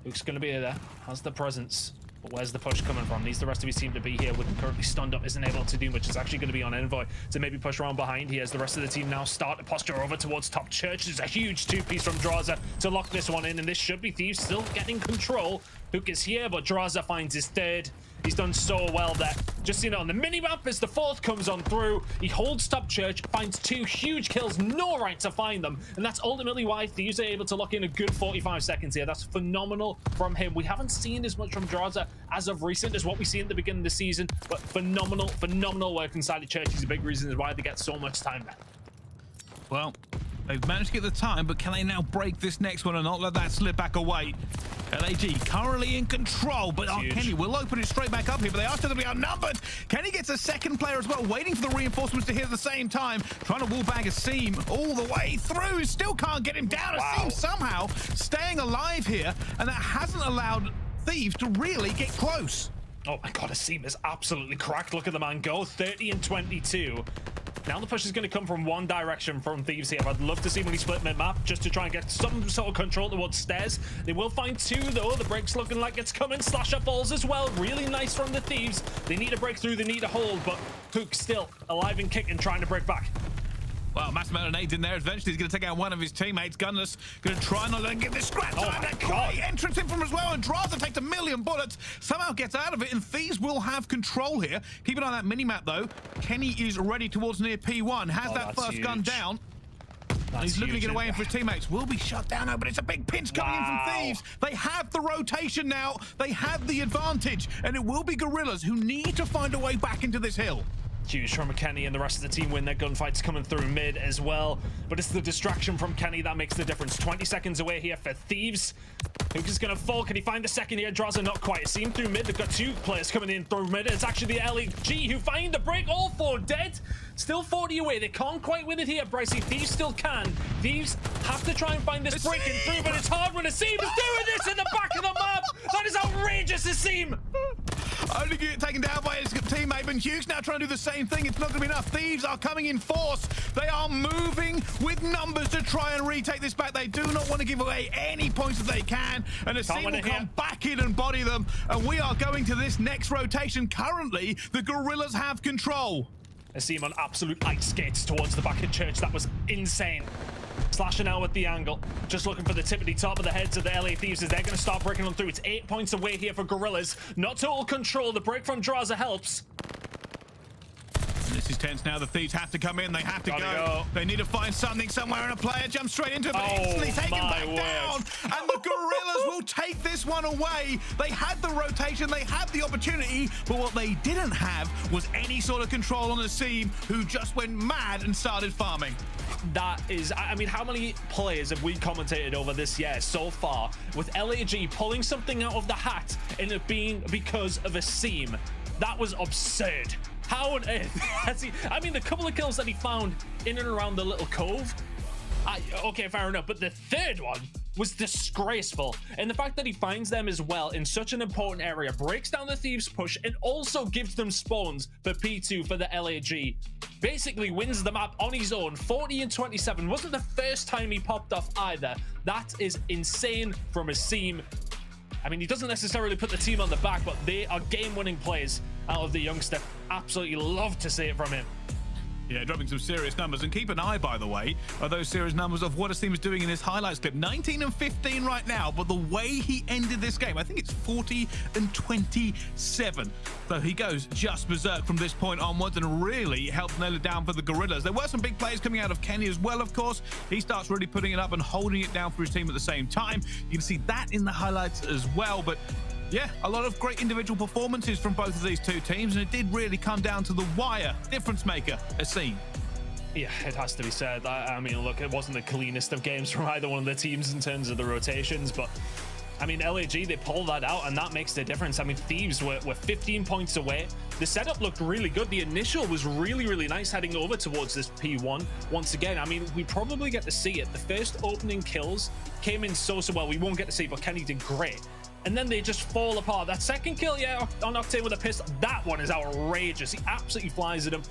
Hook's going to be there. Has the presence. But where's the push coming from? Needs the rest of his team to be here. With currently stunned up, isn't able to do much. It's actually going to be on Envoy to maybe push around behind here as the rest of the team now start to posture over towards top church. There's a huge 2-piece from Drazah to lock this one in, and this should be Thieves still getting control. Hook is here, but Drazah finds his third. He's done so well there. Just seen it on the mini-map as the fourth comes on through. He holds top church, finds 2 huge kills, no right to find them. And that's ultimately why Thieves are able to lock in a good 45 seconds here. That's phenomenal from him. We haven't seen as much from Drazah as of recent as what we see in the beginning of the season, but phenomenal work inside the church. He's a big reason why they get so much time back. Well, they've managed to get the time, but can they now break this next one and not let that slip back away? LAG currently in control, but Kenny will open it straight back up here, but they are still going to be outnumbered. Kenny gets a second player as well, waiting for the reinforcements to hit at the same time, trying to wall bag Asim all the way through. Still can't get him down. Asim somehow staying alive here, and that hasn't allowed Thieves to really get close. Oh my god, aSeam is absolutely cracked. Look at the man go, 30 and 22. Now the push is going to come from one direction from Thieves here. I'd love to see when he split mid-map just to try and get some sort of control towards stairs. They will find two, though. The break's looking like it's coming. Slasher falls as well. Really nice from the Thieves. They need a breakthrough. They need a hold, but Hook still alive and kicking, trying to break back. Well, massive amount of nades in there. Eventually, he's going to take out one of his teammates. Gunless going to try and not let him get this scratch. Oh my God. Great entrance in from as well. And Drazah takes 1,000,000 bullets. Somehow gets out of it. And Thieves will have control here. Keep an eye on that mini-map, though. Kenny is ready towards near P1. Has that first gun down. And he's looking to get away in for his teammates. Will be shut down now, but it's a big pinch coming in from Thieves. They have the rotation now. They have the advantage. And it will be Guerrillas who need to find a way back into this hill. Huge from Kenny and the rest of the team win their gunfights coming through mid as well. But it's the distraction from Kenny that makes the difference. 20 seconds away here for Thieves. Hook is going to fall. Can he find the second here? Drazah not quite. ASeam through mid. They've got two players coming in through mid. It's actually the LEG who find the break. All four dead. Still 40 away. They can't quite win it here, Brycey. Thieves still can. Thieves have to try and find this breaking through, but it's hard when aSeam is doing this in the back of the map. That is outrageous, aSeam. Only get taken down by his teammate, but Hughes now trying to do the same thing. It's not going to be enough. Thieves are coming in force. They are moving with numbers to try and retake this back. They do not want to give away any points that they can. And aSeam will come back in and body them. And we are going to this next rotation. Currently, the Guerrillas have control. aSeam on absolute ice skates towards the back of church. That was insane. Slashing out with the angle. Just looking for the tippity top of the heads of the LA Thieves as they're going to start breaking on through. It's 8 points away here for Guerrillas. Not total control. The break from Drazah helps. This is tense now. The Thieves have to come in. They have to go. They need to find something somewhere, and a player jumps straight into it, but instantly taken back down. And the Guerrillas will take this one away. They had the rotation. They had the opportunity, but what they didn't have was any sort of control on aSeam, who just went mad and started farming. That is, I mean, how many players have we commentated over this year so far with LAG pulling something out of the hat and it being because of aSeam? That was absurd. How on earth has he? I mean, the couple of kills that he found in and around the little cove, okay, fair enough, but the third one was disgraceful. And the fact that he finds them as well in such an important area, breaks down the Thieves push, and also gives them spawns for P2 for the LAG. Basically wins the map on his own. 40 and 27. Wasn't the first time he popped off either. That is insane from aSeam. I mean, he doesn't necessarily put the team on the back, but they are game-winning plays out of the youngster. Absolutely love to see it from him. Yeah, dropping some serious numbers. And keep an eye, by the way, of those serious numbers of what aSeam is doing in this highlights clip. 19 and 15 right now, but the way he ended this game, I think it's 40 and 27. So he goes just berserk from this point onwards and really helped nail it down for the Guerrillas. There were some big plays coming out of Kenny as well, of course. He starts really putting it up and holding it down for his team at the same time. You can see that in the highlights as well, but yeah, a lot of great individual performances from both of these two teams, and it did really come down to the wire difference maker, aSeam. Yeah, it has to be said. I mean, look, it wasn't the cleanest of games from either one of the teams in terms of the rotations, but I mean, LAG, they pulled that out, and that makes the difference. I mean, Thieves were 15 points away. The setup looked really good. The initial was really, really nice heading over towards this P1. Once again, I mean, we probably get to see it. The first opening kills came in so well. We won't get to see, but Kenny did great. And then they just fall apart. That second kill, yeah, on Octane with a pistol, that one is outrageous. He absolutely flies at him.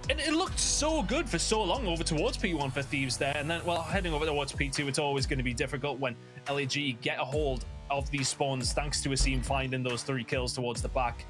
And it looked so good for so long over towards P1 for Thieves there. And then, well, heading over towards P2, it's always going to be difficult when LAG get a hold of these spawns, thanks to aSeam finding those 3 kills towards the back.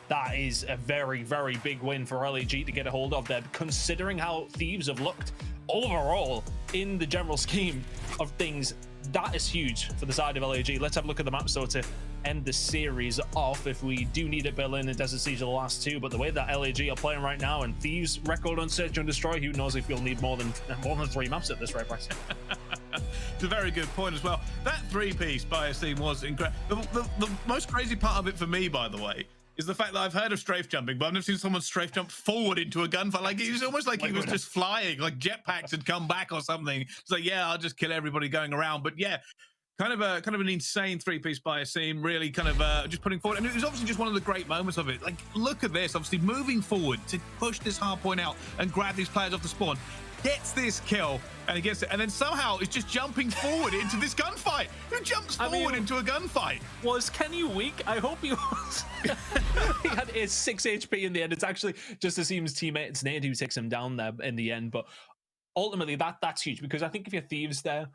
That is a very, very big win for LAG to get a hold of there, considering how Thieves have looked overall in the general scheme of things. That is huge for the side of LAG. Let's have a look at the map so to end the series off. If we do need it, Berlin and Desert Siege are the last 2, but the way that LAG are playing right now, and Thieves record on Search and Destroy, who knows if you'll need more than 3 maps at this rate price. It's a very good point as well. That 3-piece by aSeam was incredible. The most crazy part of it for me, by the way, is the fact that I've heard of strafe jumping, but I've never seen someone strafe jump forward into a gunfight. Like, it was almost like he was just flying, like jetpacks had come back or something. It's like, yeah, I'll just kill everybody going around. But yeah, kind of an insane 3-piece by aSeam, really kind of just putting forward. And it was obviously just one of the great moments of it. Like, look at this, obviously moving forward to push this hard point out and grab these players off the spawn. gets this kill, and he gets it, and then somehow is just jumping forward into this gunfight. Who jumps forward into a gunfight? Was Kenny weak? I hope he was. He had his 6 HP in the end. It's actually just Asim's teammate, it's Nade who takes him down there in the end, but ultimately that's huge, because I think if you're Thieves there,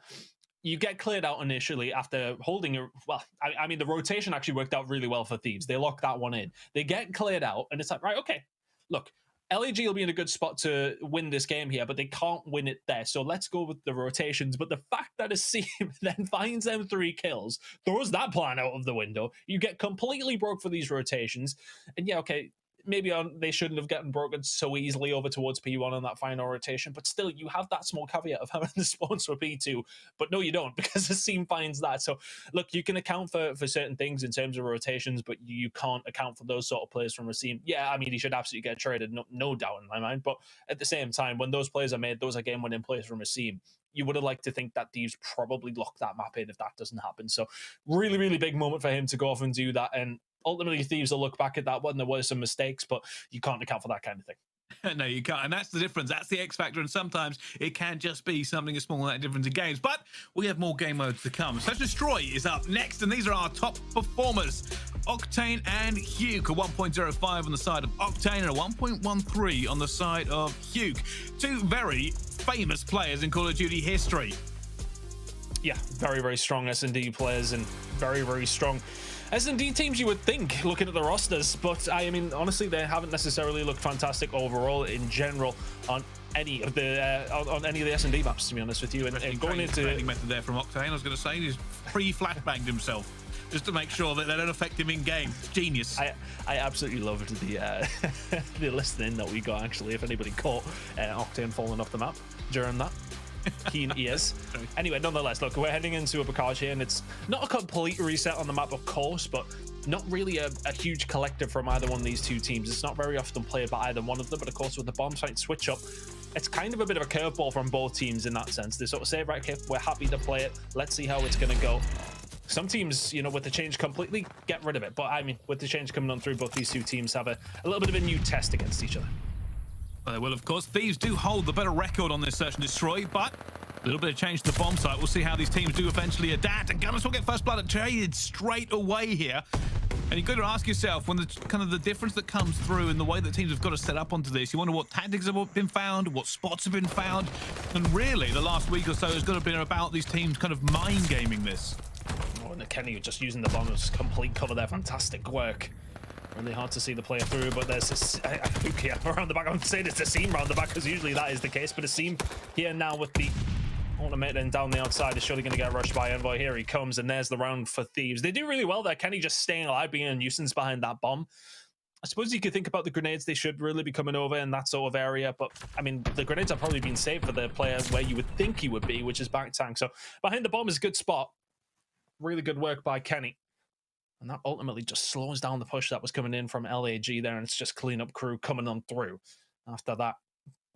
you get cleared out initially after holding your, well, I mean, the rotation actually worked out really well for Thieves. They locked that one in. They get cleared out, and it's like, right, okay, look, LAG will be in a good spot to win this game here, but they can't win it there. So let's go with the rotations. But the fact that Asim then finds them 3 kills, throws that plan out of the window, you get completely broke for these rotations. And yeah, okay, maybe they shouldn't have gotten broken so easily over towards P1 on that final rotation, but still, you have that small caveat of having the spawns for P2, but no, you don't, because Asim finds that. So, look, you can account for certain things in terms of rotations, but you can't account for those sort of players from Asim. Yeah, I mean, he should absolutely get traded, no doubt in my mind, but at the same time, when those plays are made, those are game-winning plays from Asim. You would have liked to think that Thieves probably locked that map in if that doesn't happen. So, really, really big moment for him to go off and do that, and ultimately, Thieves will look back at that one. There were some mistakes, but you can't account for that kind of thing. No, you can't. And that's the difference. That's the X factor. And sometimes it can just be something as small as that difference in games. But we have more game modes to come. Search and Destroy is up next. And these are our top performers. Octane and Hugh, a 1.05 on the side of Octane and a 1.13 on the side of Hugh. 2 very famous players in Call of Duty history. Yeah, very, very strong S&D players and very, very strong S&D teams, you would think, looking at the rosters, but I mean, honestly, they haven't necessarily looked fantastic overall in general on any of the on any of the S&D maps, to be honest with you. And going into training method there from Octane, I was going to say, he's pre-flashbanged himself just to make sure that they don't affect him in game. Genius. I absolutely loved the the listening that we got, actually, if anybody caught Octane falling off the map during that. Keen ears. Anyway, nonetheless, look, we're heading into a Bocage here, and it's not a complete reset on the map, of course, but not really a huge collective from either one of these two teams. It's not very often played by either one of them, but of course, with the bomb site switch up, it's kind of a bit of a curveball from both teams in that sense. They sort of say, right, okay, we're happy to play it. Let's see how it's going to go. Some teams, you know, with the change completely, get rid of it. But I mean, with the change coming on through, both these two teams have a little bit of a new test against each other. Well, they will, of course. Thieves do hold the better record on this Search and Destroy, but a little bit of change to the bomb site. We'll see how these teams do eventually adapt. And Gunners will get first blood traded straight away here. And you've got to ask yourself, when the kind of the difference that comes through in the way that teams have got to set up onto this, you wonder what tactics have been found, what spots have been found. And really, the last week or so has got to be about these teams kind of mind gaming this. Oh, and Kenny just using the bomb as complete cover there. Fantastic work. Really hard to see the player through, but there's this around the back. I'm saying it's a seam around the back because usually that is the case, but a seam here now with the ornament and down the outside is surely going to get rushed by Envoy. Here he comes, and there's the round for Thieves. They do really well there. Kenny just staying alive, being a nuisance behind that bomb. I suppose you could think about the grenades. They should really be coming over in that sort of area, but I mean, the grenades have probably been saved for the player where you would think he would be, which is back tank. So behind the bomb is a good spot. Really good work by Kenny. And that ultimately just slows down the push that was coming in from LAG there, and it's just cleanup crew coming on through. After that,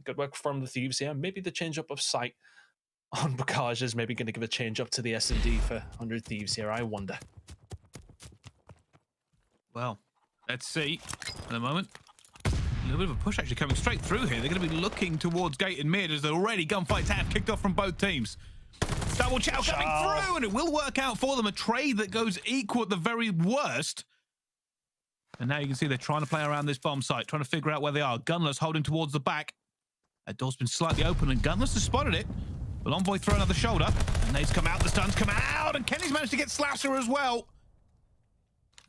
good work from the Thieves here. Maybe the change up of sight on Bocage is maybe going to give a change up to the S&D for 100 Thieves here, I wonder. Well, let's see in a moment. A little bit of a push actually coming straight through here. They're going to be looking towards gate and mid as already gunfights have kicked off from both teams. Double chow coming through, and it will work out for them. A trade that goes equal at the very worst. And now you can see they're trying to play around this bomb site, trying to figure out where they are. Gunless holding towards the back. That door's been slightly open, and Gunless has spotted it. But Envoy throwing out the shoulder. And nades come out, the stuns come out, and Kenny's managed to get Slasher as well.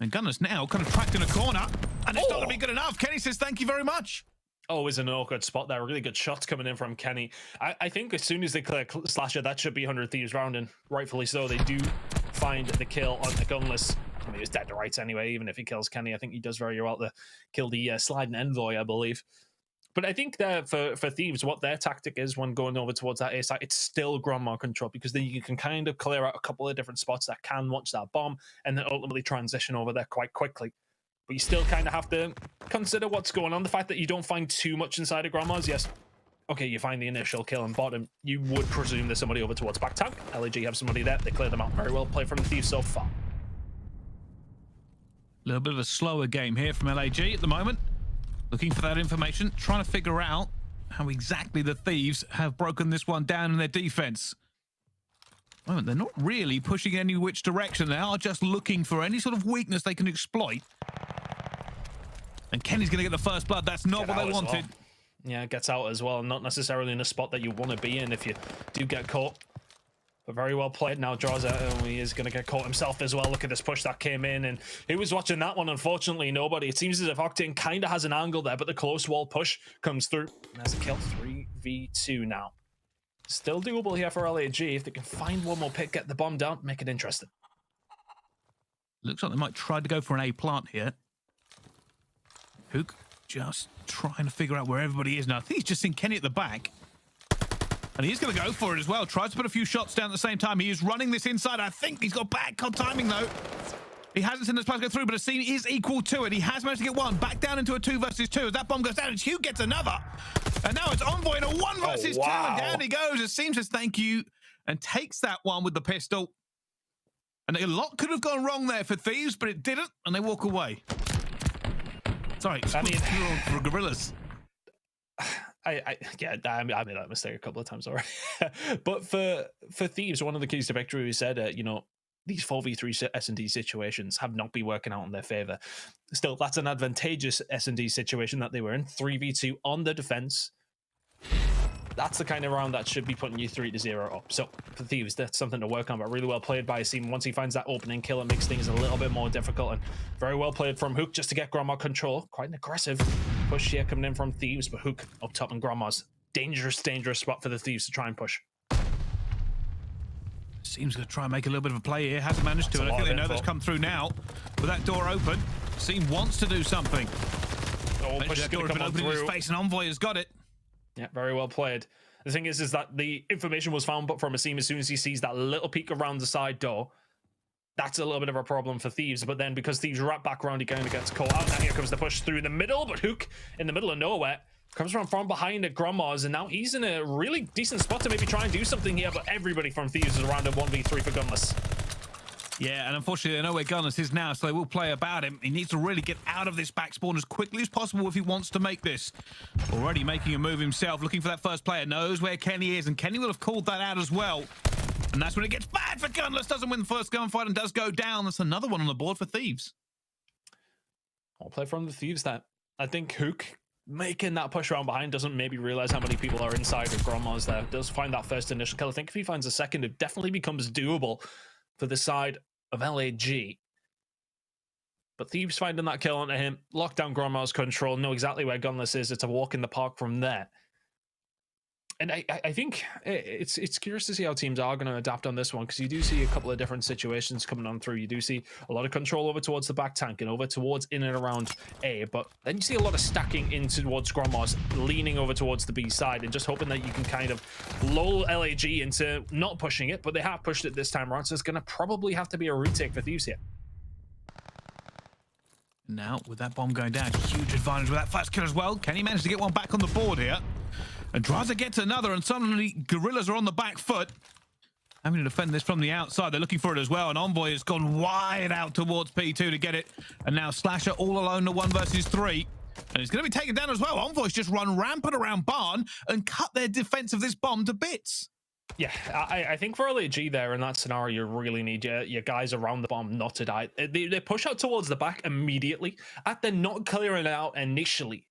And Gunless now kind of trapped in a corner, and it's not going to be good enough. Kenny says thank you very much. Always an awkward spot there. Really good shots coming in from Kenny. I think as soon as they clear Slasher, that should be 100 Thieves round, and rightfully so. They do find the kill on the Gunless. I mean, he was dead to rights anyway, even if he kills Kenny. I think he does very well to kill the sliding Envoy, I believe. But I think that for Thieves, what their tactic is when going over towards that A site, it's still ground mine control, because then you can kind of clear out a couple of different spots that can launch that bomb and then ultimately transition over there quite quickly. But you still kind of have to consider what's going on. The fact that you don't find too much inside of Grandma's, yes, okay, you find the initial kill on bottom. You would presume there's somebody over towards back tank. LAG have somebody there. They clear them out very well. Play from the Thieves so far. A little bit of a slower game here from LAG at the moment. Looking for that information, trying to figure out how exactly the Thieves have broken this one down in their defense. Well, they're not really pushing any which direction. They are just looking for any sort of weakness they can exploit. And Kenny's going to get the first blood. That's not what they wanted. Yeah, gets out as well. Not necessarily in a spot that you want to be in if you do get caught. But very well played. Now Drazah, he is going to get caught himself as well. Look at this push that came in, and who was watching that one? Unfortunately, nobody. It seems as if Octane kind of has an angle there, but the close wall push comes through. And there's a kill. 3v2 now. Still doable here for LAG. If they can find one more pick, get the bomb down, make it interesting. Looks like they might try to go for an A plant here. Hook just trying to figure out where everybody is now. I think he's just seen Kenny at the back. And he's going to go for it as well. Tries to put a few shots down at the same time. He is running this inside. I think he's got bad timing, though. He hasn't seen this pass go through, but a scene is equal to it. He has managed to get one. Back down into a 2 versus 2. As that bomb goes down, and Hugh gets another. And now it's Envoy in a 1 versus 2. And down he goes. It seems as thank you. And takes that one with the pistol. And a lot could have gone wrong there for Thieves, but it didn't. And they walk away. Sorry, I mean, for Guerrillas. I made that mistake a couple of times already. But for Thieves, one of the keys to victory, we said, you know, these 4v3 S&D situations have not been working out in their favor. Still, that's an advantageous S&D situation that they were in. 3v2 on the defense. That's the kind of round that should be putting you 3-0 up. So for Thieves, that's something to work on, but really well played by Simp. Once he finds that opening kill, it makes things a little bit more difficult, and very well played from Hook just to get Grandma control. Quite an aggressive push here coming in from Thieves, but Hook up top and Grandma's dangerous spot for the Thieves to try and push. Seems going to try and make a little bit of a play here. Hasn't managed to, and I think they know that's come through now. With that door open, Seam wants to do something. Oh, push is going to come open in his face, and Envoy has got it. Yeah, very well played. The thing is that the information was found, but from Asim, as soon as he sees that little peek around the side door, that's a little bit of a problem for Thieves. But then because Thieves wrap back around, he kind of gets caught out. Now here comes the push through the middle, but Hook in the middle of nowhere comes from behind at Grandma's, and now he's in a really decent spot to maybe try and do something here. But everybody from Thieves is around a 1v3 for Gunless. Yeah, and unfortunately, they know where Gunless is now, so they will play about him. He needs to really get out of this back spawn as quickly as possible if he wants to make this. Already making a move himself, looking for that first player. Knows where Kenny is, and Kenny will have called that out as well. And that's when it gets bad for Gunless. Doesn't win the first gunfight and does go down. That's another one on the board for Thieves. I'll play from the Thieves that I think Hook making that push around behind doesn't maybe realize how many people are inside of Grandma's there. Does find that first initial kill. I think if he finds a second, it definitely becomes doable for the side of LAG. But Thieves finding that kill onto him, lock down Grandma's control, know exactly where Gunless is. It's a walk in the park from there. And I think it's curious to see how teams are going to adapt on this one, because you do see a couple of different situations coming on through. You do see a lot of control over towards the back tank and over towards in and around A, but then you see a lot of stacking in towards Grandma's, leaning over towards the B side and just hoping that you can kind of lull LAG into not pushing it, but they have pushed it this time around, so it's going to probably have to be a retake for Thieves here. Now, with that bomb going down, huge advantage with that first kill as well. Can he manage to get one back on the board here? And Drazah gets another, and suddenly Guerrillas are on the back foot. Having to defend this from the outside. They're looking for it as well, and Envoy has gone wide out towards P2 to get it. And now Slasher all alone to 1 versus 3. And he's going to be taken down as well. Envoy's just run rampant around Barn and cut their defense of this bomb to bits. Yeah, I think for LAG there in that scenario, you really need your guys around the bomb not to die. They push out towards the back immediately. They're not clearing it out initially.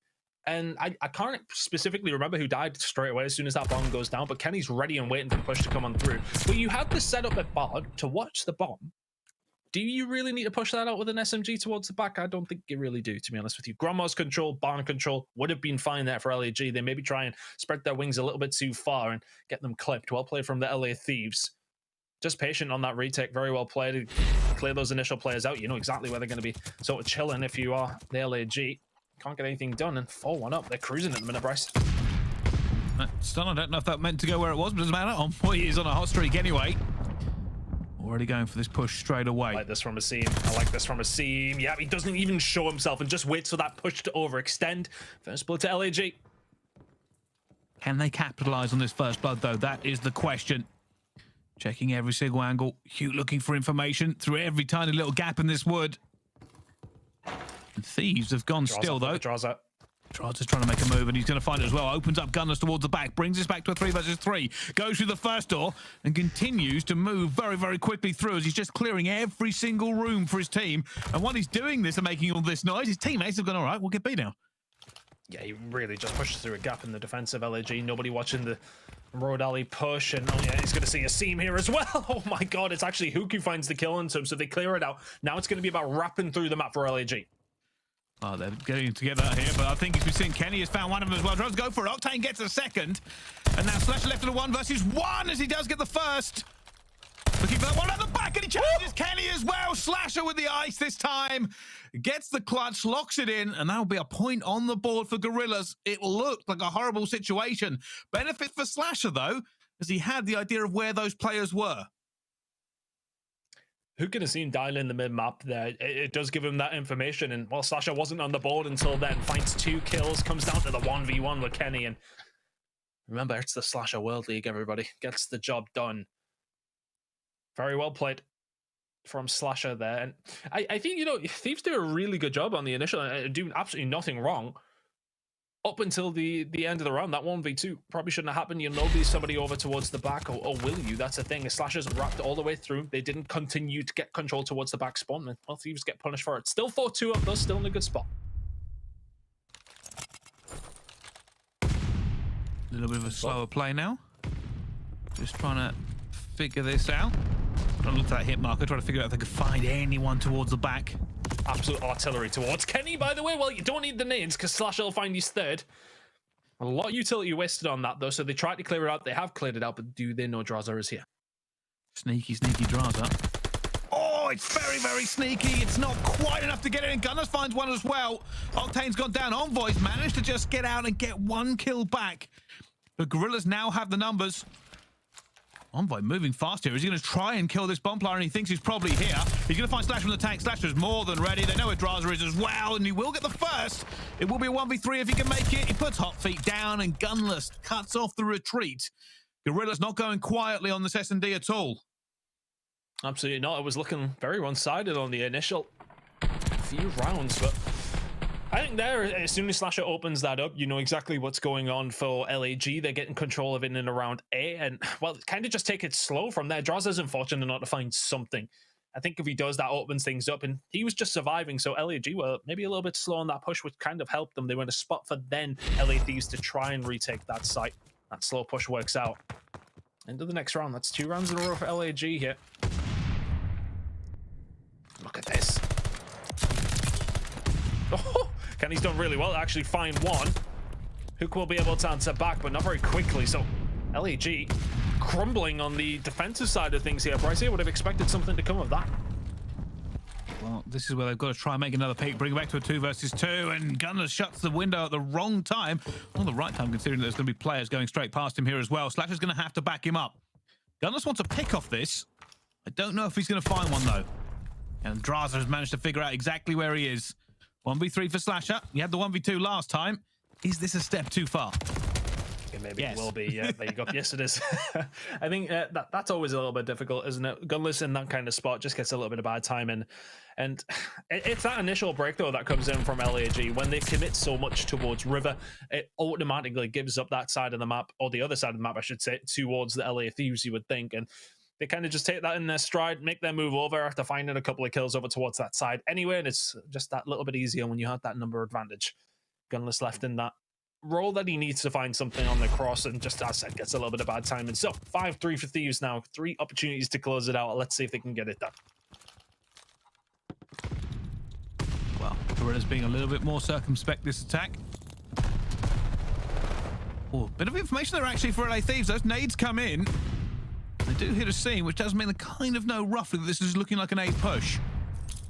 And I can't specifically remember who died straight away as soon as that bomb goes down, but Kenny's ready and waiting for the push to come on through. But you have this setup at Bard to watch the bomb. Do you really need to push that out with an SMG towards the back? I don't think you really do, to be honest with you. Grandma's control, Barn control would have been fine there for LAG. They maybe try and spread their wings a little bit too far and get them clipped. Well played from the LA Thieves. Just patient on that retake. Very well played. Clear those initial players out. You know exactly where they're going to be sort of chilling if you are the LAG. Can't get anything done, and 4-1 up. They're cruising at the minute, Bryce. Still, I don't know if that meant to go where it was, but it doesn't matter. Envoy is on a hot streak anyway. Already going for this push straight away. I like this from Asim. I like this from Asim. Yeah, he doesn't even show himself and just waits for that push to overextend. First blood to LAG. Can they capitalize on this first blood, though? That is the question. Checking every single angle. Hugh looking for information through every tiny little gap in this wood. And Thieves have gone still, though. Drazah. Drazah's trying to make a move, and he's going to find it as well. Opens up Gunless towards the back, brings us back to a 3 versus 3. Goes through the first door and continues to move very, very quickly through as he's just clearing every single room for his team. And while he's doing this and making all this noise, his teammates have gone, all right, we'll get B now. Yeah, he really just pushes through a gap in the defense of LAG. Nobody watching the Road Alley push, and oh yeah, he's going to see a seam here as well. Oh my god, it's actually Hook who finds the kill on him, so they clear it out. Now it's going to be about wrapping through the map for LAG. Oh, they're getting together here, but I think as we've seen, Kenny has found one of them as well. Tries to go for it. Octane gets a second. And now Slasher left in a 1 versus 1 as he does get the first. Looking for that one at the back, and he challenges Kenny as well. Slasher with the ice this time. Gets the clutch, locks it in, and that'll be a point on the board for Guerrillas. It looked like a horrible situation. Benefit for Slasher, though, as he had the idea of where those players were. Who could have seen dial in the mid-map there? It does give him that information, and well, Slasher wasn't on the board until then. Finds 2 kills, comes down to the 1v1 with Kenny, and remember, it's the Slasher World League, everybody. Gets the job done. Very well played from Slasher there. And I think, you know, Thieves do a really good job on the initial, doing absolutely nothing wrong. Up until the end of the round, that 1v2 probably shouldn't have happened. You'll know there's somebody over towards the back, or will you? That's the thing. Slashers wrapped all the way through. They didn't continue to get control towards the back spawn, and well, Thieves get punished for it. Still 4-2 up, though, still in a good spot. A little bit of a slower play now. Just trying to figure this out. I looked at that hit marker, trying to figure out if they could find anyone towards the back. Absolute artillery towards Kenny, by the way. Well, you don't need the nades because Slasher will find his third. A lot of utility wasted on that, though, so they tried to clear it out. They have cleared it out, but do they know Drazah is here? Sneaky, sneaky Drazah. Oh, it's very, very sneaky. It's not quite enough to get it in. Gunners finds one as well. Octane's gone down. Envoy's managed to just get out and get 1 kill back. The Guerrillas now have the numbers. Envoy moving fast here. Is he going to try and kill this Bonfire? And he thinks he's probably here. He's going to find Slash from the tank. Slasher's more than ready. They know where Drazah is as well, and he will get the first. It will be a 1v3 if he can make it. He puts Hot Feet down, and Gunless cuts off the retreat. Guerrillas not going quietly on this S&D at all. Absolutely not. It was looking very one-sided on the initial few rounds, but I think there, as soon as Slasher opens that up, you know exactly what's going on for LAG. They're getting control of it in and around A, and, well, kind of just take it slow from there. Drazah's unfortunate not to find something. I think if he does, that opens things up, and he was just surviving, so LAG were maybe a little bit slow on that push, which kind of helped them. They were in a spot for then LA Thieves to try and retake that site. That slow push works out. Into the next round. That's 2 rounds in a row for LAG here. Look at this. Oh! Kenny's done really well to actually find one. Hook will be able to answer back, but not very quickly. So LAG crumbling on the defensive side of things here. Bryce here would have expected something to come of that. Well, this is where they've got to try and make another peak, bring it back to a 2 versus 2, and Gunner shuts the window at the wrong time. Well, the right time, considering that there's going to be players going straight past him here as well. Slasher's going to have to back him up. Gunners wants a pick off this. I don't know if he's going to find one, though. And Drazah has managed to figure out exactly where he is. 1v3 for Slasher. You had the 1v2 last time. Is this a step too far? Yeah, maybe it will be. Yeah, there you go. Yes, it is. I think that's always a little bit difficult, isn't it? Gunless in that kind of spot just gets a little bit of bad timing. And it's that initial break, though, that comes in from LAG. When they commit so much towards River, it automatically gives up that side of the map, or the other side of the map, I should say, towards the LA Thieves, you would think. And they kind of just take that in their stride, make their move over after finding a couple of kills over towards that side anyway, and it's just that little bit easier when you have that number advantage. Gunless left in that role that he needs to find something on the cross, and just as I said, gets a little bit of bad timing. So 5-3 for Thieves now. 3 opportunities to close it out. Let's see if they can get it done. Well, Guerrillas being a little bit more circumspect this attack. Oh, bit of information there actually for LA Thieves. Those nades come in. They do hit a seam, which does mean they kind of know roughly that this is looking like an A push.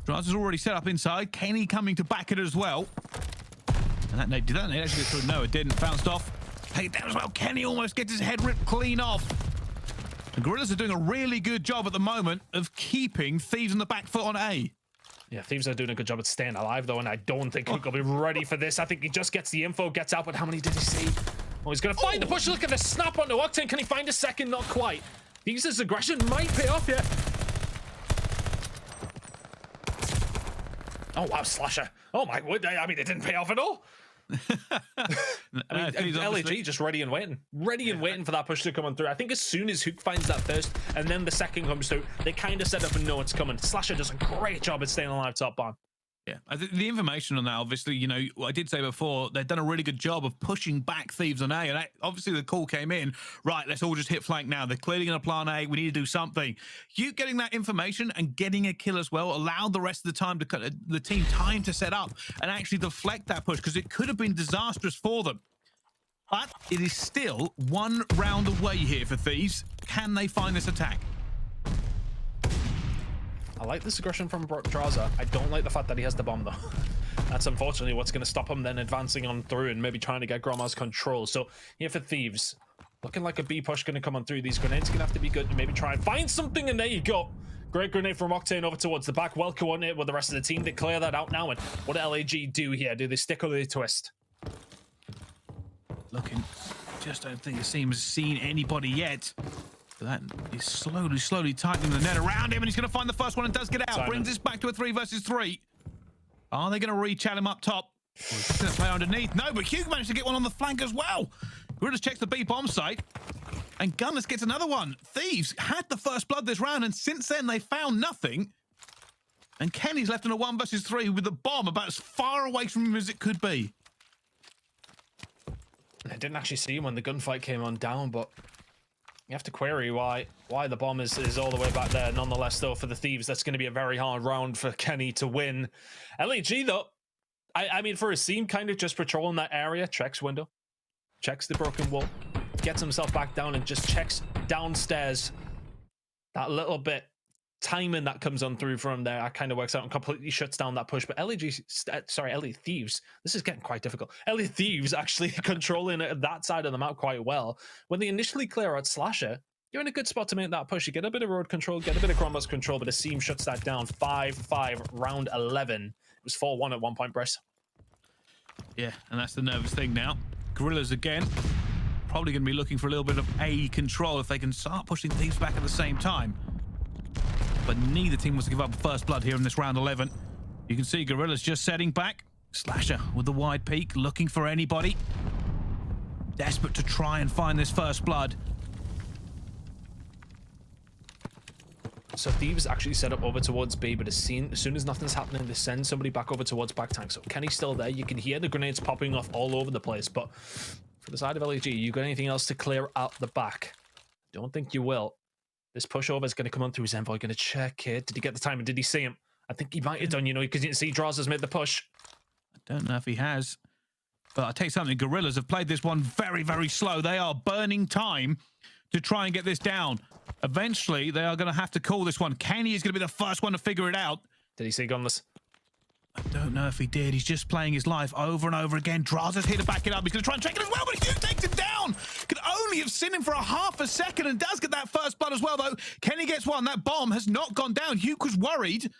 Drazah's already set up inside. Kenny coming to back it as well. And that nade, did that nade actually get through? No, it didn't. Bounced off. Take it down as well. Kenny almost gets his head ripped clean off. The Guerrillas are doing a really good job at the moment of keeping Thieves on the back foot on A. Yeah, Thieves are doing a good job at staying alive, though, and I don't think Hook will be ready for this. I think he just gets the info, gets out, but how many did he see? Oh, he's going to find the push. Look at the snap onto Octane. Can he find a second? Not quite. Thieves' aggression might pay off yet. Oh, wow, Slasher. Oh, my word. I mean, it didn't pay off at all. I mean, LAG just ready and waiting. Ready and waiting for that push to come on through. I think as soon as Hook finds that first and then the second comes through, they kind of set up and know it's coming. Slasher does a great job at staying alive top bomb. Yeah, I think the information on that, obviously, you know, I did say before, they've done a really good job of pushing back Thieves on A, and obviously the call came in, right, let's all just hit flank now. They're clearly going to plan A, we need to do something. You getting that information and getting a kill as well allowed the rest of the time to the team time to set up and actually deflect that push, because it could have been disastrous for them. But it is still 1 round away here for Thieves. Can they find this attack? I like this aggression from Drazah. I don't like the fact that he has the bomb, though. That's unfortunately what's going to stop him then advancing on through and maybe trying to get Gromma's control. So here for Thieves, looking like a B push going to come on through. These grenades going to have to be good and maybe try and find something, and there you go. Great grenade from Octane over towards the back. Well coordinated with the rest of the team. They clear that out now, and what do LAG do here? Do they stick or do they twist? Looking, just don't think the team has seen anybody yet. That is slowly tightening the net around him, and he's going to find the first one and does get out. Simon. Brings this back to a 3 versus 3. Are they going to re-chat him up top? Or is he going to play underneath? No, but Hugh managed to get one on the flank as well. Guerrillas checks the B bomb site, and Gunners gets another one. Thieves had the first blood this round, and since then they found nothing. And Kenny's left in a 1 versus 3 with the bomb about as far away from him as it could be. I didn't actually see him when the gunfight came on down, but you have to query why the bomb is all the way back there. Nonetheless, though, for the Thieves, that's going to be a very hard round for Kenny to win. LAG, though, I mean, for a team kind of just patrolling that area, checks window, checks the broken wall, gets himself back down and just checks downstairs. That little bit timing that comes on through from there, that kind of works out and completely shuts down that push. But LA Thieves, this is getting quite difficult. LA Thieves actually controlling that side of the map quite well. When they initially clear out Slasher, you're in a good spot to make that push. You get a bit of road control, get a bit of Gromma's control, but the team shuts that down. 5-5, round 11. It was 4-1 at one point, Briss. Yeah, and that's the nervous thing now. Guerrillas again, probably going to be looking for a little bit of A control if they can start pushing Thieves back at the same time. But neither team wants to give up first blood here in this round 11. You can see Guerrillas just setting back. Slasher with the wide peak, looking for anybody. Desperate to try and find this first blood. So Thieves actually set up over towards B, but as soon as nothing's happening, they send somebody back over towards back tank. So Kenny's still there. You can hear the grenades popping off all over the place. But for the side of LAG, you got anything else to clear out the back? Don't think you will. This pushover is going to come on through his envoy. Going to check it. Did he get the timing? Did he see him? I think he might have done, you know, because you didn't see Drazah's made the push. I don't know if he has. But I'll tell you something. Guerrillas have played this one very, very slow. They are burning time to try and get this down. Eventually, they are going to have to call this one. Kenny is going to be the first one to figure it out. Did he see Gunless? I don't know if he did. He's just playing his life over and over again. Drazah's here to back it up. He's going to try and check it as well, but Hugh takes him down. Could only have seen him for a half a second and does get that first blood as well, though. Kenny gets one. That bomb has not gone down. Hugh was worried.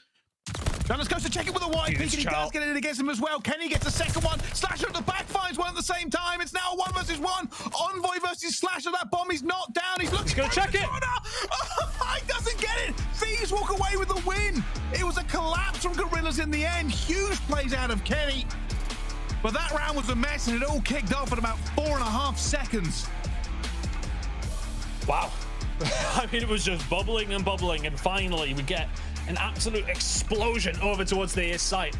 Gunners goes to check it with a wide peek, and he does get it against him as well. Kenny gets a second one. Slasher at the back finds one at the same time. It's now a 1 versus 1. Envoy versus Slasher. That bomb is not down. He's looking. He's going to check it. Oh, he doesn't get it. Thieves walk away with the win. It was a collapse from Guerrillas in the end. Huge plays out of Kenny. But that round was a mess, and it all kicked off at about 4.5 seconds. Wow. I mean, it was just bubbling and bubbling, and finally we get an absolute explosion over towards the A site.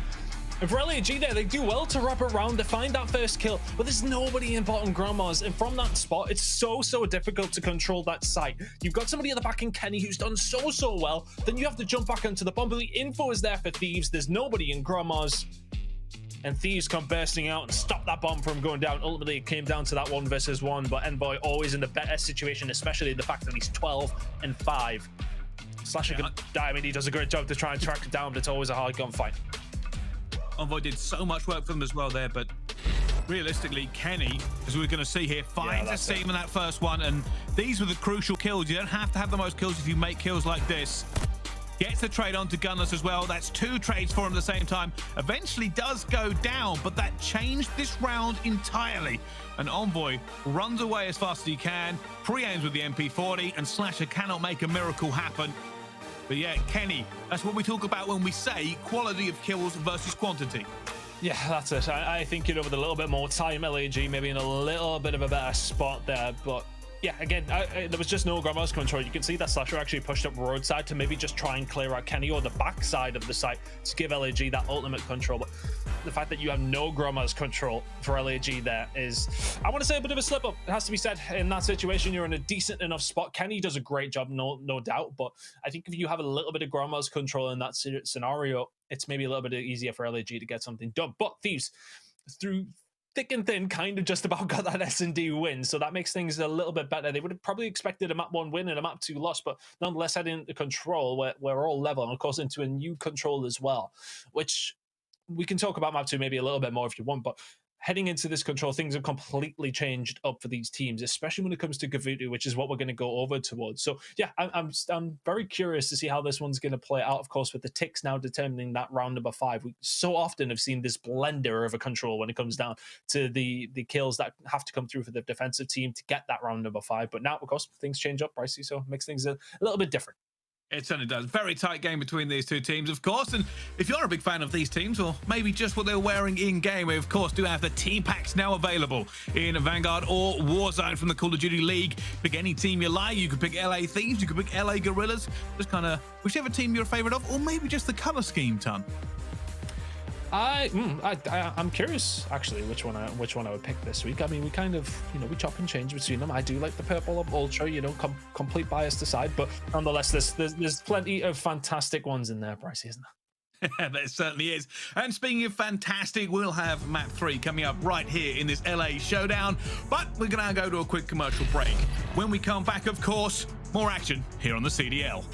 And for LAG there, they do well to wrap around to find that first kill, but there's nobody in bottom Grandma's, and from that spot, it's so difficult to control that site. You've got somebody at the back in Kenny who's done so well, then you have to jump back into the bomb, but the info is there for Thieves. There's nobody in Grandma's, and Thieves come bursting out and stop that bomb from going down. Ultimately, it came down to that 1 versus 1, but Envoy always in the better situation, especially the fact that he's 12-5. Slasher can die. I mean, he does a great job to try and track it down, but it's always a hard gunfight. Envoy did so much work for them as well there, but realistically, Kenny, as we're going to see here, finds a seam in that first one, and these were the crucial kills. You don't have to have the most kills if you make kills like this. Gets the trade onto Gunless as well. That's 2 trades for him at the same time. Eventually does go down, but that changed this round entirely. And Envoy runs away as fast as he can, pre-aims with the MP40, and Slasher cannot make a miracle happen. But yeah, Kenny, that's what we talk about when we say quality of kills versus quantity. Yeah, that's it. I think, you know, with a little bit more time, LAG maybe in a little bit of a better spot there, but yeah, again, there was just no grandma's control. You can see that Slasher actually pushed up roadside to maybe just try and clear out Kenny or the backside of the site to give LAG that ultimate control. But the fact that you have no grandma's control for LAG there is, I want to say, a bit of a slip up. It has to be said. In that situation, you're in a decent enough spot. Kenny does a great job, no doubt. But I think if you have a little bit of grandma's control in that scenario, it's maybe a little bit easier for LAG to get something done. But Thieves, through thick and thin, kind of just about got that S&D win, so that makes things a little bit better. They would have probably expected a map 1 win and a map 2 loss, but nonetheless heading into control, we're all level, and of course into a new control as well, which we can talk about map 2 maybe a little bit more if you want, but heading into this control, things have completely changed up for these teams, especially when it comes to Gavutu, which is what we're going to go over towards. So yeah, I'm very curious to see how this one's going to play out, of course, with the ticks now determining that round number 5. We so often have seen this blender of a control when it comes down to the kills that have to come through for the defensive team to get that round number 5. But now, of course, things change up, Pricey, so it makes things a little bit different. It certainly does. Very tight game between these two teams, of course. And if you're a big fan of these teams, or maybe just what they're wearing in-game, we, of course, do have the team packs now available in Vanguard or Warzone from the Call of Duty League. Pick any team you like. You could pick LA Thieves. You could pick LA Guerrillas. Just kind of whichever team you're a favorite of, or maybe just the color scheme, Ton. I'm curious actually which one I would pick this week. I mean, we kind of, you know, we chop and change between them. I do like the purple ultra, you know, complete bias aside, but nonetheless, there's plenty of fantastic ones in there, Bryce, isn't there? There certainly is. And speaking of fantastic, we'll have map 3 coming up right here in this LA showdown, but we're gonna go to a quick commercial break. When we come back, of course, more action here on the CDL.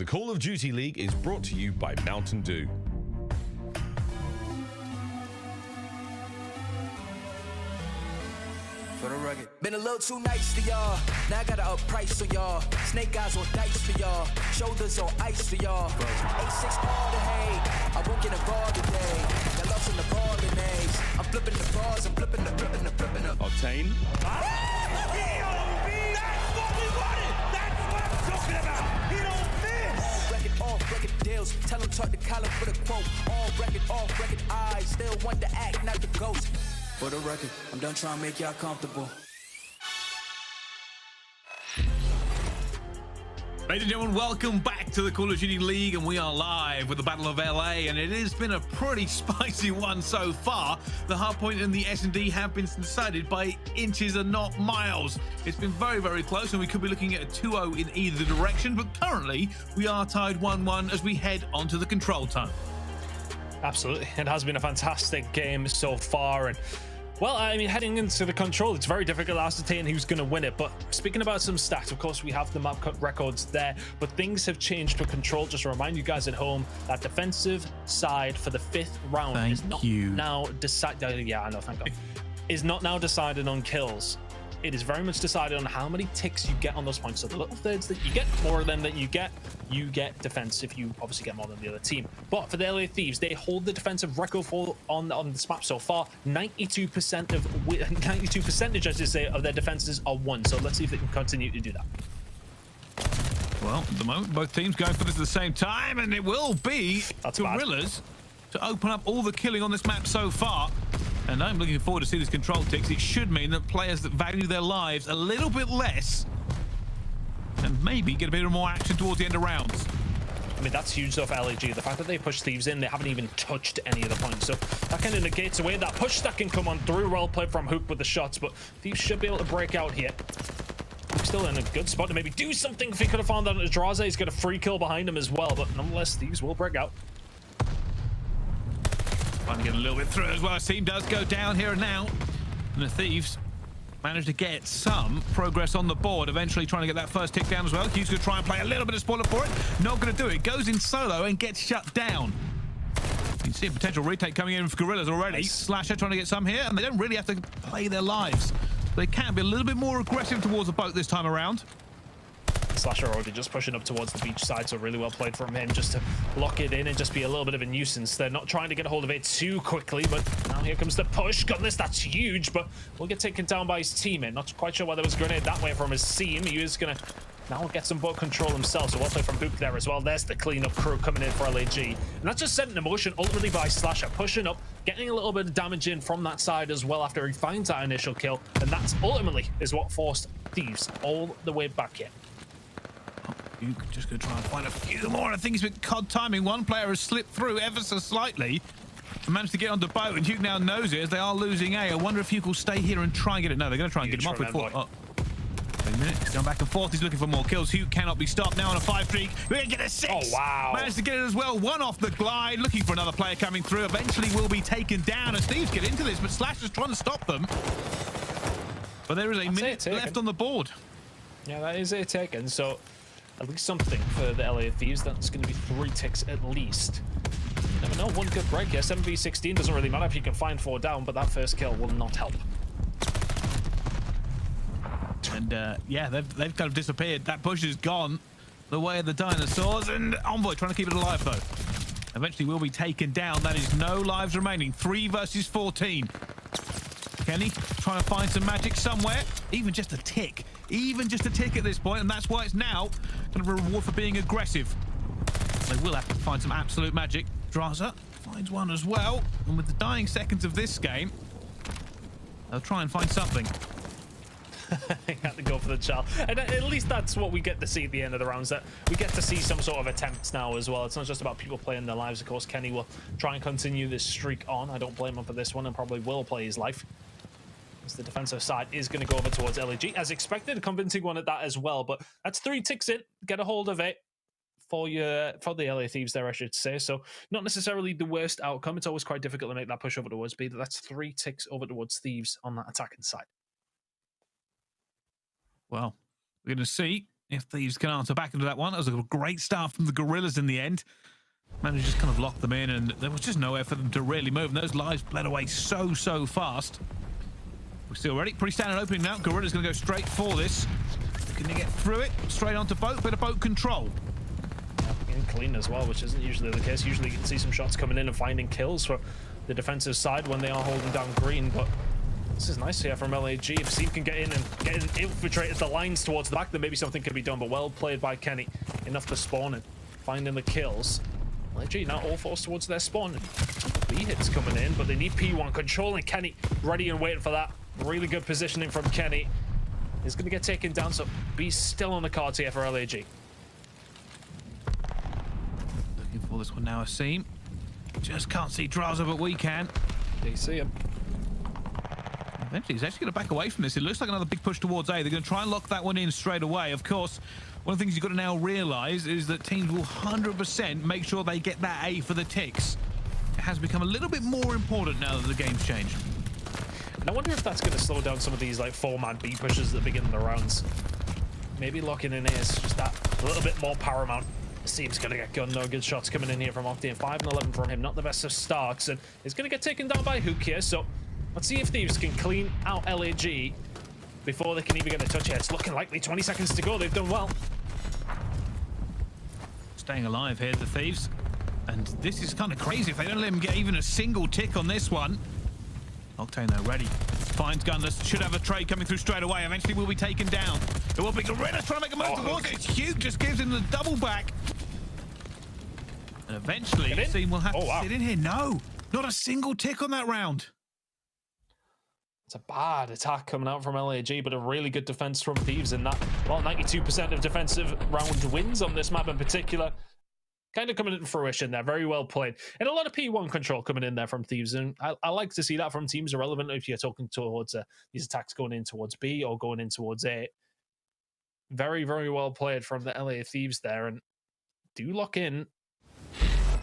The Call of Duty League is brought to you by Mountain Dew. For the rugged. Been a little too nice to y'all. Now I gotta up price for y'all. Snake eyes on dice for y'all. Shoulders on ice for y'all. A6 all the hay. I won't get involved today. Got lost in the ball and eggs. I'm flipping the bars. I'm flipping the flipping the. Octane. That's what we wanted. That's what I'm talking about. He don't miss. All record deals. Tell him talk to Colin for the quote. All record eyes. Still want to act, not the ghost. For the record, I'm done trying to make y'all comfortable. Ladies and gentlemen, welcome back to the Call of Duty League, and we are live with the Battle of LA, and it has been a pretty spicy one so far. The hardpoint and the S&D have been decided by inches and not miles. It's been very, very close, and we could be looking at a 2-0 in either direction, but currently we are tied 1-1 as we head onto the control time. Absolutely. It has been a fantastic game so far, and well, I mean, heading into the control, it's very difficult to ascertain who's going to win it. But speaking about some stats, of course, we have the map cut records there, but things have changed for control. Just to remind you guys at home, that defensive side for the 5th round is not now decided. Yeah, I know, thank God. Is not now decided on kills. It is very much decided on how many ticks you get on those points. So the little thirds that you get, more of them that you get defense if you obviously get more than the other team. But for the LA Thieves, they hold the defensive record for on this map so far. 92% of 92%, I should say, of their defenses are won. So let's see if they can continue to do that. Well, at the moment, both teams going for this at the same time, and it will be Guerrillas to open up all the killing on this map so far. And I'm looking forward to see these control ticks. It should mean that players that value their lives a little bit less and maybe get a bit more action towards the end of rounds. I mean, that's huge though for LAG. The fact that they pushed Thieves in, they haven't even touched any of the points. So that kind of negates away that push that can come on through. Well played from Hook with the shots, but Thieves should be able to break out here. Hook's still in a good spot to maybe do something if he could have found that Drazah. He's got a free kill behind him as well, but nonetheless, Thieves will break out. Trying to get a little bit through as well. His team does go down here and now. And the Thieves managed to get some progress on the board, eventually trying to get that first tick down as well. Q's going to try and play a little bit of spoiler for it. Not going to do it. Goes in solo and gets shut down. You can see a potential retake coming in for Guerrillas already. Nice. Slasher trying to get some here, and they don't really have to play their lives. They can be a little bit more aggressive towards the boat this time around. Slasher already just pushing up towards the beach side, so really well played from him just to lock it in and just be a little bit of a nuisance. They're not trying to get a hold of it too quickly, but now here comes the push. Goodness, that's huge, but will get taken down by his teammate. Not quite sure why there was a grenade that way from his team. He is going to now get some boat control himself, so well played from Book there as well. There's the cleanup crew coming in for LAG. And that's just set in motion ultimately by Slasher, pushing up, getting a little bit of damage in from that side as well after he finds that initial kill, and that's ultimately is what forced Thieves all the way back here. Duke just going to try and find a few more. I think it's been COD timing. One player has slipped through ever so slightly and managed to get onto boat, and Duke now knows it as they are losing A. I wonder if Duke will stay here and try and get it. No, they're going to try and get him off with 4. Oh. Wait a minute. He's going back and forth. He's looking for more kills. Hugh cannot be stopped now on a 5 streak. We're going to get a 6. Oh, wow. Managed to get it as well. 1 off the glide. Looking for another player coming through. Eventually will be taken down as Thieves get into this, but Slash is trying to stop them. But there is a minute left on the board. Yeah, that is it taken. So at least something for the LA Thieves. That's going to be 3 ticks at least. You never know, one good break here. 7v16 doesn't really matter if you can find 4 down, but that first kill will not help. And yeah, they've kind of disappeared. That push is gone the way of the dinosaurs, and Envoy trying to keep it alive though. Eventually will be taken down. That is no lives remaining. 3 versus 14. Kenny trying to find some magic somewhere. Even just a tick. Even just a tick at this point, and that's why it's now kind of a reward for being aggressive. They will have to find some absolute magic. Drazah finds one as well, and with the dying seconds of this game, they'll try and find something. He had to go for the child, and at least that's what we get to see at the end of the rounds, that we get to see some sort of attempts now as well. It's not just about people playing their lives. Of course, Kenny will try and continue this streak on. I don't blame him for this one, and probably will play his life. As the defensive side is going to go over towards LAG, as expected, a convincing one at that as well. But that's 3 ticks in. Get a hold of it for the LA Thieves there, I should say. So not necessarily the worst outcome. It's always quite difficult to make that push over towards B, but that's 3 ticks over towards Thieves on that attacking side. Well, we're going to see if Thieves can answer back into that one. That was a great start from the Guerrillas in the end. Managed to just kind of lock them in, and there was just nowhere for them to really move. And those lives bled away so fast. We're still ready. Pretty standard opening now. Guerrilla's going to go straight for this. Can they get through it? Straight onto boat. Bit of boat control. And clean as well, which isn't usually the case. Usually you can see some shots coming in and finding kills for the defensive side when they are holding down green, but this is nice here from LAG. If Simp can get in and infiltrate the lines towards the back, then maybe something could be done, but well played by Kenny. Enough to spawn and finding the kills. LAG now all forced towards their spawn. B hits coming in, but they need P1 controlling Kenny, ready and waiting for that. Really good positioning from Kenny. He's going to get taken down, so B's still on the cards here for LAG. Looking for this one now, Simp. Just can't see Drazah, but we can. They see him. Eventually, he's actually going to back away from this. It looks like another big push towards A. They're going to try and lock that one in straight away. Of course, one of the things you've got to now realize is that teams will 100% make sure they get that A for the ticks. It has become a little bit more important now that the game's changed. And I wonder if that's going to slow down some of these like 4-man B pushes at the beginning of the rounds. Maybe locking in A is just that a little bit more paramount. Seems going to get gunned. No good shots coming in here from Octane. 5 and 11 from him. Not the best of starts, and he's going to get taken down by Hook here. So let's see if Thieves can clean out LAG before they can even get a touch here. It's looking likely. 20 seconds to go. They've done well. Staying alive here, the Thieves. And this is kind of crazy if they don't let him get even a single tick on this one. Octane, though, ready. Finds Gunless. Should have a trade coming through straight away. Eventually will be taken down. It will be Guerrillas trying to make a move towards it. It's Hugh just gives him the double back. And eventually, Team will have to sit in here. No, not a single tick on that round. It's a bad attack coming out from LAG, but a really good defense from Thieves in that. Well, 92% of defensive round wins on this map in particular. Kind of coming into fruition there. Very well played. And a lot of P1 control coming in there from Thieves. And I like to see that from teams irrelevant if you're talking towards these attacks going in towards B or going in towards A. Very, very well played from the LA Thieves there. And do lock in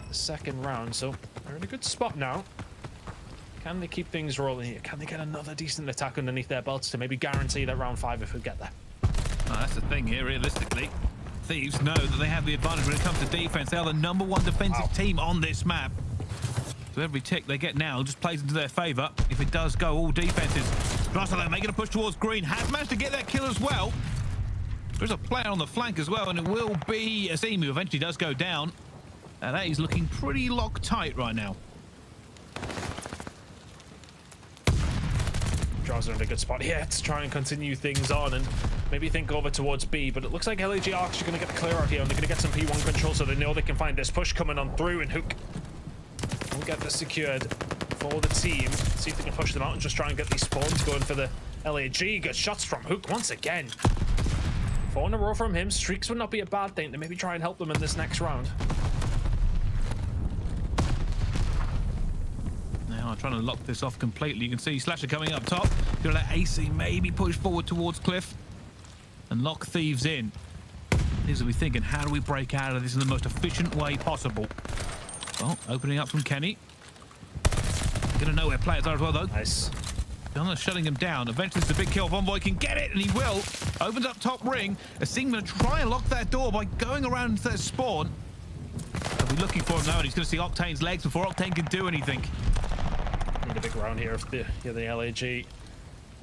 the second round. So they're in a good spot now. Can they keep things rolling here? Can they get another decent attack underneath their belts to maybe guarantee that round 5 if we get there? That's the thing here, realistically. Thieves know that they have the advantage when it comes to defense. They are the #1 defensive team on this map. So every tick they get now just plays into their favor. If it does go all defenses. Drazah making a push towards green. Has managed to get that kill as well. There's a player on the flank as well, and it will be aBeZy who eventually does go down. And that is looking pretty locked tight right now. Drazah in a good spot here to try and continue things on and maybe think over towards B, but it looks like LAG are actually going to get the clear out here and they're going to get some P1 control so they know they can find this push coming on through, and Hook will get this secured for the team. See if they can push them out and just try and get these spawns going for the LAG. Good shots from Hook once again. 4 in a row from him. Streaks would not be a bad thing to maybe try and help them in this next round. Now trying to lock this off completely. You can see Slasher coming up top. Gonna let aBeZy maybe push forward towards Cliff and lock Thieves in. These will be thinking, how do we break out of this in the most efficient way possible? Well, opening up from Kenny. Gonna know where players are as well, though. Nice. Gunless shutting him down. Eventually, it's a big kill. Envoy can get it, and he will. Opens up top ring. aBeZy gonna try and lock that door by going around into their spawn. They'll be looking for him now, and he's gonna see Octane's legs before Octane can do anything. Need a big round here if the LAG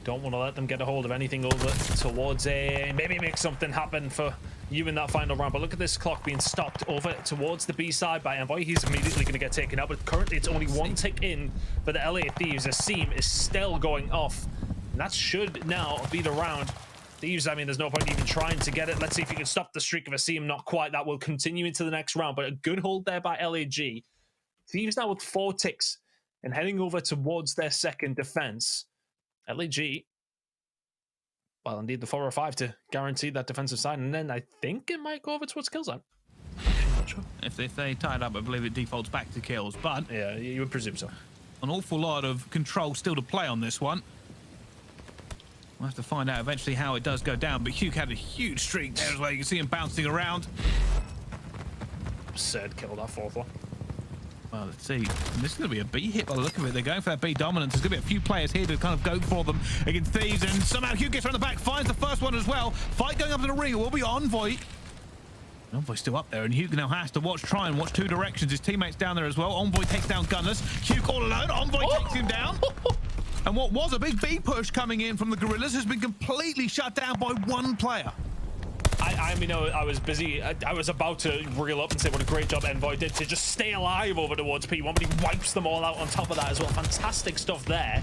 don't want to let them get a hold of anything over towards A. Maybe make something happen for you in that final round. But look at this clock being stopped over towards the B side by Envoy. He's immediately going to get taken out. But currently it's only 1 tick in for the LA Thieves. aBeZy is still going off. And that should now be the round. Thieves, I mean, there's no point even trying to get it. Let's see if you can stop the streak of aBeZy. Not quite. That will continue into the next round. But a good hold there by LAG. Thieves now with 4 ticks and heading over towards their second defense. LAG, well, indeed, the 4 or 5 to guarantee that defensive side, and then I think it might go over towards kill zone. Not sure. If they tie it up, I believe it defaults back to kills, but yeah, you would presume so. An awful lot of control still to play on this one. We'll have to find out eventually how it does go down, but Hugh had a huge streak there as well. You can see him bouncing around. Absurd kill, that 4th one. Well, let's see. This is going to be a B hit by the look of it. They're going for that B dominance. There's going to be a few players here to kind of go for them against Thieves, and somehow Hugh gets around the back, finds the first one as well. Fight going up to the ring. It will be Envoy. Envoy's still up there, and Hugh now has to try and watch two directions. His teammates down there as well. Envoy takes down Gunless. Hugh all alone. Envoy takes him down. And what was a big B push coming in from the Guerrillas has been completely shut down by one player. I mean, I was busy. I was about to reel up and say what a great job Envoy did to just stay alive over towards P1, but he wipes them all out on top of that as well. Fantastic stuff there.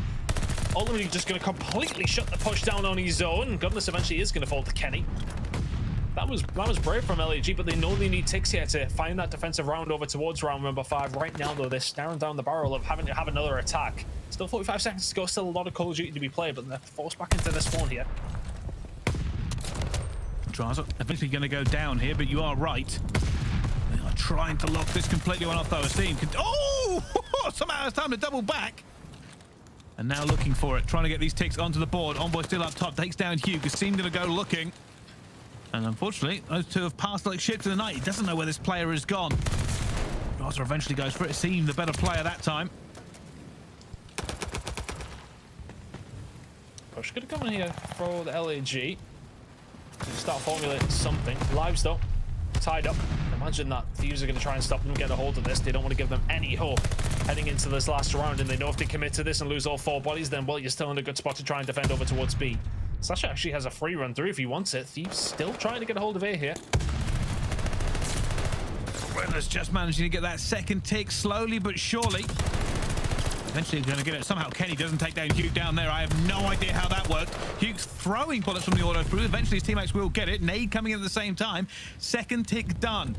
Ultimately, just going to completely shut the push down on his own. Gunless eventually is going to fall to Kenny. That was brave from LAG, but they know they need ticks here to find that defensive round over towards round number 5. Right now, though, they're staring down the barrel of having to have another attack. Still 45 seconds to go. Still a lot of Call of Duty to be played, but they're forced back into this one here. Drazah eventually going to go down here, but you are right. They are trying to lock this completely on off, though. Esteem can... Oh! Somehow it's time to double back. And now looking for it, trying to get these ticks onto the board. Envoy still up top, takes down Hugh. Esteem going to go looking. And unfortunately, those two have passed like shit to the night. He doesn't know where this player has gone. Drazah eventually goes for it. Esteem the better player that time. Push going to come in here for the LAG. Start formulating something. Lives though, tied up. Imagine that Thieves are going to try and stop them getting a hold of this. They don't want to give them any hope heading into this last round, and they know if they commit to this and lose all 4 bodies, then well, you're still in a good spot to try and defend over towards B. Slasher actually has a free run through if he wants it. Thieves still trying to get a hold of A here. Guerrillas just managing to get that second tick slowly but surely. Eventually going to get it. Somehow Kenny doesn't take down Hugh down there. I have no idea how that worked. Hugh's throwing bullets from the auto through. Eventually his teammates will get it. Nade coming in at the same time. Second tick done.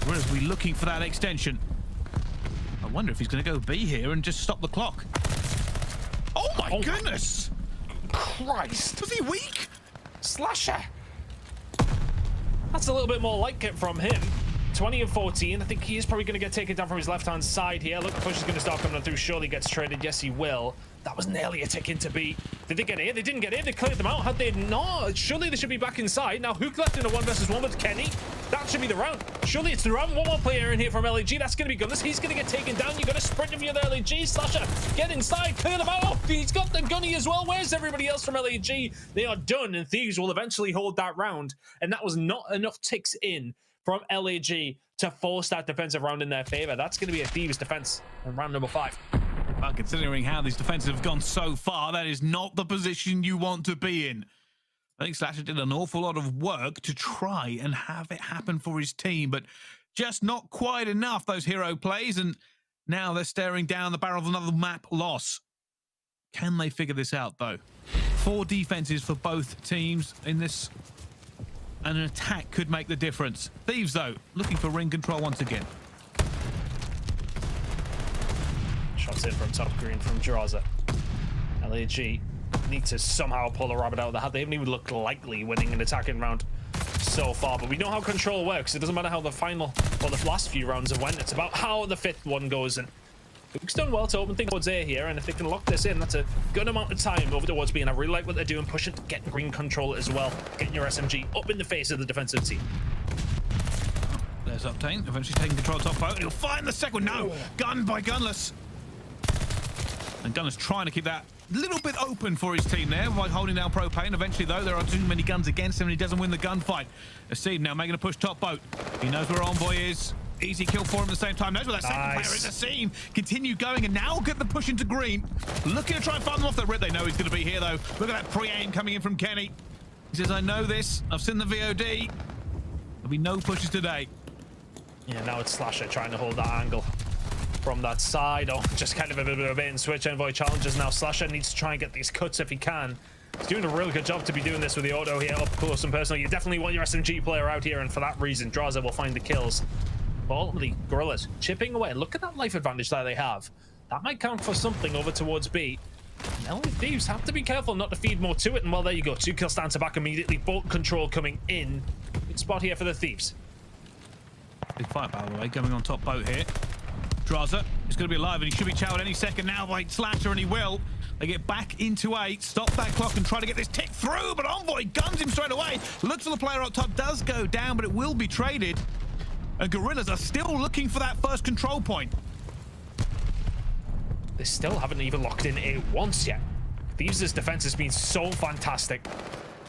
Whereas we looking for that extension. I wonder if he's going to go B here and just stop the clock. Oh my goodness! Christ! Was he weak? Slasher! That's a little bit more like it from him. 20 and 14. I think he is probably going to get taken down from his left-hand side here. Look, the push is going to start coming through. Surely gets traded. Yes, he will. That was nearly a tick into B. Did they get in? They didn't get in. They cleared them out. Had they not, surely they should be back inside. Now, Hook left in a 1v1 with Kenny. That should be the round. Surely it's the round. One more player in here from LAG. That's going to be Gunless. He's going to get taken down. You got to sprint if you're the LAG. Slasher, get inside. Clear them out. Oh, he's got the gunny as well. Where's everybody else from LAG? They are done, and Thieves will eventually hold that round. And that was not enough ticks in from LAG to force that defensive round in their favor. That's going to be a Thieves defense in round number 5. Well, considering how these defenses have gone so far, that is not the position you want to be in. I think Slasher did an awful lot of work to try and have it happen for his team, but just not quite enough, those hero plays, and now they're staring down the barrel of another map loss. Can they figure this out, though? 4 defenses for both teams in this, and an attack could make the difference. Thieves, though, looking for ring control once again. Shots in from top green from Drazah. LAG need to somehow pull a rabbit out of the hat. They haven't even looked likely winning an attacking round so far, but we know how control works. It doesn't matter how the final or the last few rounds have went. It's about how the 5th one goes, and Luke's done well to open things towards A here, and if they can lock this in, that's a good amount of time over towards B, and I really like what they're doing, pushing to get green control as well, getting your SMG up in the face of the defensive team. There's Octane, eventually taking control of top boat, and he'll find the second. No! Gun by Gunless. And Gunless trying to keep that little bit open for his team there by holding down Propane. Eventually, though, there are too many guns against him, and he doesn't win the gunfight. Aseem now making a push top boat. He knows where Envoy is. Easy kill for him at the same time. Knows where that second player is. Aseem continue going, and now get the push into green. Looking to try and find them off the rip. They know he's going to be here, though. Look at that pre-aim coming in from Kenny. He says, I know this. I've seen the VOD. There'll be no pushes today. Yeah, now it's Slasher trying to hold that angle from that side. Oh, just kind of a bit of a bait and switch. Envoy challenges now. Slasher needs to try and get these cuts if he can. He's doing a really good job to be doing this with the auto here up close and personal. You definitely want your SMG player out here, and for that reason, Drazah will find the kills. But ultimately, Guerrillas chipping away. Look at that life advantage that they have. That might count for something over towards B. Now the Thieves have to be careful not to feed more to it. And well, there you go. 2 kills down to back immediately. Bolt control coming in. Good spot here for the Thieves. Big fight, by the way, coming on top boat here. Drazah is going to be alive, and he should be chowed any second now by Slasher, and he will. They get back into 8, stop that clock, and try to get this tick through, but Envoy guns him straight away. Looks for the player up top, does go down, but it will be traded. And Guerrillas are still looking for that first control point. they still haven't even locked in A once yet. Thieves' defense has been so fantastic.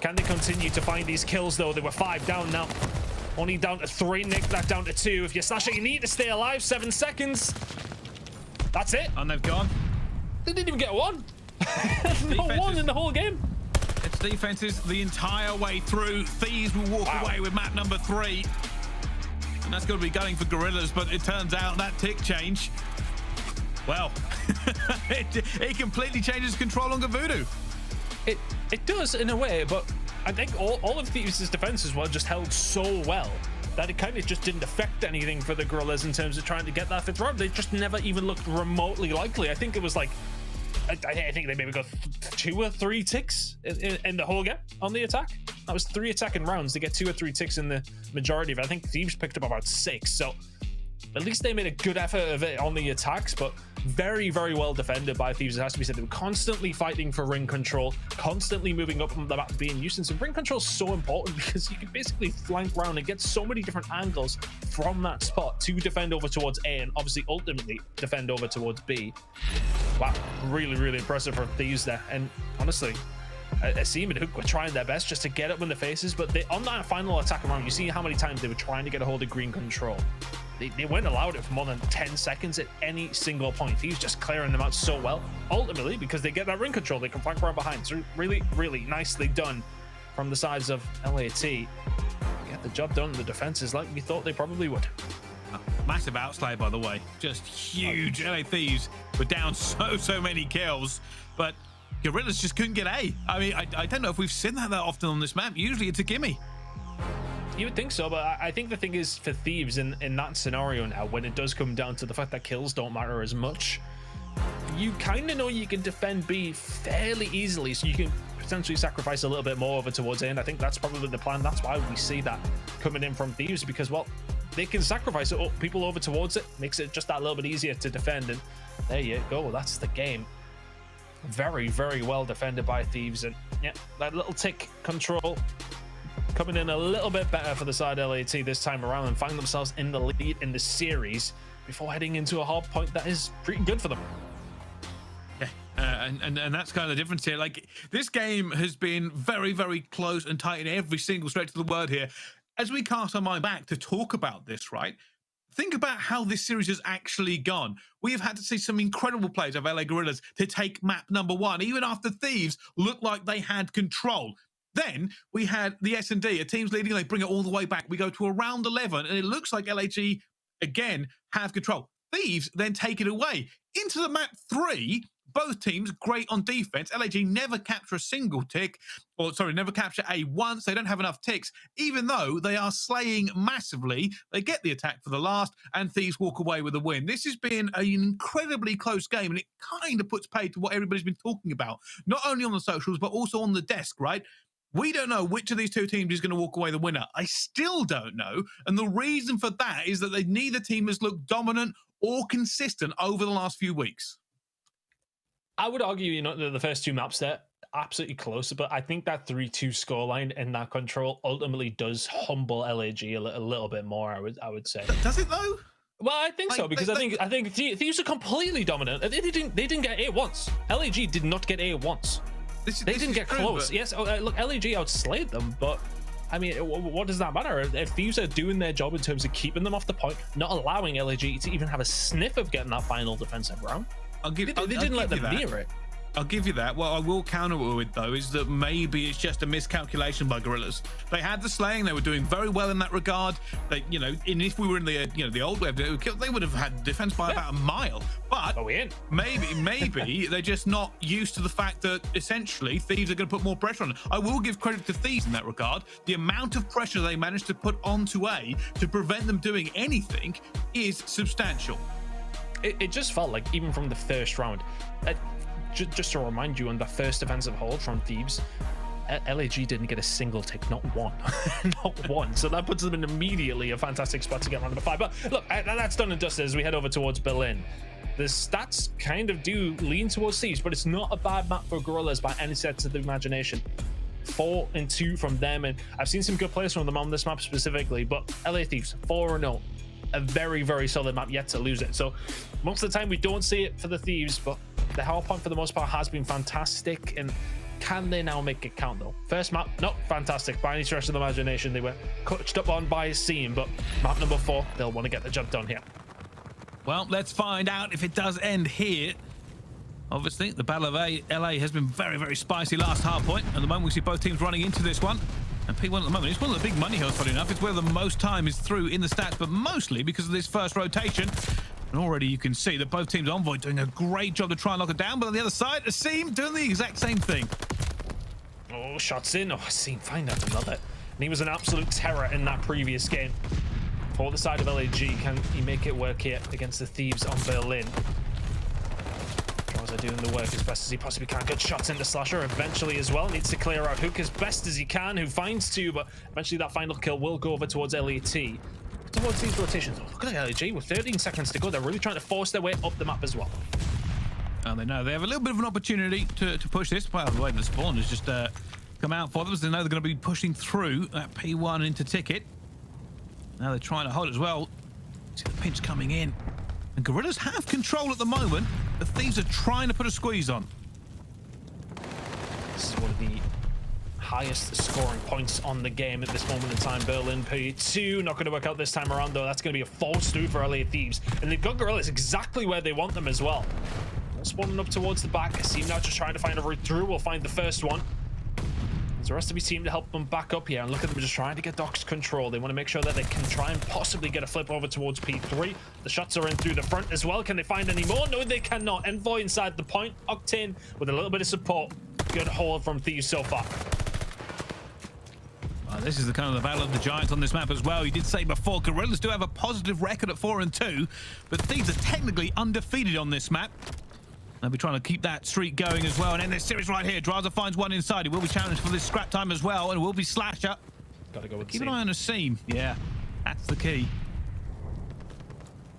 Can they continue to find these kills, though? They were 5 down now. Only down to 3, Nick. That down to 2. If you're Slasher, you need to stay alive. 7 seconds. That's it. And they've gone. They didn't even get one. Not one in the whole game. It's defenses the entire way through. Thieves will walk away with map number 3. And that's going to be going for Guerrillas, but it turns out that tick change, well, it completely changes control on Voodoo. It does in a way, but I think all of Thieves' defenses were just held so well that it kind of just didn't affect anything for the Guerrillas in terms of trying to get that 5th round. They just never even looked remotely likely. I think it was like, I think they maybe got 2 or 3 ticks in the whole game on the attack. That was 3 attacking rounds to get 2 or 3 ticks in the majority of it. I think Thieves picked up about 6, so at least they made a good effort of it on the attacks, but very, very well defended by Thieves. It has to be said, they were constantly fighting for ring control, constantly moving up on the map, being used. And ring control is so important because you can basically flank around and get so many different angles from that spot to defend over towards A and obviously ultimately defend over towards B. Wow, really, really impressive for Thieves there. And honestly, Asim and Hook were trying their best just to get up in the faces, but on that final attack around, you see how many times they were trying to get a hold of green control. They weren't allowed it for more than 10 seconds at any single point. He was just clearing them out so well. Ultimately, because they get that ring control, they can flank around behind. So really, really nicely done from the sides of LAT. Get the job done. The defenses like we thought they probably would. Massive outslay, by the way. Just huge. LA Thieves were down so many kills, but Guerrillas just couldn't get A. I mean, I don't know if we've seen that often on this map. Usually it's a gimme. You would think so, but I think the thing is for Thieves in that scenario now, when it does come down to the fact that kills don't matter as much, you kind of know you can defend B fairly easily, so you can potentially sacrifice a little bit more over towards A, and I think that's probably the plan. That's why we see that coming in from Thieves, because, well, they can sacrifice people over towards it, makes it just that little bit easier to defend, and there you go. That's the game. Very, very well defended by Thieves, and yeah, that little tick control coming in a little bit better for the side LAT this time around and find themselves in the lead in the series before heading into a hard point that is pretty good for them. Yeah, and that's kind of the difference here. Like, this game has been very, very close and tight in every single stretch of the word here. As we cast our mind back to talk about this, right? Think about how this series has actually gone. We have had to see some incredible plays of LA Guerrillas to take map number 1, even after Thieves looked like they had control. Then we had the S&D, a team's leading, they bring it all the way back. We go to around 11, and it looks like LAG, again, have control. Thieves then take it away. Into the map 3, both teams great on defense. LAG never capture a single tick, or sorry, never capture A once. They don't have enough ticks, even though they are slaying massively. They get the attack for the last, and Thieves walk away with a win. This has been an incredibly close game, and it kind of puts paid to what everybody's been talking about, not only on the socials, but also on the desk, right? We don't know which of these two teams is going to walk away the winner. I still don't know. And the reason for that is that neither team has looked dominant or consistent over the last few weeks. I would argue, you know, the first 2 maps there, absolutely close, but I think that 3-2 scoreline and that control ultimately does humble LAG a little bit more, I would say. Does it though? Well, I think so, because I think Thieves are completely dominant. They didn't get A once. LAG did not get A once. They didn't get close. But... Yes, look, LAG outslayed them, but I mean, what does that matter? If Thieves are doing their job in terms of keeping them off the point, not allowing LAG to even have a sniff of getting that final defensive round, they didn't let them near it. I'll give you that. What I will counter it with, though, is that maybe it's just a miscalculation by Guerrillas. They had the slaying; they were doing very well in that regard. They, you know, and if we were in the, you know, the old web, they would have had defense by about a mile. But maybe they're just not used to the fact that essentially Thieves are going to put more pressure on. I will give credit to Thieves in that regard. The amount of pressure they managed to put onto A to prevent them doing anything is substantial. It just felt like even from the first round. Just to remind you, on the first defensive hold from Thieves, LAG didn't get a single tick, not one. Not one. So that puts them in immediately a fantastic spot to get round number 5. But look, that's done and dusted as we head over towards Berlin. The stats kind of do lean towards Thieves, but it's not a bad map for Guerrillas by any sense of the imagination. 4-2 from them, and I've seen some good plays from them on this map specifically, but LA Thieves 4-0. a very, very solid map yet to lose it. So most of the time we don't see it for the Thieves, but the Hardpoint for the most part has been fantastic. And can they now make it count though? First map, not fantastic by any stretch of the imagination. They were coached up on by a scene, but map number 4, they'll want to get the job done here. Well, let's find out if it does end here. Obviously, the Battle of LA has been very, very spicy last hardpoint. At the moment, we see both teams running into this one. And P1 at the moment, it's one of the big money hills, funny enough. It's where the most time is through in the stats, but mostly because of this first rotation. And already you can see that both teams, Envoy doing a great job to try and lock it down, but on the other side, Asim doing the exact same thing. Oh, shots in. Oh, Asim find out another. And he was an absolute terror in that previous game. For the side of LAG, can he make it work here against the Thieves on Berlin? Drazah doing the work as best as he possibly can. Good shots into Slasher eventually as well. Needs to clear out Hook as best as he can, who finds 2, but eventually that final kill will go over towards LAT. Towards these rotations. Oh, look at LAG with 13 seconds to go. They're really trying to force their way up the map as well. And they know they have a little bit of an opportunity to push this. By the way, the spawn has just come out for them, so they know they're going to be pushing through that P1 into Ticket. Now they're trying to hold it as well. See the pinch coming in. And Guerrillas have control at the moment. The Thieves are trying to put a squeeze on. This is one of the highest scoring points on the game at this moment in time. Berlin P2, not going to work out this time around though. That's going to be a false through for LA Thieves. And they've got Guerrillas exactly where they want them as well. Spawning up towards the back. Asim now just trying to find a route through. We'll find the first one. There's the rest of his team to help them back up here. And look at them just trying to get Doc's control. They want to make sure that they can try and possibly get a flip over towards P3. The shots are in through the front as well. Can they find any more? No, they cannot. Envoy inside the point. Octane with a little bit of support. Good hold from Thieves so far. This is the kind of the battle of the giants on this map as well. You did say before, Guerrillas do have a positive record at 4-2, but Thieves are technically undefeated on this map. They'll be trying to keep that streak going as well. And in this series right here, Drazah finds one inside. He will be challenged for this scrap time as well, and it will be Slasher. Gotta go with Keep an eye on Asim. Yeah, that's the key.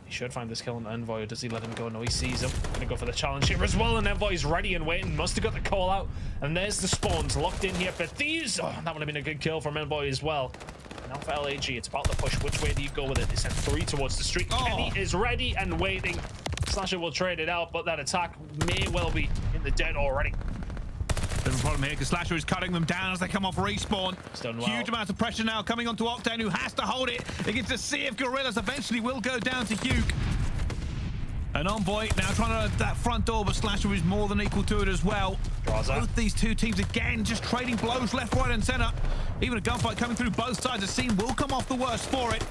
He should find this kill on Envoy, or does he let him go? No, he sees him. Gonna go for the challenge here as well, and Envoy's ready and waiting. Must have got the call out. And there's the spawns locked in here for Thieves. Oh, that would have been a good kill from Envoy as well. Now for LAG, it's about the push. Which way do you go with it? They sent 3 towards the street. Oh. Kenny is ready and waiting. Slasher will trade it out, but that attack may well be in the dead already. Bit of a problem here because Slasher is cutting them down as they come off respawn. Well. Huge amount of pressure now coming onto Octane, who has to hold it against a sea of Guerrillas. Eventually will go down to Hugh. An Envoy now trying to that front door, but Slasher is more than equal to it as well. Drazah. Both these two teams again just trading blows left, right, and center. Even a gunfight coming through both sides. The scene will come off the worst for it.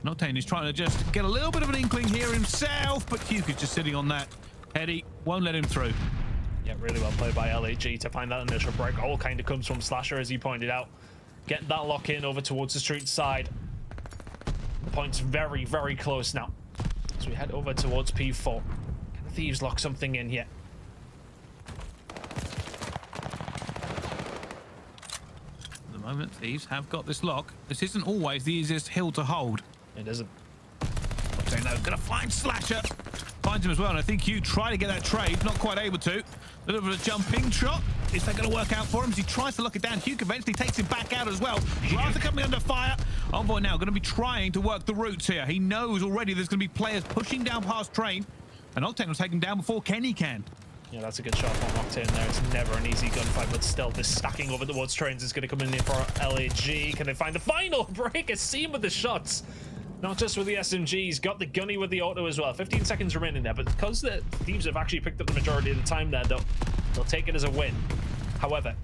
Octane is trying to just get a little bit of an inkling here himself, but Hugh is just sitting on that. Eddie won't let him through. Yeah, really well played by LAG to find that initial break. All kind of comes from Slasher, as you pointed out. Get that lock in over towards the street side. The point's very, very close now. As we head over towards P4. Can the Thieves lock something in here? At the moment, Thieves have got this lock. This isn't always the easiest hill to hold. It isn't. Octane though, gonna find Slasher. Finds him as well, and I think Hugh tried to get that trade, not quite able to. A little bit of a jumping shot. Is that going to work out for him as he tries to lock it down? Hugh eventually takes him back out as well. Drazah coming under fire. Envoy now going to be trying to work the routes here. He knows already there's going to be players pushing down past Train, and Octane will take him down before Kenny can. Yeah, that's a good shot from Octane there. It's never an easy gunfight, but still, this stacking over towards Trains is going to come in here for LAG. Can they find the final break? Asim with the shots. Not just with the SMGs, got the gunny with the auto as well. 15 seconds remaining there, but because the Thieves have actually picked up the majority of the time there, though, they'll take it as a win. However,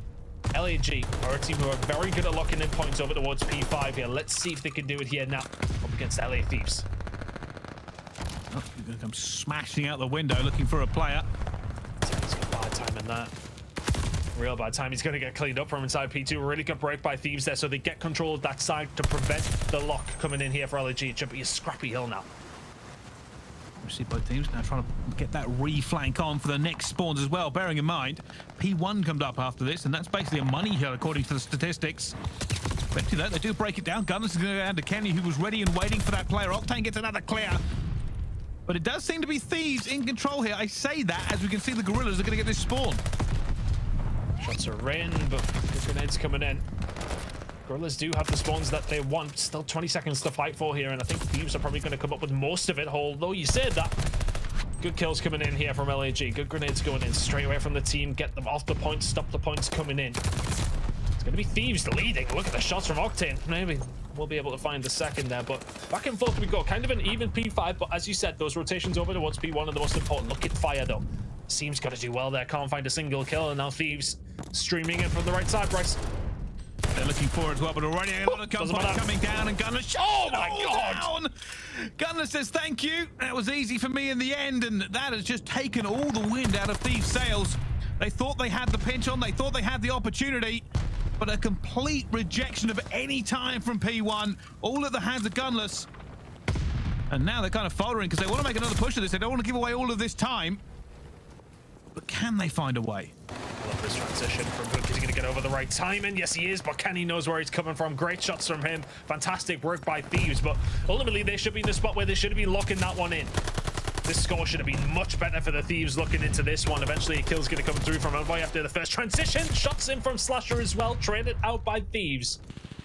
LAG are a team who are very good at locking in points over towards P5 here. Let's see if they can do it here now up against LA Thieves. Oh, he's going to come smashing out the window looking for a player. He's got bad time in that. Real bad time. He's going to get cleaned up from inside P2. Really good break by Thieves there, so they get control of that side to prevent the lock coming in here for LAG. It should be a scrappy hill now. We see both teams now trying to get that re-flank on for the next spawns as well. Bearing in mind, P1 comes up after this, and that's basically a money hill according to the statistics. Eventually, though, they do break it down. Gunners is going to go down to Kenny, who was ready and waiting for that player. Octane gets another clear. But it does seem to be Thieves in control here. I say that as we can see the Guerrillas are going to get this spawn. Shots are in, but the grenades coming in. Guerrillas do have the spawns that they want. Still 20 seconds to fight for here, and I think Thieves are probably going to come up with most of it, although you said that. Good kills coming in here from LAG. Good grenades going in straight away from the team. Get them off the point, stop the points coming in. It's going to be Thieves leading. Look at the shots from Octane. Maybe we'll be able to find the second there, but back and forth we go. Kind of an even P5, but as you said, those rotations over towards P1 are the most important. Look at Fire, though. Seems got to do well there. Can't find a single kill, and now Thieves streaming in from the right side, Bryce. They're looking forward as well, but already a lot of gunfire coming down, and Gunner oh my god! Down. Gunner says thank you. That was easy for me in the end, and that has just taken all the wind out of Thieves' sails. They thought they had the pinch on, they thought they had the opportunity, but a complete rejection of any time from P1. All at the hands of Gunless. And now they're kind of foldering because they want to make another push of this. They don't want to give away all of this time. But can they find a way? Love this transition from Hook. Is he going to get over the right timing? Yes, he is, but Kenny knows where he's coming from. Great shots from him. Fantastic work by Thieves, but ultimately they should be in the spot where they should be locking that one in. This score should have been much better for the Thieves looking into this one. Eventually a kill's going to come through from aBeZy after the first transition. Shots in from Slasher as well. Traded out by Thieves.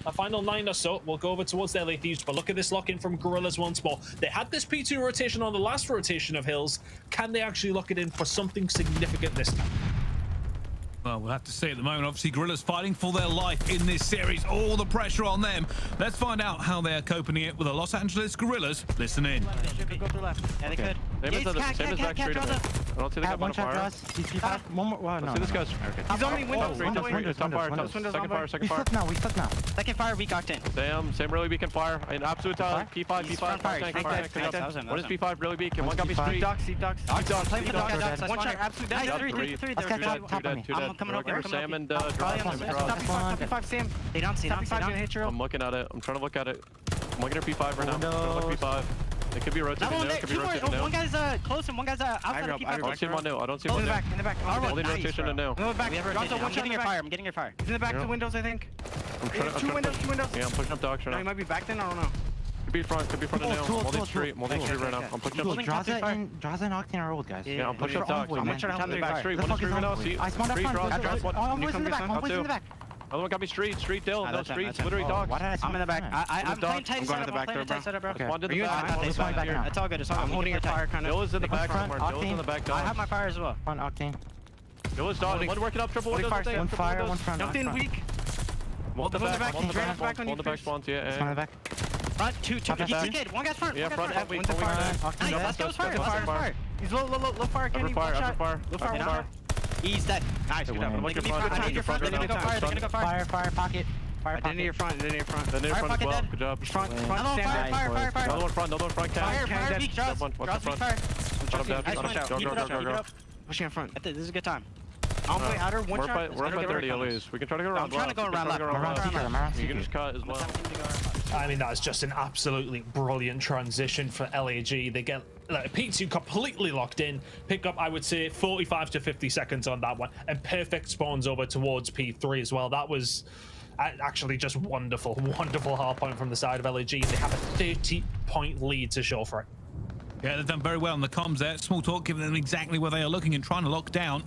A final 9 or so will go over towards the LA Thieves, but look at this lock-in from Guerrillas once more. They had this P2 rotation on the last rotation of Hills. Can they actually lock it in for something significant this time? Well, we'll have to see at the moment. Obviously, Guerrillas fighting for their life in this series. All the pressure on them. Let's find out how they're coping it with the Los Angeles Guerrillas. Listen in. They go to the left. Yeah, they could. Same as back street. I don't see the guy on fire. One more. Well, no. See this guy's. He's only windows. Windows. Top fire. Second fire. Second fire. We flip now. Second fire. Weak Octane. Same really beacon fire. In absolute tile. P5. P5. What is P5 really beacon? One got me street. Deep ducks. Play with ducks. One shot. Absolute dead. Three. Two dead. I'm coming over. Sam and Top Sam. They don't see it. I'm looking at it. I'm trying to look at it. I'm looking at P5 right now. I'm trying to look P5. It could be rotating now. It could be rotating now. One guy's close and one guy's outside of P5. I don't see him on new. I don't see him on new. In the back. Holding rotation to new. I'm getting your fire. I'm getting your fire. He's in the back to windows, I think. Two windows. Yeah, I'm pushing up dogs right now. He might be back then. I don't know. Could be front. Could be front of new. I'm holding street. I'm holding street right now. I'm pushing up. Drazah and Octane are old, guys. Yeah, I'm pushing up dogs. I'm trying to back street. One is street right now. See, I spawned up front. One was in the back. One was in the back. Other one got me street Dill. No streets, literally dogs. I'm in the back. I'm playing tight setup. I'm playing tight setup, bro. Spawned in the back. It's all good. I'm holding your fire, kind of. Dill is in the back somewhere. Dill is in the back. I have my fire as well. On Octane. Dill is dog. One working up triple windows. One fire, one front. Jumped in weak. One the back. One the back spawns. Yeah. One in the back. Front, two. He's TK'd. One guy's front. Yeah, front. One's fire. Let's go fire. He's low fire. Kenny. Low fire. He's dead. Nice. Good job. I need your front. They're gonna go fire. They're gonna go fire. Fire pocket. Fire pocket. Into your front. Then near front as well. Good job. Front. Fire. Another one front. Fire. Weak. Drazah. Fire. Pushing in front. This is a good time. I'll play outer. One shot. We're up by 30 LEs. We can try to go around. I'm trying to go around left. You can just cut as well. I mean, that's just an absolutely brilliant transition for LAG. They get P2 completely locked in. Pick up, I would say, 45 to 50 seconds on that one. And perfect spawns over towards P3 as well. That was actually just wonderful hard point from the side of LAG. They have a 30-point lead to show for it. Yeah, they've done very well in the comms there. Small talk, giving them exactly where they are looking and trying to lock down.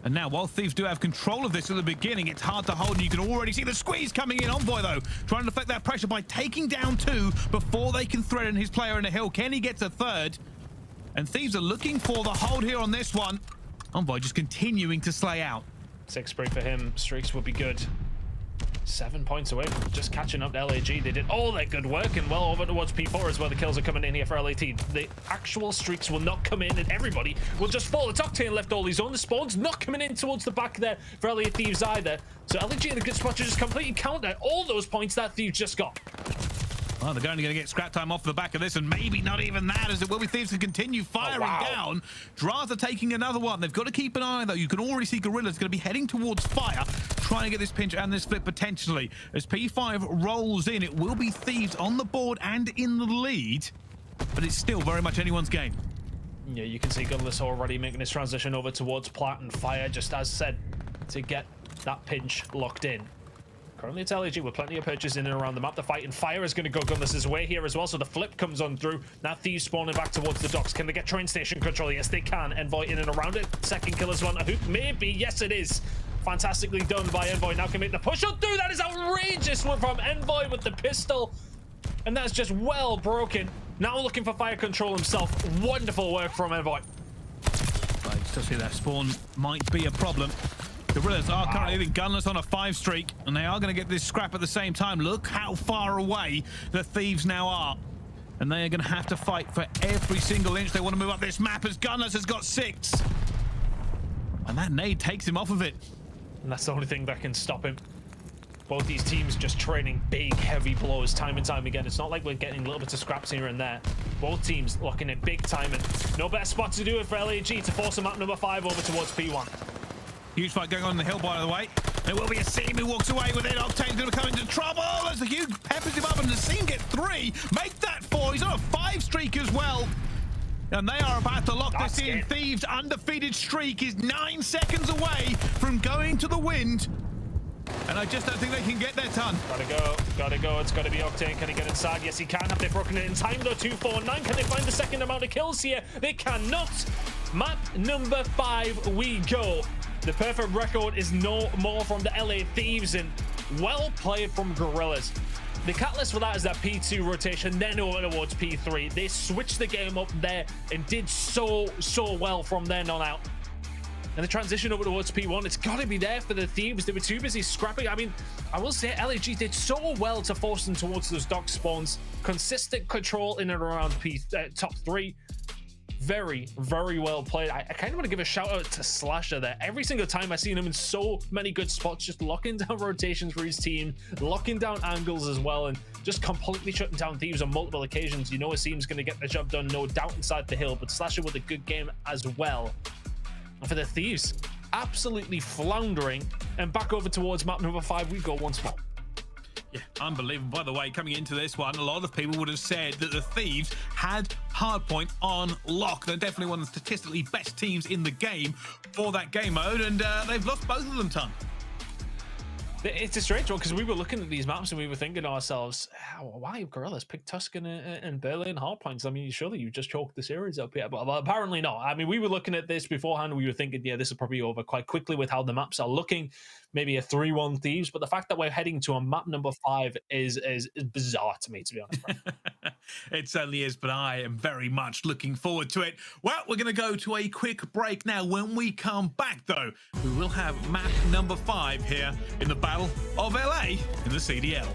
And now, while Thieves do have control of this at the beginning, it's hard to hold, and you can already see the squeeze coming in. Envoy, though, trying to deflect that pressure by taking down two before they can threaten his player in the hill. Kenny gets a third, and Thieves are looking for the hold here on this one. Envoy just continuing to slay out. 6 spree for him. Streaks would be good. 7 points away from just catching up to LAG. They did all their good work and well over towards P4 as well. The kills are coming in here for LAT. The actual streaks will not come in and everybody will just fall. It's Octane left all his own. The spawns not coming in towards the back there for LA Thieves either. So LAG in a good spot to just completely counter all those points that Thieves just got. Well, they're going to get scrap time off the back of this, and maybe not even that, as it will be Thieves to continue firing down. Drazah taking another one. They've got to keep an eye, though. You can already see Guerrillas going to be heading towards fire, trying to get this pinch and this flip potentially. As P5 rolls in, it will be Thieves on the board and in the lead, but it's still very much anyone's game. Yeah, you can see Guerrillas already making this transition over towards plat and fire, just as said, to get that pinch locked in. Currently it's LAG with plenty of purchase in and around the map. The fight and fire is going to go Gunless's way here as well, so the flip comes on through. Now Thieves spawning back towards the docks. Can they get train station control? Yes, they can. Envoy in and around it. Second kill as well. Maybe. Yes, it is. Fantastically done by aBeZy. Now can make the push up through. That is outrageous one from aBeZy with the pistol. And that's just well broken. Now looking for fire control himself. Wonderful work from aBeZy. Right, still see that spawn might be a problem. Guerrillas are currently gunless on a 5 streak, and they are going to get this scrap at the same time. Look how far away the Thieves now are. And they are going to have to fight for every single inch they want to move up this map, as Gunless has got 6. And that nade takes him off of it. And that's the only thing that can stop him. Both these teams just trading big, heavy blows time and time again. It's not like we're getting little bits of scraps here and there. Both teams locking in big time, and no better spot to do it for LAG to force a map number 5 over towards P1. Huge fight going on in the hill, by the way. There will be a Seam who walks away with it. Octane's going to come into trouble as the Hugh peppers him up, and the Seam get 3. Make that 4. He's on a 5 streak as well. And they are about to lock this in. Thieves' undefeated streak is 9 seconds away from going to the wind. And I just don't think they can get their ton. Gotta go. It's gotta be Octane. Can he get inside? Yes, he can. Have they broken it in time though? 249. Can they find the second amount of kills here? They cannot. Map number 5 we go. The perfect record is no more from the LA Thieves, and well played from Guerrillas. The catalyst for that is that P2 rotation, then over towards P3. They switched the game up there and did so well from then on out. And the transition over towards P1, it's got to be there for the Thieves. They were too busy scrapping. I mean, I will say LAG did so well to force them towards those dock spawns. Consistent control in and around top 3. Very, very well played. I kind of want to give a shout out to Slasher there. Every single time I've seen him in so many good spots, just locking down rotations for his team, locking down angles as well, and just completely shutting down Thieves on multiple occasions. You know a team's going to get the job done, no doubt, inside the hill, but Slasher with a good game as well. And for the Thieves, absolutely floundering, and back over towards map number 5 we go once more. Yeah, unbelievable. By the way, coming into this one, a lot of people would have said that the Thieves had Hardpoint on lock. They're definitely one of the statistically best teams in the game for that game mode, and they've lost both of them, Ton. It's a strange one, because we were looking at these maps and we were thinking to ourselves, why have Guerrillas picked Tuscan and Berlin Hardpoints? I mean, surely you just chalked the series up here, but apparently not. I mean, we were looking at this beforehand. We were thinking, yeah, this is probably over quite quickly with how the maps are looking. Maybe a 3-1 Thieves, but the fact that we're heading to a map number 5 is bizarre to me, to be honest. It certainly is, but I am very much looking forward to it. Well, we're going to go to a quick break now. When we come back, though, we will have map number 5 here in the Battle of LA in the CDL.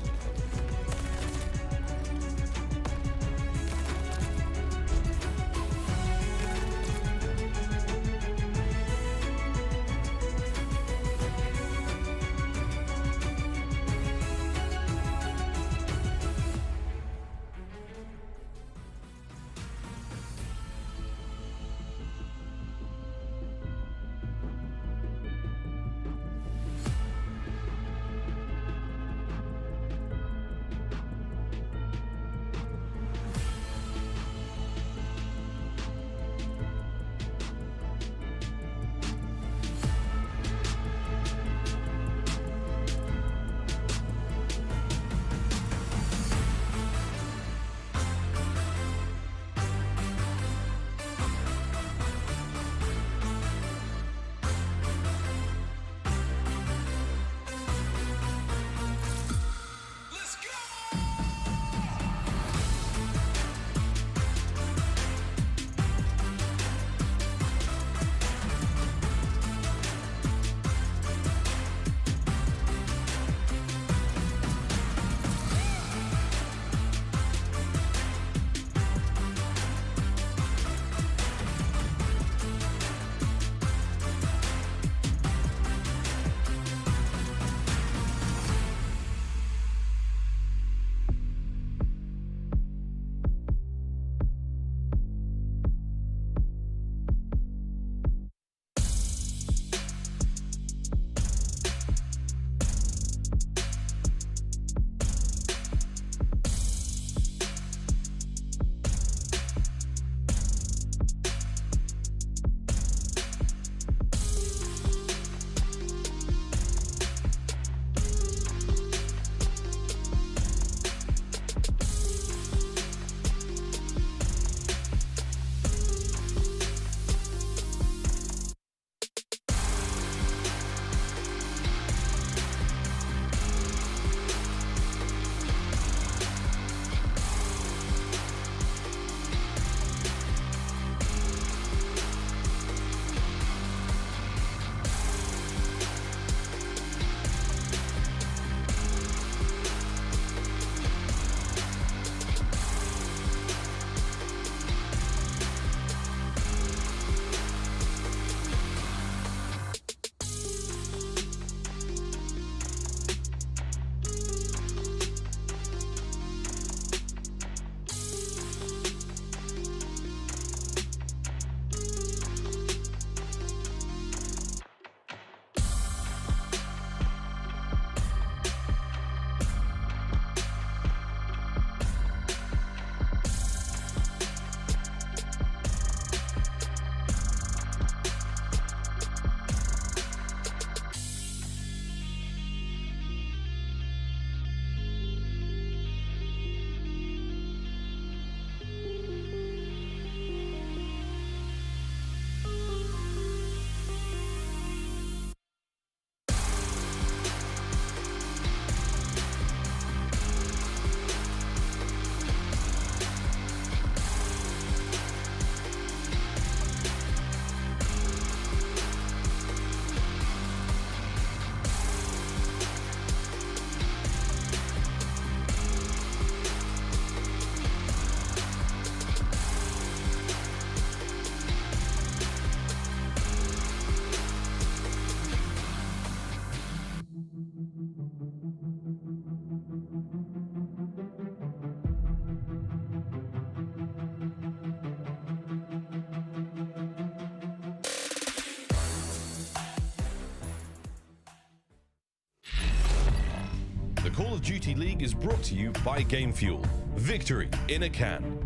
The Call of Duty League is brought to you by Game Fuel. Victory in a can.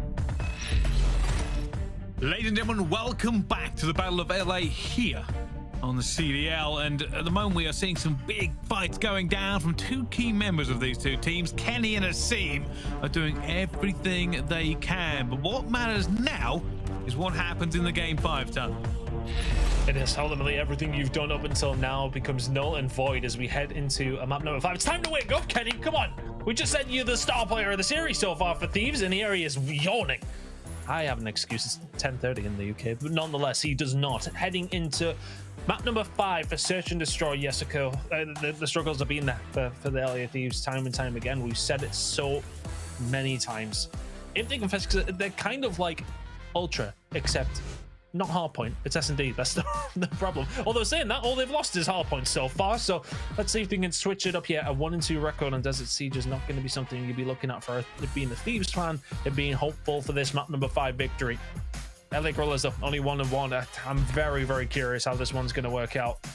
Ladies and gentlemen, welcome back to the Battle of LA here on the CDL. And at the moment, we are seeing some big fights going down from two key members of these two teams. Kenny and Asim are doing everything they can. But what matters now is what happens in the Game 5 time. It is ultimately everything you've done up until now becomes null and void as we head into a map number 5. It's time to wake up, Kenny. Come on. We just said you're the star player of the series so far for Thieves, and here he is yawning. I have an excuse. It's 10:30 in the UK, but nonetheless, he does not. Heading into map number 5 for Search and Destroy. Yesiko. The struggles have been there for the LA Thieves time and time again. We've said it so many times. If they confess, because they're kind of like Ultra, except not Hardpoint. It's S&D. That's the problem. Although saying that, all they've lost is Hardpoint so far. So let's see if they can switch it up here. A 1-2 record on Desert Siege is not going to be something you'd be looking at for it being the Thieves fan. It being hopeful for this map number 5 victory. LA Guerrillas though, only 1-1. I'm very, very curious how this one's going to work out.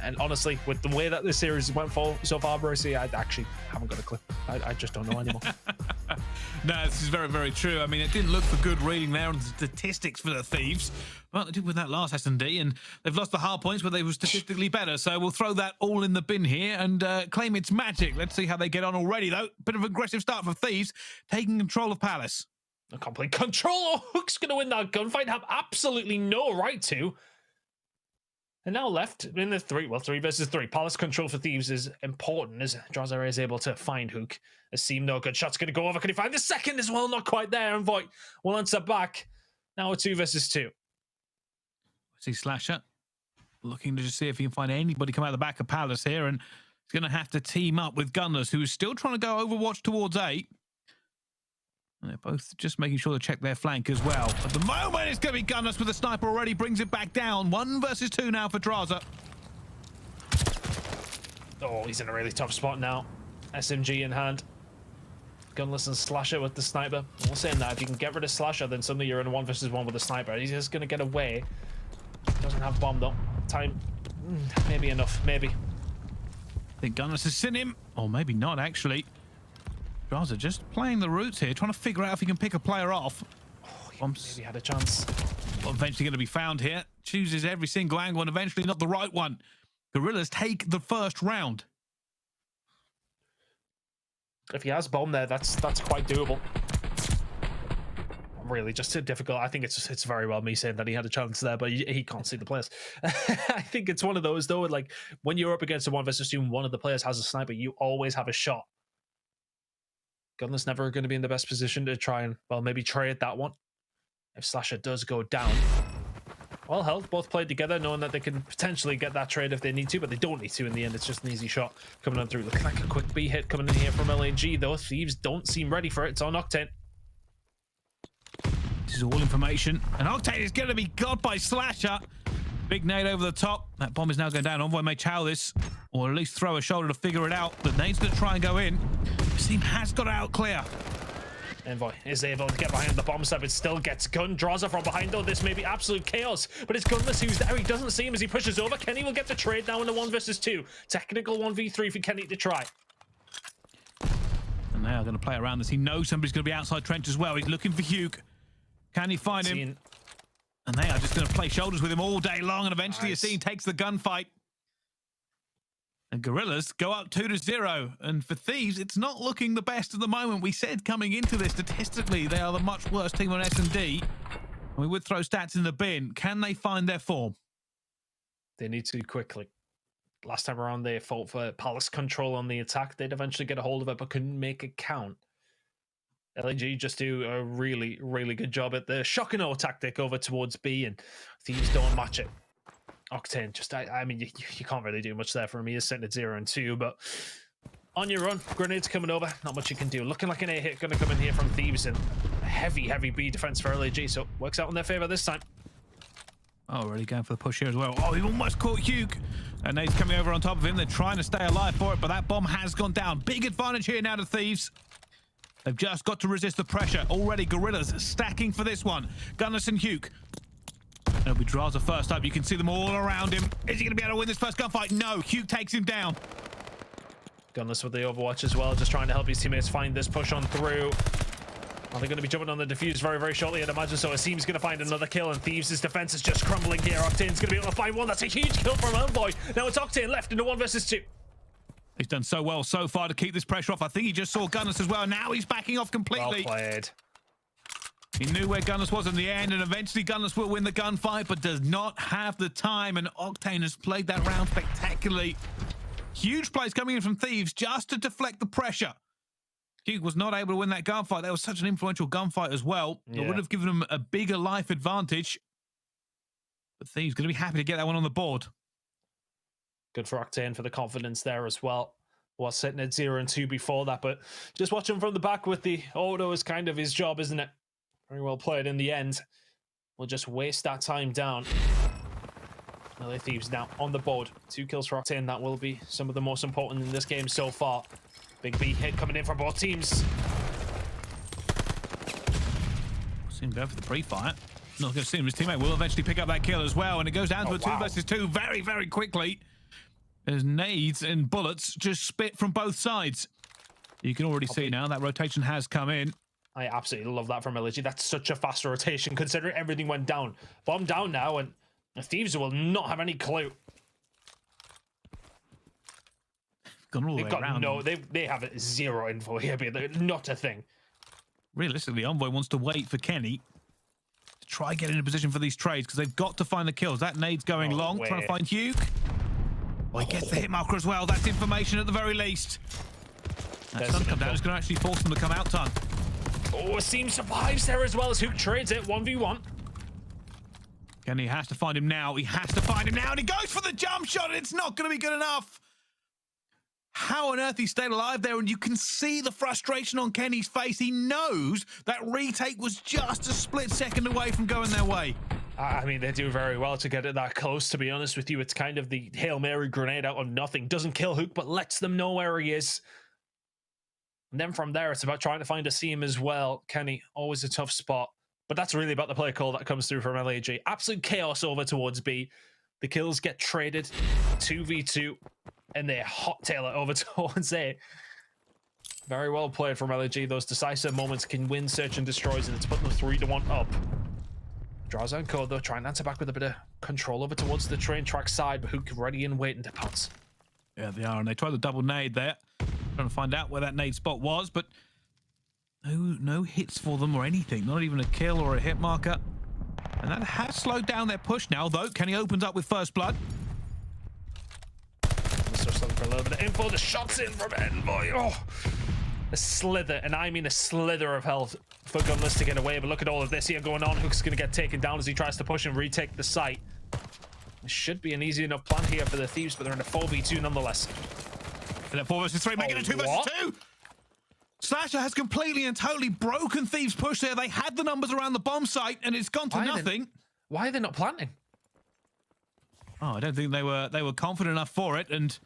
And honestly, with the way that this series went for so far, Brucey, I actually haven't got a clue. I just don't know anymore. No, this is very, very true. I mean, it didn't look for good reading there on the statistics for the Thieves. Well, they did with that last S&D, and they've lost the hard points, but they were statistically better. So we'll throw that all in the bin here and claim it's magic. Let's see how they get on already, though. Bit of aggressive start for Thieves, taking control of Palace. A complete control. Hook's going to win that gunfight. Have absolutely no right to. And now left in the 3 versus 3. Palace control for Thieves is important as Drazah is able to find Hook. Asim, no good shot's going to go over. Can he find the second as well? Not quite there. And Voigt will answer back. Now a 2 versus 2. See Slasher looking to just see if he can find anybody come out the back of Palace here. And he's going to have to team up with Gunners, who is still trying to go Overwatch towards A. And they're both just making sure to check their flank as well. At the moment, it's going to be Gunners with the sniper already. Brings it back down. 1 versus 2 now for Drazah. Oh, he's in a really tough spot now. SMG in hand. Gunless and Slasher with the sniper. I'm not saying that. If you can get rid of Slasher, then suddenly you're in a 1 versus 1 with the sniper. He's just going to get away. Doesn't have bomb, though. Time. Maybe enough. Maybe. I think Gunners has seen him. Or maybe not, actually. Drazah just playing the routes here, trying to figure out if he can pick a player off. Oh, maybe had a chance. Well, eventually going to be found here. Chooses every single angle and eventually not the right one. Guerrillas take the first round. If he has bomb there, that's quite doable. Really, just too difficult. I think it's very well me saying that he had a chance there, but he can't see the players. I think it's one of those though, like when you're up against a 1 versus 2, one of the players has a sniper, you always have a shot. Gunner's never going to be in the best position to try and, well, maybe trade that one. If Slasher does go down. Well held, both played together, knowing that they can potentially get that trade if they need to, but they don't need to in the end. It's just an easy shot coming on through. Looking like a quick B hit coming in here from LAG, though. Thieves don't seem ready for it. It's on Octane. This is all information. And Octane is going to be got by Slasher. Big nade over the top. That bomb is now going down. Envoy may chow this, or at least throw a shoulder to figure it out. The nade's going to try and go in. Asim has got out clear. Envoy is able to get behind the bomb step. It still gets gunned. Drazah from behind, though. This may be absolute chaos, but it's Gunless who's there. He doesn't see him as he pushes over. Kenny will get the trade now in a 1 versus 2. Technical 1v3 for Kenny to try. And now going to play around this. He knows somebody's going to be outside trench as well. He's looking for Hugh. Can he find him? And they are just going to play shoulders with him all day long, and eventually Asim takes the gunfight. And Guerrillas go up 2-0. And for Thieves, it's not looking the best at the moment. We said coming into this, statistically, they are the much worse team on S&D. And we would throw stats in the bin. Can they find their form? They need to quickly. Last time around, they fought for Palace control on the attack. They'd eventually get a hold of it, but couldn't make it count. LAG just do a really, really good job at the shock and awe tactic over towards B, and Thieves don't match it. Octane, just, I mean, you can't really do much there for him. He is sitting at 0-2, but on your run, grenades coming over, not much you can do. Looking like an A hit going to come in here from Thieves, and a heavy, heavy B defense for LAG, so works out in their favor this time. Oh, really going for the push here as well. Oh, he almost caught Hugh. And Nate's coming over on top of him. They're trying to stay alive for it, but that bomb has gone down. Big advantage here now to Thieves. They've just got to resist the pressure. Already Guerrillas stacking for this one. Gunners and Hugh. It'll be Drazah first up. You can see them all around him. Is he going to be able to win this first gunfight? No. Hugh takes him down. Gunless with the Overwatch as well, just trying to help his teammates find this push on through. Are they going to be jumping on the defuse very, very shortly? I'd imagine so. Asim's going to find another kill, and Thieves' defense is just crumbling here. Octane's going to be able to find one. That's a huge kill from Envoy. Now it's Octane left in the 1 versus 2. He's done so well so far to keep this pressure off. I think he just saw Gunless as well. Now he's backing off completely. Well played. He knew where Gunless was in the end, and eventually Gunless will win the gunfight, but does not have the time, and Octane has played that round spectacularly. Huge plays coming in from Thieves just to deflect the pressure. Duke was not able to win that gunfight. That was such an influential gunfight as well. It would have given him a bigger life advantage. But Thieves going to be happy to get that one on the board. Good for Octane for the confidence there as well. Was sitting at 0-2 before that, but just watching from the back with the auto is kind of his job, isn't it? Very well played in the end. We'll just waste that time down. LA Thieves now on the board. 2 kills for Octane. That will be some of the most important in this game so far. Big B hit coming in from both teams. See him go for the pre-fire. Not going to see him. His teammate will eventually pick up that kill as well, and it goes down to a 2 versus 2 very, very quickly. There's nades and bullets just spit from both sides. You can already see now that rotation has come in. I absolutely love that from aBeZy. That's such a fast rotation considering everything went down. Bomb down now, and the Thieves will not have any clue. Gone all the They've way got around. no, they have zero info here, but they're not a thing. Realistically, Envoy wants to wait for Kenny to try get in a position for these trades because they've got to find the kills. That nade's going long, trying to find Hugh. Well, he gets the hit marker as well. That's information at the very least. That sun come down is going to actually force them to come out, Ton. Oh, Asim survives there as well as Hook trades it 1v1. Kenny has to find him now. He has to find him now, and he goes for the jump shot, and it's not going to be good enough. How on earth he stayed alive there, and you can see the frustration on Kenny's face. He knows that retake was just a split second away from going their way. I mean, they do very well to get it that close, to be honest with you. It's kind of the Hail Mary grenade out of nothing. Doesn't kill Hook, but lets them know where he is. And then from there, it's about trying to find Asim as well. Kenny, always a tough spot. But that's really about the play call that comes through from LAG. Absolute chaos over towards B. The kills get traded 2v2, and they hot tail it over towards A. Very well played from LAG. Those decisive moments can win search and destroys, and it's putting them 3-1 up. Drazah and Code, though, trying to answer back with a bit of control over towards the train track side, but Hook ready and waiting to pounce. Yeah, they are, and they try the double nade there. Trying to find out where that nade spot was, but no hits for them or anything. Not even a kill or a hit marker. And that has slowed down their push now, though. Kenny opens up with first blood. Just looking for a little bit of info. The shots in from Envoy. Oh, a slither, and I mean a slither of health for Gunless to get away. But look at all of this here going on. Hook's going to get taken down as he tries to push and retake the site. It should be an easy enough plan here for the Thieves, but they're in a 4v2 nonetheless. And at 4 versus 3, making it 2 versus 2. Slasher has completely and totally broken Thieves' push there. They had the numbers around the bomb site, and it's gone to nothing. Why are they not planting? Oh, I don't think they were confident enough for it, and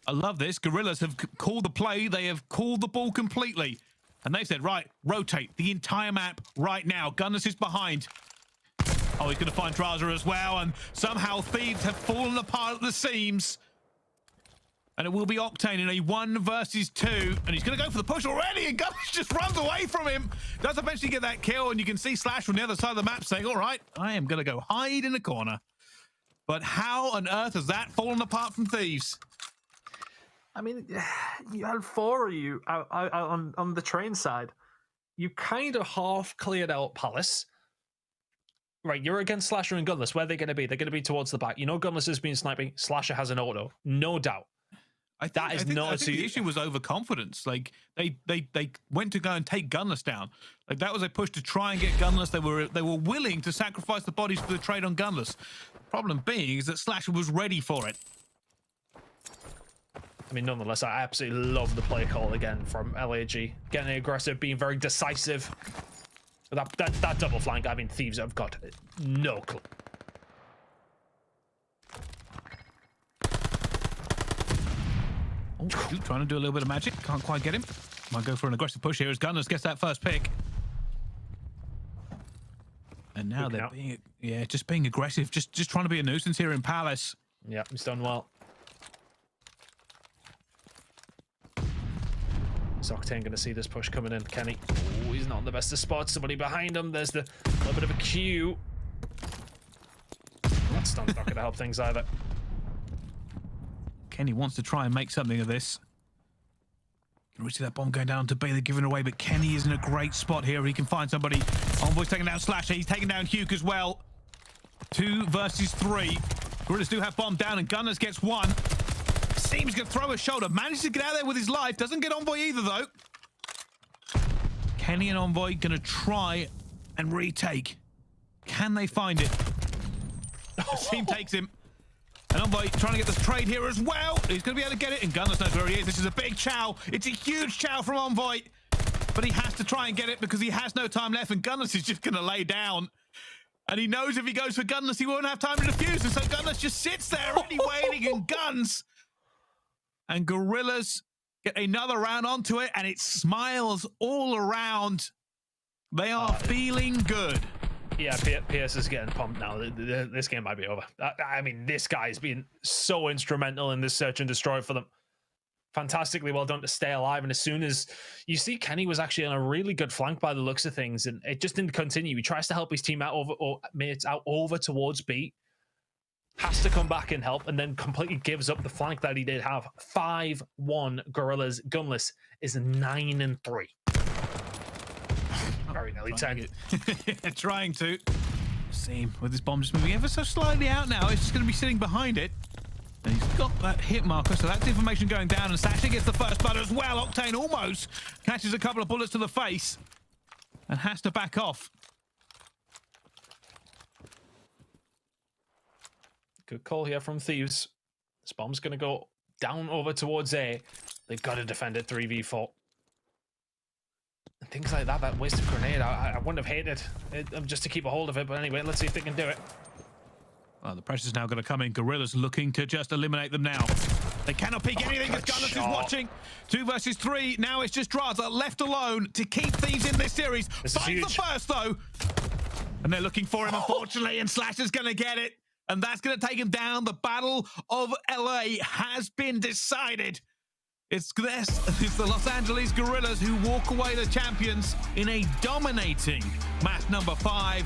I love this. Guerrillas have called the play. They have called the ball completely. And they said, right, rotate the entire map right now. Gunners is behind. Oh, he's going to find Drazah as well, and somehow Thieves have fallen apart at the seams. And it will be Octane in a 1 versus 2. And he's going to go for the push already, and Gunners just runs away from him. Does eventually get that kill, and you can see Slash from the other side of the map saying, all right, I am going to go hide in a corner. But how on earth has that fallen apart from Thieves? I mean, you had 4 of you out on the train side. You kind of half cleared out Palace. Right, you're against Slasher and Gunless. Where are they going to be? They're going to be towards the back. You know Gunless has been sniping. Slasher has an auto. No doubt. I think the issue was overconfidence. Like they went to go and take Gunless down. Like that was a push to try and get Gunless. They were willing to sacrifice the bodies for the trade on Gunless. The problem being is that Slasher was ready for it. I mean, nonetheless, I absolutely love the play call again from LAG. Getting aggressive, being very decisive. That double flank, I mean, Thieves have got no clue. Oh, trying to do a little bit of magic. Can't quite get him. Might go for an aggressive push here as Gunners gets that first pick. And now they're just being aggressive. Just trying to be a nuisance here in Palace. Yeah, he's done well. Is Octane going to see this push coming in? Kenny. Oh, he's not in the best of spots. Somebody behind him. There's the little bit of a queue. That stun's not going to help things either. Kenny wants to try and make something of this. Can we see that bomb going down to aBeZy giving away, but Kenny is in a great spot here. He can find somebody. Envoy's taking down Slasher. He's taking down Hugh as well. 2 versus 3. Guerrillas do have bomb down, and Gunners gets 1. Seems going to throw a shoulder. Manages to get out there with his life. Doesn't get Envoy either, though. Kenny and Envoy going to try and retake. Can they find it? Team takes him. And Envoy trying to get this trade here as well. He's going to be able to get it, and Gunners knows where he is. This is a big chow. It's a huge chow from Envoy. But he has to try and get it because he has no time left, and Gunners is just going to lay down. And he knows if he goes for Gunners, he won't have time to defuse. And so Gunners just sits there ready waiting and guns. And Guerrillas get another round onto it, and it smiles all around. They are feeling good. Yeah, PS is getting pumped now. This game might be over. I mean, this guy's been so instrumental in this search and destroy for them. Fantastically well done to stay alive. And as soon as you see, Kenny was actually on a really good flank by the looks of things, and it just didn't continue. He tries to help his team out mates out over towards B. Has to come back and help, and then completely gives up the flank that he did have. 5-1 Guerrillas. Gunless is 9-3. Very nearly 10. Trying to. Seam with his bomb just moving ever so slightly out now. It's just going to be sitting behind it. And he's got that hit marker, so that's information going down. And Sasha gets the first blood as well. Octane almost catches a couple of bullets to the face and has to back off. Good call here from Thieves. This bomb's going to go down over towards A. They've got to defend it 3v4. And things like that, that wasted grenade, I wouldn't have hated it just to keep a hold of it. But anyway, let's see if they can do it. Well, the pressure's now going to come in. Guerrillas looking to just eliminate them now. They cannot peek anything as Gunners is watching. 2 versus 3. Now it's just Drazah left alone to keep Thieves in this series. Finds the first, though. And they're looking for him, unfortunately, and Slasher's going to get it. And that's going to take him down. The Battle of LA has been decided. It's the Los Angeles Guerrillas who walk away the champions in a dominating match number 5.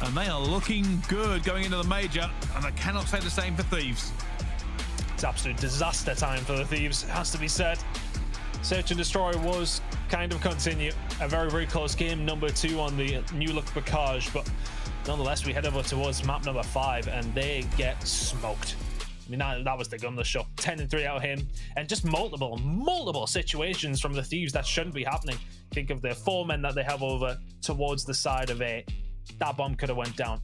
And they are looking good going into the major. And I cannot say the same for Thieves. It's absolute disaster time for the Thieves, it has to be said. Search and Destroy was kind of continue. A very, very close game, number 2 on the new look Bocage, but nonetheless, we head over towards map number 5, and they get smoked. I mean, that was the Gunless show. 10-3 out of him, and just multiple situations from the Thieves that shouldn't be happening. Think of the 4 men that they have over towards the side of A. That bomb could have went down.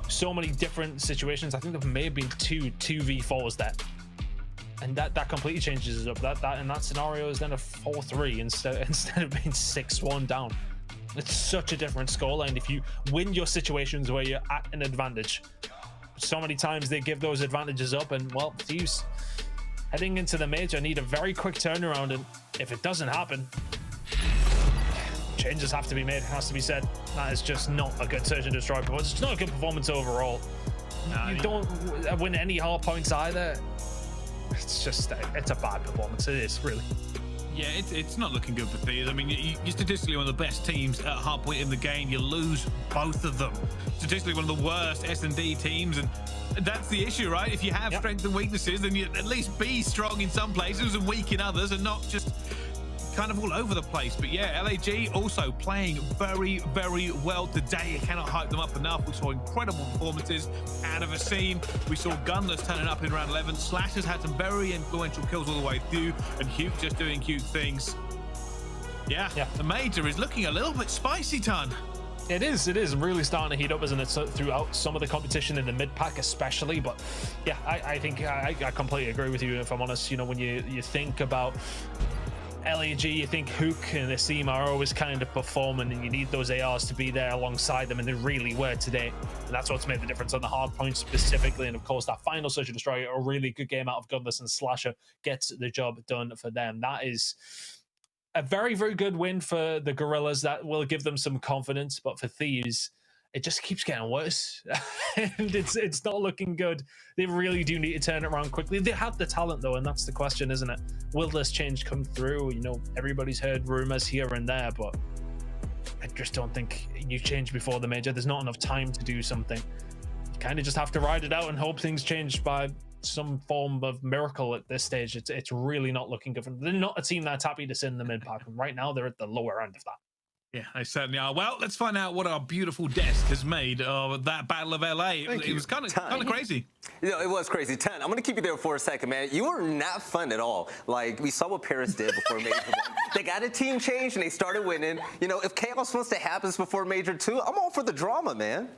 So many different situations. I think there may have been 2v4s there. And that completely changes it up. That in that scenario is then a 4-3 instead of being 6-1 down. It's such a different scoreline if you win your situations where you're at an advantage. So many times they give those advantages up, and well, Thieves heading into the major need a very quick turnaround, and if it doesn't happen, changes have to be made. It has to be said. That is just not a good search and destroy performance. It's not a good performance overall. You don't win any hard points either. It's just, it's a bad performance. It is, really. Yeah, it's not looking good for Thieves. I mean, you're statistically one of the best teams at hardpoint in the game. You lose both of them. Statistically one of the worst S&D teams, and that's the issue, right? If you have strengths and weaknesses, then you at least be strong in some places and weak in others, and not just kind of all over the place. But yeah, LAG also playing very, very well today. I cannot hype them up enough. We saw incredible performances out of a scene. We saw Gunless turning up in round 11. Slashers had some very influential kills all the way through, and Hugh just doing cute things. Yeah, the major is looking a little bit spicy, Ton. It is really starting to heat up, isn't it? So throughout some of the competition in the mid-pack especially. But yeah, I think I completely agree with you, if I'm honest. You know, when you think about LAG, you think Hook and Asim are always kind of performing, and you need those ARs to be there alongside them, and they really were today. And that's what's made the difference on the hard points specifically. And of course, that final Search and Destroy, a really good game out of Gunless, and Slasher gets the job done for them. That is a very, very good win for the Guerrillas. That will give them some confidence. But for Thieves, it just keeps getting worse. And it's not looking good. They really do need to turn it around quickly. They have the talent though, and that's the question, isn't it? Will this change come through? You know, everybody's heard rumors here and there, but I just don't think you change before the major. There's not enough time to do something. You kind of just have to ride it out and hope things change by some form of miracle at this stage. It's really not looking good. They're not a team that's happy to sit in the mid pack, and right now they're at the lower end of that. Yeah, they certainly are. Well, let's find out what our beautiful desk has made of that Battle of LA. It was kind of crazy. You know, it was crazy. 10, I'm going to keep you there for a second, man. You were not fun at all. Like, we saw what Paris did before Major 1. They got a team change, and they started winning. You know, if chaos wants to happen before Major 2, I'm all for the drama, man.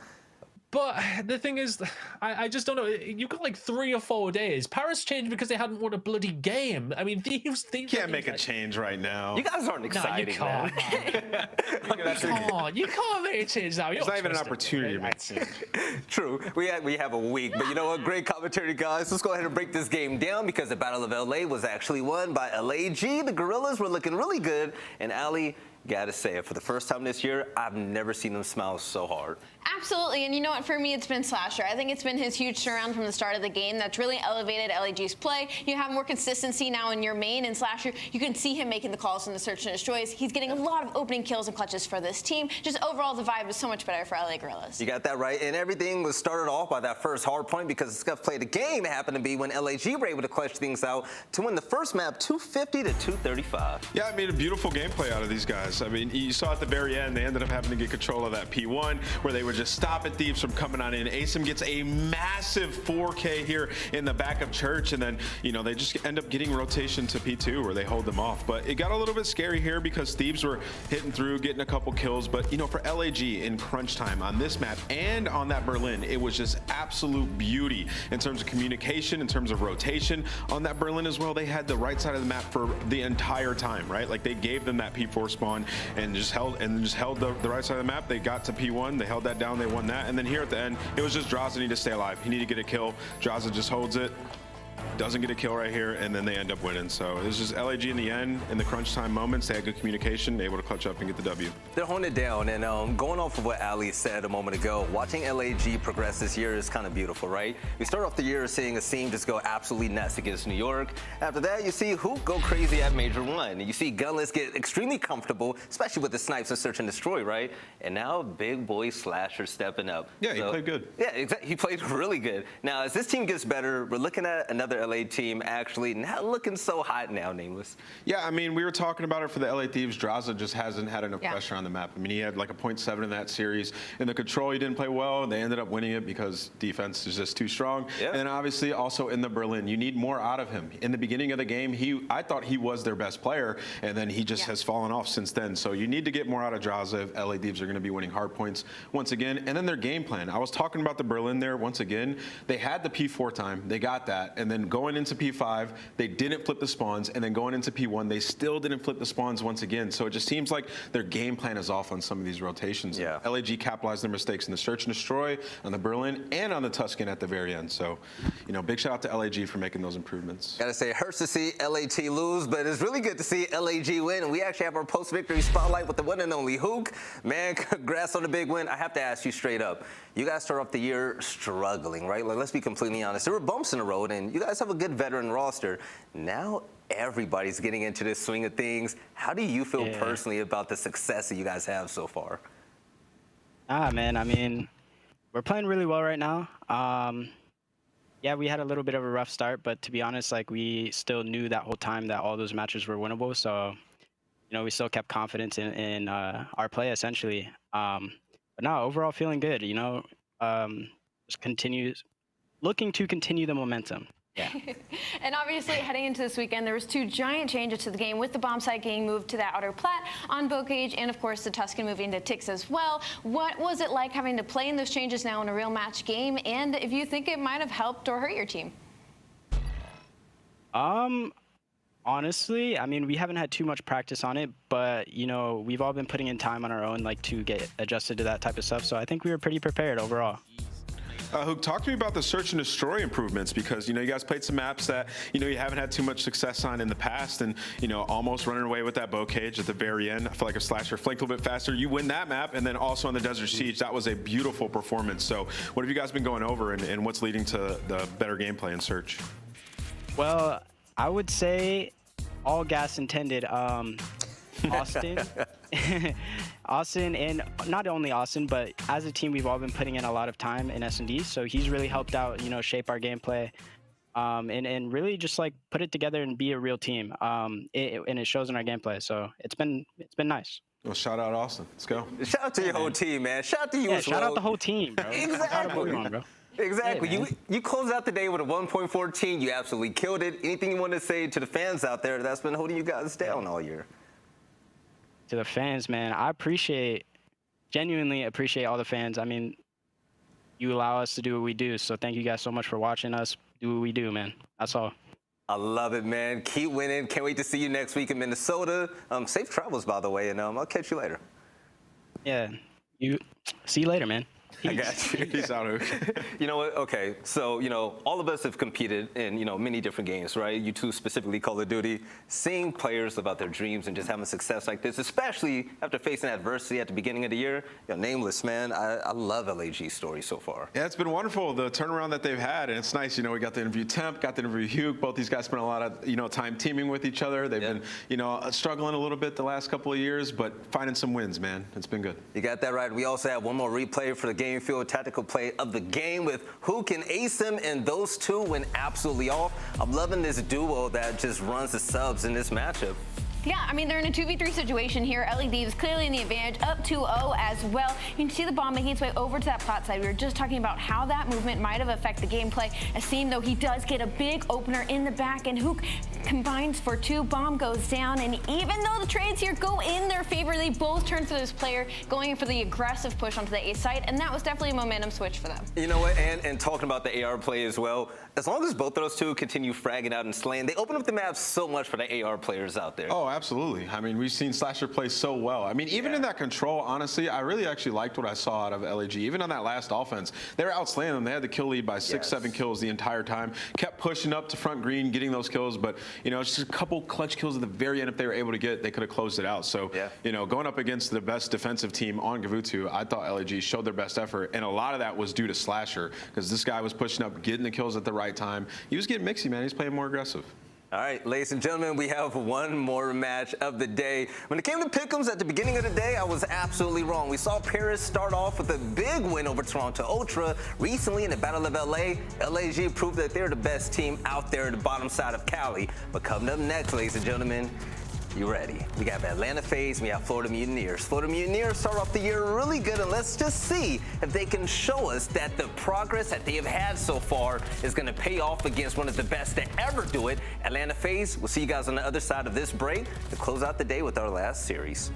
But the thing is, I just don't know. You've got like 3 or 4 days. Paris changed because they hadn't won a bloody game. I mean, Thieves can't make a change right now. You guys aren't excited. You can't. You can't make a change now. It's not even an opportunity to make a change. True. We have a week, but you know what? Great commentary, guys. Let's go ahead and break this game down because the Battle of LA was actually won by LAG. The Guerrillas were looking really good, and aLLeY, gotta say it, for the first time this year, I've never seen them smile so hard. Absolutely, and you know what, for me it's been Slasher. I think it's been his huge turnaround from the start of the game that's really elevated LAG's play. You have more consistency now in your main, and Slasher, you can see him making the calls in the search and destroys. He's getting a lot of opening kills and clutches for this team. Just overall, the vibe is so much better for LA Guerrillas. You got that right, and everything was started off by that first hard point because the Scump played a game. It happened to be when LAG were able to clutch things out to win the first map 250 to 235. Yeah, I mean, a beautiful gameplay out of these guys. I mean, you saw at the very end, they ended up having to get control of that P1 where they would just stop at Thieves from coming on in. aSim gets a massive 4K here in the back of Church, and then, you know, they just end up getting rotation to P2 where they hold them off. But it got a little bit scary here because Thieves were hitting through, getting a couple kills. But, you know, for LAG in crunch time on this map and on that Berlin, it was just absolute beauty in terms of communication, in terms of rotation. On that Berlin as well, they had the right side of the map for the entire time, right? Like, they gave them that P4 spawn and just held the right side of the map. They got to P1, they held that down, they won that. And then here at the end, it was just Drazah need to stay alive. He needed to get a kill. Drazah just holds it, doesn't get a kill right here, and then they end up winning. So it was just LAG in the end, in the crunch time moments, they had good communication, they were able to clutch up and get the W. They're holding it down, and going off of what aLLeY said a moment ago, watching LAG progress this year is kind of beautiful, right? We start off the year seeing a team just go absolutely nuts against New York. After that, you see Hoop go crazy at Major 1. You see Gunless get extremely comfortable, especially with the snipes and search and destroy, right? And now big boy Slasher stepping up. Yeah, he played good. Yeah, exactly. He played really good. Now, as this team gets better, we're looking at another LA team actually not looking so hot now, Nameless. Yeah, I mean, we were talking about it for the LA Thieves. Drazah just hasn't had enough pressure on the map. I mean, he had like a 0.7 in that series. In the control, he didn't play well, and they ended up winning it because defense is just too strong. And then obviously also in the Berlin, you need more out of him. In the beginning of the game, I thought he was their best player, and then he just has fallen off since then. So you need to get more out of Drazah if LA Thieves are going to be winning hard points once again. And then their game plan. I was talking about the Berlin there once again. They had the P4 time. They got that. And then going into P5, they didn't flip the spawns, and then going into P1, they still didn't flip the spawns once again. So it just seems like their game plan is off on some of these rotations. Yeah. LAG capitalized their mistakes in the search and destroy, on the Berlin, and on the Tuscan at the very end. So, you know, big shout out to LAG for making those improvements. Gotta say, it hurts to see LAT lose, but it's really good to see LAG win. And we actually have our post-victory spotlight with the one and only Hook. Man, congrats on the big win. I have to ask you straight up. You guys start off the year struggling, right? Like, let's be completely honest. There were bumps in the road, and you guys have a good veteran roster. Now everybody's getting into this swing of things. How do you feel personally about the success that you guys have so far? Man, I mean, we're playing really well right now. Yeah, we had a little bit of a rough start, but to be honest, like, we still knew that whole time that all those matches were winnable. So, you know, we still kept confidence in our play, essentially. But no, overall feeling good, you know, just looking to continue the momentum. Yeah. And obviously, heading into this weekend, there was 2 giant changes to the game, with the bomb site getting moved to that outer plat on Bocage, and of course the Tuscan moving to Tix as well. What was it like having to play in those changes now in a real match game, and if you think it might have helped or hurt your team? Honestly, I mean, we haven't had too much practice on it, but, you know, we've all been putting in time on our own, like, to get adjusted to that type of stuff. So I think we were pretty prepared overall. Hook, talk to me about the search and destroy improvements, because you guys played some maps that you haven't had too much success on in the past, and almost running away with that bow cage at the very end. I feel like if Slasher flanked a little bit faster, you win that map, and then also on the Desert Siege, that was a beautiful performance. So what have you guys been going over, and what's leading to the better gameplay in search? Well, I would say all gas intended. Austin, Austin, and not only Austin, but as a team, we've all been putting in a lot of time in S&D. So he's really helped out, shape our gameplay, and really just like put it together and be a real team. And it shows in our gameplay. So it's been nice. Well, shout out Austin. Let's go. Shout out to your whole team, man. Shout out to you as well. Shout out the whole team, bro. Exactly. Bro. Exactly. Yeah, you closed out the day with a 1.14. You absolutely killed it. Anything you want to say to the fans out there that's been holding you guys down all year? To the fans, man, I genuinely appreciate all the fans. I mean, you allow us to do what we do. So thank you guys so much for watching us do what we do, man. That's all. I love it, man. Keep winning. Can't wait to see you next week in Minnesota. Safe travels, by the way, and I'll catch you later. Yeah. See you later, man. I got you. Peace out, Hook. You know what? Okay, so, all of us have competed in, many different games, right? You two specifically Call of Duty. Seeing players about their dreams and just having success like this, especially after facing adversity at the beginning of the year. Nameless, man. I love LAG's story so far. Yeah, it's been wonderful, the turnaround that they've had, and it's nice. We got to interview Temp, got to interview Hugh. Both these guys spent a lot of, time teaming with each other. They've been, struggling a little bit the last couple of years, but finding some wins, man. It's been good. You got that right. We also have one more replay for the game field tactical play of the game with who can ace him, and those two went absolutely off. I'm loving this duo that just runs the subs in this matchup. Yeah, I mean, they're in a 2v3 situation here. aBeZy is clearly in the advantage, up 2-0 as well. You can see the bomb making its way over to that plot side. We were just talking about how that movement might have affected the gameplay. Asim, though, he does get a big opener in the back, and Hook combines for 2. Bomb goes down, and even though the trades here go in their favor, they both turn for this player, going for the aggressive push onto the A site, and that was definitely a momentum switch for them. You know what, and talking about the AR play as well, as long as both of those two continue fragging out and slaying, they open up the map so much for the AR players out there. Oh, absolutely. I mean, we've seen Slasher play so well. I mean, even in that control, honestly, I really actually liked what I saw out of LAG. Even on that last offense, they were outslaying them. They had the kill lead by 6-7 kills the entire time. Kept pushing up to front green, getting those kills, but, just a couple clutch kills at the very end if they were able to get, they could have closed it out. So, going up against the best defensive team on Gavutu, I thought LAG showed their best effort, and a lot of that was due to Slasher, because this guy was pushing up, getting the kills at the right time. He was getting mixy, man. He's playing more aggressive. All right, ladies and gentlemen, we have one more match of the day. When it came to pick'ems at the beginning of the day, I was absolutely wrong. We saw Paris start off with a big win over Toronto Ultra. Recently, in the Battle of LA, LAG proved that they're the best team out there at the bottom side of Cali. But coming up next, ladies and gentlemen, you ready? We got Atlanta FaZe, we have Florida Mutineers. Florida Mutineers start off the year really good, and let's just see if they can show us that the progress that they have had so far is going to pay off against one of the best to ever do it. Atlanta FaZe, we'll see you guys on the other side of this break to close out the day with our last series.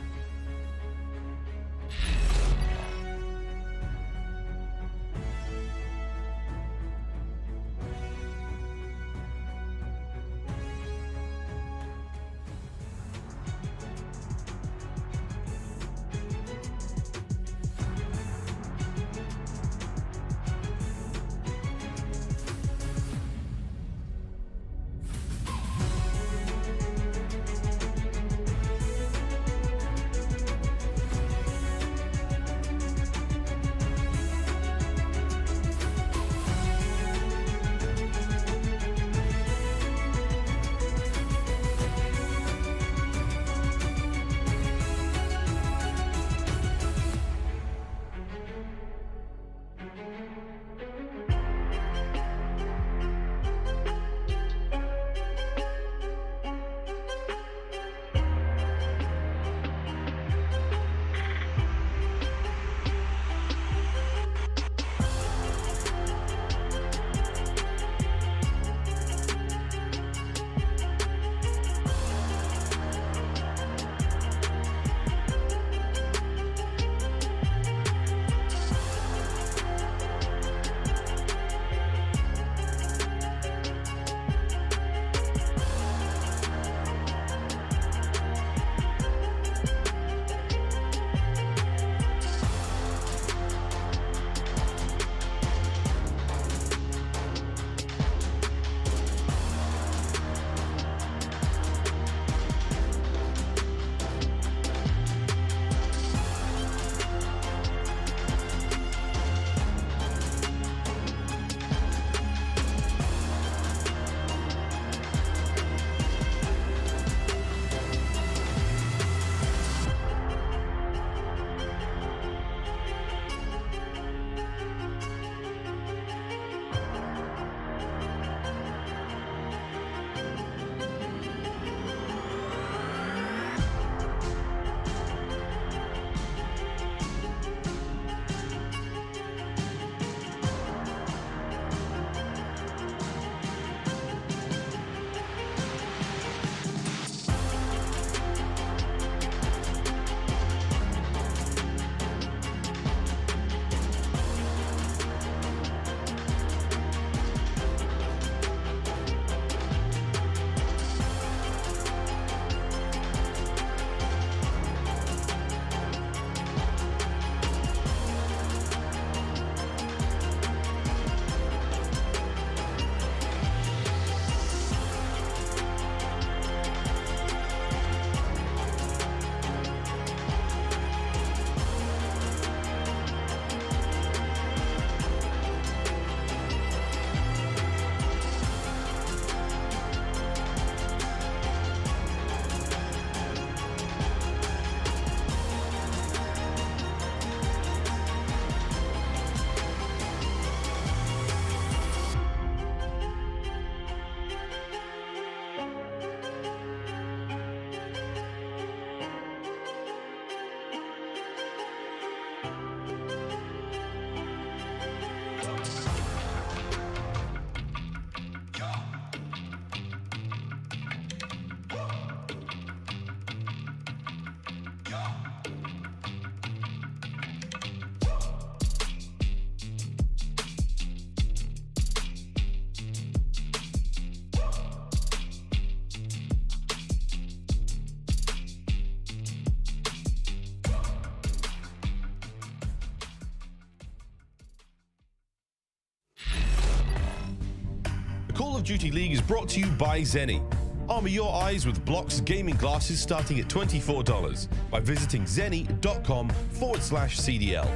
of Duty League is brought to you by Zenni. Armor your eyes with Block's gaming glasses starting at $24 by visiting zenni.com/CDL.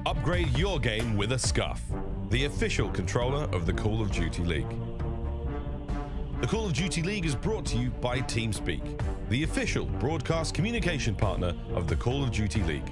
Upgrade your game with a Scuff, the official controller of the Call of Duty League. The Call of Duty League is brought to you by TeamSpeak, the official broadcast communication partner of the Call of Duty League.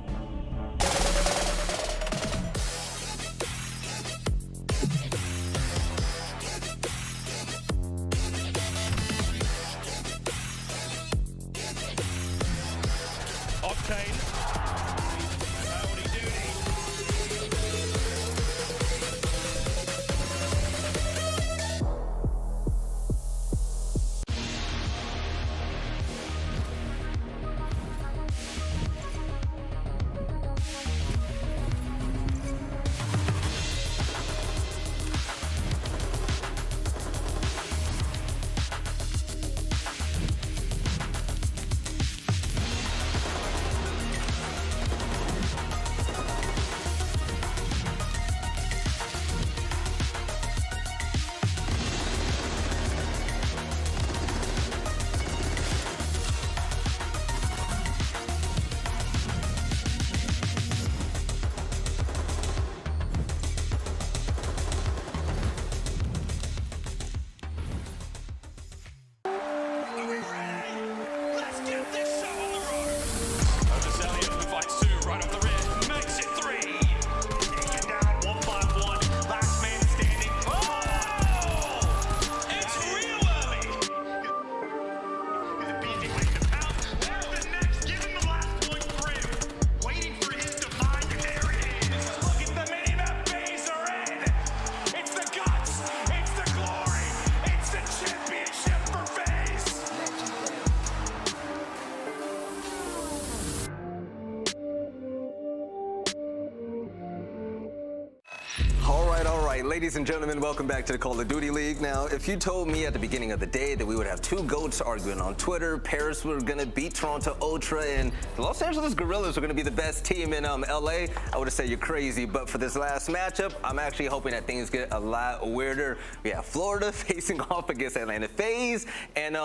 Ladies and gentlemen, welcome back to the Call of Duty League. Now, if you told me at the beginning of the day that we would have two GOATs arguing on Twitter, Paris were going to beat Toronto Ultra, and the Los Angeles Guerrillas were going to be the best team in LA, I would have said you're crazy. But for this last matchup, I'm actually hoping that things get a lot weirder. We have Florida facing off against Atlanta FaZe, and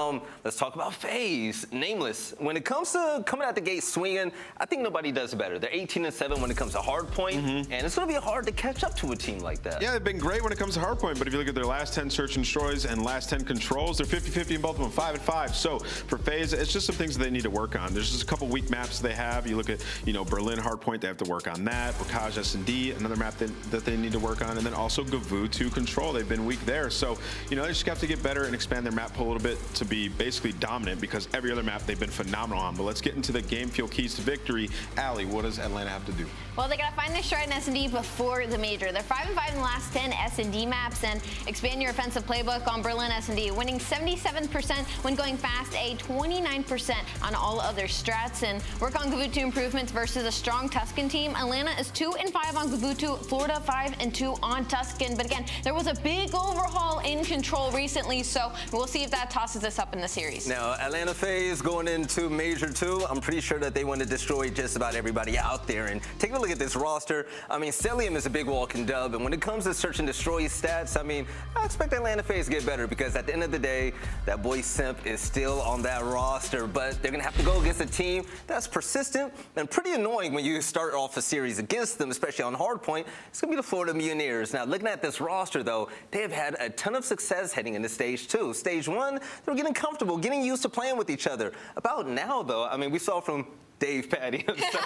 let's talk about FaZe. Nameless. When it comes to coming out the gate swinging, I think nobody does better. They're 18-7 when it comes to hardpoint, and it's going to be hard to catch up to a team like that. Yeah, they've been great when it comes to hardpoint, but if you look at their last 10 search and destroys and last 10 controls, they're 50-50 in both of them, 5-5. So for FaZe, it's just some things that they need to work on. There's just a couple weak maps they have. You look at, Berlin hardpoint, they have to work on that. Røkkr S&D, another map that they need to work on, and then also gvoo2 control. They've been weak there. So, they just have to get better and expand their map pool a little bit to be basically dominant, because every other map they've been phenomenal on. But let's get into the game feel keys to victory. aLLeY, what does Atlanta have to do? Well, they got to find their stride in S&D before the major. They're 5-5 in the last 10 S&D maps, and expand your offensive playbook on Berlin S&D, winning 77% when going fast, a 29% on all other strats, and work on gvoo2 improvements versus a strong Tuscan team. Atlanta is 2-5 on gvoo2, Florida 5-2 on Tuscan. But again, there was a big overhaul in control recently, so we'll see if that tosses us up in the series. Now, Atlanta FaZe going into Major II, I'm pretty sure that they want to destroy just about everybody out there. And take a look at this roster. I mean, Cellium is a big walking dub, and when it comes to search and destroy stats, I mean, I expect Atlanta FaZe to get better, because at the end of the day, that boy Simp is still on that roster, but they're gonna have to go against a team that's persistent and pretty annoying when you start off a series against them, especially on hardpoint. It's gonna be the Florida Mutineers. Now, looking at this roster though, they have had a ton of success heading into stage 2. Stage 1, they were getting comfortable, getting used to playing with each other. About now though, I mean, we saw from Dave Patty. So,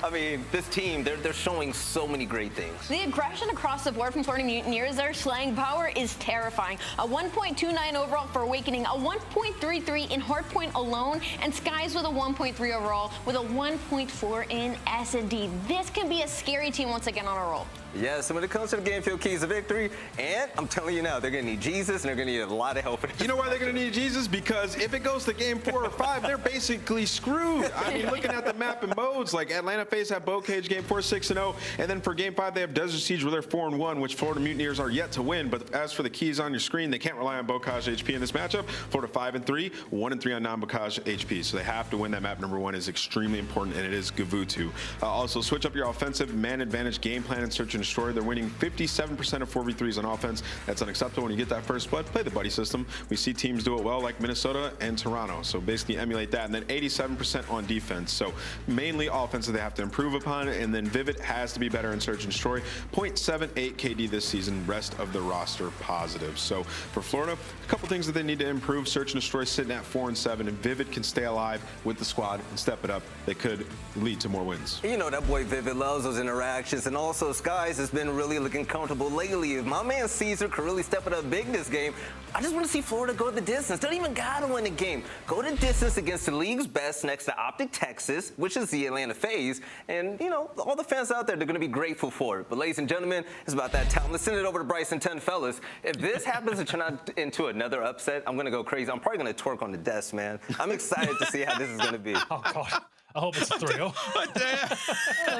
I mean, this team, they're showing so many great things. The aggression across the board from Florida Mutineers, their slaying power is terrifying. A 1.29 overall for Awakening, a 1.33 in hardpoint alone, and Skies with a 1.3 overall with a 1.4 in S&D. This can be a scary team once again on a roll. Yes, and when it comes to the game field keys of victory, and I'm telling you now, they're going to need Jesus, and they're going to need a lot of help. You know why they're going to need Jesus? Because if it goes to game 4 or 5, they're basically screwed. I mean, looking at the map and modes, like Atlanta FaZe have Bow Cage game 4, 6-0, and then for game 5, they have Desert Siege where they're 4-1, which Florida Mutineers are yet to win. But as for the keys on your screen, they can't rely on Bocage HP in this matchup. Florida 5-3, 1-3 on non-Bocage HP. So they have to win that map. Number 1 is extremely important, and it is gvoo2. Also, switch up your offensive man advantage game plan and search and and Destroy. They're winning 57% of 4v3s on offense. That's unacceptable when you get that first blood. Play the buddy system. We see teams do it well, like Minnesota and Toronto. So basically emulate that. And then 87% on defense. So mainly offensive they have to improve upon. And then Vivid has to be better in Search and Destroy. 0.78 KD this season. Rest of the roster positive. So for Florida, a couple things that they need to improve. Search and Destroy sitting at 4-7, and Vivid can stay alive with the squad and step it up. They could lead to more wins. You know that boy Vivid loves those interactions, and also Skies has been really looking comfortable lately. If my man Caesar could really step it up big this game, I just want to see Florida go the distance. Don't even gotta win the game. Go the distance against the league's best next to OpTic Texas, which is the Atlanta FaZe, and you know, all the fans out there, they're gonna be grateful for it. But ladies and gentlemen, it's about that time. Let's send it over to Bryson 10 fellas. If this happens to turn out into another upset, I'm gonna go crazy. I'm probably gonna twerk on the desk, man. I'm excited to see how this is gonna be. Oh God. I hope it's 3-0.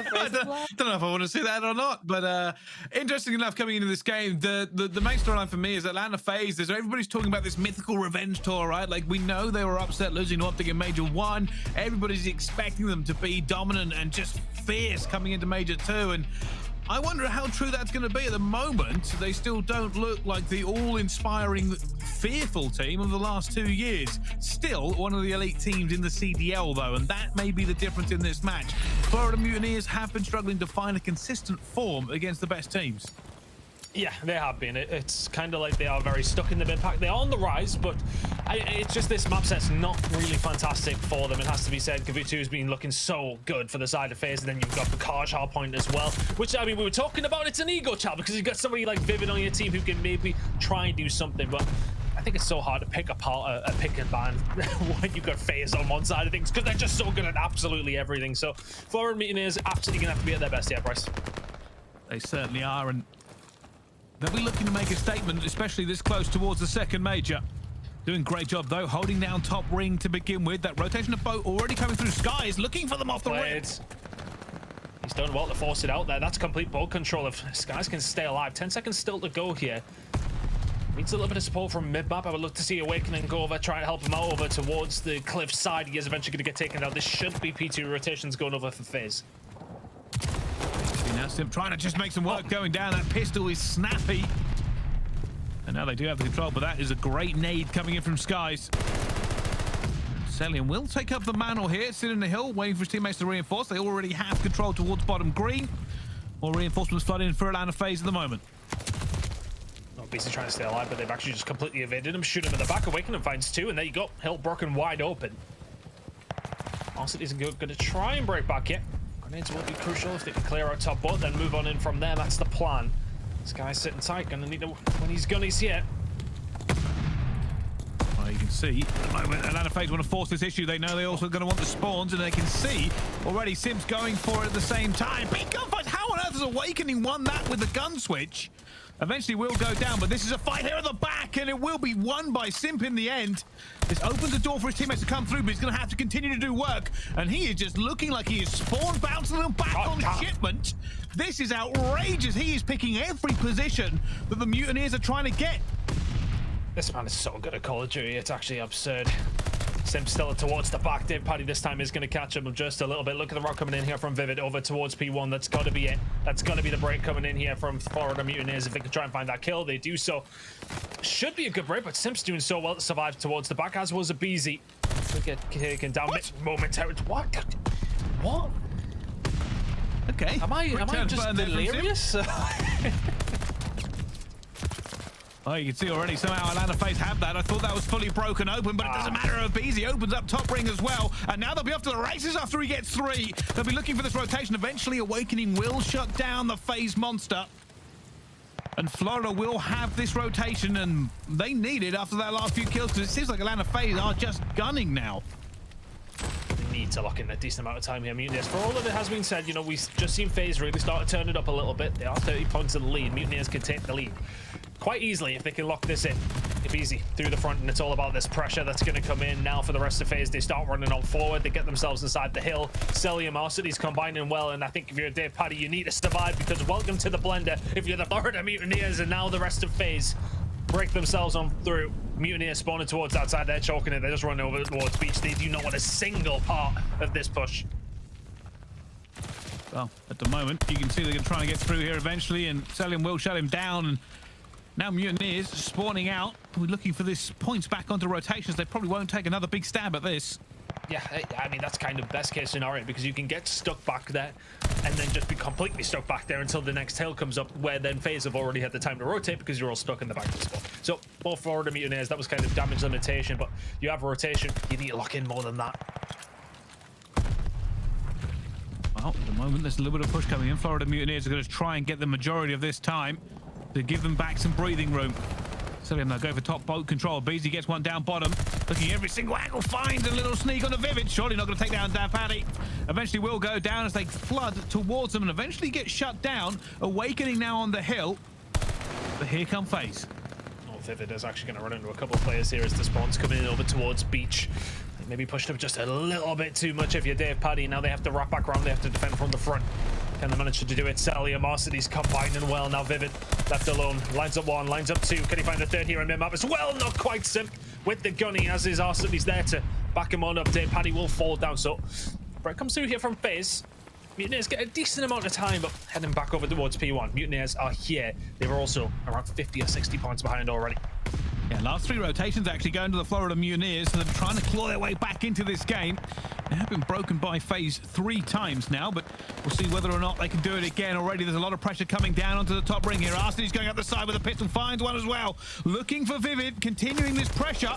I don't know if I want to see that or not, but interesting enough, coming into this game, the main storyline for me is Atlanta FaZe. Everybody's talking about this mythical revenge tour, right? Like, we know they were upset losing to OpTic in Major 1. Everybody's expecting them to be dominant and just fierce coming into Major 2, and I wonder how true that's going to be. At the moment, they still don't look like the all-inspiring, fearful team of the last 2 years. Still one of the elite teams in the CDL, though, and that may be the difference in this match. Florida Mutineers have been struggling to find a consistent form against the best teams. Yeah, they have been. It's kind of like they are very stuck in the mid pack. They are on the rise, but it's just this map set's not really fantastic for them. It has to be said. Kavutu has been looking so good for the side of FaZe, and then you've got the Tuscan Hardpoint as well, which, I mean, we were talking about, it's an ego child because you've got somebody like Vivid on your team who can maybe try and do something, but I think it's so hard to pick apart a pick and ban when you've got FaZe on one side of things because they're just so good at absolutely everything. So Florida Mutineers absolutely going to have to be at their best here, Bryce. They certainly are, and they'll be looking to make a statement, especially this close towards the second major. Doing a great job, though, holding down top ring to begin with. That rotation of boat already coming through. Skies looking for them off the ring. He's done well to force it out there. That's complete boat control. If Skies can stay alive, 10 seconds still to go here. Needs a little bit of support from mid-map. I would love to see Awakening go over, try and help him out over towards the cliff side. He is eventually going to get taken out. This should be P2 rotations going over for FaZe. Now Simp trying to just make some work going down. That pistol is snappy. And now they do have the control, but that is a great nade coming in from Skies. Cellium will take up the mantle here, sitting in the hill, waiting for his teammates to reinforce. They already have control towards bottom green. More reinforcements flooding in for Atlanta FaZe at the moment. Basically trying to stay alive, but they've actually just completely evaded him. Shoot him in the back. Awakening finds two, and there you go. Hill broken wide open. Arcitys isn't going to try and break back yet. Grenades will be crucial if they can clear out top boat, then move on in from there. That's the plan. This guy's sitting tight. Gonna need to, when he's gunnies here. Well, you can see at the moment Atlanta FaZe want to force this issue. They know they're also going to want the spawns, and they can see already Simp's going for it at the same time. Big gunfight. How on earth has Awakening won that with the gun switch? Eventually will go down, but this is a fight here at the back, and it will be won by Simp in the end. This opens the door for his teammates to come through, but he's going to have to continue to do work, and he is just looking like he is spawn bouncing them back on shipment. This is outrageous. He is picking every position that the Mutineers are trying to get. This man is so good at Call of Duty, it's actually absurd. Simp still towards the back. Dave Paddy this time is going to catch him just a little bit. Look at the rock coming in here from Vivid over towards P1. That's got to be it. That's got to be the break coming in here from Florida Mutineers. If they can try and find that kill, they do so. Should be a good break, but Simp's doing so well to survive towards the back, as was aBeZy. Could get taken down momentarily. What? What? Okay. Am I just delirious? Oh, you can see already somehow Atlanta FaZe have that. I thought that was fully broken open, but it doesn't matter. aBeZy opens up top ring as well, and now they'll be off to the races after he gets three. They'll be looking for this rotation. Eventually, Awakening will shut down the FaZe monster, and Florida will have this rotation, and they need it after that last few kills, because it seems like Atlanta FaZe are just gunning now. They need to lock in a decent amount of time here, Mutineers. For all of it has been said, you know, we've just seen FaZe really start to turn it up a little bit. They are 30 points in the lead. Mutineers can take the lead quite easily if they can lock this in. aBeZy through the front, and it's all about this pressure that's going to come in now for the rest of FaZe. They start running on forward. They get themselves inside the hill. Cellium, Arcitys combining well, and I think if you're Dave Paddy, you need to survive, because welcome to the blender if you're the Florida Mutineers, and now the rest of FaZe break themselves on through. Mutineers spawning towards outside. They're choking it. They're just running over towards beach. They do not want a single part of this push. Well, at the moment, you can see they're going to try and get through here eventually, and Cellium will shut him down. And now Mutineers spawning out. We're looking for this points back onto rotations. They probably won't take another big stab at this. Yeah, I mean, that's kind of best case scenario, because you can get stuck back there and then just be completely stuck back there until the next hill comes up, where then FaZe have already had the time to rotate because you're all stuck in the back of the spawn. So both Florida Mutineers, that was kind of damage limitation, but you have rotation, you need to lock in more than that. Well, at the moment, there's a little bit of push coming in. Florida Mutineers are going to try and get the majority of this time to give them back some breathing room. Cellium, they'll go for top boat control. aBeZy gets one down bottom. Looking every single angle, finds a little sneak on the Vivid. Surely not going to take down TJHaly. Eventually will go down as they flood towards them and eventually get shut down. Awakening now on the hill. But here come FaZe. Oh, Vivid is actually going to run into a couple of players here as the spawn's coming in over towards beach. They maybe pushed up just a little bit too much if you're TJHaly. Now they have to wrap back around. They have to defend from the front. Can they manage to do it? Cellium, Arcitys combining well. Now Vivid left alone. Lines up one, lines up two. Can he find a third here in mid-map as well? Not quite. Simp with the gunny, as is Arcitys there to back him on up. TJHaly will fall down. So break comes through here from FaZe. Mutineers get a decent amount of time, but heading back over towards P1. Mutineers are here. They were also around 50 or 60 points behind already. Yeah, last three rotations actually going to the Florida Mutineers, so they're trying to claw their way back into this game. They have been broken by FaZe 3 times now, but we'll see whether or not they can do it again. Already there's a lot of pressure coming down onto the top ring here. Arcitys going up the side with a pistol, finds one as well. Looking for Vivid, continuing this pressure.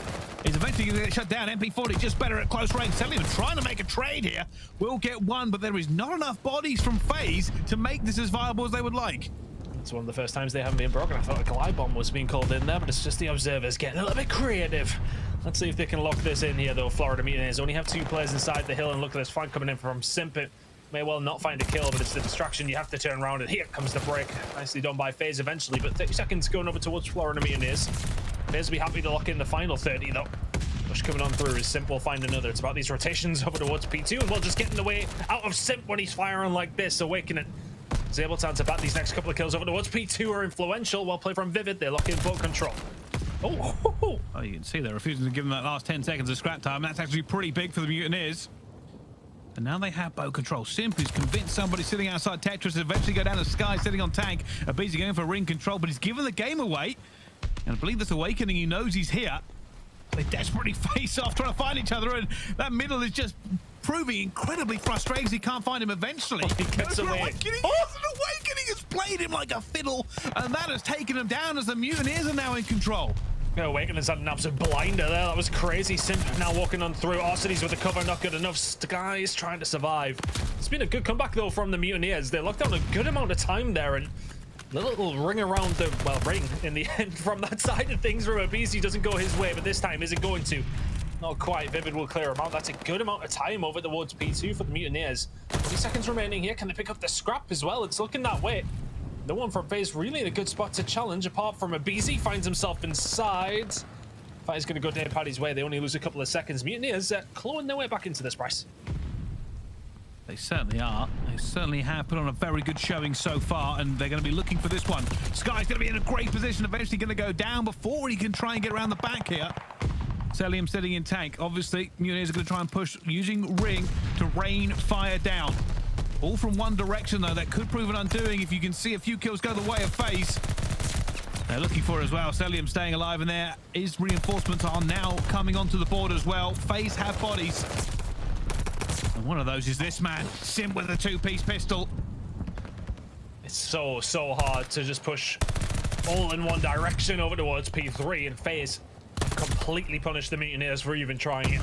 He's eventually going to get shut down. MP40 just better at close range. Cellium trying to make a trade here. Will get one, but there is not enough bodies from FaZe to make this as viable as they would like. It's one of the first times they haven't been broken. I thought a glide bomb was being called in there, but it's just the observers getting a little bit creative. Let's see if they can lock this in here, though. Florida Mutineers only have 2 players inside the hill, and look at this fight coming in from Simp. It may well not find a kill, but it's the distraction. You have to turn around, and here comes the break. Nicely done by FaZe eventually, but 30 seconds going over towards Florida Mutineers. FaZe will be happy to lock in the final 30, though. Push coming on through as Simp will find another. It's about these rotations over towards P2, and we'll just get in the way out of Simp when he's firing like this. Awakening is able to answer back. These next couple of kills over towards P2 are influential. Well played from Vivid. They lock in boat control. Oh, you can see they're refusing to give them that last 10 seconds of scrap time. That's actually pretty big for the Mutineers. And now they have boat control. Simp is convinced somebody sitting outside Tetris to eventually go down to Sky sitting on tank. aBeZy going for ring control, but he's given the game away. And I believe this Awakening, he knows he's here. They desperately face off, trying to find each other, and that middle is just proving incredibly frustrating. He can't find him eventually. He gets away. Awakening has played him like a fiddle, and that has taken him down as the Mutineers are now in control. Awakening's had an absolute blinder there. That was crazy. Simp now walking on through. Arcitys with the cover, not good enough. Sky is trying to survive. It's been a good comeback, though, from the Mutineers. They locked down a good amount of time there, and the little ring around the, well, ring in the end from that side of things from aBeZy doesn't go his way, but this time is it going to? Not quite. Vivid will clear him out. That's a good amount of time over towards P2 for the Mutineers. 3 seconds remaining here. Can they pick up the scrap as well? It's looking that way. No one from FaZe really in a good spot to challenge, apart from aBeZy finds himself inside. Fight's going to go TJHaly's way. They only lose a couple of seconds. Mutineers clawing their way back into this, Bryce. They certainly are. They certainly have put on a very good showing so far, and they're going to be looking for this one. Sky's going to be in a great position, eventually going to go down before he can try and get around the back here. Cellium sitting in tank. Obviously, Mutineers are going to try and push using ring to rain fire down. All from one direction, though. That could prove an undoing if you can see a few kills go the way of FaZe. They're looking for it as well. Cellium staying alive, and there is reinforcements are now coming onto the board as well. FaZe have bodies. And one of those is this man, Simp with a 2-piece pistol. It's so hard to just push all in one direction over towards P3, and FaZe completely punish the Mutineers for even trying it.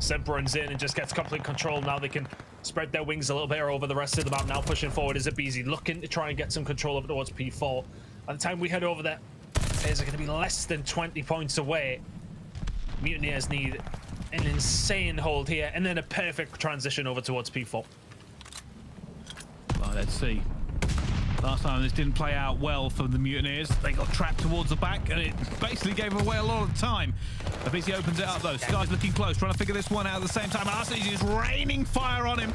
Simp runs in and just gets complete control. Now they can spread their wings a little bit over the rest of the map. Now pushing forward is aBeZy, looking to try and get some control over towards P4. By the time we head over there, FaZe are going to be less than 20 points away. Mutineers need an insane hold here, and then a perfect transition over towards P4. Well, let's see. Last time this didn't play out well for the Mutineers. They got trapped towards the back, and it basically gave away a lot of time. aBeZy opens it up, though. Sky's looking close, trying to figure this one out at the same time. Arcitys is raining fire on him.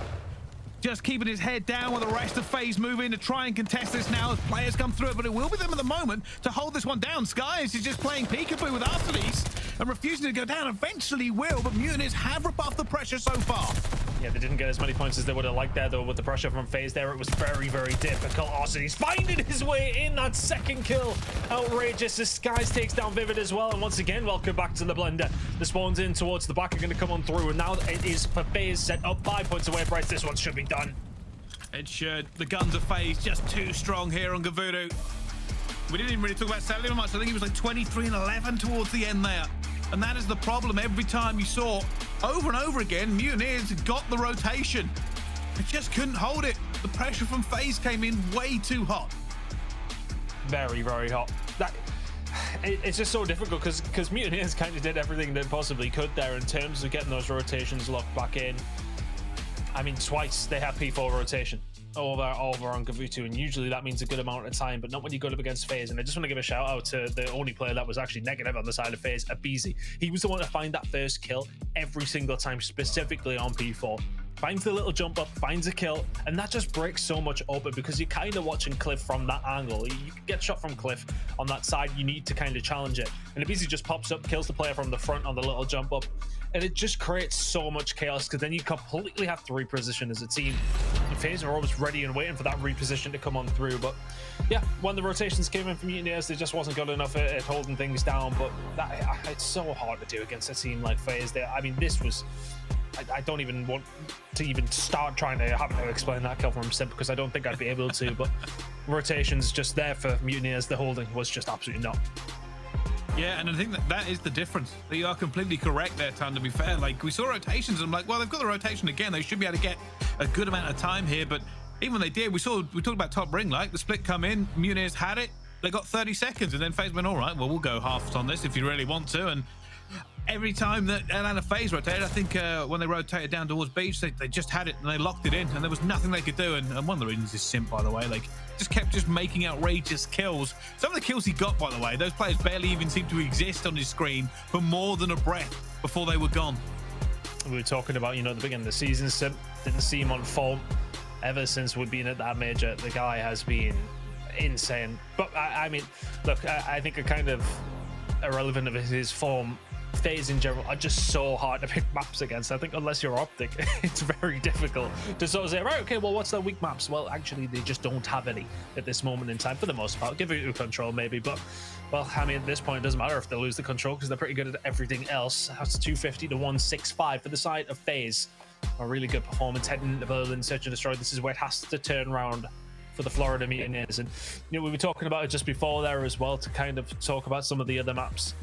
Just keeping his head down while the rest of FaZe move in to try and contest this now as players come through it, but it will be them at the moment to hold this one down. Sky is just playing peekaboo with Arcitys. and refusing to go down. Eventually will, but Mutineers have rebuffed the pressure so far. Yeah, they didn't get as many points as they would have liked there, though, with the pressure from FaZe there. It was very, very difficult. Arcitys finding his way in that second kill. Outrageous. This Skies takes down Vivid as well. And once again, welcome back to the blender. The spawns in towards the back are going to come on through. And now it is for FaZe set up 5 points away. Bryce, this one should be done. It should. The guns of FaZe just too strong here on Gavudu. We didn't even really talk about Cellium much. I think he was like 23 and 11 towards the end there. And that is the problem. Every time you saw over and over again, Mutineers got the rotation. They just couldn't hold it. The pressure from FaZe came in way too hot. Very, very hot. It's just so difficult because Mutineers kind of did everything they possibly could there in terms of getting those rotations locked back in. I mean, twice they had P4 rotation over on Gavudu, and usually that means a good amount of time, but not when you go up against FaZe. And I just want to give a shout out to the only player that was actually negative on the side of FaZe, aBeZy. He was the one to find that first kill every single time, specifically on P4. Finds the little jump up, finds a kill, and that just breaks so much open because you're kind of watching Cliff from that angle. You can get shot from Cliff on that side, you need to kind of challenge it. And aBeZy just pops up, kills the player from the front on the little jump up, and it just creates so much chaos because then you completely have to reposition as a team. And FaZe are always ready and waiting for that reposition to come on through. But yeah, when the rotations came in from Mutineers, they just wasn't good enough at holding things down. But it's so hard to do against a team like FaZe. I mean, this was... I don't even want to even start trying to have to explain that kill from Simp because I don't think I'd be able to, but rotations just there for Mutineers. The holding was just absolutely not. Yeah, and I think that is the difference. You are completely correct there, Tan, to be fair. Like, we saw rotations and I'm like, well, they've got the rotation again. They should be able to get a good amount of time here, but even when they did, we talked about top ring, like the split come in, Mutineers had it, they got 30 seconds, and then FaZe went, all right, well, we'll go halves on this if you really want to, and every time that Atlanta FaZe rotated, I think when they rotated down towards Beach, they just had it and they locked it in, and there was nothing they could do. And one of the reasons is Simp, by the way, like kept making outrageous kills. Some of the kills he got, by the way, those players barely even seemed to exist on his screen for more than a breath before they were gone. We were talking about, the beginning of the season, Simp didn't seem on form. Ever since we've been at that major, the guy has been insane. But I mean, look, I think a kind of irrelevant of his form, FaZe in general are just so hard to pick maps against. I think unless you're OpTic, it's very difficult to sort of say, right, okay, well, what's their weak maps? Well, actually, they just don't have any at this moment in time for the most part. Give it control maybe, but, well, I mean, at this point, it doesn't matter if they lose the control because they're pretty good at everything else. That's 250 to 165 for the side of FaZe. A really good performance heading into Berlin, Search and Destroy. This is where it has to turn around for the Florida Mutineers. And, we were talking about it just before there as well to kind of talk about some of the other maps.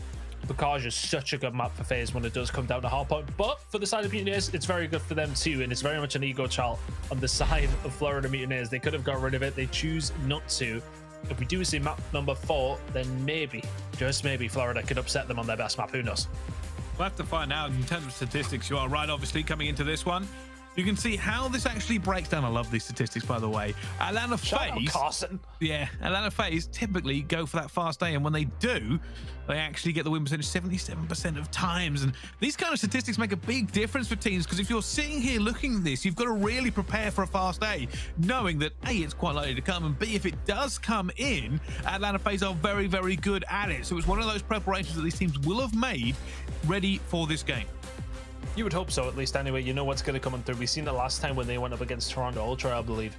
Bocage is such a good map for FaZe when it does come down to Hardpoint, but for the side of Mutineers, it's very good for them too, and it's very much an ego child on the side of Florida Mutineers. They could have got rid of it, they choose not to. If we do see map number 4, then maybe, just maybe, Florida could upset them on their best map, who knows? We'll have to find out. In terms of statistics, you are right, obviously, coming into this one. You can see how this actually breaks down. I love these statistics, by the way. Atlanta FaZe, Carson. Yeah, Atlanta FaZe typically go for that fast A, and when they do, they actually get the win percentage 77% of times. And these kind of statistics make a big difference for teams, because if you're sitting here looking at this, you've got to really prepare for a fast A, knowing that A, it's quite likely to come, and B, if it does come in, Atlanta FaZe are very, very good at it. So it's one of those preparations that these teams will have made ready for this game. You would hope so, at least anyway. You know what's going to come on through. We've seen it last time when they went up against Toronto Ultra, I believe.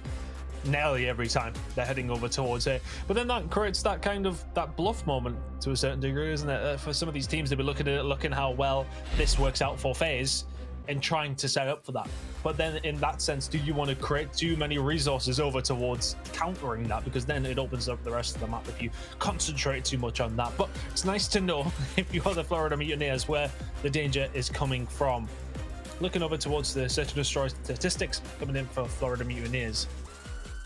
Nearly every time they're heading over towards it. But then that creates that kind of that bluff moment to a certain degree, isn't it? For some of these teams, they'll be looking at it, looking how well this works out for FaZe and trying to set up for that. But then in that sense, do you want to create too many resources over towards countering that? Because then it opens up the rest of the map if you concentrate too much on that. But it's nice to know, if you are the Florida Mutineers, where the danger is coming from. Looking over towards the Search and Destroy statistics coming in for Florida Mutineers.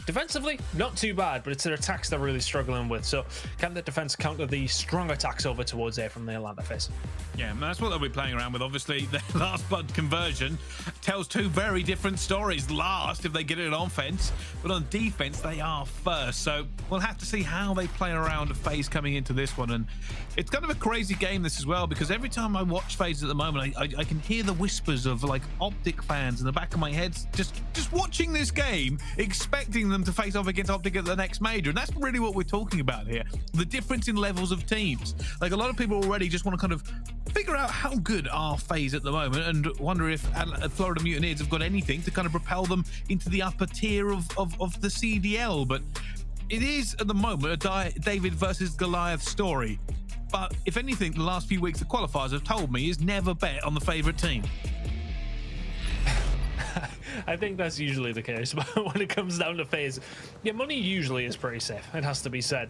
Defensively, not too bad, but it's their attacks they're really struggling with. So can the defense counter the strong attacks over towards there from the Atlanta FaZe? Yeah, that's what they'll be playing around with. Obviously, their last blood conversion tells two very different stories. Last, if they get it on offense, but on defense, they are first. So we'll have to see how they play around FaZe coming into this one. And it's kind of a crazy game, this as well, because every time I watch FaZe at the moment, I can hear the whispers of like OpTic fans in the back of my head, just watching this game, expecting them to face off against OpTic at the next major. And that's really what we're talking about here. The difference in levels of teams. Like, a lot of people already just want to kind of figure out how good are FaZe at the moment and wonder if Florida Mutineers have got anything to kind of propel them into the upper tier of the CDL. But it is, at the moment, a David versus Goliath story. But if anything, the last few weeks the qualifiers have told me is never bet on the favorite team. I think that's usually the case, but when it comes down to FaZe, yeah, money usually is pretty safe, it has to be said.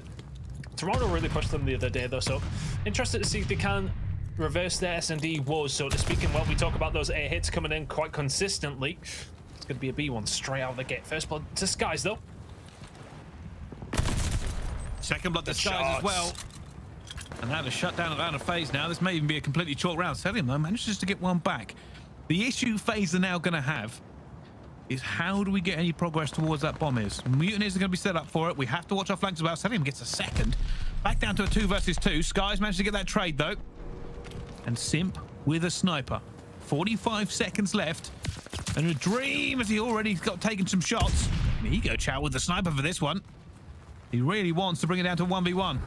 Toronto really pushed them the other day, though, so interested to see if they can reverse their S&D woes, so to speak. And while we talk about those A hits coming in quite consistently, it's going to be a B1 straight out the gate. First blood to Skies, though. Second blood to Skies as well. And how to shut down around a FaZe now. This may even be a completely chalk round. Cellium, though, manages to get one back. The issue FaZe are now going to have is how do we get any progress towards that bomb is. Mutineers are going to be set up for it. We have to watch our flanks as well. Cellium gets a second. Back down to a 2 versus 2. Skies managed to get that trade, though. And Simp with a sniper. 45 seconds left. And a dream as he already got taken some shots. An ego chow with the sniper for this one. He really wants to bring it down to 1v1.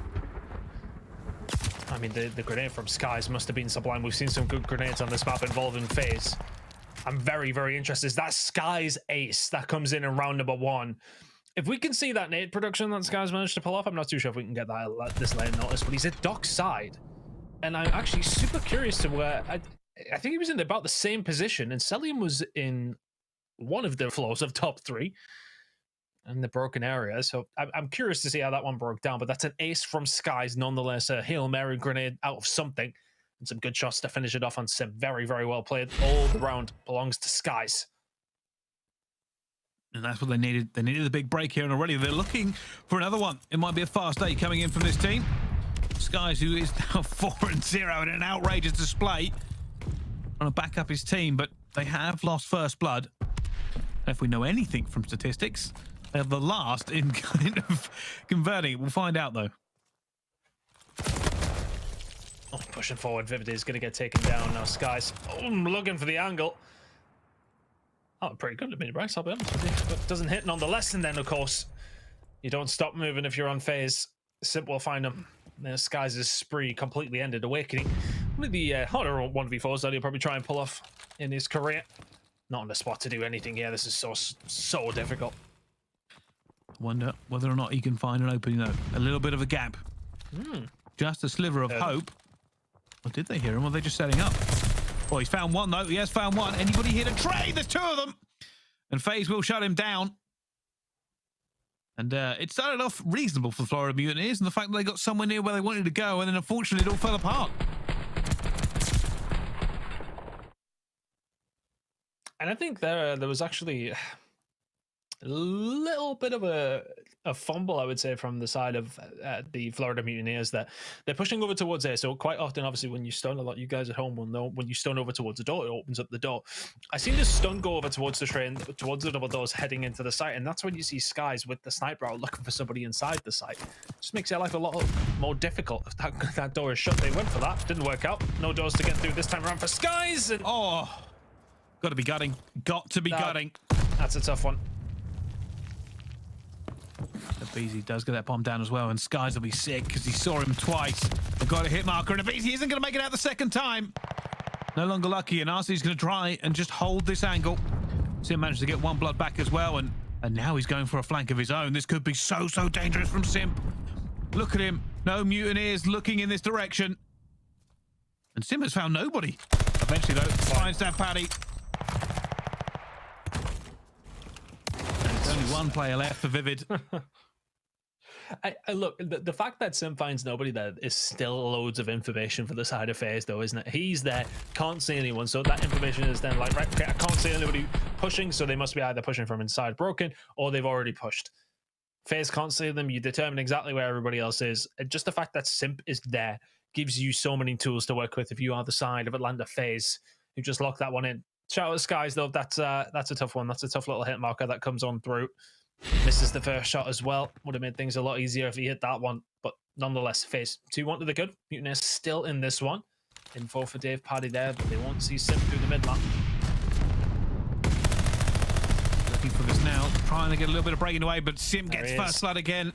I mean, the grenade from Skies must have been sublime. We've seen some good grenades on this map involving FaZe. I'm very, very interested. That Skies ace that comes in round number 1. If we can see that nade production that Skies managed to pull off, I'm not too sure if we can get that this lane notice, but he's at dock side. And I'm actually super curious to where... I think he was in about the same position, and Cellium was in one of the floors of top 3 in the broken area. So I'm curious to see how that one broke down, but that's an ace from Skies nonetheless. A Hail Mary grenade out of something. And some good shots to finish it off on Simp. Very, very well played. All the round belongs to Skies. And that's what they needed. They needed a big break here, and already they're looking for another one. It might be a fast day coming in from this team. Skies, who is now 4-0 in an outrageous display, trying to back up his team, but they have lost first blood. And if we know anything from statistics, they're the last in kind of converting. We'll find out, though. Oh, pushing forward. Vivid is going to get taken down now. Skies looking for the angle. Oh, pretty good to be Brax, I'll be honest with you. But doesn't hit nonetheless. And then, of course, you don't stop moving if you're on FaZe. Simp will find him. There's Skies' spree completely ended. Awakening. One of the harder 1v4s that he'll probably try and pull off in his career. Not on the spot to do anything here. This is so difficult. Wonder whether or not he can find an opening, though. A little bit of a gap. Just a sliver of hope. Or did they hear him? Or are they just setting up? Oh, he's found one, though. He has found one. Anybody here to trade? There's 2 of them. And FaZe will shut him down. And it started off reasonable for the Florida Mutineers, and the fact that they got somewhere near where they wanted to go, and then unfortunately it all fell apart. And I think there was actually a little bit of a fumble, I would say, from the side of the Florida Mutineers, that they're pushing over towards A. So quite often, obviously, when you stun, a lot you guys at home will know, when you stun over towards the door, it opens up the door. I seen the stun go over towards the train, towards the double doors heading into the site, and that's when you see Skies with the sniper out looking for somebody inside the site. Just makes their life a lot more difficult if that door is shut. They went for that, didn't work out. No doors to get through this time around for Skies. And got to be gutting. Got to be gutting. That's a tough one. aBeZy does get that bomb down as well, and Skies will be sick because he saw him twice. They've got a hit marker, and aBeZy isn't going to make it out the second time. No longer lucky, and Arcity's going to try and just hold this angle. Simp managed to get 1 blood back as well, and now he's going for a flank of his own. This could be so dangerous from Simp. Look at him. No Mutineers looking in this direction. And Simp has found nobody. Eventually, though, finds that Paddy. There's only 1 player left for Vivid. I look, the fact that Simp finds nobody there is still loads of information for the side of FaZe, though, isn't it? He's there, can't see anyone, so that information is then like, right, okay, I can't see anybody pushing, so they must be either pushing from inside broken, or they've already pushed. FaZe can't see them, you determine exactly where everybody else is. And just the fact that Simp is there gives you so many tools to work with if you are the side of Atlanta FaZe, who just locked that one in. Shout out to Skies, though. That's a tough one. That's a tough little hit marker that comes on through. Misses the first shot as well. Would have made things a lot easier if he hit that one. But nonetheless, FaZe 2-1 to the good. Mutineers still in this one. Info for Dave Paddy there, but they won't see Simp through the mid lap. looking for this now. Trying to get a little bit of breaking away, but Simp gets first blood again.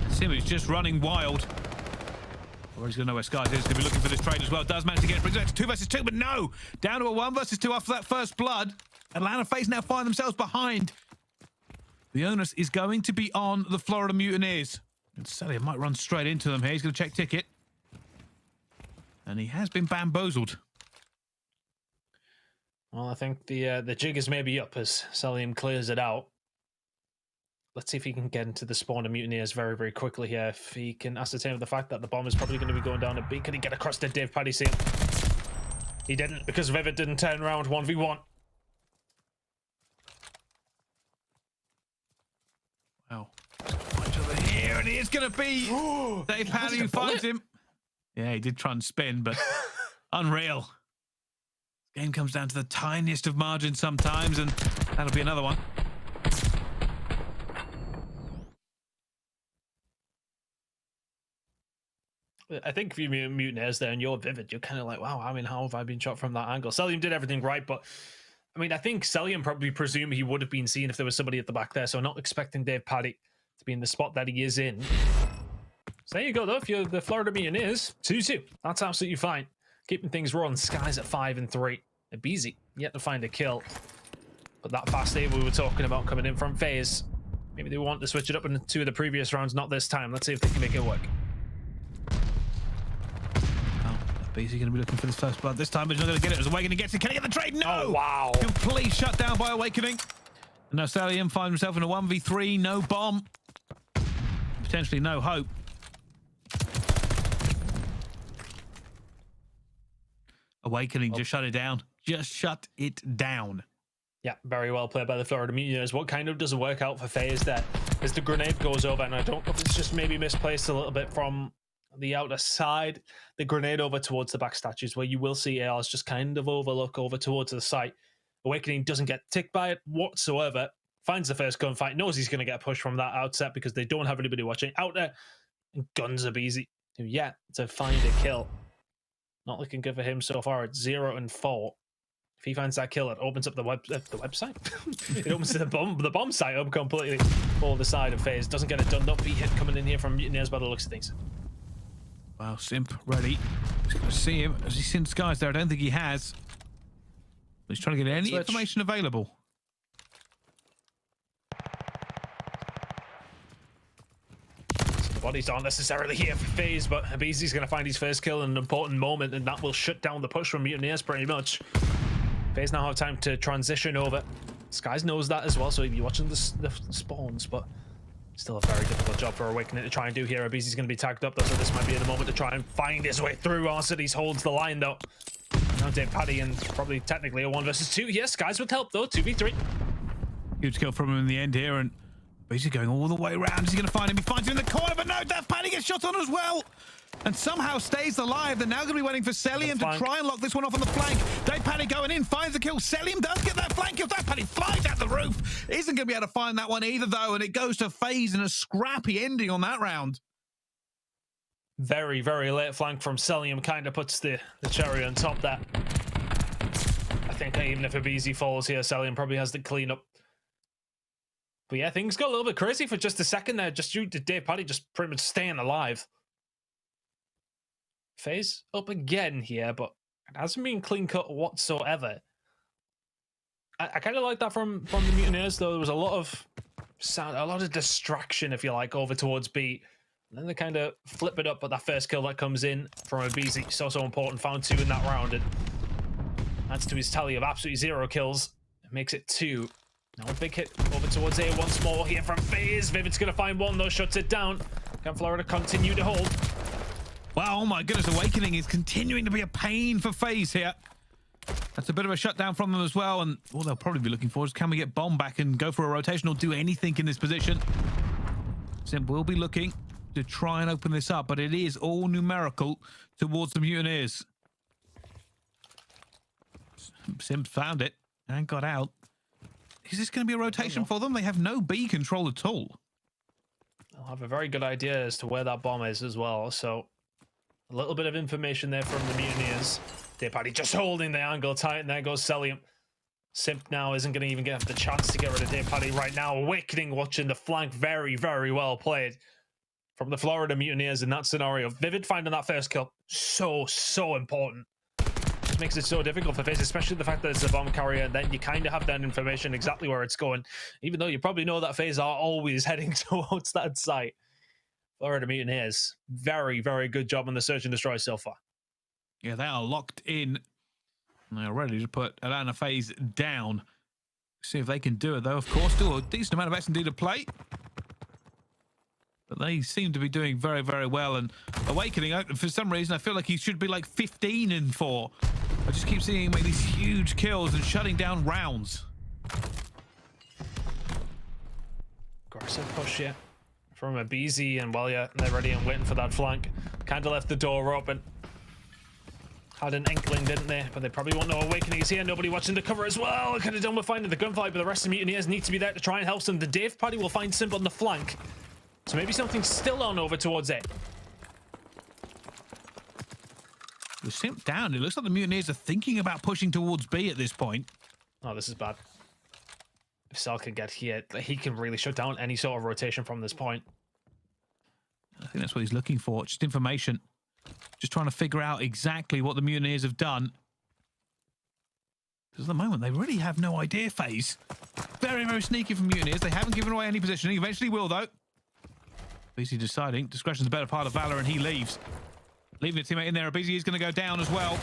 Simp is just running wild. Or he's going to know where Skies is. He's going to be looking for this trade as well. Does manage to get it. Brings it to 2 versus 2, but no! Down to a 1 versus 2 after that first blood. Atlanta FaZe now find themselves behind. The onus is going to be on the Florida Mutineers. And Cellium might run straight into them here. He's going to check ticket. And he has been bamboozled. Well, I think the jig is maybe up as Cellium clears it out. Let's see if he can get into the spawn of Mutineers very, very quickly here. If he can ascertain with the fact that the bomb is probably going to be going down a B. Can he get across to Dave Paddy? He didn't, because Vivid didn't turn around 1v1. Wow. Over here, and it's going to be Dave Paddy who finds him. Yeah, he did try and spin, but unreal. Game comes down to the tiniest of margins sometimes, and that'll be another one. I think if you're Mutineers there and you're Vivid, you're kind of like, wow, I mean, how have I been shot from that angle? Cellium did everything right, but I mean, I think Cellium probably presumed he would have been seen if there was somebody at the back there, so not expecting Dave Paddy to be in the spot that he is in. So there you go, though. If you're the Florida Mutineers, 2-2. That's absolutely fine. Keeping things rolling. Skies at 5 and 3. aBeZy yet to find a kill. But that fast A we were talking about coming in from FaZe, maybe they want to switch it up in 2 of the previous rounds, not this time. Let's see if they can make it work. aBeZy going to be looking for this first blood this time, but he's not going to get it as Awakening gets it. Can he get the trade? No! Oh, wow. Complete shutdown by Awakening. And now Cellium finds himself in a 1v3, no bomb. Potentially no hope. Awakening just shut it down. Just shut it down. Yeah, very well played by the Florida Mutineers. What kind of doesn't work out for FaZe there as the grenade goes over, and I don't know if it's just maybe misplaced a little bit from the outer side, the grenade over towards the back statues, where you will see ARs just kind of overlook over towards the site. Awakening doesn't get ticked by it whatsoever, finds the first gunfight, knows he's going to get pushed from that outset because they don't have anybody watching out there, and guns aBeZy, who yet to find a kill. Not looking good for him so far at 0 and 4. If he finds that kill, it opens up the website. It opens the bomb site up completely for the side of FaZe. Doesn't get it done. Not be hit coming in here from Mutineers by the looks of things. Wow, Simp ready. He's going to see him. Has he seen Skies there? I don't think he has. He's trying to get any information available. So the bodies aren't necessarily here for FaZe, but aBeZy's going to find his first kill in an important moment, and that will shut down the push from Mutineers pretty much. FaZe now have time to transition over. Skies knows that as well, so he'll be watching the spawns, but still a very difficult job for Awakening to try and do here. aBeZy's going to be tagged up, though, so this might be the moment to try and find his way through. Arcitys holds the line, though. Now Dave Paddy, and probably technically a 1 versus 2. Yes, Skies with help, though. 2v3. Huge kill from him in the end here, and aBeZy going all the way around. Is he going to find him? He finds him in the corner, but no, Dave Paddy gets shot on as well. And somehow stays alive. They're now going to be waiting for Cellium to try and lock this one off on the flank. Dave Paddy going in, finds the kill. Cellium does get that flank kill. Dave Paddy flies out the roof. Isn't going to be able to find that one either, though, and it goes to FaZe in a scrappy ending on that round. Very, very late flank from Cellium kind of puts the cherry on top there. I think even if aBeZy falls here, Cellium probably has the cleanup. But yeah, things got a little bit crazy for just a second there, just due to Dave Paddy just pretty much staying alive. FaZe up again here, but it hasn't been clean cut whatsoever. I kind of like that from the Mutineers, though. There was a lot of sound, a lot of distraction, if you like, over towards B. And then they kind of flip it up, but that first kill that comes in from aBeZy, so important. Found 2 in that round, and adds to his tally of absolutely 0 kills. It makes it 2. Now a big hit over towards A once more here from FaZe. Vivid's going to find 1, though, shuts it down. Can Florida continue to hold? Wow, oh my goodness, Awakening is continuing to be a pain for FaZe here. That's a bit of a shutdown from them as well, and all they'll probably be looking for is can we get Bomb back and go for a rotation or do anything in this position. Simp will be looking to try and open this up, but it is all numerical towards the Mutineers. Simp found it and got out. Is this going to be a rotation for them? They have no B control at all. They'll have a very good idea as to where that bomb is as well, so a little bit of information there from the Mutineers. Dave Paddy just holding the angle tight, and there goes Cellium. Simp now isn't going to even get the chance to get rid of TJHaly right now. Awakening watching the flank, very, very well played from the Florida Mutineers in that scenario. Vivid finding that first kill, so important. Just makes it so difficult for FaZe, especially the fact that it's a bomb carrier, and then you kind of have that information exactly where it's going, even though you probably know that FaZe are always heading towards that site. Florida Mutineers, very, very good job on the search and destroy so far. Yeah, they are locked in. They're ready to put Atlanta FaZe down. See if they can do it, though. Of course, do a decent amount of S&D to play. But they seem to be doing very, very well. And Awakening, for some reason, I feel like he should be like 15-4. I just keep seeing him make these huge kills and shutting down rounds. Aggressive push, yeah. From aBeZy, and well, yeah, they're ready and waiting for that flank. Kind of left the door open. Had an inkling, didn't they? But they probably won't know Awakening is here. Nobody watching the cover as well. Could have done with finding the gunfight, but the rest of the Mutineers need to be there to try and help them. The Dave party will find Simp on the flank. So maybe something's still on over towards A. With Simp down, it looks like the Mutineers are thinking about pushing towards B at this point. Oh, this is bad. If Cell can get here, he can really shut down any sort of rotation from this point. I think that's what he's looking for. Just information. Just trying to figure out exactly what the Mutineers have done. Because at the moment, they really have no idea, FaZe. Very, very sneaky from Mutineers. They haven't given away any positioning. Eventually will, though. aBeZy deciding discretion's the better part of valor, and he leaves. Leaving a teammate in there. aBeZy is going to go down as well.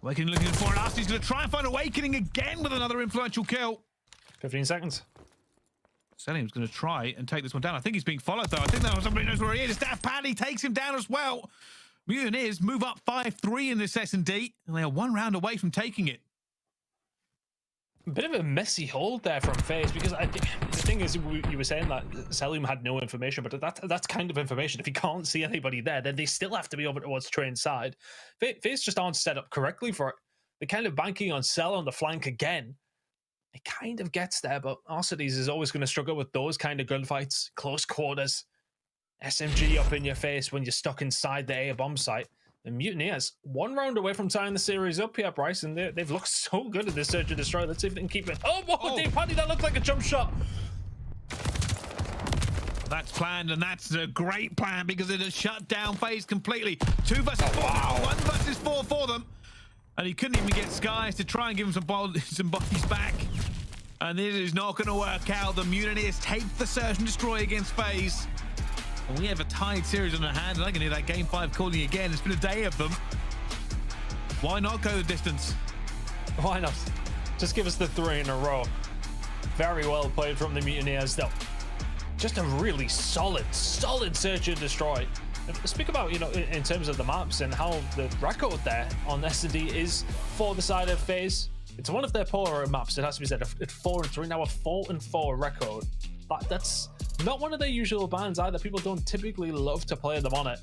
Awakening looking for an Arcitys. He's going to try and find Awakening again with another influential kill. 15 seconds. Cellium's going to try and take this one down. I think he's being followed, though. I think that somebody knows where he is. TJHaly takes him down as well. Mutineers move up 5-3 in this S&D, and they are one round away from taking it. A bit of a messy hold there from FaZe, because the thing is, you were saying that Cellium had no information, but that's kind of information. If you can't see anybody there, then they still have to be over towards train side. FaZe just aren't set up correctly for it. They're kind of banking on Cell on the flank again. It kind of gets there, but Arcitys is always going to struggle with those kind of gunfights, close quarters, SMG up in your face when you're stuck inside the A bomb site. The Mutineers, one round away from tying the series up here, Bryce, and they've looked so good at this search and destroy. Let's see if they can keep it. Oh, whoa, TJHaly, that looked like a jump shot. That's planned, and that's a great plan because it has shut down FaZe completely. 2 versus 4 now, 1 versus 4 for them. And he couldn't even get Skies to try and give him some bodies back. And this is not going to work out. The Mutineers take the search and destroy against FaZe. And we have a tied series on our hands, and I can hear that Game 5 calling again. It's been a day of them. Why not go the distance? Why not? Just give us the 3 in a row. Very well played from the Mutineers, though. Just a really solid search and destroy. Speak about, you know, in terms of the maps and how the record there on S&D is for the side of FaZe. It's one of their poorer maps, it has to be said. At 4-3, now a 4-4 record. That's not one of their usual bans either. People don't typically love to play them on it.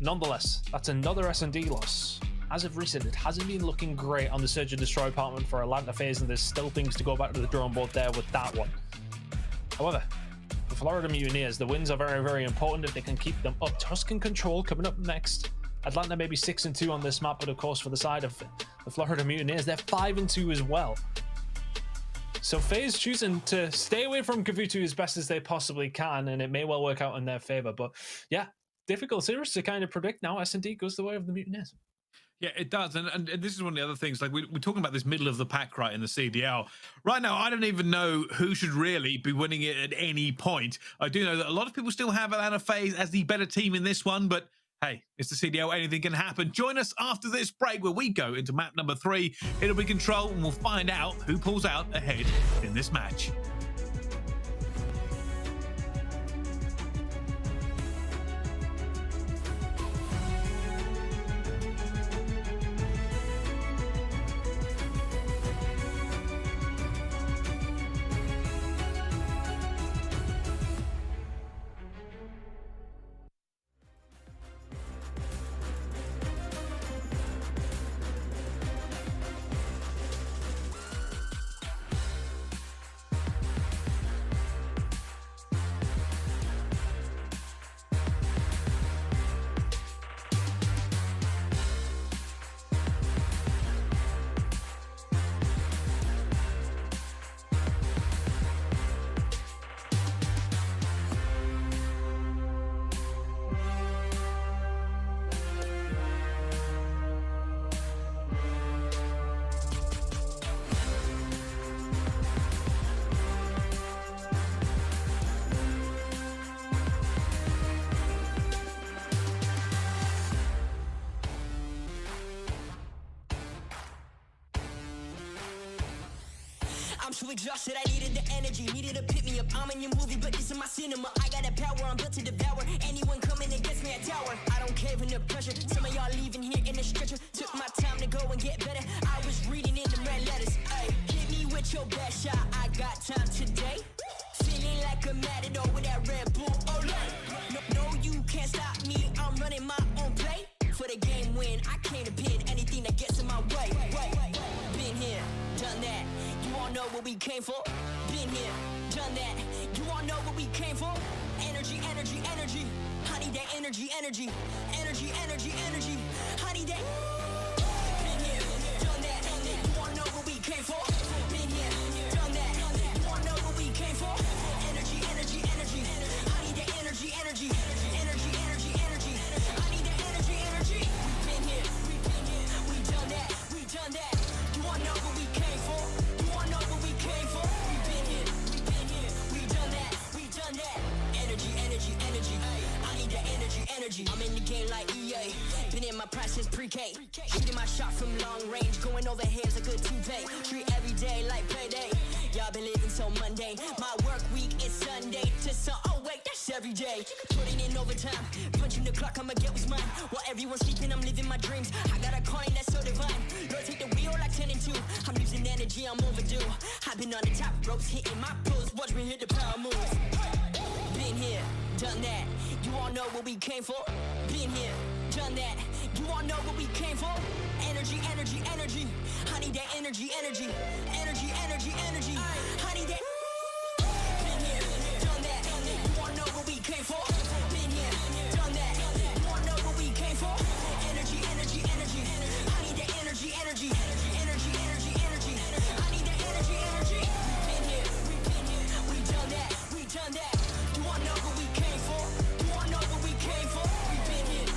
Nonetheless, that's another S&D loss. As of recent, it hasn't been looking great on the search and destroy department for Atlanta FaZe, and there's still things to go back to the drawing board there with that one. However, the Florida Mutineers, the wins are very, very important if they can keep them up. Tuscan control coming up next. Atlanta maybe 6-2 on this map, but of course for the side of the Florida Mutineers, they're 5-2 as well. So FaZe choosing to stay away from Kavutu as best as they possibly can, and it may well work out in their favor. But yeah, difficult series to kind of predict now. S&D goes the way of the Mutineers. Yeah, it does. And this is one of the other things, like we're talking about this middle of the pack, right, in the CDL. Right now, I don't even know who should really be winning it at any point. I do know that a lot of people still have Atlanta FaZe as the better team in this one, but hey, it's the CDL, anything can happen. Join us after this break where we go into map number 3. It'll be Control, and we'll find out who pulls out ahead in this match. I'm so exhausted, I needed the energy, needed to pick me up. I'm in your movie, but this is my cinema. I got the power, I'm built to devour. Anyone coming against me, I tower. I don't cave in the pressure. Some of y'all leaving here in the stretcher. Took my time to go and get better. I was reading in the red letters. Ay, hit me with your best shot. I got time today. Feeling like a matador with that Red Bull. Oh, no, you can't stop me. I'm running my own play. For the game win, I came to pin anything that gets in my way. Been here, done that. You all know what we came for. Been here, done that. You all know what we came for. Energy, energy, energy. I need that energy, energy. Energy, energy, energy. I need that. Been here, done that. You all know what we came for. Been here, done that. You all know what we came for. Energy, energy, energy. I need that energy, energy. Energy, energy, energy. I need that energy, energy. Been here, we done that. We done that. You all know what we came for. You all know what we came for. We been here, we done that. We done that. Energy, energy, energy. I need that energy, energy. I'm in the game like EA. Been in my prime since pre-K. Shooting my shot from long range. Going over here's a good toupee. Treat every day like payday. Y'all been living so mundane. My work week is Sunday to oh wait, that's every day. Putting in overtime. Punching the clock, I'ma get what's mine. While everyone's sleeping, I'm living my dreams. I got a coin that's so divine. Lord, take the wheel like 10 and 2. I'm losing energy, I'm overdue. I've been on the top ropes, hitting my pose. Watch me hit the power moves. Been here, done that. You all know what we came for. Been here, done that. You all know what we came for. Energy, energy, energy. I need that energy, energy. Energy, energy, energy. I need that. Been here, done that. You all know what we came for. Been here, done that. You all know what we came for. Energy, energy, energy. I need that energy, energy. Energy, energy, energy. I need that energy, energy. Been here, we done that. We done that. You all know what we came for. You all know what we came for. We been here,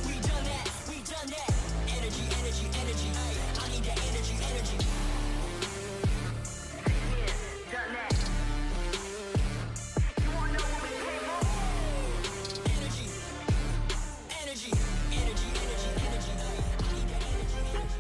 we done that. We done that. Energy, energy, energy. I need that energy, energy. Done that. You all know what we came for. Energy, energy, energy, energy, energy. I need that energy, energy.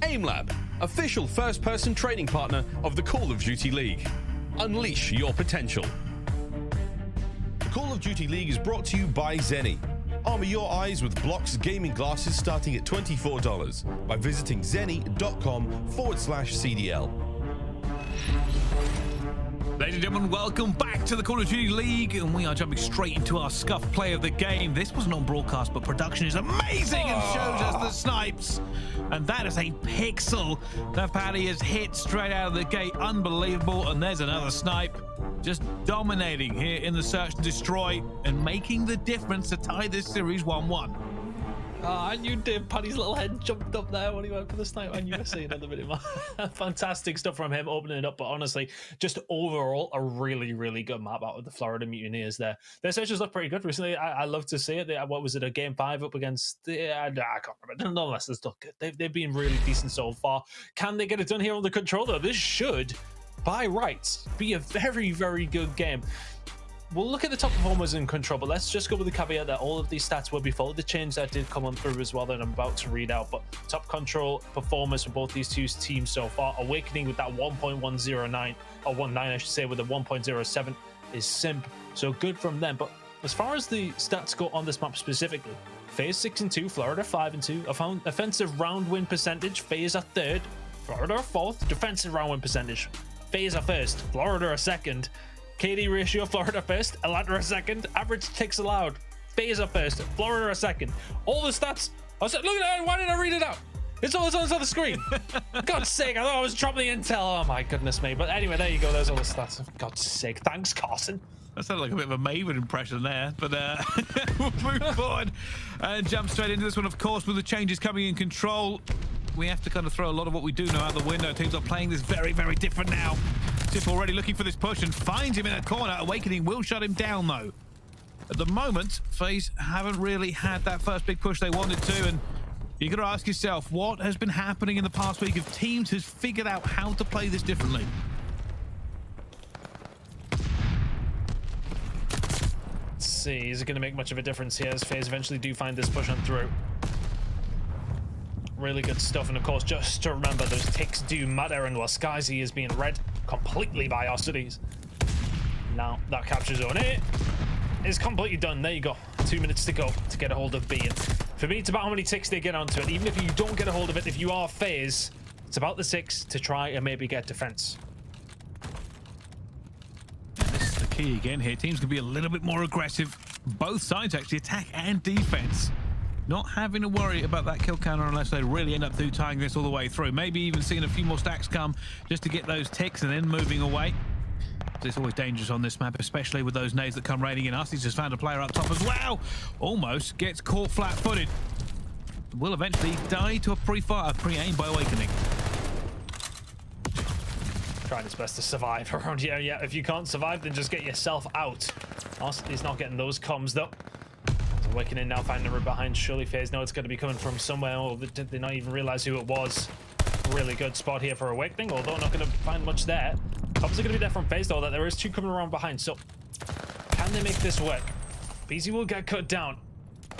AimLab, official first-person training partner of the Call of Duty League. Unleash your potential. The Call of Duty League is brought to you by Zenni. Armor your eyes with Blox gaming glasses starting at $24 by visiting zenni.com/CDL. Ladies and gentlemen, welcome back to the Call of Duty League, and we are jumping straight into our scuff play of the game. This wasn't on broadcast, but production is amazing and shows us the snipes. And that is a pixel that Paddy has hit straight out of the gate. Unbelievable. And there's another snipe just dominating here in the search and destroy and making the difference to tie this series 1-1. I knew Paddy's little head jumped up there when he went for the snipe. I knew I see another minute. Fantastic stuff from him opening it up. But honestly, just overall, a really, really good map out of the Florida Mutineers there. Their searches look pretty good recently. I love to see it. What was it, a game 5 up against I can't remember. Nonetheless, it's still good. They've been really decent so far. Can they get it done here on the controller? This should, by rights, be a very, very good game. We'll look at the top performers in control, but let's just go with the caveat that all of these stats were before the change that did come on through as well that I'm about to read out. But top control performers for both these two teams so far, Awakening with that 1.109, or 19 I should say, with a 1.07 is Simp. So good from them. But as far as the stats go on this map specifically, FaZe 6-2, Florida 5-2, offensive round win percentage, FaZe are 3rd, Florida are 4th, defensive round win percentage, FaZe are 1st, Florida are 2nd, KD ratio, Florida 1st, Atlanta are 2nd, average ticks allowed, FaZe are 1st, Florida are 2nd. All the stats, I said, look at that, why didn't I read it out? It's all on the screen. God's sake, I thought I was dropping the intel. Oh my goodness me. But anyway, there you go, there's all the stats. For God's sake, thanks Carson. That sounded like a bit of a Maven impression there, but we'll move forward and jump straight into this one, of course, with the changes coming in control. we have to kind of throw a lot of what we do know out the window. Teams are playing this very, very different now. Simp already looking for this push and finds him in a corner. Awakening will shut him down, though. At the moment, FaZe haven't really had that first big push they wanted to, and you got to ask yourself, what has been happening in the past week if teams has figured out how to play this differently? Let's see, is it going to make much of a difference here as FaZe eventually do find this push on through? Really good stuff, and of course, just to remember, those ticks do matter, and while Scump is being read completely by Arcitys. Now, that capture zone A is completely done. There you go. 2 minutes to go to get a hold of B. And for me, it's about how many ticks they get onto it. Even if you don't get a hold of it, if you are FaZe, it's about the 6 to try and maybe get defense. And this is the key again here. Teams can be a little bit more aggressive. Both sides, actually, attack and defense. Not having to worry about that kill counter unless they really end up tying this all the way through. Maybe even seeing a few more stacks come just to get those ticks and then moving away. It's always dangerous on this map, especially with those nades that come raining in us. He's just found a player up top as well. Almost gets caught flat-footed. Will eventually die to a pre-aim by Awakening. Trying his best to survive around here. Yeah, if you can't survive, then just get yourself out. He's not getting those comms, though. Awakening now finding a route behind. Surely FaZe know it's going to be coming from somewhere, or did they not even realize who it was? Really good spot here for Awakening, although not going to find much there. Comms are going to be there from FaZe, though, that there is 2 coming around behind, so can they make this work? aBeZy will get cut down.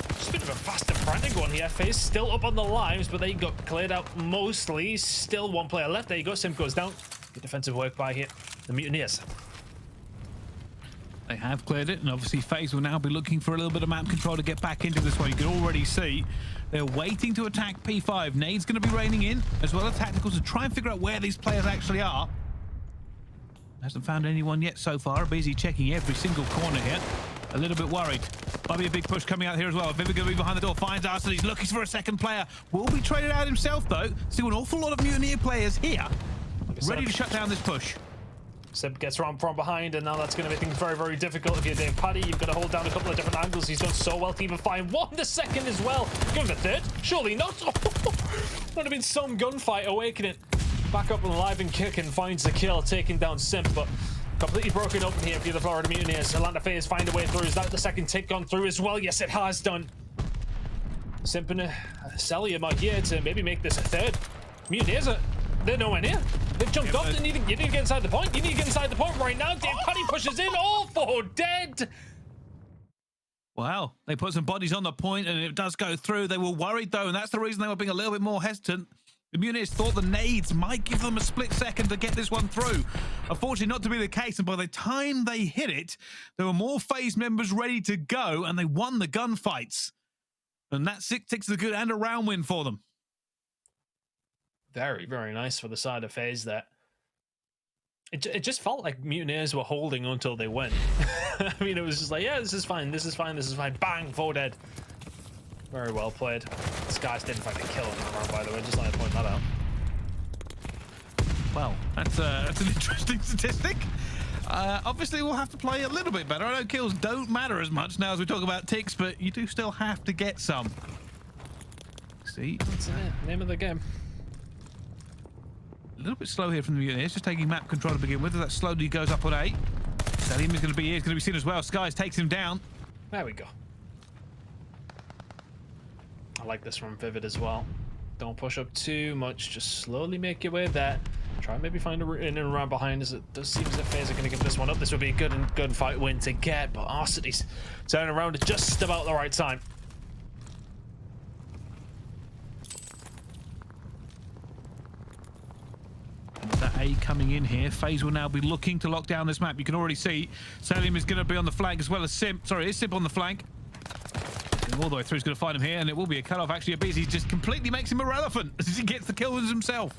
Just a bit of a fast and frantic one here. FaZe still up on the lives, but they got cleared out mostly. Still 1 player left. There you go. Simp goes down. Good defensive work by here. The Mutineers. They have cleared it, and obviously FaZe will now be looking for a little bit of map control to get back into this one. You can already see they're waiting to attack P5. Nade's going to be raining in, as well as tacticals, to try and figure out where these players actually are. Hasn't found anyone yet so far. aBeZy checking every single corner here. A little bit worried. Might be a big push coming out here as well. Vivid going to be behind the door, finds Arcitys, looking for a second player. Will be traded out himself, though. Still an awful lot of Mutineer players here, ready to shut down this push. Simp gets around from behind, and now that's going to make things very, very difficult. If you're TJHaly, you've got to hold down a couple of different angles. He's done so well to even find 1 the second as well. Give him the 3rd. Surely not. Would have been some gunfight. Awakening back up and alive and kicking, finds the kill, taking down Simp, but completely broken open here for the Florida Mutineers. Atlanta FaZe find a way through. Is that the second tick gone through as well? Yes, it has done. Simp and Cellium are here to maybe make this a 3rd. Mutineers are... they're nowhere near. They've jumped off. You need to get inside the point. You need to get inside the point right now. TJHaly pushes in. All 4 dead. Wow. They put some bodies on the point, and it does go through. They were worried, though, and that's the reason they were being a little bit more hesitant. The Mutineers thought the nades might give them a split second to get this one through. Unfortunately, not to be the case, and by the time they hit it, there were more FaZe members ready to go, and they won the gunfights. And that 6 ticks is a good and a round win for them. Very, very nice for the side of FaZe there. It just felt like Mutineers were holding until they went. I mean, it was just like, yeah, this is fine, this is fine, this is fine. Bang, 4 dead. Very well played. This guy's didn't find a kill in the round, by the way. Just like to point that out. Well, that's an interesting statistic. Obviously, we'll have to play a little bit better. I know kills don't matter as much now as we talk about ticks, but you do still have to get some. See? That's it. Name of the game. A little bit slow here from the Mutineers, just taking map control to begin with. As that slowly goes up on A. Cellium is going to be here. He's going to be seen as well. Skies takes him down. There we go. I like this from Vivid as well. Don't push up too much. Just slowly make your way there. Try and maybe find a route in and around behind, as it does seem as if FaZe are going to give this one up. This would be a good fight win to get, but Arcitys turning around at just about the right time. With that A coming in here, FaZe will now be looking to lock down this map. You can already see Cellium is going to be on the flank as well as Simp. Sorry, is Simp on the flank. All the way through, he's going to find him here, and it will be a cut-off. Actually, aBeZy just completely makes him irrelevant as he gets the kills himself.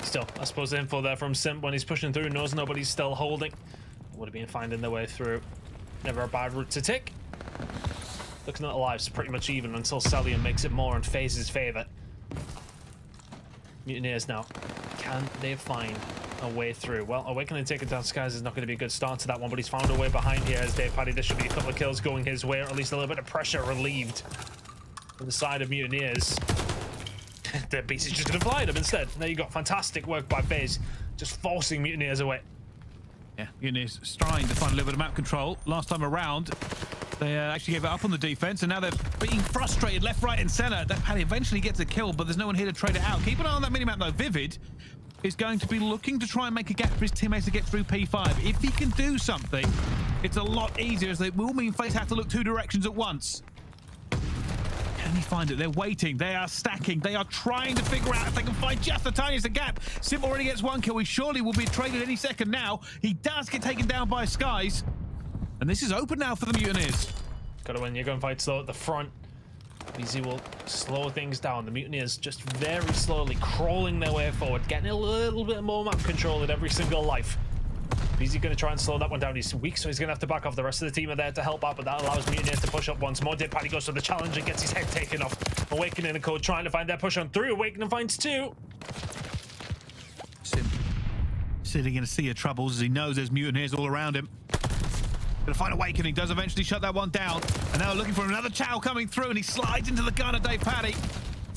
Still, I suppose the info there from Simp when he's pushing through, knows nobody's still holding. Would have been finding their way through. Never a bad route to take. Looking at the lives, pretty much even until Cellium makes it more in FaZe's favor. Mutineers now, can they find a way through? Well, Awakening taking down Skies is not going to be a good start to that one, but he's found a way behind here as TJHaly. There should be a couple of kills going his way, or at least a little bit of pressure relieved from the side of Mutineers. the beast is just going to fly them instead. And there you go. Fantastic work by FaZe, just forcing Mutineers away. Yeah, Mutineers trying to find a little bit of map control. Last time around, they actually gave it up on the defense, and now they're being frustrated left, right, and center. That Paddy eventually gets a kill, but there's no one here to trade it out. Keep an eye on that minimap though. Vivid is going to be looking to try and make a gap for his teammates to get through P5. If he can do something, it's a lot easier, as it will mean FaZe have to look 2 directions at once. Can he find it? They're waiting. They are stacking. They are trying to figure out if they can find just the tiniest gap. Simp already gets 1 kill. He surely will be traded any second now. He does get taken down by Skies. And this is open now for the Mutineers. Gotta win. You're going to fight slow at the front. aBeZy will slow things down. The Mutineers just very slowly crawling their way forward, getting a little bit more map control at every single life. aBeZy going to try and slow that one down. He's weak, so he's going to have to back off. The rest of the team are there to help out, but that allows Mutineers to push up once more. Paddy goes for the challenge and gets his head taken off. Awakening and Code trying to find their push on through. Awakening finds 2. Simp sitting in a sea of troubles as he knows there's Mutineers all around him. Gonna find Awakening, does eventually shut that one down. And now looking for another Chow coming through, and he slides into the gun of Dave Paddy.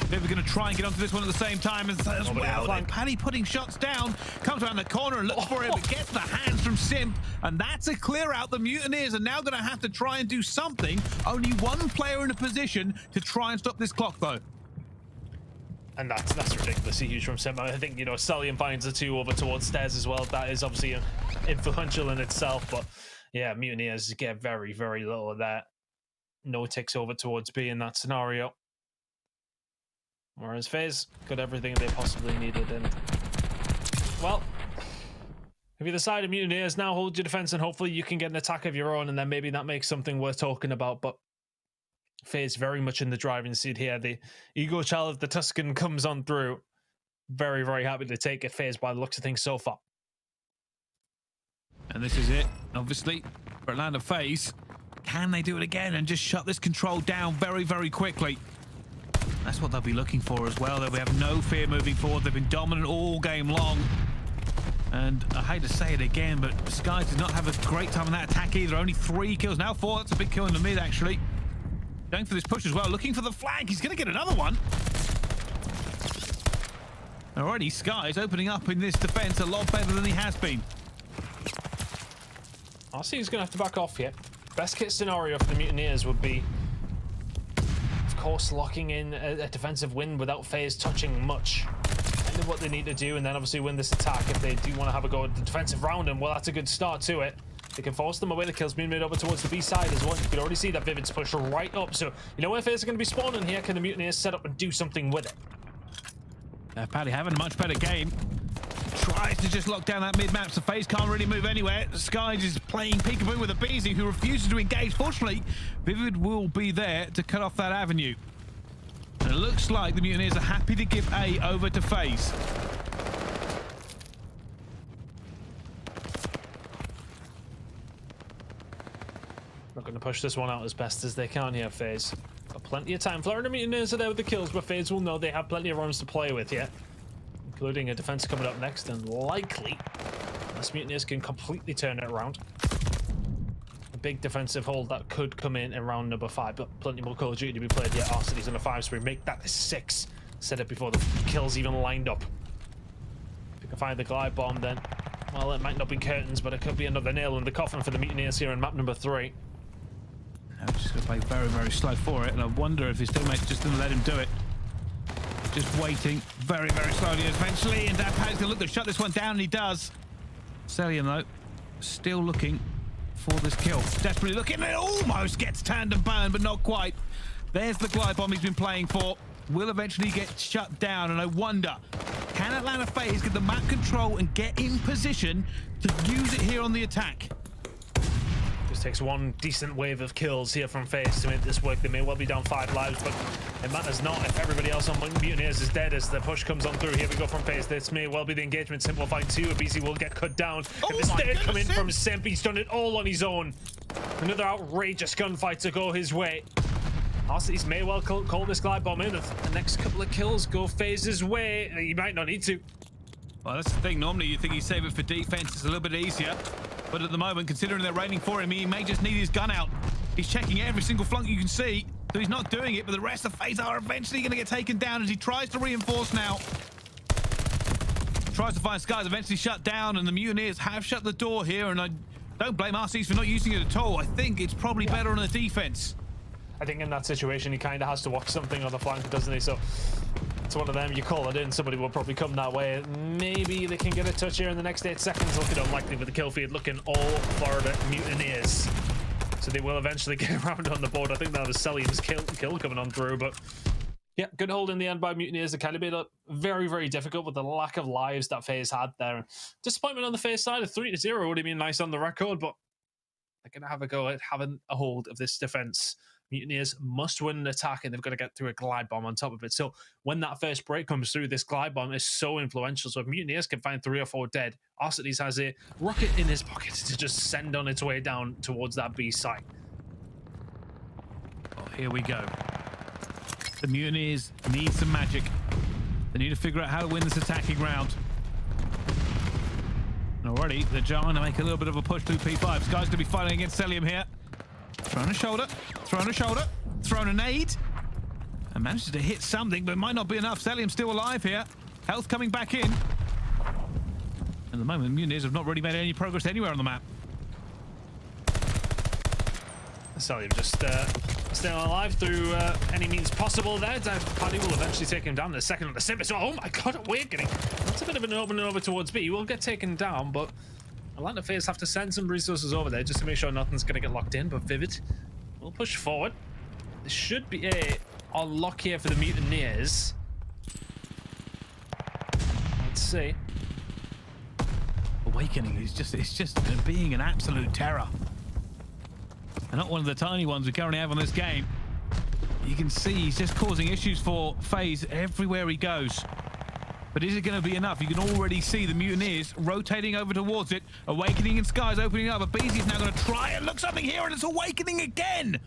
They're going to try and get onto this one at the same time as well. And Paddy putting shots down, comes around the corner and looks for him, but gets the hands from Simp. And that's a clear out. The Mutineers are now going to have to try and do something. Only 1 player in a position to try and stop this clock, though. And that's ridiculously huge from Simp. I think, you know, Cellium finds the 2 over towards stairs as well. That is obviously influential in itself, but yeah, Mutineers get very, very little of that. No ticks over towards B in that scenario. Whereas FaZe got everything they possibly needed. And, well, if you decide Mutineers, now hold your defense and hopefully you can get an attack of your own, and then maybe that makes something worth talking about. But FaZe very much in the driving seat here. The ego child of the Tuscan comes on through. Very, very happy to take it, FaZe, by the looks of things so far. And this is it, obviously, for Atlanta FaZe. Can they do it again and just shut this control down very, very quickly? That's what they'll be looking for as well. They'll have no fear moving forward. They've been dominant all game long. And I hate to say it again, but Skies did not have a great time on that attack either. Only 3 kills, now 4. That's a big kill in the mid, actually. Going for this push as well, looking for the flank. He's going to get another one. Already, Skies opening up in this defense a lot better than he has been. Arcitys is going to have to back off here. Best case scenario for the Mutineers would be, of course, locking in a defensive win without FaZe touching much. Kind of what they need to do, and then obviously win this attack if they do want to have a go at the defensive round. And well, that's a good start to it. They can force them away. The kills being made over towards the B side as well. You can already see that Vivid's push right up. So you know where FaZe are going to be spawning here. Can the Mutineers set up and do something with it? Paddy having a much better game. Tries to just lock down that mid-map, so FaZe can't really move anywhere. Skies is playing peekaboo with aBeZy, who refuses to engage. Fortunately, Vivid will be there to cut off that avenue. And it looks like the Mutineers are happy to give A over to FaZe. Not going to push this one out as best as they can here, FaZe. Got plenty of time. Florida Mutineers are there with the kills, but FaZe will know they have plenty of rounds to play with here. Including a defense coming up next, and likely, unless Mutineers can completely turn it around, a big defensive hold that could come in round number 5, but plenty more Call of Duty to be played yet. Arcitys on a 5 spree, make that a 6. Said it before the kills even lined up. If you can find the glide bomb, then, well, it might not be curtains, but it could be another nail in the coffin for the Mutineers here in map number 3. I'm just going to play very, very slow for it, and I wonder if his teammates just didn't let him do it. Just waiting very, very slowly eventually, and Paddy's gonna look to shut this one down, and he does. Cellium, though, still looking for this kill. Desperately looking, and it almost gets turned and burned, but not quite. There's the glide bomb he's been playing for. Will eventually get shut down, and I wonder, can Atlanta FaZe get the map control and get in position to use it here on the attack? Just takes one decent wave of kills here from FaZe to make this work. They may well be down 5 lives, but it matters not if everybody else on Mutineers is dead as the push comes on through. Here we go from FaZe. This may well be the engagement. Simp will find 2. aBeZy will get cut down. If the stare come in from Simp, he's done it all on his own. Another outrageous gunfight to go his way. Arcitys may well call this glide bomb in. If the next couple of kills go FaZe's way, he might not need to. Well, that's the thing. Normally, you think you save it for defense. It's a little bit easier. But at the moment, considering they're raining for him, he may just need his gun out. He's checking every single flunk you can see. So he's not doing it, but the rest of FaZe are eventually going to get taken down as he tries to reinforce now. Tries to find Skies, eventually shut down, and the Mutineers have shut the door here, and I don't blame Arcitys for not using it at all. I think it's probably better on the defense. I think in that situation, he kind of has to watch something on the flank, doesn't he? So it's one of them, you call it in, somebody will probably come that way. Maybe they can get a touch here in the next 8 seconds. Looking unlikely with the kill feed, looking all for the Mutineers. So they will eventually get around on the board. I think that was Cellium's kill coming on through, but yeah, good hold in the end by Mutineers. It kind of made it very, very difficult with the lack of lives that FaZe had there. Disappointment on the FaZe side of 3-0 would have been nice on the record, but they're going to have a go at having a hold of this defense. Mutineers must win an attack, and they've got to get through a glide bomb on top of it. So when that first break comes through, this glide bomb is so influential. So if Mutineers can find 3 or 4 dead, Arcitys has a rocket in his pocket to just send on its way down towards that B site. Oh, here we go. The Mutineers need some magic. They need to figure out how to win this attacking round. And already, they're trying to make a little bit of a push through P5. This guy's going to be fighting against Cellium here. Thrown a shoulder, thrown a shoulder, thrown a nade. And manages to hit something, but it might not be enough. Cellium's still alive here. Health coming back in. At the moment, the Mutineers have not really made any progress anywhere on the map. Cellium just staying alive through any means possible there. Paddy will eventually take him down in a second on the Simp. Oh my god, Awakening. That's a bit of an opening over towards B. He will get taken down, but Atlanta FaZe have to send some resources over there just to make sure nothing's going to get locked in. But Vivid will push forward. There should be a unlock here for the Mutineers. Let's see. Awakening is just being an absolute terror. And not one of the tiny ones we currently have on this game. You can see he's just causing issues for FaZe everywhere he goes. But is it going to be enough? You can already see the Mutineers rotating over towards it. Awakening and Skies opening up. aBeZy is now going to try and look something here, and it's Awakening again.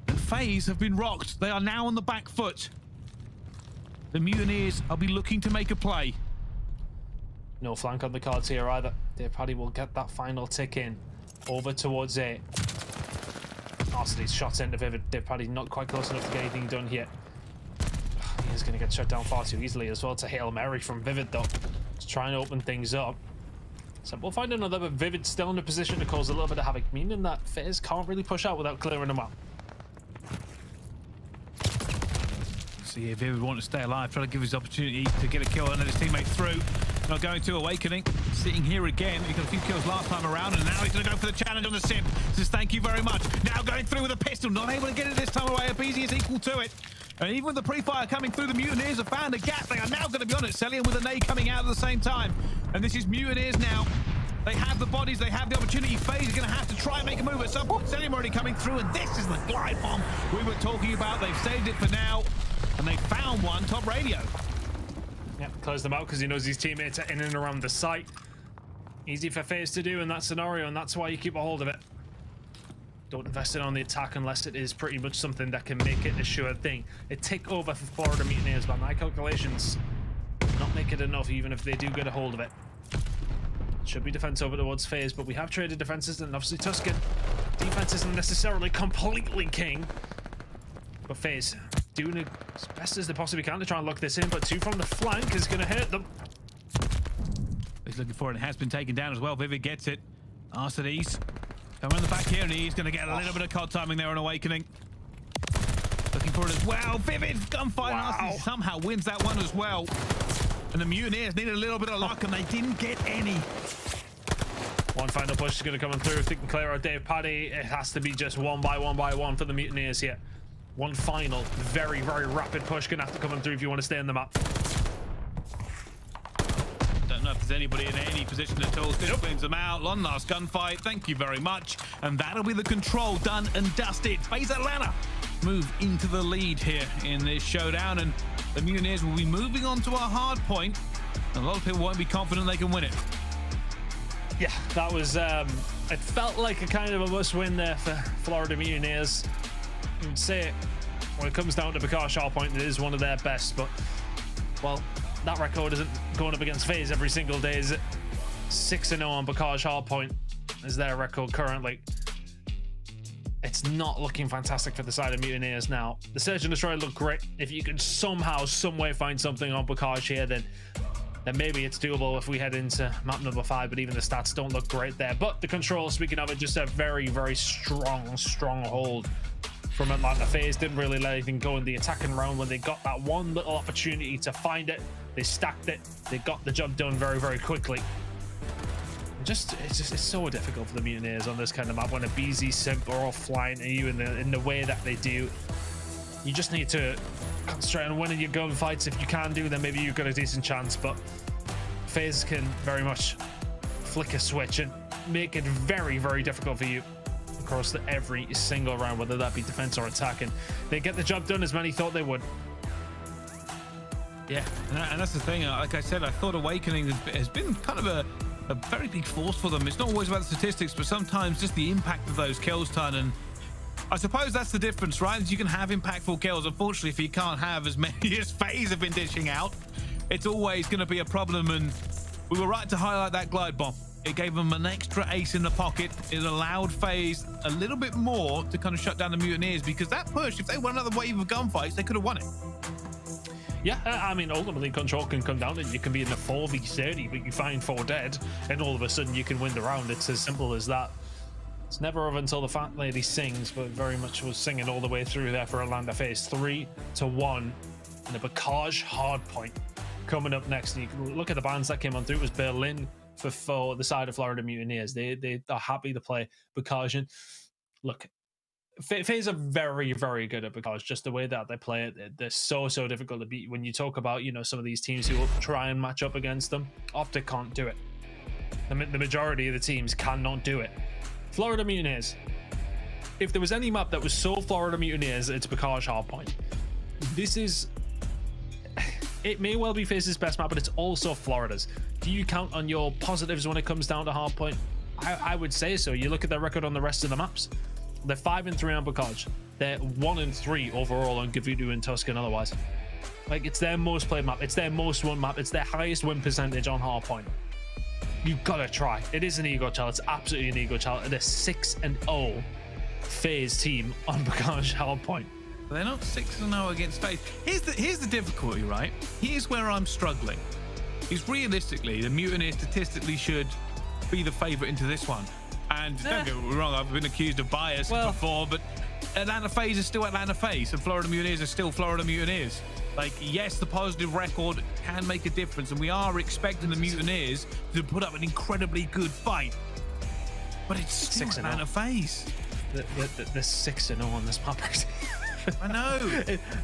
And FaZe have been rocked. They are now on the back foot. The Mutineers will be looking to make a play. No flank on the cards here either. TJHaly will get that final tick in. Over towards A. Arcitys shots into Vivid. TJHaly not quite close enough to get anything done here. He is going to get shut down far too easily as well. It's a Hail Mary from Vivid though. Just trying to open things up. So we'll find another, but Vivid still in a position to cause a little bit of havoc, meaning that FaZe can't really push out without clearing them out. So yeah, Vivid want to stay alive, try to give his opportunity to get a kill and let his teammate through. Not going to Awakening. Sitting here again. He got a few kills last time around, and now he's going to go for the challenge on the Simp. Says thank you very much. Now going through with a pistol. Not able to get it this time away. aBeZy is equal to it. And even with the pre-fire coming through, the Mutineers have found a gap. They are now going to be on it. Cellium with a nade coming out at the same time. And this is Mutineers now. They have the bodies. They have the opportunity. FaZe is going to have to try and make a move at some point. Cellium already coming through, and this is the glide bomb we were talking about. They've saved it for now, and they found one. Top radio. Yep, close them out because he knows his teammates are in and around the site. Easy for FaZe to do in that scenario, and that's why you keep a hold of it. Don't invest it on the attack unless it is pretty much something that can make it a sure thing. A tick over for Florida Mutineers, by my calculations, not make it enough even if they do get a hold of it. Should be defense over towards FaZe, but we have traded defenses, and obviously Tuscan defense isn't necessarily completely king. But FaZe doing as best as they possibly can to try and lock this in, but 2 from the flank is going to hurt them. He's looking for it. It has been taken down as well. Vivid gets it. Arcitys come around the back here, and he's going to get a little bit of COD timing there on Awakening. Looking for it as well. Vivid gunfight. Wow. Arcitys somehow wins that one as well. And the Mutineers needed a little bit of luck, and they didn't get any. One final push is going to come through. If they can clear out TJHaly, it has to be just one by one for the Mutineers here. One final, very, very rapid push going to have to come through if you want to stay in the map. Don't know if there's anybody in any position at all. Still cleans them out. One last gunfight. Thank you very much. And that'll be the control done and dusted. FaZe Atlanta move into the lead here in this showdown, and the Mutineers will be moving on to a hard point. A lot of people won't be confident they can win it. Yeah, that was, it felt like a kind of a must-win there for Florida Mutineers. You would say when it comes down to Prestinni Hardpoint, it is one of their best, but, well, that record isn't going up against FaZe every single day, is it? 6-0 on Prestinni Hardpoint is their record currently. it's not looking fantastic for the side of Mutineers now. The Search and Destroy look great. If you can somehow, some way find something on Bacage here, then maybe it's doable if we head into map number 5, but even the stats don't look great there. But the control, speaking of it, just a very, very strong hold from Atlanta. FaZe didn't really let anything go in the attacking round. When they got that one little opportunity to find it, they stacked it. They got the job done very, very quickly. It's so difficult for the Mutineers on this kind of map when aBeZy, Simp are all flying at you in the way that they do. You just need to concentrate on winning your gunfights. If you can do, then maybe you've got a decent chance. But FaZe can very much flick a switch and make it very, very difficult for you across every single round, whether that be defense or attack. And they get the job done as many thought they would. Yeah, and that's the thing. Like I said, I thought Awakening has been kind of a very big force for them. It's not always about the statistics, but sometimes just the impact of those kills, Ton. And I suppose that's the difference, right? You can have impactful kills. Unfortunately, if you can't have as many as FaZe have been dishing out, it's always going to be a problem. And we were right to highlight that glide bomb. It gave them an extra ace in the pocket. It allowed FaZe a little bit more to kind of shut down the Mutineers, because that push, if they won another wave of gunfights, they could have won it. Yeah, I mean, ultimately, control can come down and you can be in the 4v30, but you find 4 dead, and all of a sudden you can win the round. It's as simple as that. It's never over until the fat lady sings, but very much was singing all the way through there for Atlanta. FaZe 3-1, and the Bacage Hardpoint coming up next. And you can look at the bands that came on through. It was Berlin for the side of Florida Mutineers. They are happy to play Bacage. Look, FaZe are very, very good at Bacage. Just the way that they play it, they're so difficult to beat. When you talk about, you know, some of these teams who will try and match up against them, OpTic can't do it. The majority of the teams cannot do it. Florida Mutineers. If there was any map that was so Florida Mutineers, it's Bacage Hardpoint. This is... It may well be FaZe's best map, but it's also Florida's. Do you count on your positives when it comes down to Hardpoint? I would say so. You look at their record on the rest of the maps. They're 5-3 on Bacage. They're 1-3 overall on Gavudu and Tuscan otherwise. Like, it's their most played map. It's their most won map. It's their highest win percentage on Hardpoint. You've got to try. It is an ego challenge. It's absolutely an ego challenge. They're 6-0 FaZe team on Bacage Hardpoint. They're not 6-0 against FaZe. Here's the difficulty, right? Here's where I'm struggling. Is realistically, the Mutineers statistically should be the favorite into this one. And don't get me wrong, I've been accused of bias before, but Atlanta FaZe is still Atlanta FaZe, and Florida Mutineers are still Florida Mutineers. Like, yes, the positive record can make a difference, and we are expecting the Mutineers to put up an incredibly good fight. But it's still Atlanta FaZe. They're 6-0 on this map. I know.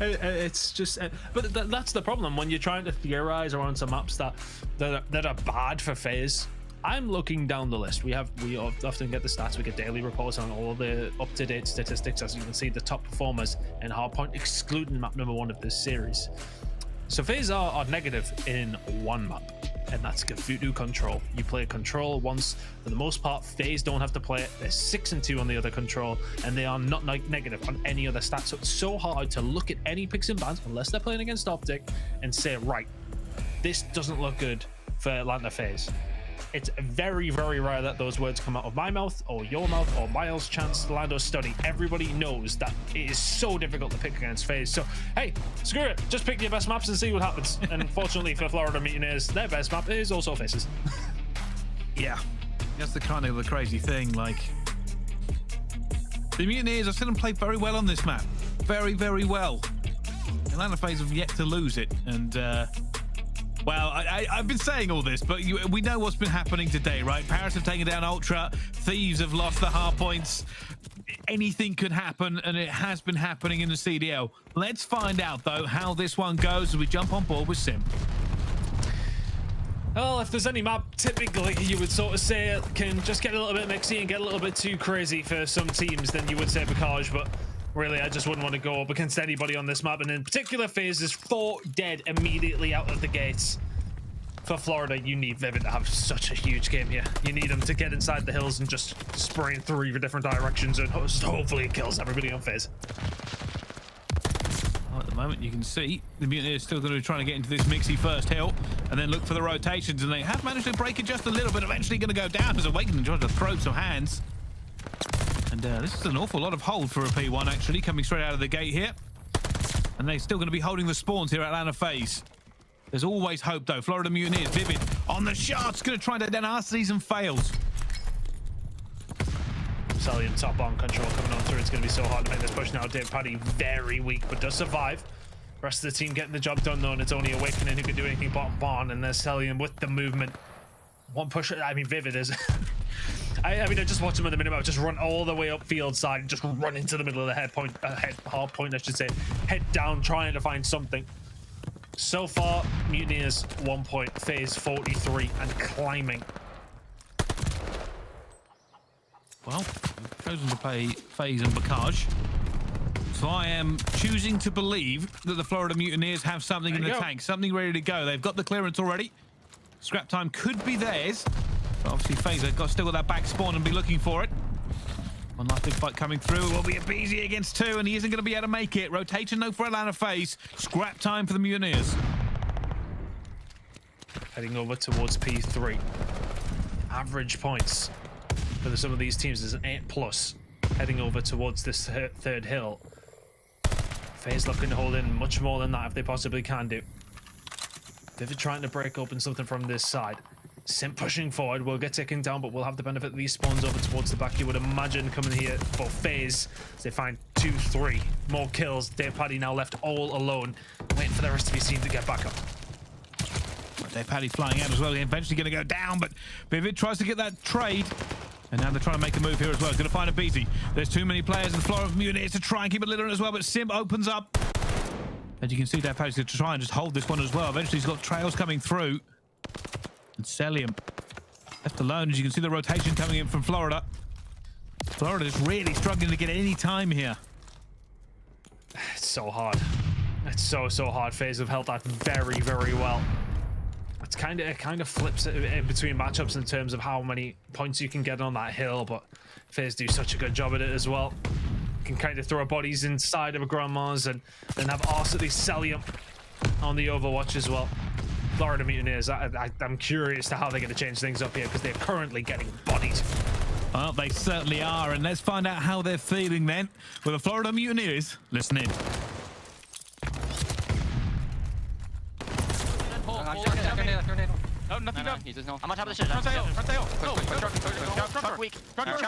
It's just, but that's the problem when you're trying to theorize around some maps that are bad for FaZe. I'm looking down the list. We often get the stats. We get daily reports on all the up-to-date statistics. As you can see, the top performers in Hardpoint, excluding map number 1 of this series. So FaZe are negative in one map, and that's Gavudu Control. You play Control once. For the most part, FaZe don't have to play it. They're 6-2 on the other Control, and they are not negative on any other stats. So it's so hard to look at any picks and bans, unless they're playing against OpTic, and say, right, this doesn't look good for Atlanta FaZe. It's very, very rare that those words come out of my mouth or your mouth or Miles, Chance, Lando's study. Everybody knows that it is so difficult to pick against FaZe. So, hey, screw it. Just pick your best maps and see what happens. And unfortunately for Florida Mutineers, their best map is also FaZe's. Yeah, that's the kind of the crazy thing. Like, the Mutineers, I've seen them play very well on this map. Very, very well. Atlanta FaZe have yet to lose it. And, well, I've been saying all this, but we know what's been happening today, right? Paris have taken down Ultra. Thieves have lost the Hardpoints. Anything could happen, and it has been happening in the CDL. Let's find out, though, how this one goes as we jump on board with Simp. Well, if there's any map, typically you would sort of say it can just get a little bit mixy and get a little bit too crazy for some teams, then you would say Bacage, but really, I just wouldn't want to go up against anybody on this map. And in particular, FaZe is 4 dead immediately out of the gates. For Florida, you need Vivid to have such a huge game here. You need him to get inside the hills and just spray in 3 different directions, and hopefully it kills everybody on FaZe. Well, at the moment, you can see the Mutineers still going to be trying to get into this mixy first hill and then look for the rotations, and they have managed to break it just a little bit. Eventually going to go down as Awakening tries to throw some hands. And this is an awful lot of hold for a P1, actually, coming straight out of the gate here. And they're still going to be holding the spawns here at Atlanta FaZe. There's always hope, though. Florida Mutineers, Vivid on the shots, going to try to down Arcitys and fails. Cellium top on control coming on through. It's going to be so hard to make this push now. TJHaly very weak, but does survive. Rest of the team getting the job done, though, and it's only Awakening who can do anything but Bond, and there's Cellium with the movement. One push, I mean, Vivid is... I mean, I just watched him at the minute, just run all the way up field side and just run into the middle of the hard point, I should say. Head down, trying to find something. So far, Mutineers 1 point, FaZe 43 and climbing. Well, chosen to play FaZe and Bacage. So I am choosing to believe that the Florida Mutineers have something in the tank, something ready to go. They've got the clearance already. Scrap time could be theirs. But obviously FaZe have still got that back spawn and be looking for it. One last big fight coming through. Will be aBeZy against 2, and he isn't going to be able to make it. Rotation though for Atlanta FaZe. Scrap time for the Mutineers. Heading over towards P3. Average points for some of these teams is an 8+. Heading over towards this third hill. FaZe looking to hold in much more than that if they possibly can do. Vivid trying to break open something from this side. Simp pushing forward, will get taken down, but we'll have the benefit of these spawns over towards the back. You would imagine coming here for FaZe as they find 2-3 more kills. TJHaly now left all alone, waiting for the rest of his team to get back up. TJHaly flying out as well. Eventually going to go down, but Vivid tries to get that trade. And now they're trying to make a move here as well. He's going to find aBeZy. There's too many players in the Florida Mutineers to try and keep it lit as well, but Simp opens up. As you can see, TJHaly's going to try and just hold this one as well. Eventually, he's got trails coming through. And Cellium left alone. As you can see, the rotation coming in from Florida. Florida is really struggling to get any time here. It's so hard. It's so hard. FaZe have held that very, very well. It kind of flips it in between matchups in terms of how many points you can get on that hill, but FaZe do such a good job at it as well. Can kind of throw bodies inside of a grandma's and then have Arcitys Cellium on the Overwatch as well. Florida Mutineers, I'm curious to how they're going to change things up here because they're currently getting bodied. Well, they certainly are, and let's find out how they're feeling then with the Florida Mutineers. Listen in. No, nothing done. I'm on top of the shit. Front weak. Back door.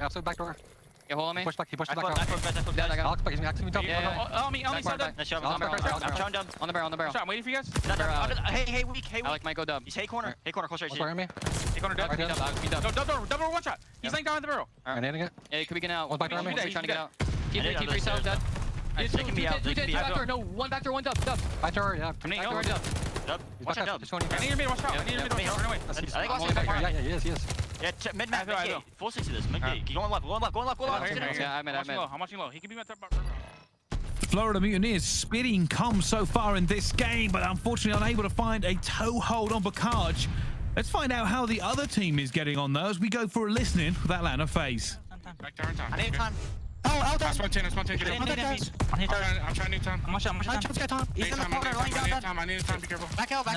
Absolute back door. Yeah, hold on me. He pushed back door. On me, side. On the barrel. I'm waiting for you guys. Hey, weak. I like Mike, go dub. He's hay corner, close right. Hay corner, dub. Double one shot. He's laying down in the barrel. Yeah, he could be getting out. One back door, trying to get out. Keep 3 cells dead. Taking me out. Back door, no, one back door, one dub. Back door, yeah. Back door, dub. Watch out, dub. I need your mid, watch out. I need your mid, run away. I think I'll back door. Yeah, he is. Yeah, mid-map, mid-gate. Full 60 this, mid-gate. Go on left. Yeah, I'm watching low. He can be my third bar. Florida Mutineers spitting comms so far in this game, but unfortunately unable to find a toehold on Bacage. Let's find out how the other team is getting on though as we go for a listening with Atlanta FaZe. Back door in time. I need time. That's 110. I'm trying new time. He's in the corner, lying down. I need time, be careful. Back out.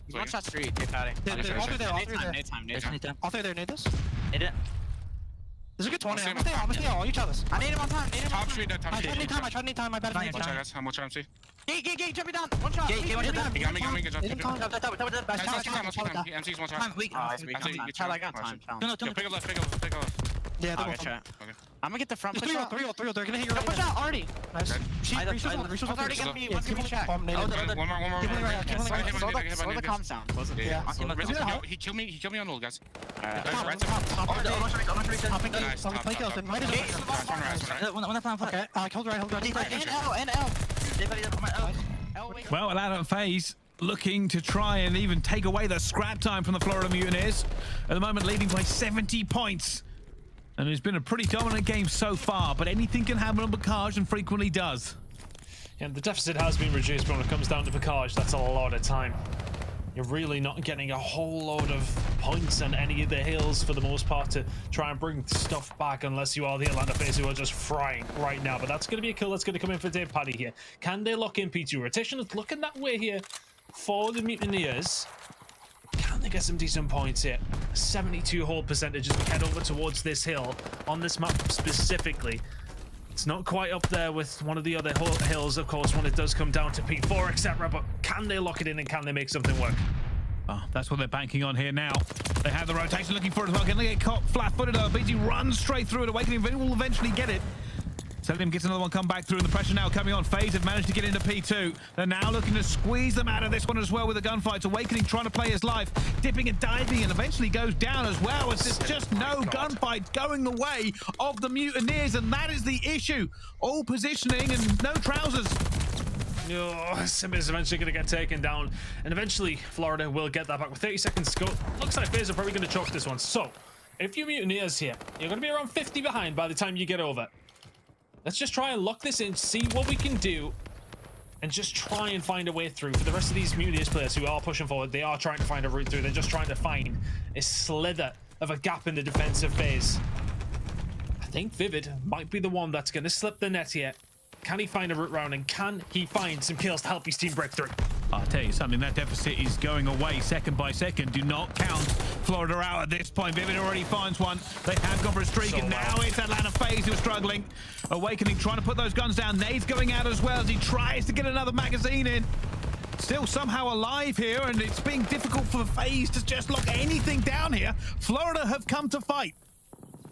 He's in one shot street, All three there, need this? Need it. There's a good 20. I'm gonna stay all. You tell us. I need him on time. Top street, I tried to need time. My bad. How much MC? Gate, jump me down. One shot. He got me. MC's one shot. Time, weak. I got time. Pick up left. Yeah, I'm gonna get the front push out. 3-0. They're gonna hit you right push out already. Nice. Resource already getting me. One check. One more. Slow the comm sound. Yeah. He killed me on ult, guys. Well, Atlanta FaZe looking to try and even take away the scrap time from the Florida Mutineers. At the moment, leading by 70 points. And it's been a pretty dominant game so far, but anything can happen on Bacage and frequently does. Yeah, the deficit has been reduced, but when it comes down to Bacage, that's a lot of time. you're really not getting a whole load of points on any of the hills for the most part to try and bring stuff back, unless you are the Atlanta FaZe who are just frying right now. But that's going to be a kill that's going to come in for DavePaddy here. Can they lock in P2? Rotation is looking that way here for the Mutineers. Can they get some decent points here? 72 hold percentage as we head over towards this hill on this map specifically. It's not quite up there with one of the other hills, of course, when it does come down to P4, etc. But can they lock it in and can they make something work? Oh, that's what they're banking on here now. They have the rotation looking for it as well. Can they get caught flat-footed? aBeZy runs straight through it. Awakening will eventually get it. Cellium gets another one come back through, and the pressure now coming on. FaZe have managed to get into P2. They're now looking to squeeze them out of this one as well with the gunfights. Awakening trying to play his life, dipping and diving, and eventually goes down as well. As there's just no gunfights going the way of the Mutineers, and that is the issue. All positioning and no trousers. Oh, Simp is eventually going to get taken down, and eventually Florida will get that back with 30 seconds to go. Looks like FaZe are probably going to choke this one. So, if you're Mutineers here, you're going to be around 50 behind by the time you get over. Let's just try and lock this in, see what we can do, and just try and find a way through. For the rest of these Mutineers players who are pushing forward, they are trying to find a route through. They're just trying to find a slither of a gap in the defensive phase. I think Vivid might be the one that's going to slip the net here. Can he find a route round, and can he find some kills to help his team break through? I'll tell you something, that deficit is going away second by second. Do not count Florida out at this point. Vivid already finds one. They have gone for a streak, and now it's Atlanta FaZe who are struggling. Awakening trying to put those guns down. Nades going out as well as he tries to get another magazine in. Still somehow alive here, and it's being difficult for FaZe to just lock anything down here. Florida have come to fight.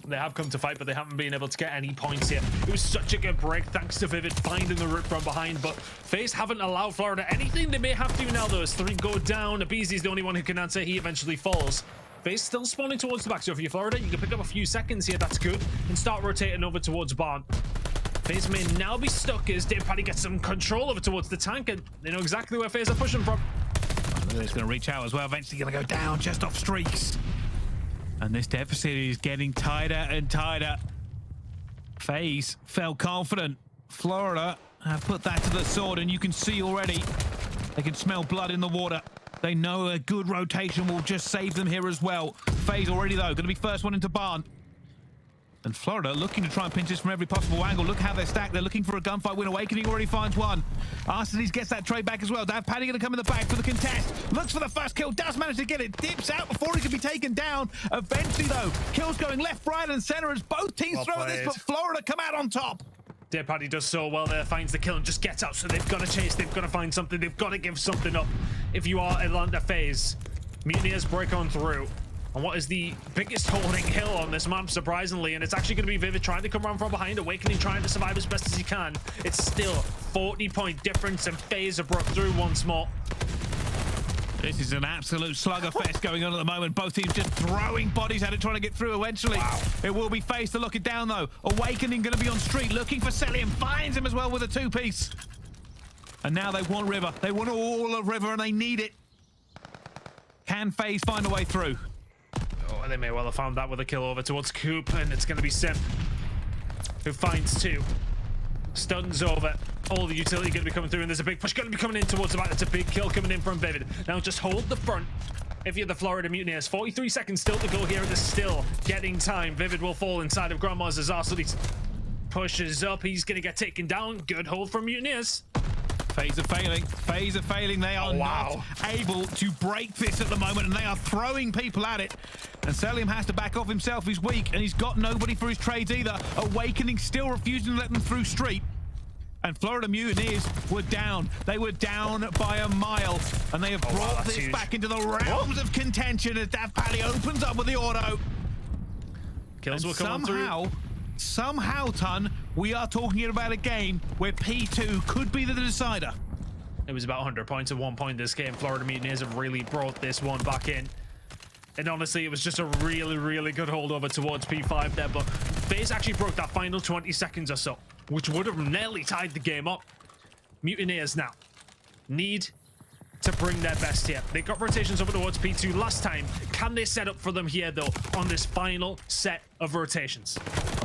They have come to fight, but they haven't been able to get any points here. It was such a good break, thanks to Vivid finding the route from behind, but FaZe haven't allowed Florida anything. They may have to now, though, as 3 go down. aBeZy's the only one who can answer. He eventually falls. FaZe still spawning towards the back, so if you're Florida, you can pick up a few seconds here. That's good, and start rotating over towards Barn. FaZe may now be stuck as DavePaddy gets some control over towards the tank, and they know exactly where FaZe are pushing from. He's going to reach out as well, eventually going to go down just off streaks. And this deficit is getting tighter and tighter. FaZe felt confident. Florida have put that to the sword, and you can see already they can smell blood in the water. They know a good rotation will just save them here as well. FaZe already, though, going to be first one into Barn. And Florida looking to try and pinch this from every possible angle. Look how they're stacked. They're looking for a gunfight win. Awakening already finds one. Arcitys gets that trade back as well. DavePaddy going to come in the back for the contest. Looks for the first kill. Does manage to get it. Dips out before he can be taken down. Eventually, though, kills going left, right, and center as both teams throw this, but Florida come out on top. DavePaddy does so well there, finds the kill and just gets out. So they've got to chase. They've got to find something. They've got to give something up. If you are Atlanta FaZe, Mutineers break on through. And what is the biggest holding hill on this map, surprisingly, and it's actually going to be Vivid trying to come around from behind. Awakening trying to survive as best as he can. It's still 40-point difference, and FaZe have broke through once more. This is an absolute sluggerfest going on at the moment. Both teams just throwing bodies at it, trying to get through eventually. Wow. It will be FaZe to lock it down, though. Awakening going to be on street, looking for Cellium. Finds him as well with a 2-piece. And now they want River. They want all of River, and they need it. Can FaZe find a way through? Oh, they may well have found that with a kill over towards Coop, and it's going to be Simp who finds 2. Stuns over. All the utility going to be coming through, and there's a big push going to be coming in towards the back. That's a big kill coming in from Vivid. Now just hold the front if you're the Florida Mutineers. 43 seconds still to go here, and they're still getting time. Vivid will fall inside of Grandma's as Arcitys pushes up. He's going to get taken down. Good hold from Mutineers. FaZe are failing. FaZe are failing. They are not able to break this at the moment, and they are throwing people at it. And Cellium has to back off himself. He's weak, and he's got nobody for his trades either. Awakening still refusing to let them through street. And Florida Mutineers were down. They were down by a mile, and they have brought this back into the realms of contention as DavePaddy opens up with the auto. Kills will come through. Somehow, Ton, we are talking about a game where P2 could be the decider. It was about 100 points at one point this game. Florida Mutineers have really brought this one back in. And honestly, it was just a really, really good holdover towards P5 there. But FaZe actually broke that final 20 seconds or so, which would have nearly tied the game up. Mutineers now need to bring their best here. They got rotations over towards P2 last time. Can they set up for them here, though, on this final set of rotations?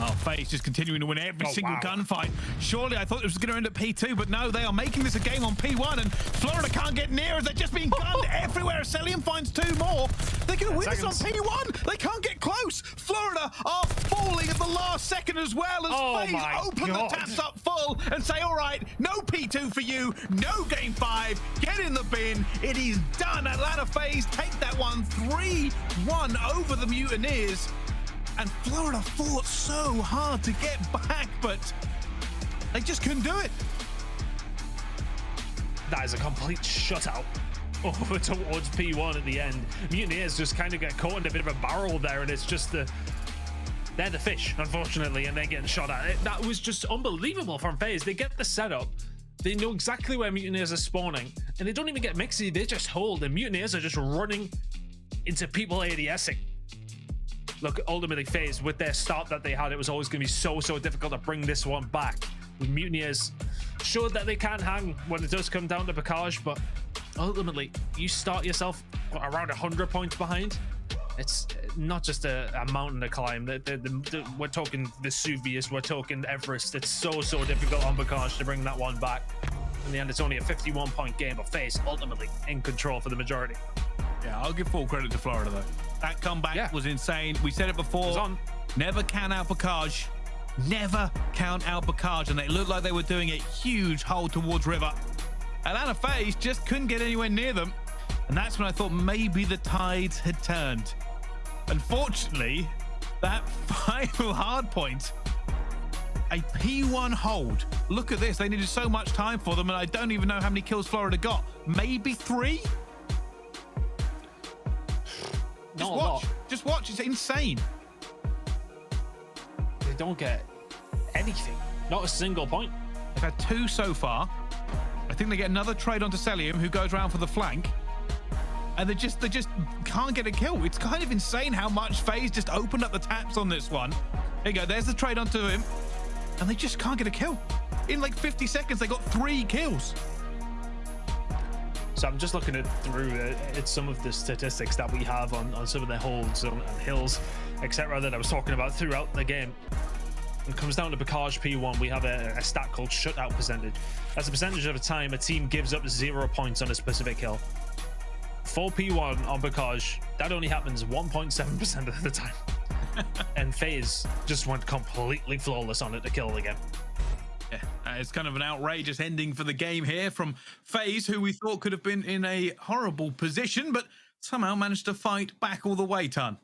Oh, FaZe just continuing to win every single gunfight. Surely I thought it was going to end at P2, but no, they are making this a game on P1, and Florida can't get near as they're just being gunned everywhere. Cellium finds 2 more. They're going to win this on P1. They can't get close. Florida are falling at the last second as well as FaZe open the taps up full and say, all right, no P2 for you, no game 5, get in the bin. It is done. Atlanta FaZe take that one 3-1 over the Mutineers. And Florida fought so hard to get back, but they just couldn't do it. That is a complete shutout over towards P1 at the end. Mutineers just kind of get caught in a bit of a barrel there, and it's just they're the fish, unfortunately, and they're getting shot at. That was just unbelievable from FaZe. They get the setup. They know exactly where Mutineers are spawning, and they don't even get mixy. They just hold, and Mutineers are just running into people ADSing. Look, ultimately, FaZe, with their start that they had, it was always going to be so difficult to bring this one back. The Mutineers showed that they can't hang when it does come down to Package, but ultimately, you start yourself around 100 points behind. It's not just a mountain to climb. We're talking Vesuvius, we're talking Everest. It's so difficult on Package to bring that one back. In the end, it's only a 51-point game, but FaZe ultimately in control for the majority. Yeah, I'll give full credit to Florida, though. That comeback was insane. We said it before. Never count out Package. Never count out Package. And it looked like they were doing a huge hold towards River. Atlanta FaZe just couldn't get anywhere near them. And that's when I thought maybe the tides had turned. Unfortunately, that final hard point, a P1 hold. Look at this. They needed so much time for them, and I don't even know how many kills Florida got. Maybe 3? Just watch. It's insane. They don't get anything. Not a single point. They've had 2 so far. I think they get another trade onto Cellium, who goes around for the flank. And they just can't get a kill. It's kind of insane how much FaZe just opened up the taps on this one. There you go. There's the trade onto him. And they just can't get a kill. In like 50 seconds, they got 3 kills. So I'm just looking through some of the statistics that we have on some of the holds and hills, etc., that I was talking about throughout the game. When it comes down to Package P1, we have a stat called shutout percentage. That's the percentage of the time a team gives up 0 points on a specific hill. For P1 on Package, that only happens 1.7% of the time. And FaZe just went completely flawless on it to kill again. Yeah, it's kind of an outrageous ending for the game here from FaZe, who we thought could have been in a horrible position, but somehow managed to fight back all the way, Ton.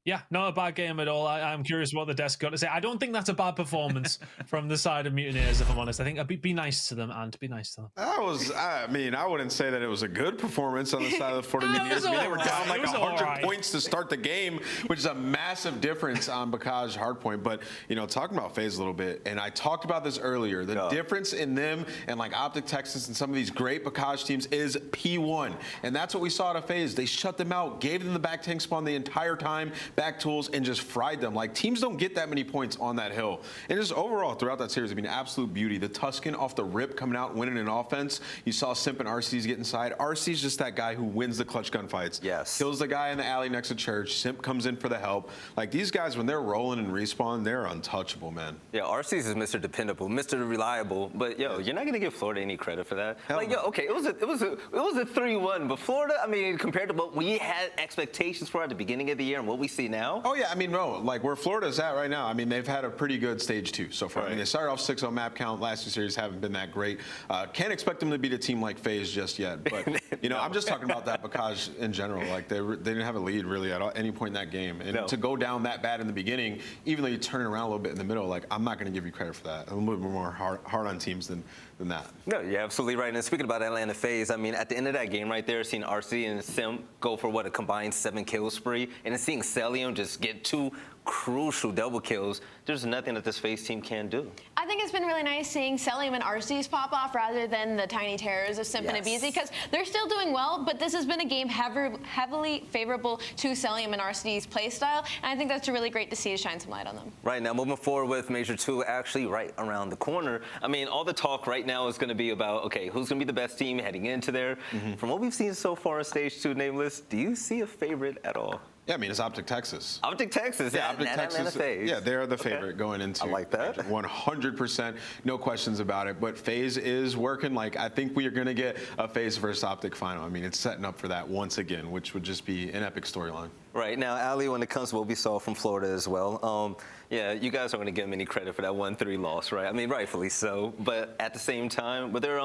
Yeah, not a bad game at all. I'm curious what the desk got to say. I don't think that's a bad performance from the side of Mutineers, if I'm honest. I think I'd be nice to them and be nice to them. I mean, I wouldn't say that it was a good performance on the side of the 40 Mutineers. I mean, they were down like 100 points to start the game, which is a massive difference on Tuscan Hardpoint. But, you know, talking about FaZe a little bit, and I talked about this earlier, the difference in them and like OpTic Texas and some of these great Tuscan teams is P1. And that's what we saw at FaZe. They shut them out, gave them the back tank spawn the entire time, back tools, and just fried them. Like, teams don't get that many points on that hill. And just overall throughout that series, I mean, absolute beauty. The Tuscan off the rip coming out, winning an offense. You saw Simp and Arcitys get inside. Arcitys just that guy who wins the clutch gunfights. Yes. Kills the guy in the alley next to church. Simp comes in for the help. Like, these guys, when they're rolling and respawn, they're untouchable, man. Yeah, Arcitys is Mr. Dependable, Mr. Reliable. But yo, you're not gonna give Florida any credit for that. Like, yo, okay, it was a 3-1, but Florida, I mean, compared to what we had expectations for at the beginning of the year and what we see now. Oh yeah, I mean, no, like where Florida's at right now, I mean, they've had a pretty good stage 2 so far. Right. I mean, they started off 6-0 map count. Last 2 series haven't been that great. Can't expect them to beat a team like FaZe just yet. But, you know, I'm just talking about that because in general, like they didn't have a lead really at any point in that game. And to go down that bad in the beginning, even though you turn it around a little bit in the middle, like I'm not going to give you credit for that. I'm a little bit more hard on teams than that. No, you're absolutely right. And speaking about Atlanta FaZe, I mean, at the end of that game right there, seeing RC and Simp go for what, a combined 7-kill spree, and then seeing Cellium just get 2 crucial double kills, there's nothing that this FaZe team can do. I think it's been really nice seeing Cellium and Arcitys pop off rather than the tiny terrors of Simp and aBeZy, because they're still doing well, but this has been a game heavily favorable to Cellium and Arcitys' playstyle, and I think that's really great to see to shine some light on them. Right, now moving forward with Major II actually right around the corner, I mean, all the talk right now is going to be about, okay, who's going to be the best team heading into there? From what we've seen so far in Stage 2, Nameless, do you see a favorite at all? Yeah, I mean, it's OpTic Texas. OpTic Texas, yeah, OpTic Texas. FaZe. Yeah, they're the favorite going into. I like that. 100%, no questions about it. But FaZe is working. Like, I think we are going to get a FaZe versus OpTic final. I mean, it's setting up for that once again, which would just be an epic storyline. Right. Now, iLLeY, when it comes to what we saw from Florida as well, yeah, you guys aren't going to give him any credit for that 1-3 loss, right? I mean, rightfully so. But at the same time, were there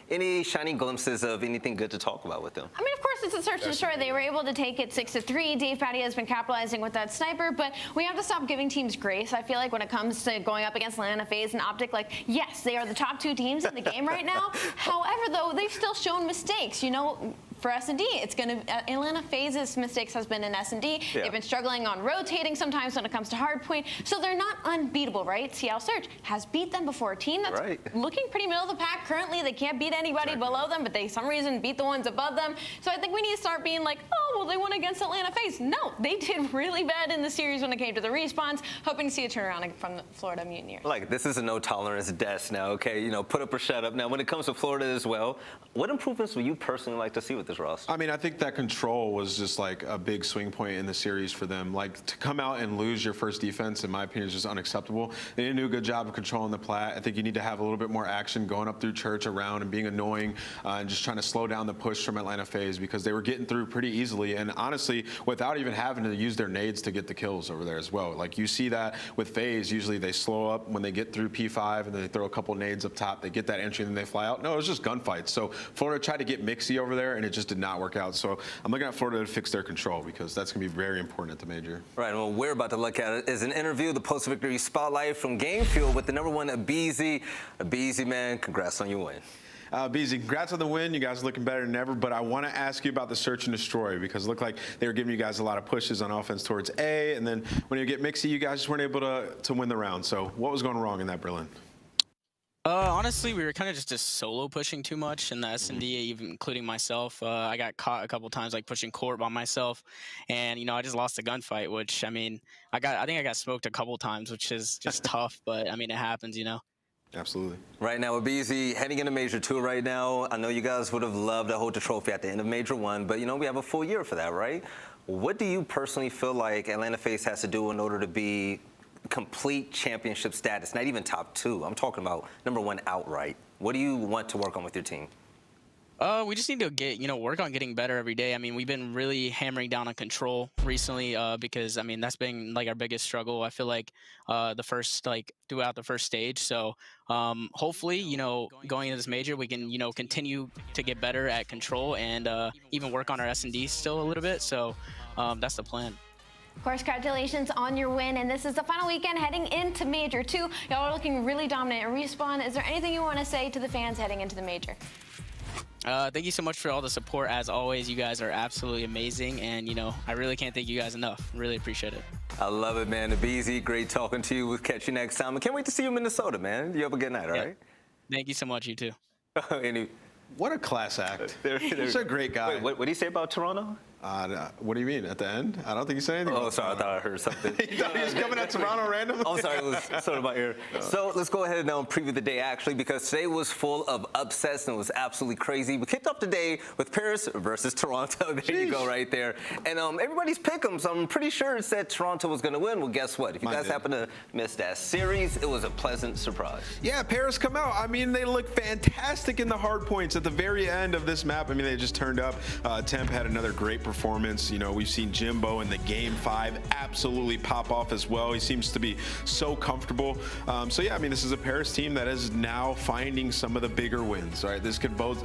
any shining glimpses of anything good to talk about with them? I mean, of course, it's a search and destroy. They were able to take it 6-3. Dave Patty has been capitalizing with that sniper, but we have to stop giving teams grace. I feel like when it comes to going up against Atlanta FaZe and OpTic, like, yes, they are the top 2 teams in the game right now. However, though, they've still shown mistakes. You know, for S&D, it's going to Atlanta FaZe's mistakes has been in S&D. Yeah. They've been struggling on rotating sometimes when it comes to hardpoint, so they're not unbeatable, right? CL Search has beat them before. A team that's looking pretty middle of the pack currently. They can't beat anybody below them, but they, for some reason, beat the ones above them. So I think we need to start being like, oh, well, they won against Atlanta FaZe. No, they did really bad in the series when it came to the respawns. Hoping to see a turnaround from the Florida Mutineers. Like, this is a no-tolerance death now, okay? You know, put up or shut up. Now, when it comes to Florida as well, what improvements would you personally like to see with this roster? I mean, I think that control was just like a big swing point in the series for them. Like, to come out and lose your first defense, in my opinion, is just unacceptable. They didn't do a good job of controlling the plat. I think you need to have a little bit more action going up through church around and being annoying and just trying to slow down the push from Atlanta FaZe because they were getting through pretty easily and honestly without even having to use their nades to get the kills over there as well. Like, you see that with FaZe, usually they slow up when they get through P5 and then they throw a couple nades up top, they get that entry and then they fly out. No, it was just gunfights. So Florida tried to get mixy over there and it just did not work out. So I'm looking at Florida to fix their control because that's going to be very important at the major. Right, well, we're about to look at it is an interview, the post-victory spotlight from Game Fuel with the #1 aBeZy. aBeZy, man, congrats on your win. aBeZy, congrats on the win. You guys are looking better than ever, but I want to ask you about the search and destroy because it looked like they were giving you guys a lot of pushes on offense towards A, and then when you get mixy, you guys just weren't able to win the round. So what was going wrong in that Berlin? Honestly, we were kind of just solo pushing too much in the S&D, even including myself. I got caught a couple times like pushing court by myself, and you know I just lost a gunfight. Which I mean, I think I got smoked a couple times, which is just tough. But I mean, it happens, you know. Absolutely. Right now, aBeZy heading into Major 2 right now. I know you guys would have loved to hold the trophy at the end of Major 1, but you know we have a full year for that, right? What do you personally feel like Atlanta FaZe has to do in order to be complete championship status, not even top 2? I'm talking about #1 outright. What do you want to work on with your team? We just need to work on getting better every day. I mean, we've been really hammering down on control recently because I mean that's been like our biggest struggle. I feel like throughout the first stage. So hopefully, you know, going into this major, we can continue to get better at control and even work on our S&D still a little bit. So that's the plan. Of course, congratulations on your win, and this is the final weekend heading into Major 2. Y'all are looking really dominant at Respawn. Is there anything you want to say to the fans heading into the Major? Thank you so much for all the support. As always, you guys are absolutely amazing, and you know I really can't thank you guys enough. Really appreciate it. I love it, man. aBeZy, great talking to you. We'll catch you next time. I can't wait to see you in Minnesota, man. You have a good night, all right? Thank you so much, you too. What a class act. He's a great guy. Wait, what did he say about Toronto? What do you mean, at the end? I don't think he said anything. Oh, sorry, I thought I heard something. He thought he was coming at Toronto randomly? I'm sorry, it was sort of my ear. So let's go ahead and now preview the day, actually, because today was full of upsets and it was absolutely crazy. We kicked off the day with Paris versus Toronto. There you go, right there. And everybody's pick 'em, so I'm pretty sure it said Toronto was going to win. Well, guess what? If you guys happen to miss that series, it was a pleasant surprise. Yeah, Paris come out. I mean, they look fantastic in the hard points at the very end of this map. I mean, they just turned up. Temp had another great performance. You know, we've seen Jimbo in the Game 5 absolutely pop off as well. He seems to be so comfortable. So, yeah, I mean, this is a Paris team that is now finding some of the bigger wins, right? This could both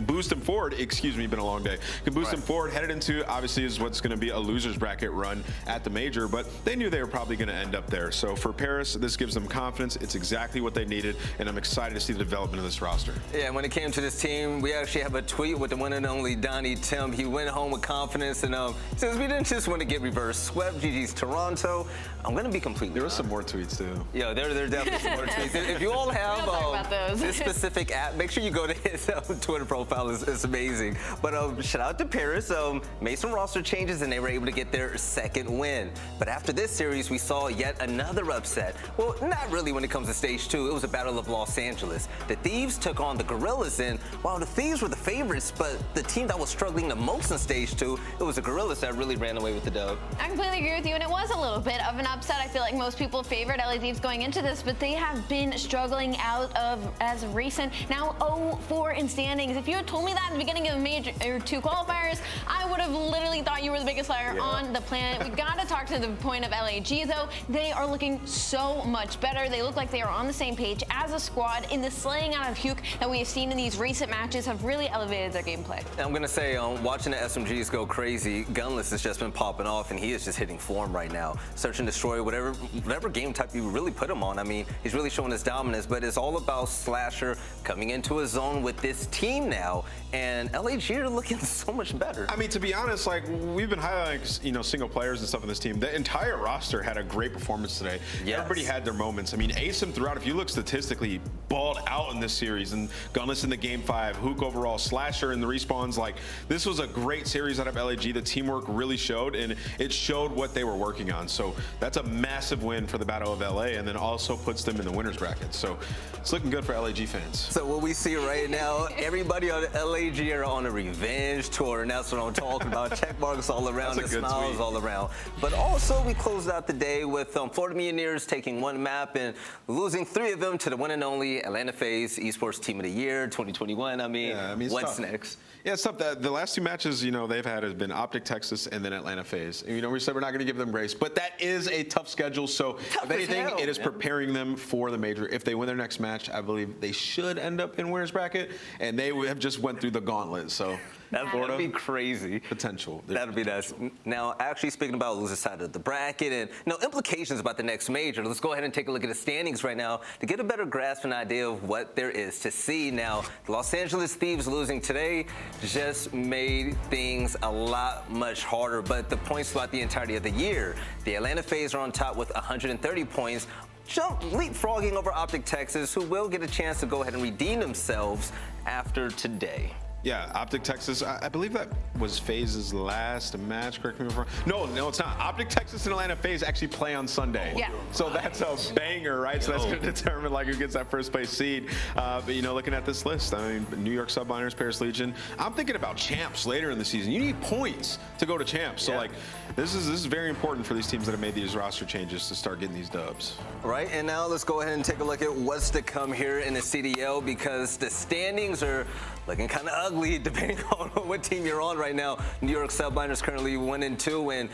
boost them forward. Excuse me, been a long day. Could boost them forward, headed into, obviously, is what's going to be a loser's bracket run at the major, but they knew they were probably going to end up there. So for Paris, this gives them confidence. It's exactly what they needed, and I'm excited to see the development of this roster. Yeah, and when it came to this team, we actually have a tweet with the one and only Donnie Tim. He went home with confidence, and since we didn't just want to get reverse swept, GG's Toronto, I'm going to be completely There were some more tweets, too. Yeah, there are definitely some more tweets. If you all have this specific app, make sure you go to his Twitter profile. It's amazing. But shout out to Paris. Made some roster changes, and they were able to get their second win. But after this series, we saw yet another upset. Well, not really when it comes to Stage 2. It was a battle of Los Angeles. The Thieves took on the Guerrillas, and while the Thieves were the favorites, but the team that was struggling the most in Stage 2. It was the Guerrillas that really ran away with the dub. I completely agree with you, and it was a little bit of an upset. I feel like most people favored aLLeY Thieves going into this, but they have been struggling out of as recent. Now 0-4 in standings. If you had told me that at the beginning of Major II Qualifiers, I would have literally thought you were the biggest player on the planet. We got to talk to the point of LAG, though. They are looking so much better. They look like they are on the same page as a squad, in the slaying out of Huke that we have seen in these recent matches have really elevated their gameplay. I'm going to say, watching the SMGs go crazy, Gunless has just been popping off, and he is just hitting form right now. Search and destroy, whatever game type you really put him on. I mean, he's really showing his dominance, but it's all about Slasher coming into a zone with this team now, and LAG are looking so much better. I mean, to be honest, like, we've been highlighting, you know, single players and stuff in this team. The entire roster had a great performance today. Yes. Everybody had their moments. I mean, Asim throughout, if you look statistically, balled out in this series, and Gunless in the game 5, Huke overall, Slasher in the respawns. Like, this was a great series out of LAG. The teamwork really showed, and it showed what they were working on. So that's a massive win for the Battle of LA, and then also puts them in the winners bracket. So it's looking good for LAG fans. So what we see right now, everybody on LAG are on a revenge tour, and that's what I'm talking about. Check marks all around, and smiles all around. But also, we closed out the day with Florida Mutineers taking one map and losing 3 of them to the one and only Atlanta FaZe Esports Team of the Year 2021. I mean, what's next? Yeah, it's tough. The last 2 matches, you know, they've had has been OpTic Texas and then Atlanta FaZe. And, you know, we said we're not going to give them grace, but that is a tough schedule. So if anything, it is preparing them for the major. If they win their next match, I believe they should end up in winners bracket, and they have just went through the gauntlet. So that would be crazy. Potential. That'd be nice. Now, actually speaking about losing side of the bracket and implications about the next major, let's go ahead and take a look at the standings right now to get a better grasp and idea of what there is to see. Now, the Los Angeles Thieves losing today just made things a lot much harder, but the points throughout the entirety of the year, the Atlanta FaZe are on top with 130 points, leapfrogging over OpTic Texas, who will get a chance to go ahead and redeem themselves after today. Yeah, OpTic Texas, I believe that was FaZe's last match, correct me if I'm wrong. No, it's not. OpTic Texas and Atlanta FaZe actually play on Sunday. Yeah. So that's a banger, right? So that's going to determine like who gets that first place seed. But, you know, looking at this list, I mean, New York Subliners, Paris Legion, I'm thinking about champs later in the season. You need points to go to champs. So, like, this is very important for these teams that have made these roster changes to start getting these dubs. Right, and now let's go ahead and take a look at what's to come here in the CDL, because the standings are looking kind of ugly depending on what team you're on right now. New York Subliners currently 1-2, and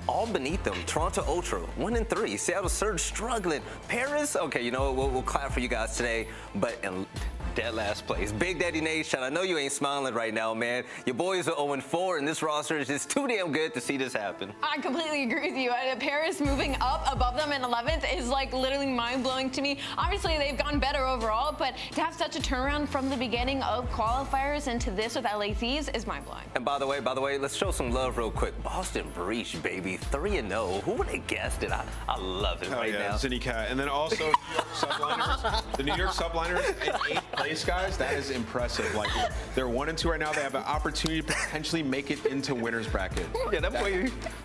all beneath them, Toronto Ultra 1-3, Seattle Surge struggling, Paris, okay, you know what, we'll clap for you guys today, but in dead last place. Big Daddy Nation, I know you ain't smiling right now, man. Your boys are 0-4, and this roster is just too damn good to see this happen. I completely agree with you. Paris moving up above them in 11th is like literally mind-blowing to me. Obviously, they've gone better overall, but to have such a turnaround from the beginning of qualifiers into this with aLLeY Thieves is mind-blowing. And by the way, let's show some love real quick. Boston Breach, baby, 3-0. Who would have guessed it? I love it right now. Zinni Cat. And then also New York Subliners. The New York Subliners in 8th place, guys. That is impressive. Like, they're 1-2 right now. They have an opportunity to potentially make it into winners bracket. Yeah,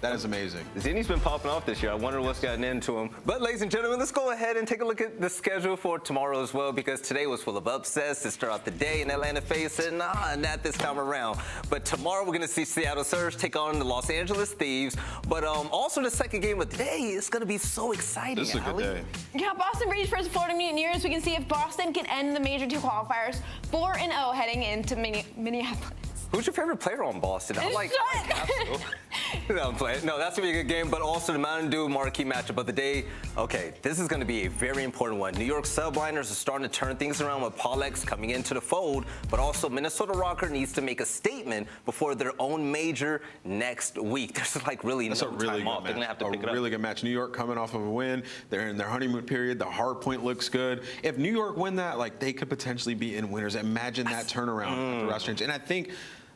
that is amazing. Zinni's been popping off this year. I wonder what's gotten into him. But ladies and gentlemen, let's go ahead and take a look at the schedule for tomorrow as well, because today was full of upsets to start out the day, and Atlanta FaZe said, nah, not this time around. But tomorrow we're going to see Seattle Surge take on the Los Angeles Thieves. But also the second game of the day is going to be so exciting. This is a good day. Yeah, Boston Breach versus Florida Mutineers. We can see if Boston can end the Major II Qualifiers 4-0 heading into Minneapolis. Who's your favorite player on Boston? I like Capsidal. No, I'm playing. No, that's going to be a good game, but also the Mountain Dew marquee matchup of the day. Okay, this is going to be a very important one. New York Subliners are starting to turn things around with Paulex coming into the fold, but also Minnesota Røkkr needs to make a statement before their own major next week. There's like really no time off. They're going to have to pick it up. A really good match. New York coming off of a win. They're in their honeymoon period. The Hardpoint looks good. If New York win that, like, they could potentially be in winners. Imagine that turnaround at the roster change. And I think,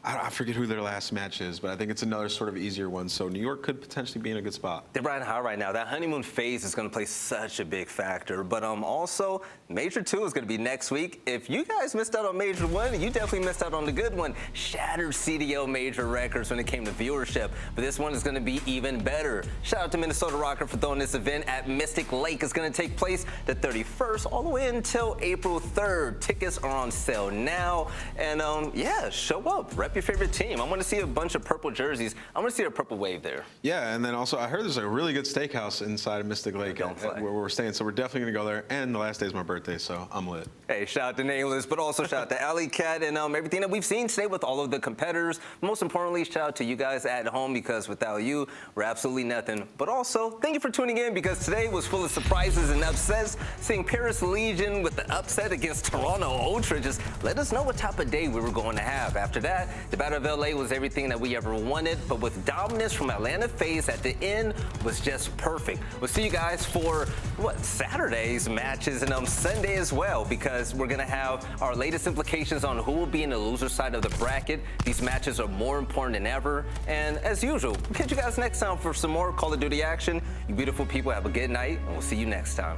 I forget who their last match is, but I think it's another sort of easier one. So New York could potentially be in a good spot. They're riding high right now. That honeymoon phase is going to play such a big factor. But also, Major 2 is going to be next week. If you guys missed out on Major 1, you definitely missed out on the good one. Shattered CDL major records when it came to viewership. But this one is going to be even better. Shout out to Minnesota Røkkr for throwing this event at Mystic Lake. It's going to take place the 31st all the way until April 3rd. Tickets are on sale now. And yeah, show up. Rep your favorite team. I want to see a bunch of purple jerseys. I want to see a purple wave there. Yeah, and then also I heard there's a really good steakhouse inside of Mystic Lake where we're staying, so we're definitely going to go there. And the last day is my birthday, so I'm lit. Hey, shout out to Nameless, but also shout out to Alley Cat and everything that we've seen today with all of the competitors. Most importantly, shout out to you guys at home, because without you, we're absolutely nothing. But also, thank you for tuning in, because today was full of surprises and upsets. Seeing Paris Legion with the upset against Toronto Ultra just let us know what type of day we were going to have. After that, the Battle of LA was everything that we ever wanted, but with dominance from Atlanta FaZe at the end was just perfect. We'll see you guys for, Saturday's matches and Sunday as well, because we're going to have our latest implications on who will be in the loser side of the bracket. These matches are more important than ever. And as usual, we'll catch you guys next time for some more Call of Duty action. You beautiful people, have a good night, and we'll see you next time.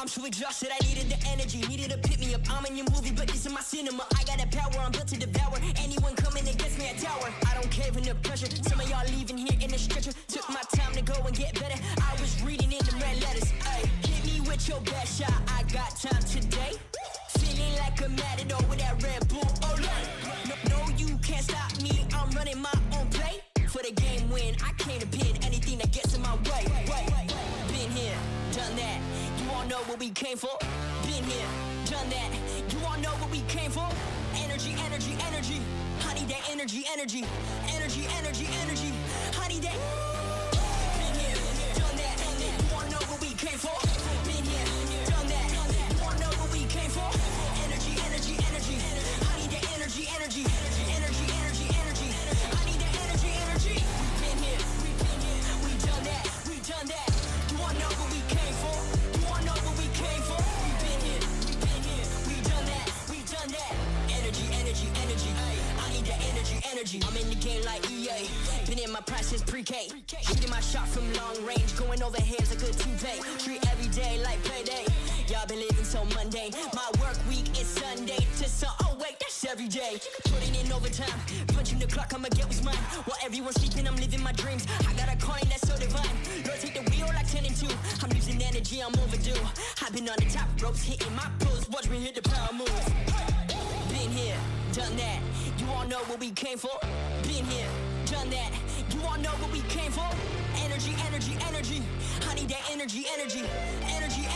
I'm too exhausted, I needed the energy, needed to pick me up. I'm in your movie, but this is my cinema. I got the power, I'm built to devour. Anyone coming against me, a tower. I don't cave under pressure. Some of y'all leaving here in the stretcher. Took my time to go and get better. I was reading in the red letters. Ay, hit me with your best shot. I got time today. Feeling like a matador with that Red Bull. Oh, no, you can't stop me. I'm running my own play. For the game win, I came to pin anything that gets in my way. Been here, done that. You all know what we came for. Been here, done that. You all know what we came for. Energy, energy, energy. I need that energy, energy. Energy, energy, energy. I need that. Been here, done that. You all know what we came for. Been here, done that. You all know what we came for. Energy, energy, energy. I need that energy, energy. Energy, energy, energy. I need that energy, energy. Been here, we done that. We done that. You all know what we came for. You all know what we came for. We been here, we done that. We done that. Energy, energy, energy. I need that energy, energy. I'm in the game like EA. Been in my prime since pre-K. Shooting my shot from long range, going over heads a good toupee. Treat every day like payday. Y'all been living so mundane. My work week is Sunday to sun. Oh wait, that's every day. Putting in overtime, punching the clock, I'ma get what's mine. While everyone's sleeping, I'm living my dreams. I got a calling that's so divine. Lord, take the wheel like 10 and 2. I'm losing energy, I'm overdue. I've been on the top ropes, hitting my pros. Watch me hit the power move. Been here, done that. You all know what we came for. Been here, done that. You all know what we came for. Energy, energy, energy. I need that energy, energy. Energy,